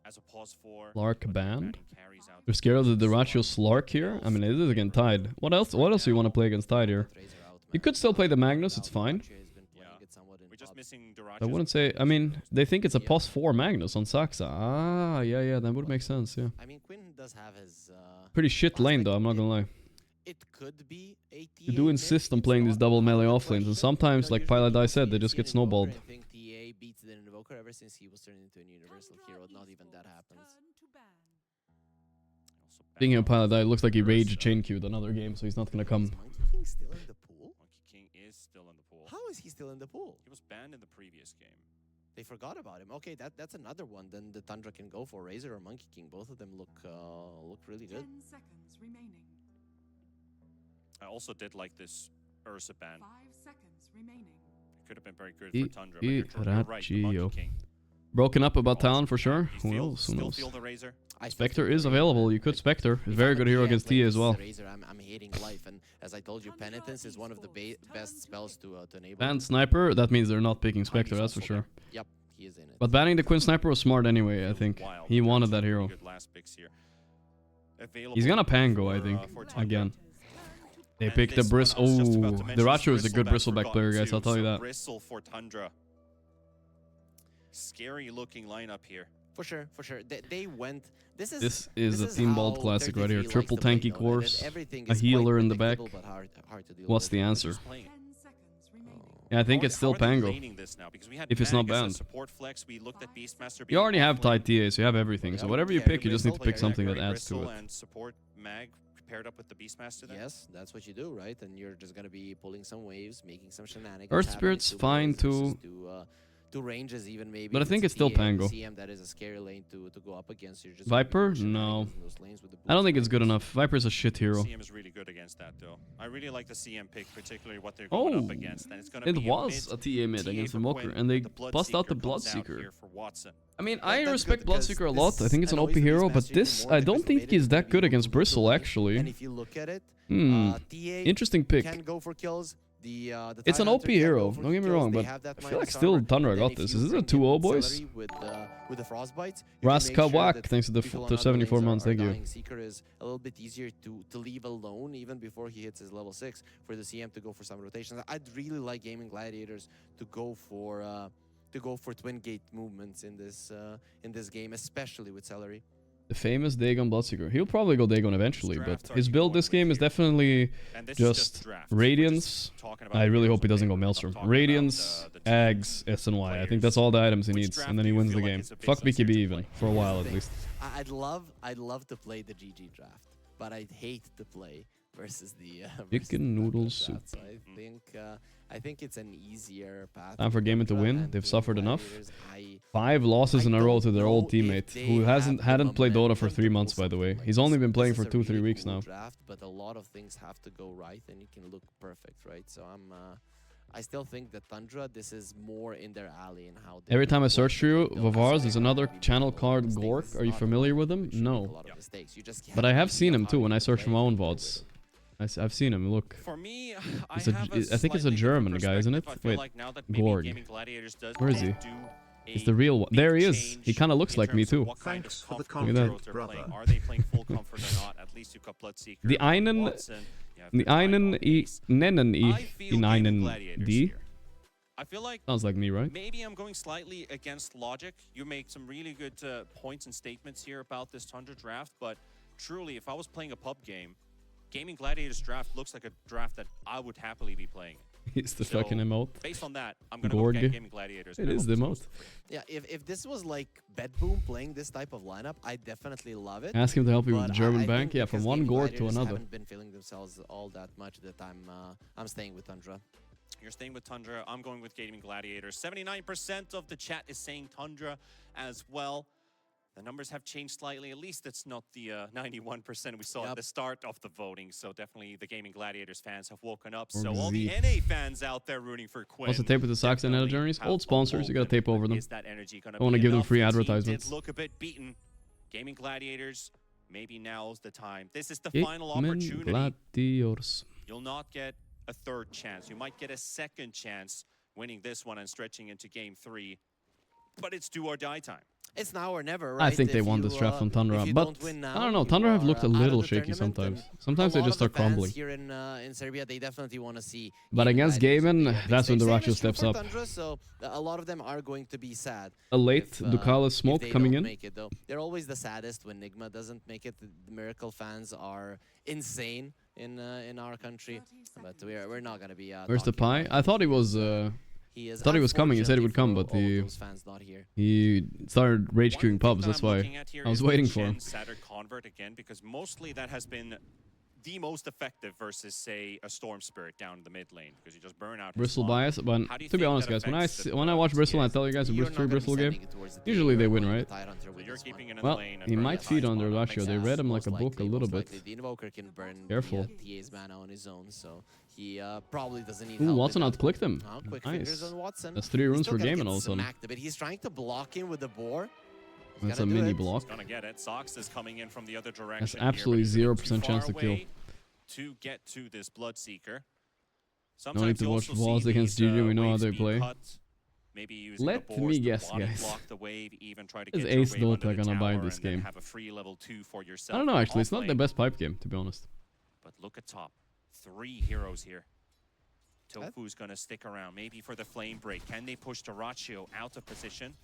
as a pause for? Slark banned? They're scared of the Dyrachyo Slark here? I mean, it is against Tide. What else do you want to play against Tide here? You could still play the Magnus, it's fine. I wouldn't say... I mean, they think it's a pos 4 Magnus on Saxa. Ah, yeah, that would make sense, yeah. I mean, Quinn does have his... Pretty shit lane, though, I'm not gonna lie. It could be You do insist on playing these double melee offlanes, and sometimes, like Pilot said, they just get snowballed. I think TA beats the Invoker ever since he was turned into a universal hero. Not even that happens. Speaking of Pilot, it looks like he rage chain queued another game, so he's not gonna come. Monkey King still in the pool? Monkey King is still in the pool. How is he still in the pool? He was banned in the previous game. They forgot about him. Okay, that's another one. Then the Tundra can go for Razor or Monkey King. Both of them look really good. 10 seconds remaining. I also did like this Ursa ban. 5 seconds remaining. It could have been very good for Tundra, but you're right, the Monkey King. Broken up about Talon for sure. Who knows? Who knows? Spectre is available. You could Spectre. Very good hero against TA as well. I'm hating life, and as I told you, Penitence is one of the best spells to enable. Ban Sniper, that means they're not picking Spectre, that's for sure. Yep, he is in it. But banning the Quinn Sniper was smart anyway, I think. He wanted that hero. He's gonna Pango, I think, again. They picked the Bristle. Oh, Dyrachyo is a good Bristleback player, guys, I'll tell you that. Bristle for Tundra. Scary looking lineup here. For sure. They went... This is a team bald classic right here. Triple tanky course, a healer in the back. What's the answer? Yeah, I think it's still Pango. If it's not banned. You already have Tide TA, so you have everything. So whatever you pick, you just need to pick something that adds to it. Support mag paired up with the Beastmaster then? Yes, that's what you do, right? And you're just gonna be pulling some waves, making some shenanigans. Earth Spirit's fine too. Two ranges even maybe. But I think it's still Pango. CM, that is a scary lane to go up against. You're just Viper? No. I don't think it's good enough. Viper's a shit hero. CM is really good against that though. I really like the CM pick, particularly what they're going up against. And it's gonna it be was a TA mid against Invoker, and they bust out the Bloodseeker. I mean, I respect Bloodseeker a lot. I think it's an OP hero, but this, I don't think he's that good against Bristle, actually. And if you look at it, interesting pick. Can go for kills. It's an OP hero, don't get me wrong, but I feel like still Tundra got this. Is this a 2-0, boys? With the frostbites, Raskawak, thanks to the 74 months, thank you. Seeker is a little bit easier to leave alone even before he hits his level 6 for the CM to go for some rotations. I'd really like Gaming Gladiators to go for go for twin gate movements in this game, especially with Celery. The famous Dagon Bloodseeker. He'll probably go Dagon eventually, but his build this game is definitely just Radiance. I really hope he doesn't go Maelstrom. Radiance, Ags, SNY. I think that's all the items he needs, and then he wins the game. Fuck BKB even, for a while at least. I'd love to play the GG draft, but I'd hate to play versus the Chicken noodle soup. So I think it's an easier path. Time for Gaming to win. They've suffered enough. 5 losses in a row to their old teammate, who hadn't played Dota for 3 months, by the way. He's only been playing for 2-3 weeks now. Draft, but a lot of things have to go right, and you can look perfect, right? So I still think that Tundra, this is more in their alley in how. Every time I search for you, Vavars, there's another channel called Gorgc. Are you familiar with him? No. But I have seen him too when I search for my own VODs. I've seen him. Look. For me, I think it's a German guy, isn't it? Wait, Gorg. Where is he? He's the real one. There he is. He kind of looks like me too. Thanks for the content, brother. Are they playing full comfort or not? At least you've got Bloodseeker. The einen D. I feel like sounds like me, right? Maybe I'm going slightly against logic. You make some really good points and statements here about this Tundra draft, but truly, if I was playing a pub game, Gaming Gladiators draft looks like a draft that I would happily be playing. It's the fucking emote. Based on that, I'm gonna go get Gaming Gladiators. It is the emote. Yeah, if this was like Bedboom playing this type of lineup, I definitely love it. Ask him to help you with the German bank. Yeah, from one Gorg to another. Haven't been feeling themselves all that much that I'm staying with Tundra. You're staying with Tundra. I'm going with Gaming Gladiators. 79% of the chat is saying Tundra as well. The numbers have changed slightly. At least it's not the 91% we saw at the start of the voting. So definitely the Gaming Gladiators fans have woken up. So all the NA fans out there rooting for Quinn. Also tape with the socks and journeys. Old sponsors, you gotta tape over them. I want to give them free advertisements. Look a bit beaten. Gaming Gladiators, maybe now's the time. This is the final opportunity. Gladiators. You'll not get a third chance. You might get a second chance winning this one and stretching into game 3. But it's do or die time. It's now or never, right? I think they won this draft from Tundra, but I don't know. Tundra have looked a little shaky sometimes. Sometimes they just start crumbling. Here in Serbia, they definitely want to see. But against Gaiman, that's when the Racho steps up. Tundra, so a lot of them are going to be sad. A late Ducalis smoke coming in. Make it, though. They're always the saddest when Nigma doesn't make it. The Miracle fans are insane in our country, but we're not gonna be. Where's the pie? I thought he was. I thought he was coming. He said he would come, but he started rage queuing pubs. That's why I was waiting for him. Convert again, because mostly that has been the most effective versus, say, a Storm Spirit down in the mid lane, because you just burn out. Bristle bias, but to be honest, guys, when I watch Bristle and I tell you guys a free Bristle game, usually they win, right? Well, he might feed on their Ratio. They read him like a book a little bit. Careful. He probably doesn't need help. Watson outclicked him. Nice. That's 3 runes for game and all of a sudden. He's trying to block in with the boar. That's a mini block. Gonna get it. Sox is coming in from the other direction. That's absolutely 0% chance to kill. To get to this Bloodseeker. No need to watch walls against GG. We know how they play. Let me guess, guys. Is Ace Dota gonna buy this game? I don't know, actually. It's not the best pipe game, to be honest. But look at top. 3 heroes here. Tofu's gonna stick around, maybe for the flame break. Can they push Ratio out of position?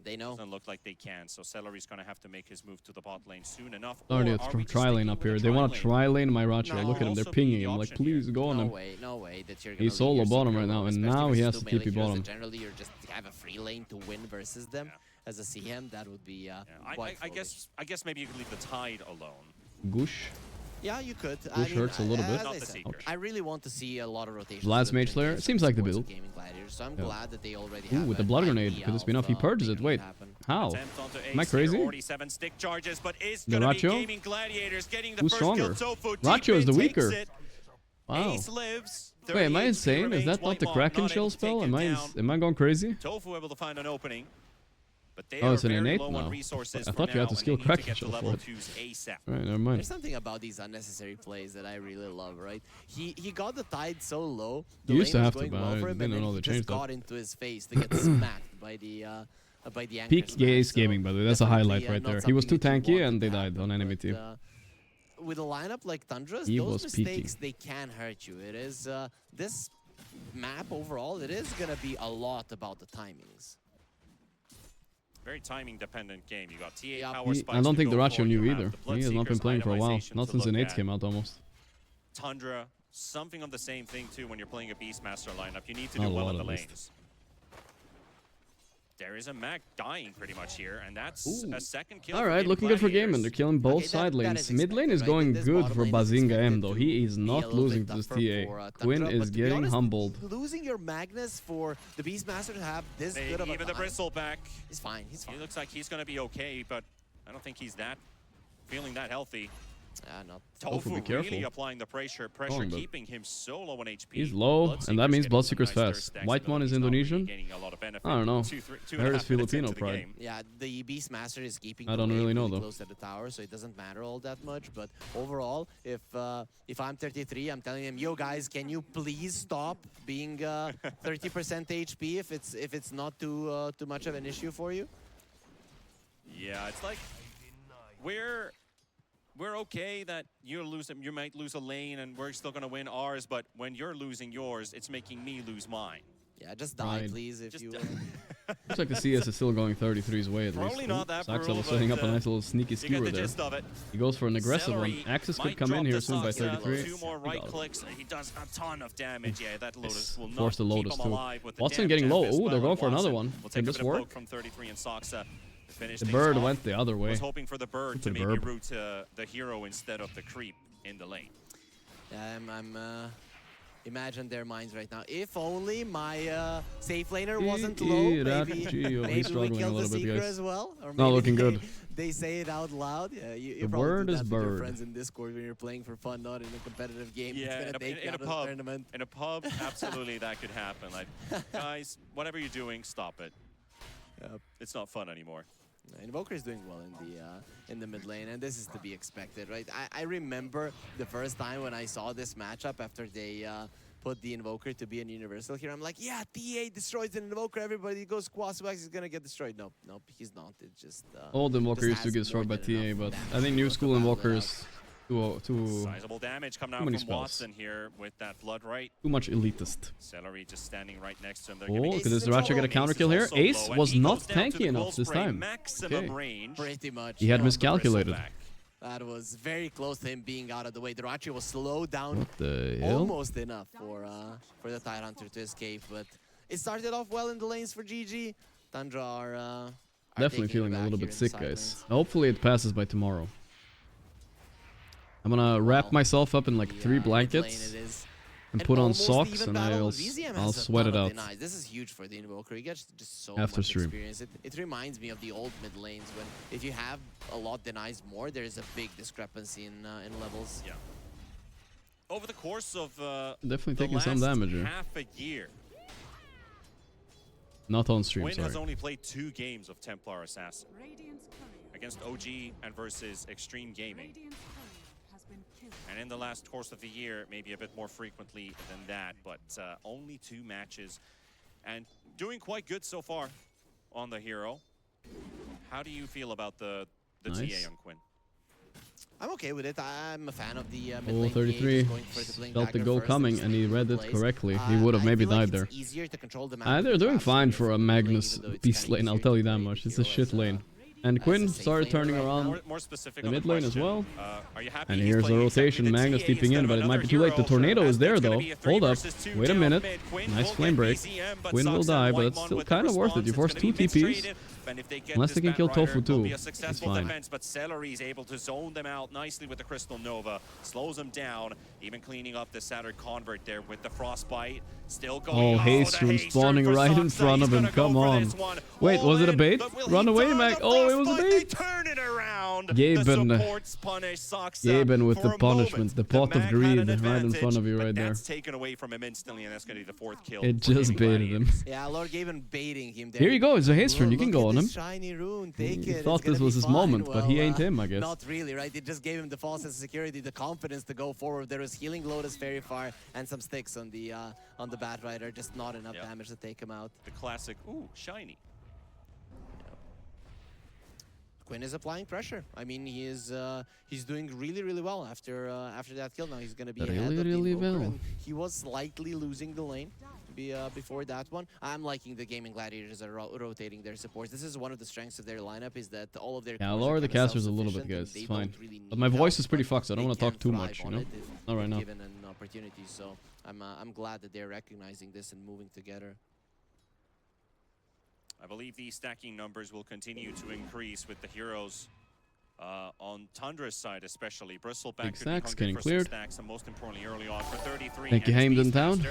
They know. Doesn't look like they can, so Celery's gonna have to make his move to the bot lane soon enough. Already it's from tri-lane up here. They want to tri-lane my Ratio. Look at him, they're pinging him. Like, please go on him. No way that you're He's solo bottom right now, and now he has to TP bottom. Generally, you're just have a free lane to win versus them. As a CM, that would be I guess maybe you could leave the Tide alone. Goosh. Yeah, you could. Goosh hurts a little bit. I really want to see a lot of rotation. Vlad's Mage Slayer. It seems like the build. So I'm glad that they already have with the blood granade. Could this be enough? He purges it. Wait. How? Am I crazy? The Ratio? Who's stronger? Ratio is the weaker. Wow. Wait, am I insane? Is that not the Kraken shell spell? Am I going crazy? Tofu able to find an opening. Oh, it's an innate now. I thought you had to skill Kraken shell for it. Alright, never mind. There's something about these unnecessary plays that I really love, right? He got the Tide so low. He used to have to, but I didn't know they changed that. Got into his face to get smacked by the Peak Ace Gaming, by the way. That's a highlight right there. He was too tanky and they died on enemy team. With a lineup like Tundra's, those mistakes, they can hurt you. It is this map overall, it is gonna be a lot about the timings. Very timing dependent game. You got TA Yeah. power spikes. I don't to think go Gorgc for, knew you have either. the He has not been Bloodseeker's playing for a while. itemization Not to since the look Nades at. came out almost. Tundra, something of the same thing too when you're playing a Beastmaster lineup. You need to Not do a well lot, in the at least. lanes. There is a Mac dying pretty much here, and that's a second kill. All right, looking good for Gameman. They're killing both side lanes. Mid lane is going good for Bazinga M though. He is not losing to this TA. Quinn is getting humbled. Losing your Magnus for the Beastmaster to have this They good of a even the time. bristle back. He's fine. He's fine. He looks like he's gonna be okay, but I don't think he's feeling that healthy. Not. Tofu be careful. really applying the pressure, On, but keeping him so low on HP. He's low, and that means Bloodseeker's getting some nice fast. stacks, White even one though is he's not really Indonesian. gaining a lot of benefit. I don't know. Two I heard and a it's half minutes Filipino into the pride. game. Yeah, the Beastmaster is keeping I don't the really wave know, though. close at the tower, so it doesn't matter all that much. But overall, if I'm 33, I'm telling him, yo guys, can you please stop being 30% HP if it's not too much of an issue for you? Yeah, it's like we're okay that you might lose a lane and we're still gonna win ours, but when you're losing yours, it's making me lose mine. Yeah, just die, Right. please, if you. Looks like the CS is still going 33's way at least. Probably not that Saxa brutal, was setting up but, a nice little sneaky you get skewer the there. gist of it. He goes for an aggressive one. Celery Axis could might come in drop here the soon by Saxa, 33. Two more He right got it. clicks, and he does a ton of damage. Yeah, that Lotus will Force the not Lotus keep him too. alive with the Watson damage getting low. as Ooh, well, they're going and for another Watson one. will Can take a this bit of work? poke from 33 and Saxa to finish The things bird off. went the other way. Was hoping for the bird To to the maybe burb. route the hero instead of the creep in the lane. Yeah, I'm imagine their minds right now. If only my safe laner wasn't low, maybe we struggling a killed the little bit, Seeker guys. as well. Or Not maybe looking good. They say it out loud. Yeah, you The probably word do is that with your bird. friends in Discord when you're playing for fun, not in a competitive game. Yeah, It's gonna take you in a out of the pub. tournament. In a pub, absolutely that could happen. Like, guys, whatever you're doing, stop it. It's not fun anymore. Invoker is doing well in the mid lane, and this is to be expected, right? I remember the first time when I saw this matchup after they put the Invoker to be an universal here. I'm like, yeah, TA destroys an Invoker, everybody goes Quaswax, he's gonna get destroyed. Nope, he's not. It just Old Invoker used to has get destroyed by more than TA, but enough I think new damage school to battle it Invokers too Sizable damage coming out many from spells. Watson here with that blood right. Too much elitist. Celery just standing right next to him. They're Oh, giving look at Ace this. control. Diracha get a counter Ace kill is here. also Ace low, and was he not goes down to tanky the enough Gold this Spray. time. Maximum Okay. range. pretty much. He had on the miscalculated. Bristleback. That was very close to him being out of the way. Dirachi was slowed down What the hell? almost enough for the Tidehunter to escape, but it started off well in the lanes for GG. Tundra are Definitely taking it feeling a back little here bit in the sick, side guys. lanes. Hopefully it passes by tomorrow. I'm gonna wrap myself up in like 3 blankets and put on almost socks, even and battle. I'll VZM I'll has a sweat ton it of out. denies. This is huge for the Invoker. He gets just so After much stream. experience. It reminds me of the old mid lanes when if you have a lot denies more, there is a big discrepancy in levels. Yeah. Over the course of Definitely the taking some last damage here. half a year, Not on stream, Quinn sorry. has only played 2 games of Templar Assassin against OG and versus Extreme Gaming. And in the last course of the year, maybe a bit more frequently than that, but only 2 matches. And doing quite good so far on the hero. How do you feel about the Nice. TA on Quinn? I'm okay with it. I'm a fan of the mid Oh, lane. 33 felt the goal coming and he read it correctly. He would have maybe died there. They're doing fine for a Magnus beast lane, I'll tell you that much. It's a shit lane. And Quinn started turning around More specific the on the mid lane as question, well. Are you happy And he's here's a playing rotation, exactly the Magnus TA keeping instead in, of but it might be another too late. The hero? tornado is there It's gonna though. be a 3 Hold up. versus 2 Wait a duo minute. mid. Quinn Nice will flame get break. BZM, but Quinn will Sox die, and but White it's Mon still with the kind of worth it. response. You It's force gonna 2 be TPs. mistreated, and if they get Unless this they can Bat kill Rider, Tofu will too. be a It's successful fine. defense, but Celery is able to zone them out nicely with the Crystal Nova. Slows them down, even cleaning up the Saturn Convert there with the Frostbite. Still going. Oh, Haystrom spawning right in front of him. Come on. Wait, was it a bait? Run away, Mac. Oh, it was a bait. Turn it around. Gaben. The supports punish Soxa Gaben with for the a punishment. moment. The pot of Mac greed had an right in front of you advantage, right but there. that's taken away from him instantly, and that's going to be the 4th kill. It for just Gaming baited him. Gladiators. Yeah, Lord Gaben baiting him there. Here you go. It's a Haystrom. You can go on him. Shiny rune. Take He it. thought It's gonna this was be his fine. moment, but he Well, ain't him, I guess. Not really, right? It just gave him the false sense of security, the confidence to go forward. There was healing Lotus very far and some sticks on the Bat Rider. Just not enough damage to take him out. The classic, ooh, shiny. Quinn is applying pressure. I mean, he's doing really well after that kill. Now he's gonna be ahead of the Invoker, and he was slightly losing the lane before that one. I'm liking the gaming gladiators are rotating their supports. This is one of the strengths of their lineup, is that all of their I'll lower the casters a little bit, guys. It's fine. But my voice is pretty fucked, so I don't want to talk too much, you know? Not right now. Given an opportunity, so I'm glad that they're recognizing this and moving together. I believe these stacking numbers will continue to increase with the heroes on Tundra's side, especially. Bristle back to stacks, the getting for cleared. some stacks, and most importantly, early on for 33. Thank you, Hamden Town.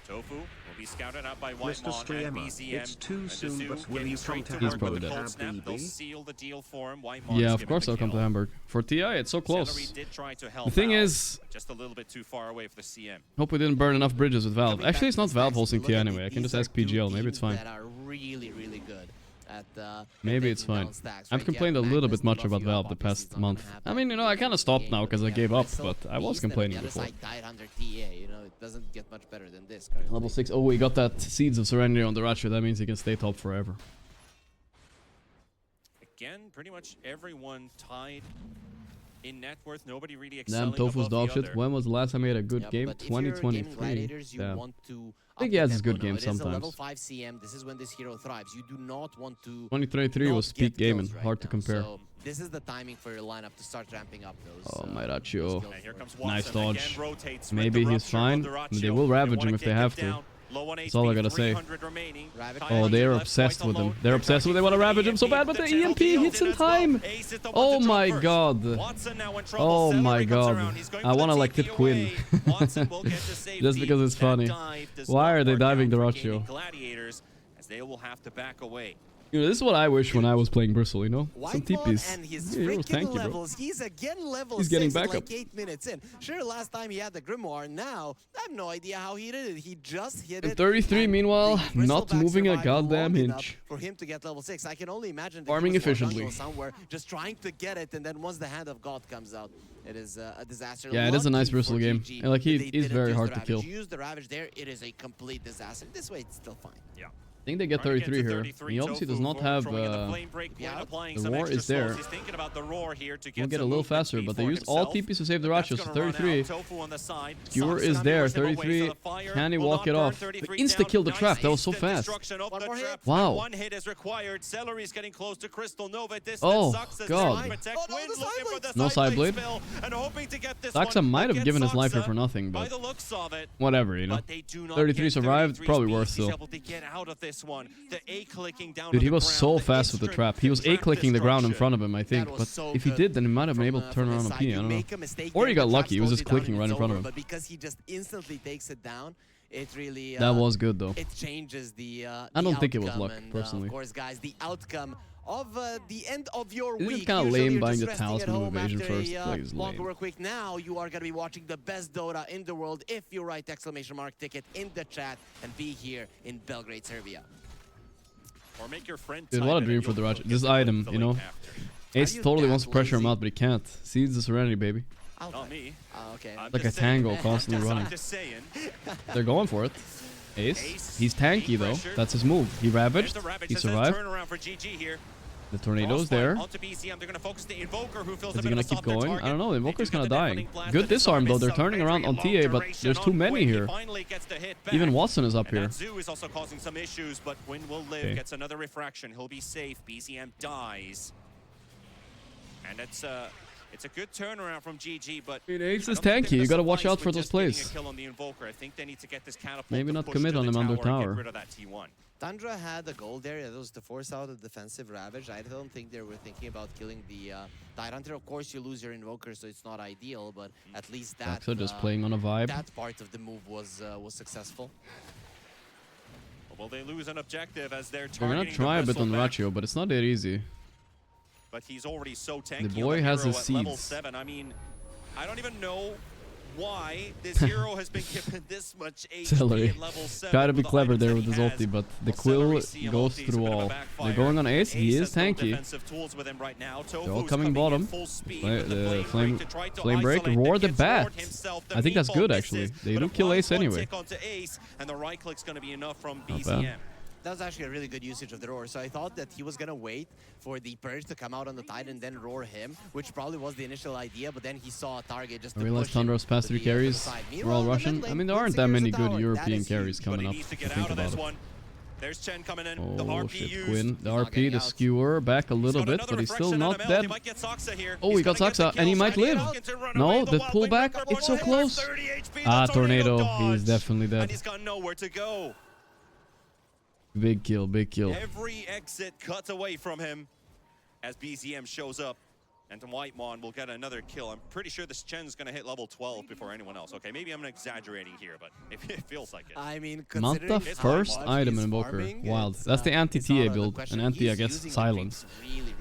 Tofu will be scouted out by Whitemon Mr. and Streamer, BZM. it's too soon, but will you come to He's probably Hamburg, dead. They'll seal the deal for him. Whitemon Yeah, is of given course the I'll come to kill. Hamburg. For TI, it's so close. Celery did try to help The thing out, is, just a little bit too far away for the CM. hope we didn't burn enough bridges with Valve. Actually, it's not Valve hosting TI anyway. I can just ask PGL. Maybe it's fine. That are really good at Maybe it's fine. I've complained a little bit much about Valve the past month. I mean, you know, I kind of stopped now because I gave up, but I was complaining before. Died under TA, you know, it doesn't get much better than this currently. Level 6. Oh, we got that Seeds of Serenity on the Ratchet. That means he can stay top forever. Again, pretty much everyone tied in net worth. Nobody really excelling Damn, Tofu's above dog the shit. other. When was the last time he had a good game? But if you're gaming 2023. gladiators, you Damn. want to I think he has his tempo good now. games It is a level sometimes. 5 CM. This is when this hero thrives. You do not want to 2023 not was get peak gaming. kills right Hard to now. compare. So this is the timing for your lineup to start ramping up those. Oh, my Ratio. And here comes Nice Watson, dodge. again rotates with Maybe the he's rupture fine. on the They Ratio. will ravage wanna him if they kick it have to. down. Low on That's all I HP, gotta say. 300 remaining. Oh, they're obsessed with him. They're obsessed with him. They want to ravage him so bad, but the EMP hits in time. Oh my god. Oh my god. I want to like tip Quinn. Just because it's funny. Why are they diving the Ratio? Gladiators, as they will have to back away. You know, this is what I wish when I was playing Bristle, you know? Some Whitemon TPs. and his Yeah, freaking thank you, bro. levels. He's again level He's 6 getting at back like up. 8 minutes in. Sure, last time he had the Grimoire. Now, I have no idea how he did it. He just hit And it. 33, and meanwhile, the not Bristleback moving a survived goddamn long enough inch. For him to get level 6. I can only imagine that Farming he was efficiently. jungle somewhere, just trying to get it, and then once the hand of God comes out, it is a disaster. Yeah, it is a nice Lucky Bristle for game. GG And, like, that they he's didn't very use hard the to Ravage. kill. You use the Ravage there, it is a complete disaster. This way, it's still fine. Yeah. I think they get 33 here. He obviously does not have the roar is there. We'll get a little faster, but they use all TPs to save the Ratio, so 33. Skewer is there, 33. Can he walk it off? Insta-kill the trap, that was so fast. Wow. One hit is required. Celery's getting close to Crystal Nova. Oh, God. No side blade. Saxa might have given his life here for nothing, but whatever, you know. 33 survived, probably worth still. Dude, he was so fast with the trap. He was A-clicking the ground in front of him, I think. But if he did, then he might have been able to turn around on P. I don't know. Or he got lucky. He was just clicking right in front of him. But because he just instantly takes it down, it really That was good, though. It changes the I don't think it was outcome, luck, and, personally. Of course, guys, the outcome of the end of your Isn't it week. kinda Usually lame you're buying just the resting at Talisman of home Evasion after first? a, Like, it's longer lame. work week. Now you are gonna be watching the best Dota in the world if you write ! ticket in the chat and be here in Belgrade, Serbia. Or make your friend Dude, what a dream for the Ratchet. This item, you know. Ace totally wants to pressure him out, but he can't. Seeds the Serenity, baby. Not me. Okay. Like a tango, constantly running. They're going for it. Ace, he's tanky though. That's his move. He ravaged. He survived. The tornado's there. Is he gonna keep going? I don't know. The Invoker's kind of dying. Good disarm though. They're turning around on TA, but there's too many here. Even Watson is up here. Zoo is also causing some issues, but Quinn will live. Gets another refraction. He'll be safe. BZM dies. And it's a good turnaround from GG, but Ace is tanky. You gotta watch out for those plays. Maybe not commit on him under tower. Tundra had a goal there. That was to force out a defensive Ravage. I don't think they were thinking about killing the Tidehunter. Of course, you lose your Invoker, so it's not ideal, but at least that So just playing on a vibe. That part of the move was successful. Will they lose an objective as they're They're gonna try a bit on Ratio, but it's not that easy. But he's already so tanky. The boy has his level seeds. 7. I mean, I don't even know why this hero has been given this much HP Celery. at level 7. Try to be with the clever items there that with he his has. ulti, but the Well, Quill Celery's goes CLT is a through bit of a all. backfire. They're going on Ace. He is has no tanky. defensive tools with him right now. They're all Tofu's coming in bottom. full speed Play, with the the flame break to try to flame break. isolate Roar the the kid bat. toward himself. The I think that's meatball good misses, actually. They but do a kill Ace one-one anyway. tick onto Ace, and the right click's going to be enough from Not BZM. bad. That was actually a really good usage of the roar. So I thought that he was gonna wait for the Purge to come out on the tide and then roar him, which probably was the initial idea, but then he saw a target just I to realized push him Tundra's past to 3 the carries side. were all Russian. I mean, there aren't that many good European That is carries huge, coming But up. he needs to if get you think out of about this it. one. There's Chen coming in. The Oh RP shit, used. Quinn. The not RP, getting the out. skewer, back a little bit, but he's still not dead. He might get Soxa here. Oh, he got Soxa, and he might live. No, the pullback, it's so close. Ah, Tornado, he's definitely And dead. he's got nowhere to go. Big kill, big kill. Every exit cuts away from him as BZM shows up. And Whitemon will get another kill. I'm pretty sure this Chen's going to hit level 12 before anyone else. Okay, maybe I'm exaggerating here, but it feels like it. I mean, Manta first item in Invoker. Wild. That's the anti-TA build. And anti, I guess, silence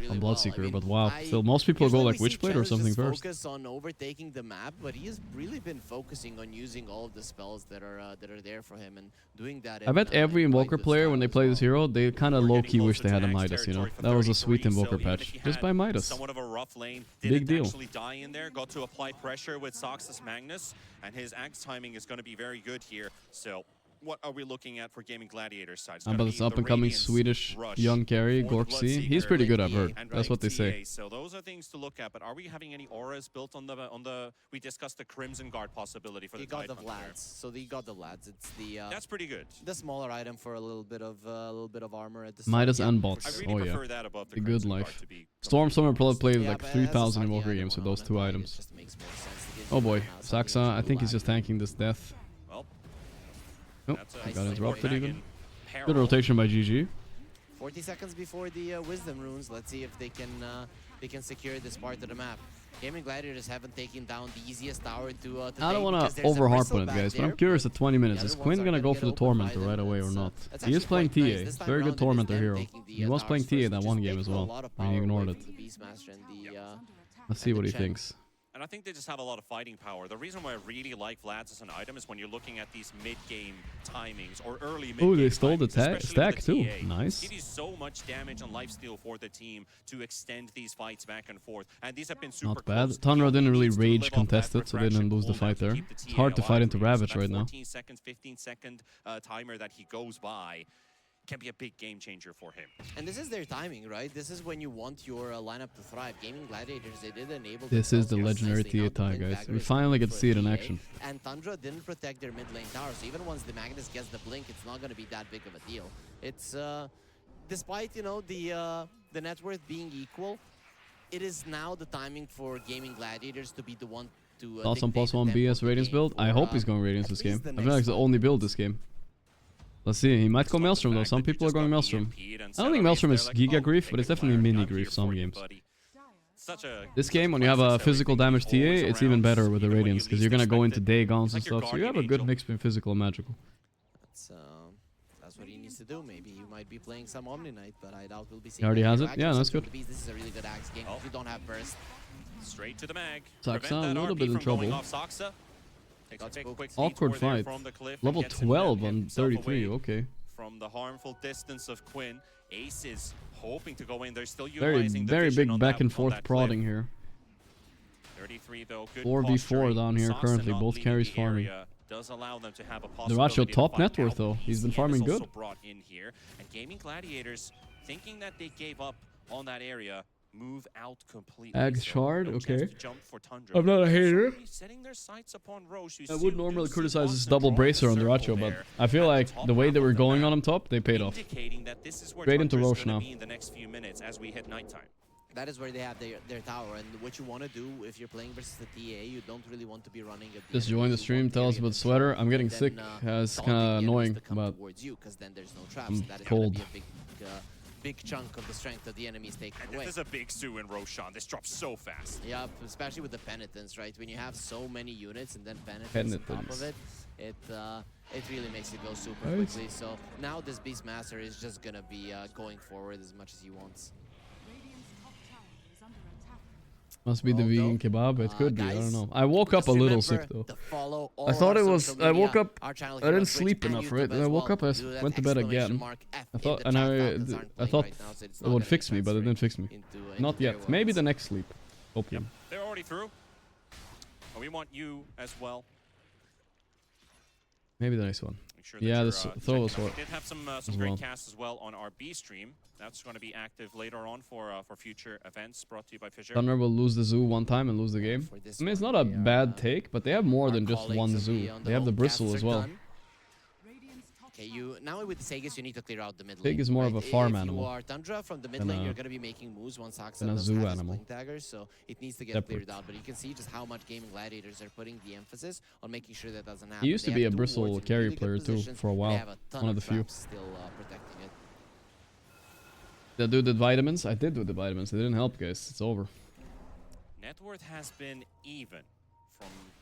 on Bloodseeker. But wow, still most people go like Witchblade or something first. Focus on overtaking the map, but he has really been focusing on using all of the spells that are there for him and doing that. I bet every Invoker player, when they play this hero, they kind of low-key wish they had a Midas, you know? That was a sweet Invoker patch. Just by Midas. Somewhat of a rough lane. Big Didn't deal. actually die in there. Got to apply pressure with Soxus Magnus, and his axe timing is going to be very good here. So, what are we looking at for Gaming Gladiators side? How about this up-and-coming Swedish young carry, Gorgc? He's pretty good, I've heard. That's what they say. So those are things to look at. But are we having any auras built on the? We discussed the Crimson Guard possibility for the. He got the Vlads. So he got the Vlads. It's the. That's pretty good. The smaller item for a little bit of armor at the start. Midas Yeah, and for bots. sure. Oh yeah. that above the The good Crimson Guard, life. to be Stormstormer probably played Yeah, like but as a 3,000 side, Invoker yeah, games with the those one two on items. just makes more sense to get Oh boy, now, something Saxa, I blue think he's line. just tanking this death. Well, Nope, that's got a interrupted even. dragon peril. Good rotation by GG. 40 seconds before the Wisdom runes. Let's see if they can secure this part of the map. Gaming Gladiators haven't taken down the easiest tower to I don't want to over-harp on it, guys, but I'm curious at 20 minutes. Is Quinn gonna go for the Tormentor right away or not? He is playing TA. It's a very good Tormentor hero. He was playing TA that one game as well, and he ignored it. Let's see what he thinks. And I think they just have a lot of fighting power. The reason why I really like Vlads as an item is when you're looking at these mid-game timings or early mid-game Oh, they stole the timings, especially stack with too. the TA. Nice. It is so much damage and lifesteal for the team to extend these fights back and forth. And these have been super Not bad. close. Tundra didn't really Needs to rage live up contest that it, so they didn't lose the refraction fight there. cooldown to keep the It's TA hard to fight alive into for you. So Ravage that right now. 14 second, 15-second timer that he goes by can be a big game changer for him. And this is their timing, right? This is when you want your lineup to thrive. Gaming Gladiators, they did enable. This is the themselves legendary nicely now TA tie, to blink guys. back We with finally get to for see it in TA. action. And Tundra didn't protect their mid lane tower, so even once the Magnus gets the blink, it's not going to be that big of a deal. It's despite the net worth being equal, it is now the timing for Gaming Gladiators to be the one to. Thoughts on +1 BS Radiance build? I hope he's going Radiance this game. I feel like it's the only build this game. Let's see, he might go Maelstrom though. Some people are going Maelstrom. I don't think Maelstrom is Giga Grief, but it's definitely mini Grief some games. This game, when you have a physical damage TA, it's even better with the Radiance, because you're gonna go into Dagons and stuff, so you have a good mix between physical and magical. That's what he needs to do. Maybe you might be playing some Omni Knight, but I doubt we'll be seeing. He already that has here. it? Yeah, Actually, that's good. This is a really good axe game. If you don't have burst. Straight to the mag. Saxa a little bit in trouble. Awkward fight. Level 12 on 33, okay. From the harmful distance of Quinn, Ace is hoping to go in. They're still Very, utilizing the very vision big on back that- and on forth that prodding cliff. here. 33 though, good 4v4 posturing. down here Soxa currently, not both leaving carries the farming. area does allow them to have a The possibility Ratio to top fight net worth out. though, he's been BCM farming is also good. brought in here, and Gaming Gladiators, thinking that they gave up on that area, move out completely. Ag So Shard, no chance okay. to jump for Tundra. I'm not a hater. Setting their sights upon Roche. I would normally criticize this double bracer on the Ratio, but I feel like the way they were going on him top, they paid off. Indicating that this is where Straight into Tundra's Roche gonna now. be in the next few minutes as we hit nighttime. That is where they have their tower, and what you want to do if you're playing versus the TA, you don't really want to be running at Just join the stream, tell us about Sweater. I'm getting sick. It's kind of annoying, but then there's no traps, I'm and that is cold. gonna be a big chunk of the strength of the enemies taken And away. this is a big Sue in Roshan. This drops so fast. Yeah, especially with the penitence, right? When you have so many units and then penitence on top of it, it really makes it go super Nice. quickly. So now this Beastmaster is just gonna be going forward as much as he wants. Must be the vegan kebab. It could be. I don't know. I woke up a just little remember sick though. to follow all I thought our it was. social I media, woke up. our channel I here on didn't Twitch sleep and enough, YouTube right? And as I woke well. up. I Do that went to bed exclamation again. mark F I in thought, the and chat I buttons aren't thought playing right now, so it's it not would gonna fix me, but it transfer didn't fix me. into Not their yet. Maybe worlds. the next sleep. Opium. They're already through. And we want you as well. Maybe the next one. Sure that yeah, you're, the throw was we did have some great casts as well on our B stream. That's going to be active later on for future events brought to you by Fisher. Thunder will lose the zoo one time and lose the game. I mean, it's not a bad take, but they have more than just one zoo. They have the bristle as well. Okay, now with Sagas, you need to clear out the mid lane. Pig is more of a farm if animal. you are Tundra from the mid lane, you're going to be making moves once Aksa than a does zoo have his animal. blink daggers, so it needs to get cleared out. But you can see just how much Gaming Gladiators are putting the emphasis on making sure that doesn't happen. He used to be a bristle carry player too for a while. One of the few. Still protecting it. The dude did vitamins. I did do the vitamins. They didn't help, guys. It's over. Net worth has been even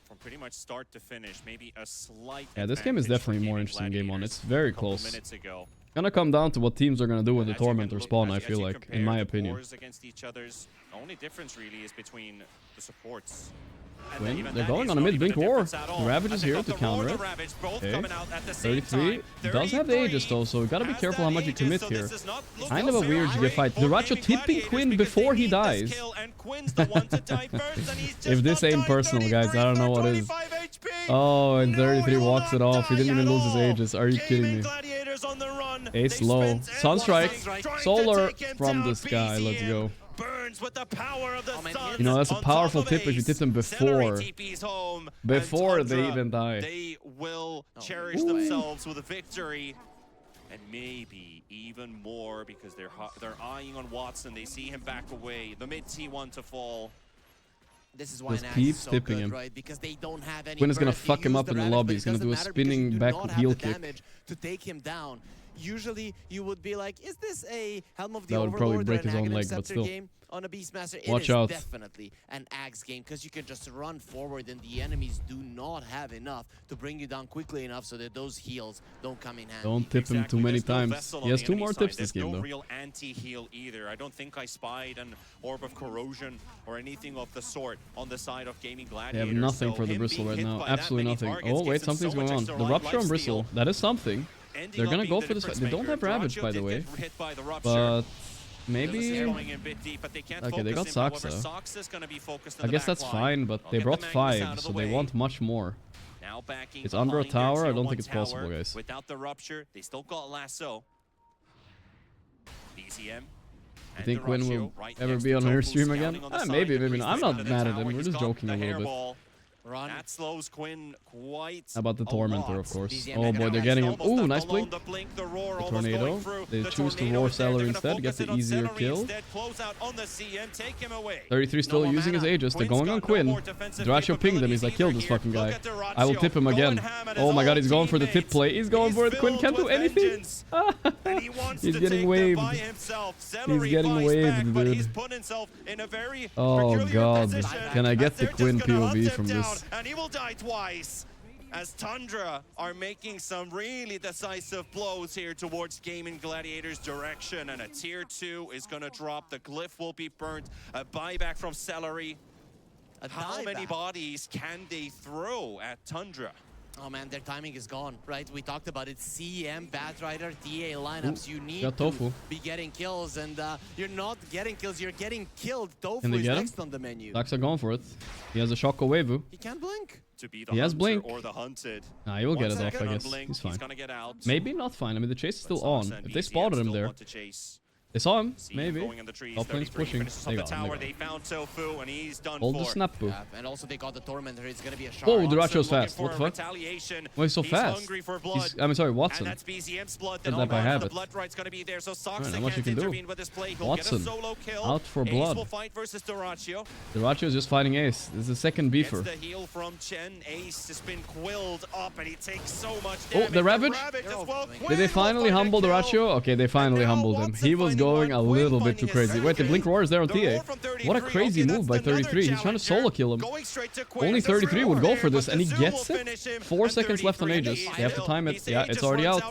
from pretty much start to finish. Maybe a slight. Yeah, this game is definitely more interesting game one. It's very close. Minutes ago. Gonna come down to what teams are gonna do in the tournament or spawn. I feel like, in my opinion. Against each other's, the only difference really is between the supports. Win. They're going on a mid-blink war. The Ravage is here to counter it. Okay. 33 does have the Aegis though, so you gotta be careful how much you commit here. Kind of a weird GF fight. Duracho tipping Quinn before he dies. If this ain't personal, guys, I don't know what is. Oh, and 33 walks it off. He didn't even lose his Aegis. Are you kidding me? Ace low. Sunstrike. Solar from the sky. Let's go. You know, that's a powerful tip if you tip them before they even die. They will cherish themselves with a victory, and maybe even more because they're eyeing on Watson. They see him back away. The mid T1 to fall. This is why just keep so tipping good, him. right? Because they don't have any Quinn is gonna burst. fuck him up in the lobby. He's gonna do a spinning back heel kick. To take him down. Usually you would be like, is this a Helm of the That would Overlord probably break or an his own Aghanim leg, but Scepter still. game on a Beastmaster? Watch it is out. Definitely an Axe game because you can just run forward and the enemies do not have enough to bring you down quickly enough so that those heals don't come in handy. Don't tip him too many times. He has 2 more tips this game no though. Real anti-heal either. I don't think I spied an Orb of Corrosion or anything of the sort on the side of Gaming They Gladiators. have nothing so for the him bristle being right hit now. by Absolutely that many nothing. targets Oh wait, gives them something's so much going on. extra The rupture on lifesteal. bristle. That is something. Ending They're up gonna being go the for this. difference They don't maker. have Ravage, Duracho by the did way. get hit by the rupture. But maybe. Going in bit deep, but they can't Okay, they got focus him. However, Saksa. Saksa's gonna be focused in I the guess back that's line. fine, but They'll they get brought the Magnus out 5, of so the they way. want much more. Now backing It's under a behind their tower. I tier don't 1 think it's possible, tower. guys. Without the rupture, they still got lasso. BCM. I think Quinn will ever be on her stream again? Maybe, maybe not. I'm not mad at him. We're just joking a little bit. That slows Quinn quite. How about the Tormentor, lot. of course? Oh boy, they're getting him. Ooh, nice blink. The The tornado. They choose to roar Celery instead, get the easier kill. 33 still using his Aegis. They're going on Quinn. Duracho pinged him. He's like, kill this fucking guy. I will tip him again. Oh my god, he's going for the tip play. He's going for it. Quinn can't do anything. He's getting waved. He's getting waved, dude. Oh god. Can I get the Quinn POV from this? And he will die twice. As Tundra are making some really decisive blows here towards Gaming Gladiators' direction, and a tier 2 is going to drop. The glyph will be burnt. A buyback from Celery. How many bodies can they throw at Tundra? Oh man, their timing is gone, right? We talked about it. CM, Batrider, TA lineups. You need got Tofu. to be getting kills, and you're not getting kills, you're getting killed. Tofu Can they is get him? next on the menu. Saksa going for it. He has a Shocko Wavu. He can't blink. To be the He has hunter blink. or the hunted. Nah, he will get Once it off, I again, guess. unblinked, He's fine. gonna get out. Maybe not fine. I mean, the chase is still But on. Saksa and If they BCM spotted him still there. want to chase. They saw him. See him Maybe. going in the trees. Top lane's 33 pushing. finishes They off the got him. tower. They They found Tofu, and he's done Hold for. the snap, boo. And also they got the Tormentor. It's gonna be a shot. Whoa, Watson Duracho's looking fast. for What the a fuck? retaliation. Why is he so He's fast? hungry for blood. I'm sorry, Watson. And that's BCM's blood. Said Then that by the habit. blood right's gonna be there, so Saksa Alright, not much you can't can do. intervene with this play. He'll Watson, get a solo kill. out for Ace blood. will fight versus Duracho. Duracho is just fighting Ace. This is the second beefer. Gets the heal from Chen. Ace has been quilled up, and he takes so much Oh, damage. the Ravage? as well. Did they finally humble Duracho? Okay, they finally humbled him. He was going a little bit too crazy. Wait, the Blink Roar is there on TA. What a crazy move by 33. He's trying to solo kill him. Only 33 would go for this, and he gets it. 4 seconds left on Aegis. They have to time it. Yeah, it's already out.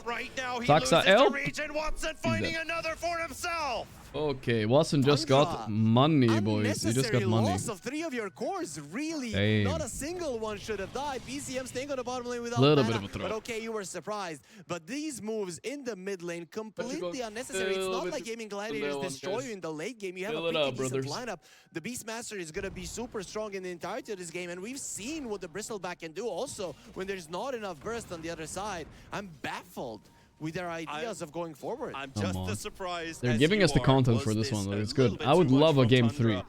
Saksa help. Watson finding another for himself. Okay, Watson just got money, boys. He just got money. Loss of 3 of your cores, really. Damn. Not a single one should have died. PCM staying on the bottom lane without Little mana, bit of a throw. but okay, you were surprised. But these moves in the mid lane, completely unnecessary. It's not like Gaming Gladiators destroy you in the late game. You have a pretty decent lineup. The Beastmaster is going to be super strong in the entirety of this game, and we've seen what the Bristleback can do also when there's not enough burst on the other side. I'm baffled with their ideas of going forward. I'm just as surprised. They're giving us the content for this one, though. It's good. I would love a game 3.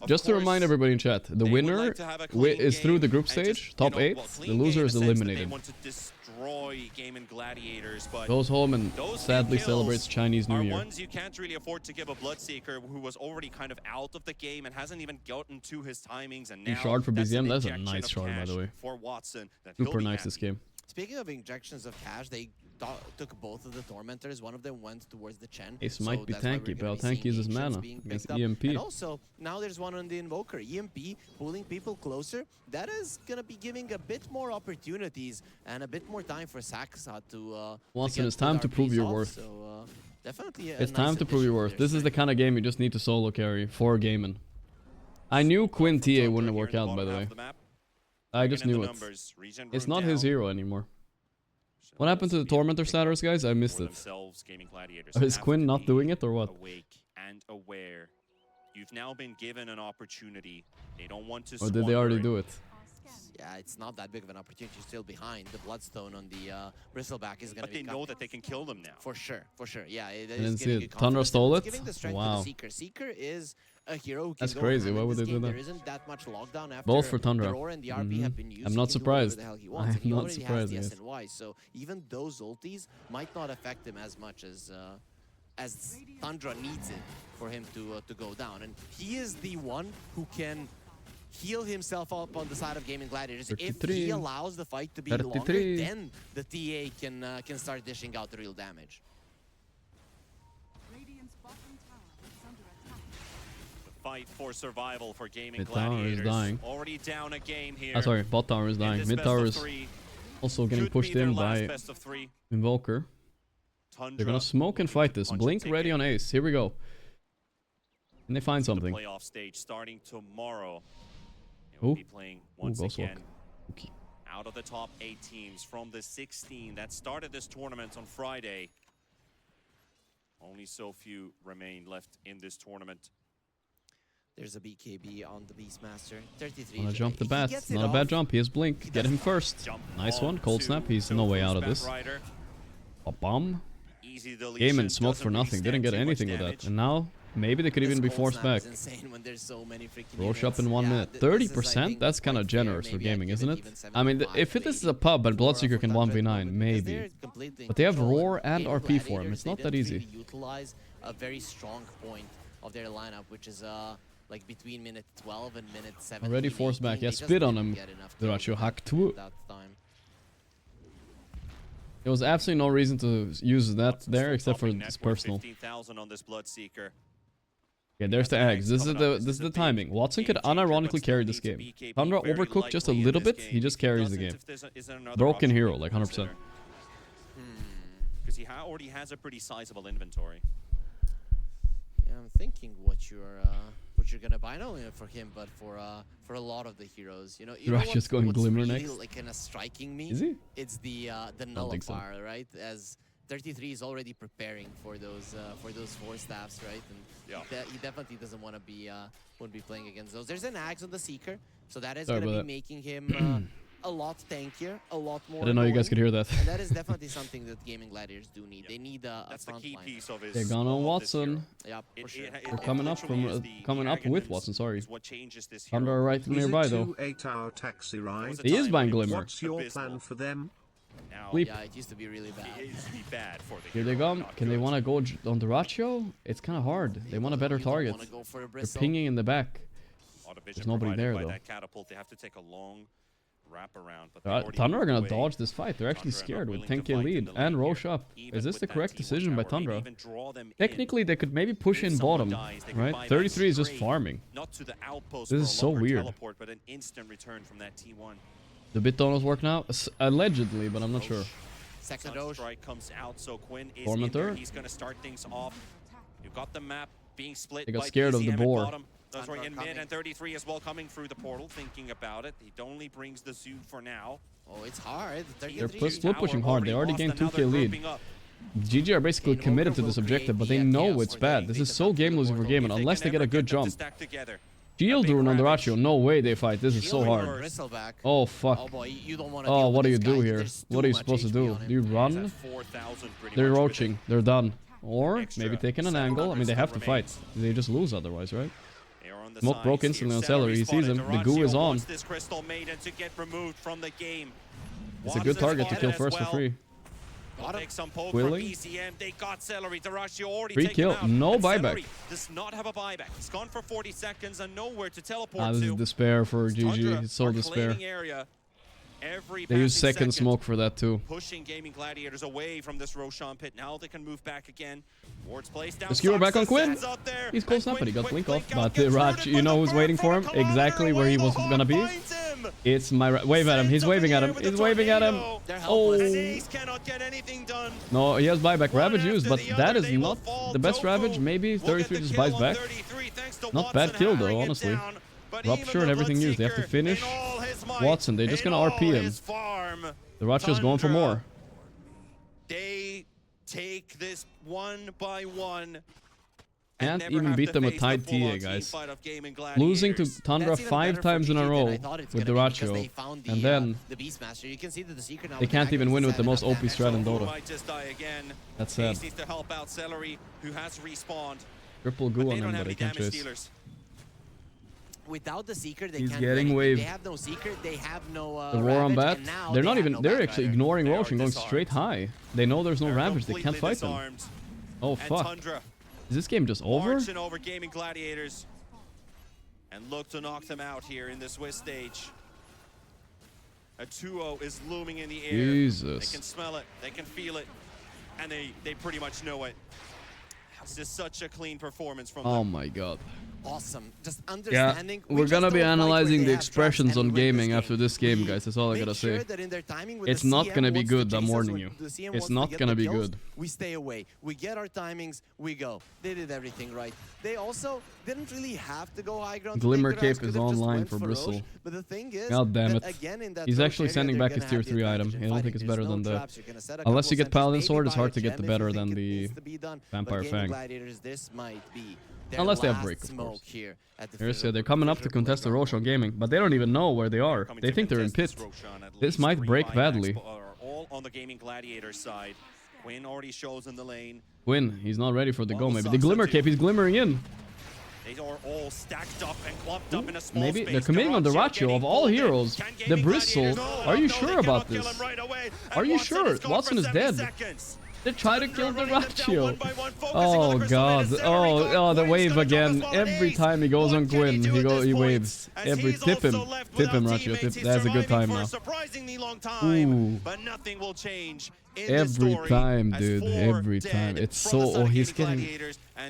Just to remind everybody in chat, the winner is through the group stage, top 8. The loser is eliminated. Goes home and sadly celebrates Chinese New Year. Ones you can't really afford to give a Bloodseeker who was already kind of out of the game and hasn't even gotten to his timings. And now shard for BZM, that's a nice shard, by the way. For Watson, Super nice this game. Speaking of injections of cash, they took both of the Tormentors. One of them went towards the Chen. Ace might be tanky, but tanky uses mana against EMP. And also, now there's one on the Invoker. EMP pulling people closer. That is going to be giving a bit more opportunities and a bit more time for Saxa to Watson, it's time to prove your worth. So, definitely it's time to prove your worth. This is the kind of game you just need to solo carry for gaming. I knew Quinn TA wouldn't work out, by the way. I just knew it. It's not his hero anymore. What happened to the Tormentor status, guys? I missed it. Is Quinn not doing it or what? Awake and aware. You've now been given an opportunity. They don't want to. Or did they already do it? Yeah, it's not that big of an opportunity. You're still behind. The Bloodstone on the Bristleback is going to be. But they know that they can kill them now. For sure, for sure. Yeah, it I didn't see it. Tundra stole it? Wow. Seeker is a hero who can That's crazy. Why would they do that? There isn't that much lockdown after both for Tundra. And the RP have been used. I'm not surprised. I'm not surprised. Yes. So even those ultis might not affect him as much as Tundra needs it for him to go down. And he is the one who can heal himself up on the side of Gaming Gladiators. 33. If he allows the fight to be 33. longer, then the TA can start dishing out the real damage. Fight for survival for Gaming Mid tower Gladiators. is dying. Already down a game here. Sorry, bot tower is dying. Mid tower is also getting pushed in by Invoker. They're gonna smoke and fight this. Blink ready on Ace. Here we go. Can they find something? The playoff stage starting tomorrow. They will be playing once again. Okay. Out of the top 8 teams from the 16 that started this tournament on Friday. Only so few remain left in this tournament. There's a BKB on the Beastmaster. 33. Wanna jump the bat. Not a bad jump. He has Blink. Get him first. Nice one. Cold Snap. He's no way out of this. A bomb. Game and smoked for nothing. Didn't get anything with that. And now, maybe they could even be forced back. Rosh up in 1 minute. 30%? That's kind of generous for gaming, isn't it? I mean, if this is a pub and Bloodseeker can 1v9, maybe. But they have Roar and RP for him. It's not that easy. Utilize a very strong point of their lineup, which is like between minute 12 and minute 7. Already forced back. Yeah, spit on him. Duracho hack 2. There was absolutely no reason to use that there except for this personal. 15,000 on this Bloodseeker. Yeah, there's the eggs. This is the timing. Watson could unironically carry this game. Tundra overcooked just a little bit. He just carries the game. Broken hero, like 100%. Because he already has a pretty sizable inventory. Yeah, I'm thinking what you're gonna buy, not only for him but for a lot of the heroes. You know just going Glimmer really, next. Like kind of striking me. Is he? It's the Nullifier, so. Right? As 33 is already preparing for those 4 staffs, right? And he definitely doesn't want to be playing against those. There's an Axe on the Seeker, so that is gonna be making him a lot tankier, a lot more. I didn't know you guys could hear that. And that is definitely something that Gaming Gladiators do need. They need a front line. They're gone on Watson. Yep, for sure. They're coming up from coming up with Watson. Sorry. Thunder right nearby though. 8-hour taxi ride? He is buying Glimmer. What's your plan for them? Sleep. Yeah, it used to be really bad. Here they come. Can they want to go on Duracho? It's kind of hard. They want a better target. They're pinging in the back. There's nobody there though. That catapult, they have to take a long wrap around. Tundra are gonna dodge this fight. They're actually scared with 10k lead and Rosh up. Is this the correct decision by Tundra? Technically, they could maybe push in bottom, right? 33 is just farming. This is so weird. The bit donos work now? Allegedly, but I'm not sure. Second strike comes out, so Quinn is Tormentor. He's gonna start things off. You got the map. being split They got by scared of the BZM at boar. bottom. That's right in mid, and 33 as well coming through the portal, thinking about it. He only brings the Zoo for now. Oh, it's hard. They're still pushing hard. They already gained 2k lead. GG are basically committed to this objective, but they know it's bad. This is so game-losing for game, and unless they get a good jump. Shield rune on the Ratio, no way they fight. This is so hard. Oh, fuck. Oh, what do you do here? What are you supposed to do? Do you run? They're roaching. They're done. Or maybe taking an angle. I mean, they have to fight. They just lose otherwise, right? Smoke broke instantly on Celery. He sees him. The goo is on. It's a good target to kill first for free. Willing? Free kill. No buyback. Does not have a buyback. He's gone for 40 seconds and nowhere to teleport Ah, this is despair for GG. It's so despair. They use second smoke for that too. Pushing Gaming Gladiators away from this Roshan pit. Now they can move back again. Ward's placed down. The skewer back on Quinn. He's close enough, but he got blink off. But Raj, you know who's waiting for him? Exactly where he was gonna be. It's my wave at him. He's waving at him. He's waving at him. Oh. No, he has buyback. Ravage used, but that is not the best Ravage. Maybe 33 just buys back. Not bad kill though, honestly. Rupture and everything used. They have to finish Watson. They're just gonna RP him. The Ratio's going for more. They take this one by one. Can't even beat them with tied TA, guys. Losing to Tundra 5 times in a row with the Ratio, and then they can't even win with the most OP strat in Dota. That's sad. Triple goo on him, but they can't chase. Without the Seeker, He's getting wave. They have no Seeker, they have no the war on bat. They're not even. They're actually ignoring Roche and going straight high. They know there's no Ravage. They can't fight them. Oh fuck. Is this game just over? Marching over Gaming Gladiators and look to knock them out here in the Swiss stage. A 2-0 is looming in the air. Jesus. They can smell it, they can feel it, and they pretty much know it. This is such a clean performance from them. Oh my god. Awesome. Just understanding. Yeah, we're gonna be analyzing the expressions on gaming after this game, guys. That's all I gotta say. It's not gonna be good, I'm warning you. It's not gonna be good. We stay away. We get our timings. We go. They did everything right. They also didn't really have to go high ground. Glimmer Cape is online for Bristle. But the thing is, god damn it. He's actually sending back his tier 3 item. I don't think it's better than the... Unless you get Paladin Sword, it's hard to get the better than the Vampire Fang. Unless they have break, of course. They're coming up to contest the Roshan Gaming, but they don't even know where they are. They think they're in pit. This might break badly. All on the Gaming Gladiator side. Quinn already shows in the lane. Quinn, he's not ready for the go. Maybe the Glimmer Cape, he's glimmering in. They are all stacked up and clumped up in a small maybe space. they're committing on the Ratio of all heroes. The Bristle. Are you sure about this? Are you sure? Watson is dead. They try to kill the Ratio. Oh god. Oh, the wave again. Every time he goes on Quinn, he waves. Tip him, Ratio. That's a good time now. Ooh. But nothing will change. Every time, dude. Every time. It's so... Oh, he's getting...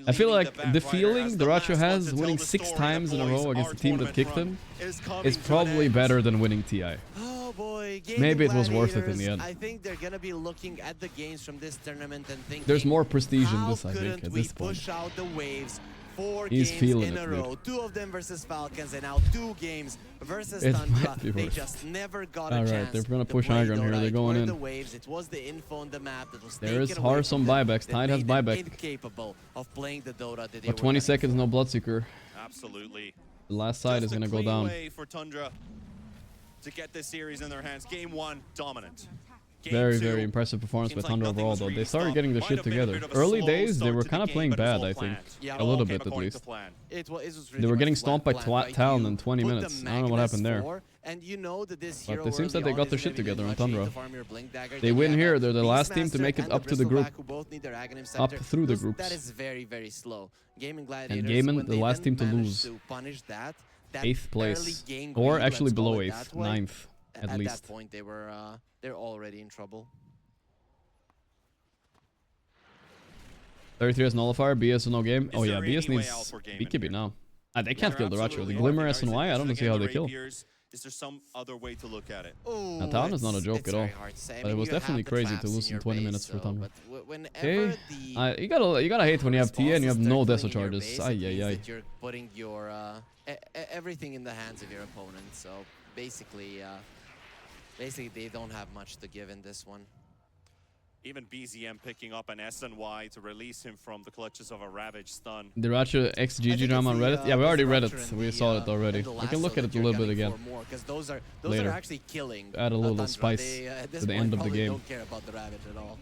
I feel like the feeling the Ratio has winning 6 times in a row against the team that kicked him is probably better than winning TI. Oh boy, maybe it was worth it in the end. I think they're gonna be looking at the games from this tournament and thinking, there's more prestige in this, I think, at this point. Push out the waves. 4 He's games feeling in it, a row. dude. 2 of them versus Falcons, and now 2 games versus Tundra. They just never got a chance. Alright, they're gonna push high ground here. They're going in. The waves. It was the info on the map that was there is Harsh on buybacks. Tide has buyback. Incapable of playing the Dota that they but 20 seconds, no Bloodseeker. Absolutely. The last side is gonna go down. Way for Tundra to get this series in their hands. Game 1, dominant. Very impressive performance by Tundra overall, though. They started getting the shit together. Early days, they were kind of playing bad, I think. A little bit, at least. They were getting stomped by Talon in 20 minutes. I don't know what happened there. But it seems that they got their shit together on Tundra. They win here. They're the last team to make it up to the group. Up through the groups. That is very slow. And Gaiman, the last team to lose. 8th place. Or actually below 8th. 9th, at least. At that point, they're already in trouble. 33 has nullifier, BS no game. Oh yeah, BS needs BKB now. They can't kill the Ratio. The Glimmer SNY, I don't see how they kill. Is there some other way to look at it? Now, Town is not a joke at all. But it was definitely crazy to lose in 20 minutes for Tundra. Okay, you gotta hate when you have TA and you have no Deso charges. Ay. You're putting your everything in the hands of your opponent. So basically they don't have much to give in this one. Even BZM picking up an SNY to release him from the clutches of a Ravage stun. The Ratcha XGG drama on Reddit? Yeah, we already read it. We saw it already. We can look at it a little bit again. Those are later. actually killing. Add a little spice to the end of the game. Don't care about the Ravage at all.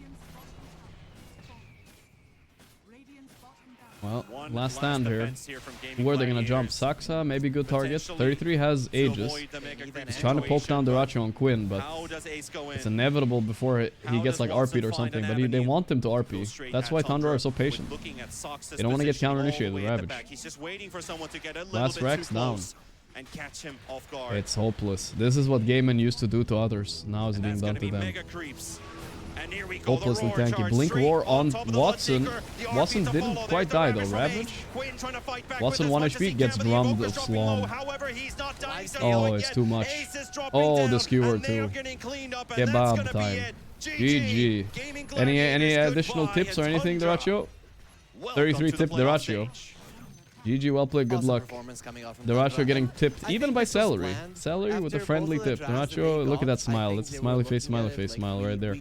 Well, last stand here. Who are they gonna jump? Saxa, maybe good target. 33 has Aegis. He's trying to poke down Duracho on Quinn, but it's inevitable before he gets like RP'd or something. But they want him to RP. That's why Tundra are so patient. They don't want to get counter-initiated with Ravage. Last Rex down. It's hopeless. This is what Gaiman used to do to others. Now it's being done to them. Hopelessly tanky. Blink Roar on Watson. Watson didn't quite die though. Ravage. Watson 1 HP gets drummed of Slom. Oh, it's too much. Oh, the skewer too. Kebab time. GG. Any additional tips or anything, Duracho? 33 tip Duracho. GG, well played, good luck. Duracho getting tipped, even by Celery. Celery with a friendly tip. Duracho, look at that smile. It's a smiley face smile right there.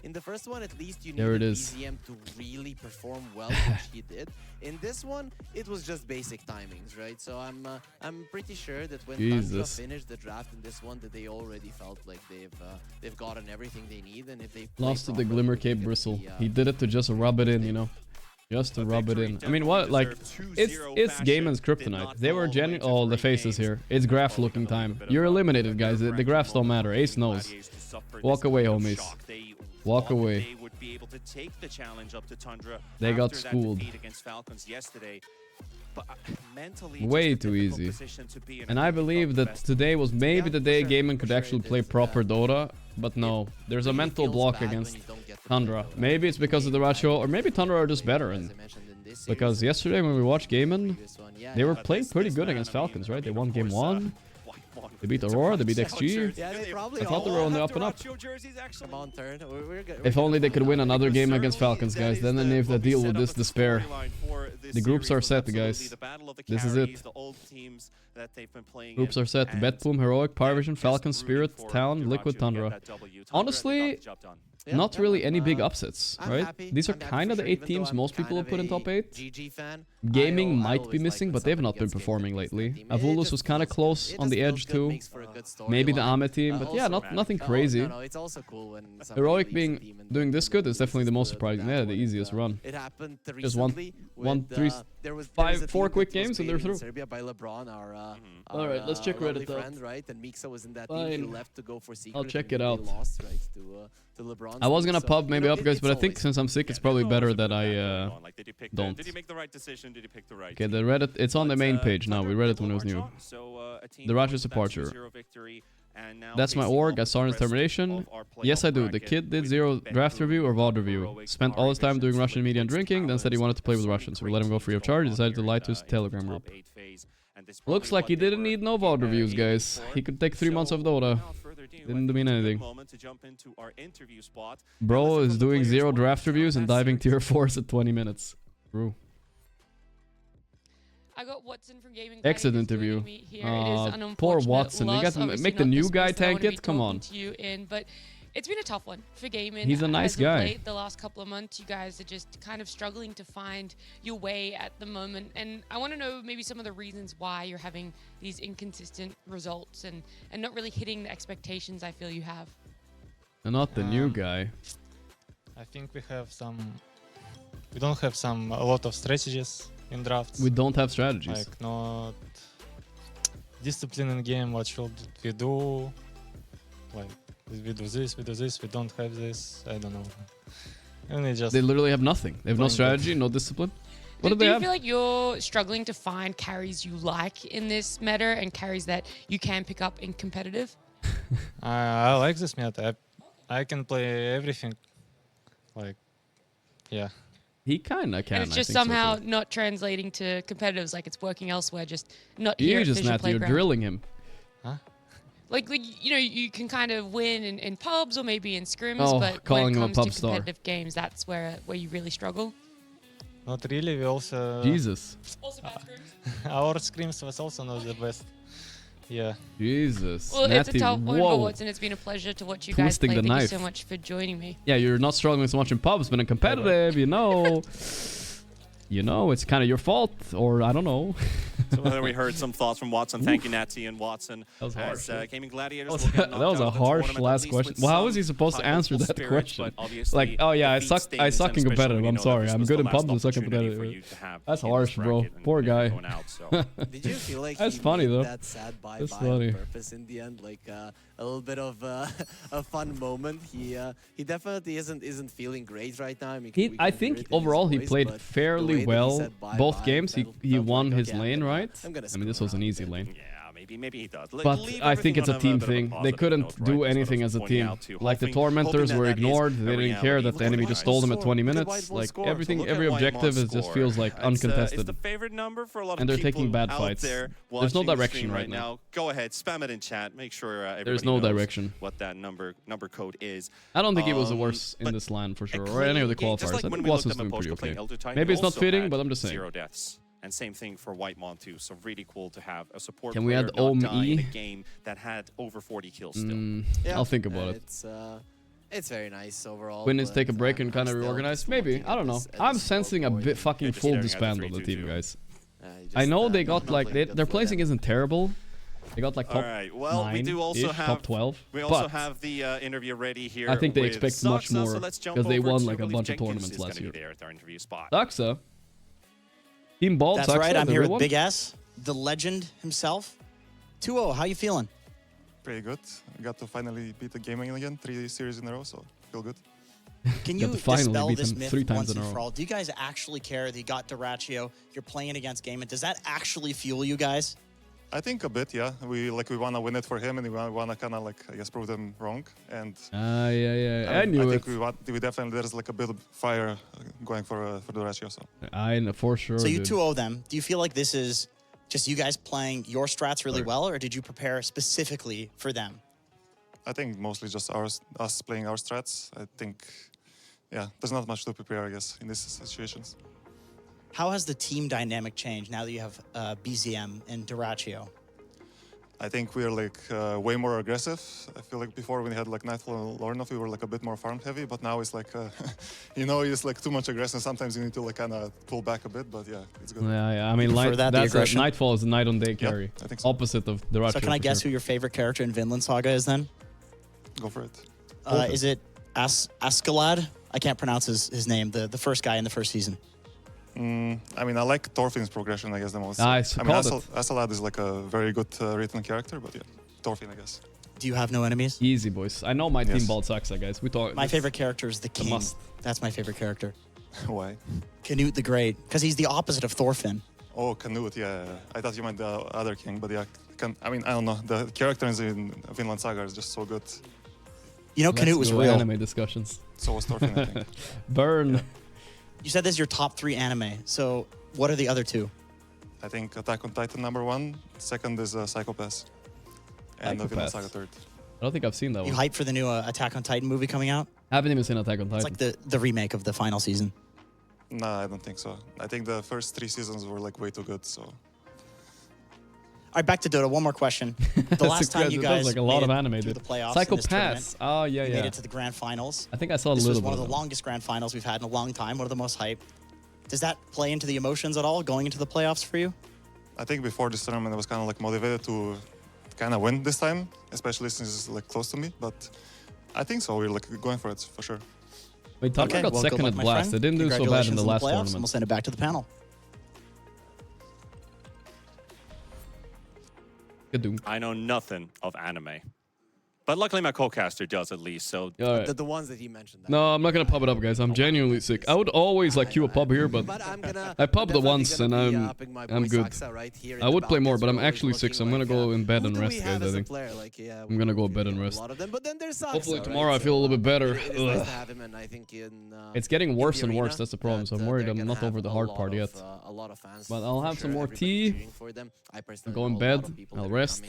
In the first one, at least you there it needed is. BZM to really perform well, which he did. In this one, it was just basic timings, right? So I'm pretty sure that when Tundra finished the draft in this one, that they already felt like they've gotten everything they need, and if they lost to the Glimmer Cape Bristle. He did it to just rub it in, you know. Just to rub it in. I mean, what, like, it's Gaiman's kryptonite. They were oh, the faces here. It's graph looking time. You're eliminated, guys. The graphs don't matter. Ace knows. Walk away, homies. Walk away. They got schooled. Way too easy. And I believe that today was maybe the day Gaiman could actually play proper Dota. But no, there's a mental block against Tundra. Maybe it's because of the Ratio, or maybe Tundra are just better. And because yesterday when we watched Gaiman, they were playing pretty good against Falcons, right? They won game 1. They beat Aurora, they beat XG. Yeah, they probably I thought they were on the up and up. Come on, turn. If only they could win another game against Falcons, guys. Then they have to deal with this despair. The groups are set, guys. This is it. Groups are set. Betpoom, Heroic, Parvision, Falcon, Spirit, Town, Liquid, Tundra. Honestly, not really any big upsets, right? These are kind of the 8 teams most people will put in top 8. Gaming might be missing, but they've not been performing lately. Avulus was kind of close on the edge too. Maybe the Ame team, but yeah, nothing crazy. Heroic doing this good is definitely the most surprising. Yeah, the easiest run. Just 4 quick games and they're through. Alright, let's check Reddit out. Fine. I'll check it out. I was gonna pub maybe up, guys, but I think since I'm sick, it's probably better that I don't. Did he make the right decision? Did he pick the right? Okay, the Reddit, it's on the main page now. We read it when it was new. The Rogers departure. That's my org. I saw his termination. Yes, I do. The kid did 0 draft review or VOD review. Spent all his time doing Russian media and drinking, then said he wanted to play with Russians. So we let him go free of charge. He decided to lie to his Telegram group. Looks like he didn't need no VOD reviews, guys. He could take 3 months of Dota. Didn't mean anything. Bro is doing 0 draft reviews and diving tier 4s at 20 minutes. True. I got Watson from Gaming. Exit interview. Poor Watson. You got to make the new guy tank it? Come on. But it's been a tough one for Gaiman. He's a nice guy. The last couple of months, you guys are just kind of struggling to find your way at the moment. And I want to know maybe some of the reasons why you're having these inconsistent results and not really hitting the expectations I feel you have. And not the new guy. I think we don't have a lot of strategies in drafts. We don't have strategies. Like not discipline in game. What should we do? Like we do this, we don't have this. I don't know. And they literally have nothing. They have no strategy, no discipline. What do they have? Do you feel like you're struggling to find carries you like in this meta and carries that you can pick up in competitive? I like this meta. I can play everything. Like, yeah. He kind of can. And it's just somehow not translating to competitives, like it's working elsewhere, just not here. You just, Matthew, you're drilling him. Huh? Like you know, you can kind of win in pubs or maybe in scrims, Oh, but when calling it him a comes pub to star. competitive games, that's where you really struggle. Not really. We also. Jesus. Also bad scrims. Our scrims was also not the best. Yeah. Jesus. Well, it's a Natty, tough one, whoa. but Watson, it's been a pleasure to watch you guys Twisting play. the Thank knife. you so much for joining me. Yeah, you're not struggling so much in pubs, but in competitive, you know. You know, it's kind of your fault, or I don't know. So then we heard some thoughts from Watson. Thank you, Natty and Watson. That was harsh. Gaming Gladiators That will get was knocked a out of the harsh tournament, last at least question. with Well, how some was he supposed to answer high-level that spirit, question? but obviously Like, oh yeah, I defeat suck stings, in and competitive. especially, I'm you know, sorry. this I'm was good the in last pubs, I suck in opportunity for competitive. you to have That's in this harsh, bro. bracket and Poor guy. going out, so. Did you feel like That's he funny made though. that sad bye That's bye funny. on purpose in the end? Like a little bit of a fun moment. He definitely isn't feeling great right now. I mean, I think overall he played fairly well. Both games he won his lane, right? I mean, this was an easy lane. Yeah, maybe he does. But I think it's a team thing. They couldn't do anything as a team. Like the tormentors were ignored. They didn't care that the enemy just stole them at 20 minutes. Like everything, every objective is just feels like uncontested. It's the favorite number for a lot of And they're people taking bad out fights. there There's no watching the direction stream right now. Go ahead, spam it in chat. Make sure everybody There's no knows direction. what that number code is. I don't think he was the worst in this LAN for sure, or any of the qualifiers. I think Was was doing pretty okay. Maybe it's not fitting, but I'm just saying. 0 deaths. And same thing for Whitemon too. So really cool to have a support Can we player add not die in a OME? game that had over 40 kills still. Yeah, I'll think about it. It's very nice overall. When it's but, take a break and kind of still reorganize? just Maybe. looking I don't at know. this- at I'm this sensing a scoreboard. bit fucking just full staring at the disband of the 3-2-2. team, guys. Just, I know they not got like playing good their for placing them. isn't terrible. They got like top All right. Well, we do also 9-ish, have top 12. We also but have the interview ready here. I think they with expect much Saxa, more so let's jump because they over won to, like I a believe bunch of Jenkins tournaments is last gonna year. be there at our interview spot. Saxa. Team Bald. That's Saxa, right. I'm the here real with one? Big S, the legend himself. 2-0. How you feeling? Pretty good. I got to finally beat the gaming again, 3 series in a row, so feel good. Can You you have to finally dispel beat this them myth 3 times once in a and row. for all? Do you guys actually care that you got Duraccio? You're playing against Game. Does that actually fuel you guys? I think a bit, yeah. We want to win it for him, and we want to kind of like I guess prove them wrong. And yeah. I knew I it. think we definitely there's like a bit of fire going for the ratio. So I know for sure. So you dude. 2-0 them. Do you feel like this is just you guys playing your strats really well, or did you prepare specifically for them? I think mostly just us playing our strats. I think, yeah, there's not much to prepare, I guess, in these situations. How has the team dynamic changed now that you have BZM and Duraccio? I think we're like way more aggressive. I feel like before when we had like Nightfall and Lornoff, we were like a bit more farm heavy, but now it's like, you know, it's like too much aggression. Sometimes you need to like kind of pull back a bit, but yeah, it's good. Yeah. I mean, that's Nightfall is a night on day carry. I think so. Opposite of the Ratchet. So can I guess who your favorite character in Vinland Saga is then? Go for it. Is it Askeladd? I can't pronounce his name, the first guy in the first season. I mean, I like Thorfinn's progression, I guess, the most. Nice, I mean, called it. Askeladd is like a very good written character, but yeah, Thorfinn, I guess. Do you have no enemies? Easy, boys. I know my Yes. team Bald Saxa, guys. We talk. My favorite character is the King. must. That's my favorite character. Why? Canute the Great, because he's the opposite of Thorfinn. Oh, Canute, yeah. I thought you meant the other king, but yeah, I mean, I don't know. The characters in Vinland Saga is just so good. You know, Canute was real. Anime discussions. So was Thorfinn, I think. Burn. Yeah. You said this is your top 3 anime. So what are the other 2? I think Attack on Titan #1. Second is Psychopath. And Vinland Saga third. I don't think I've seen that You one. hyped for the new Attack on Titan movie coming out? Haven't even seen Attack on Titan. It's like the remake of the final season. Nah, I don't think so. I think the first 3 seasons were like way too good, so. All right, back to Dota. One more question. The last time you guys like a lot made of it anime, through dude. the playoffs in this tournament, Psychopaths. Oh yeah, you yeah. made it to the grand finals. I think I saw a This little was bit one of of the them. longest grand finals we've had in a long time. One of the most hype. Does that play into the emotions at all going into the playoffs for you? I think before this tournament I was kind of like motivated to kind of win this time, especially since it's like close to me. But I think so. We're like going for it for sure. Wait, Tucker got well, second good luck, at my Blast. friend. They didn't do so bad in Congratulations the on last playoffs, and tournament. we'll send it back to the panel. I know nothing of anime. But luckily my co-caster does at least, so... All right. The ones that he mentioned. No, I'm not gonna pub it up, guys. I'm genuinely sick. I would always like queue a pub here, but I pubbed it once and I'm good. I would play more, but I'm actually sick, so I'm gonna go in bed and rest, guys. I think I'm gonna go to bed and rest. Hopefully tomorrow I feel a little bit better. Ugh. It's getting worse and worse. That's the problem. So I'm worried I'm not over the hard part yet. But I'll have some more tea. I'll go in bed. I'll rest.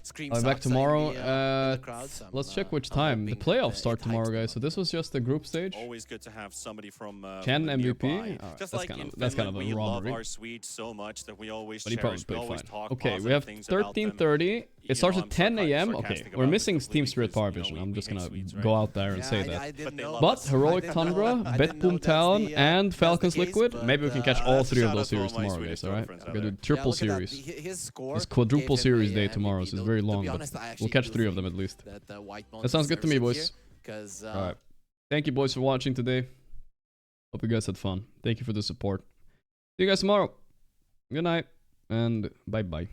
scream I'll be back sucks tomorrow. in the crowd, so Let's check which I'm time. The hoping playoffs it start tomorrow, guys. So this was just the group stage. Always good to have somebody from Chen the MVP. nearby. Alright, Just that's like kind in of that's kind Finland, of we a love robbery. our Swedes so much that we always But he probably cherish, we played always fine. talk Okay, we positive have things about them. 13:30. It starts know, at I'm 10 a.m. Okay, sarcastic we're about it missing Team completely Spirit because, Power you know, Vision. we I'm just hate gonna Swedes, go right? out there and say that. know But that. Heroic I didn't Tundra, know- I Bet didn't know Boom that's Talon, the, and that's Falcon's the case, Liquid. but, Maybe we can catch all three of shout those out to all series my tomorrow, Swedish guys. All right, girlfriends we're out gonna do there. triple look at that. series. His score It's quadruple gave him series a day MVP, tomorrow, so it's though. very To long, be but honest, I we'll actually catch do 3 of them think at least. that White That sounds good to me, boys. Because all right, thank you, boys, for watching today. Hope you guys had fun. Thank you for the support. See you guys tomorrow. Good night and bye bye.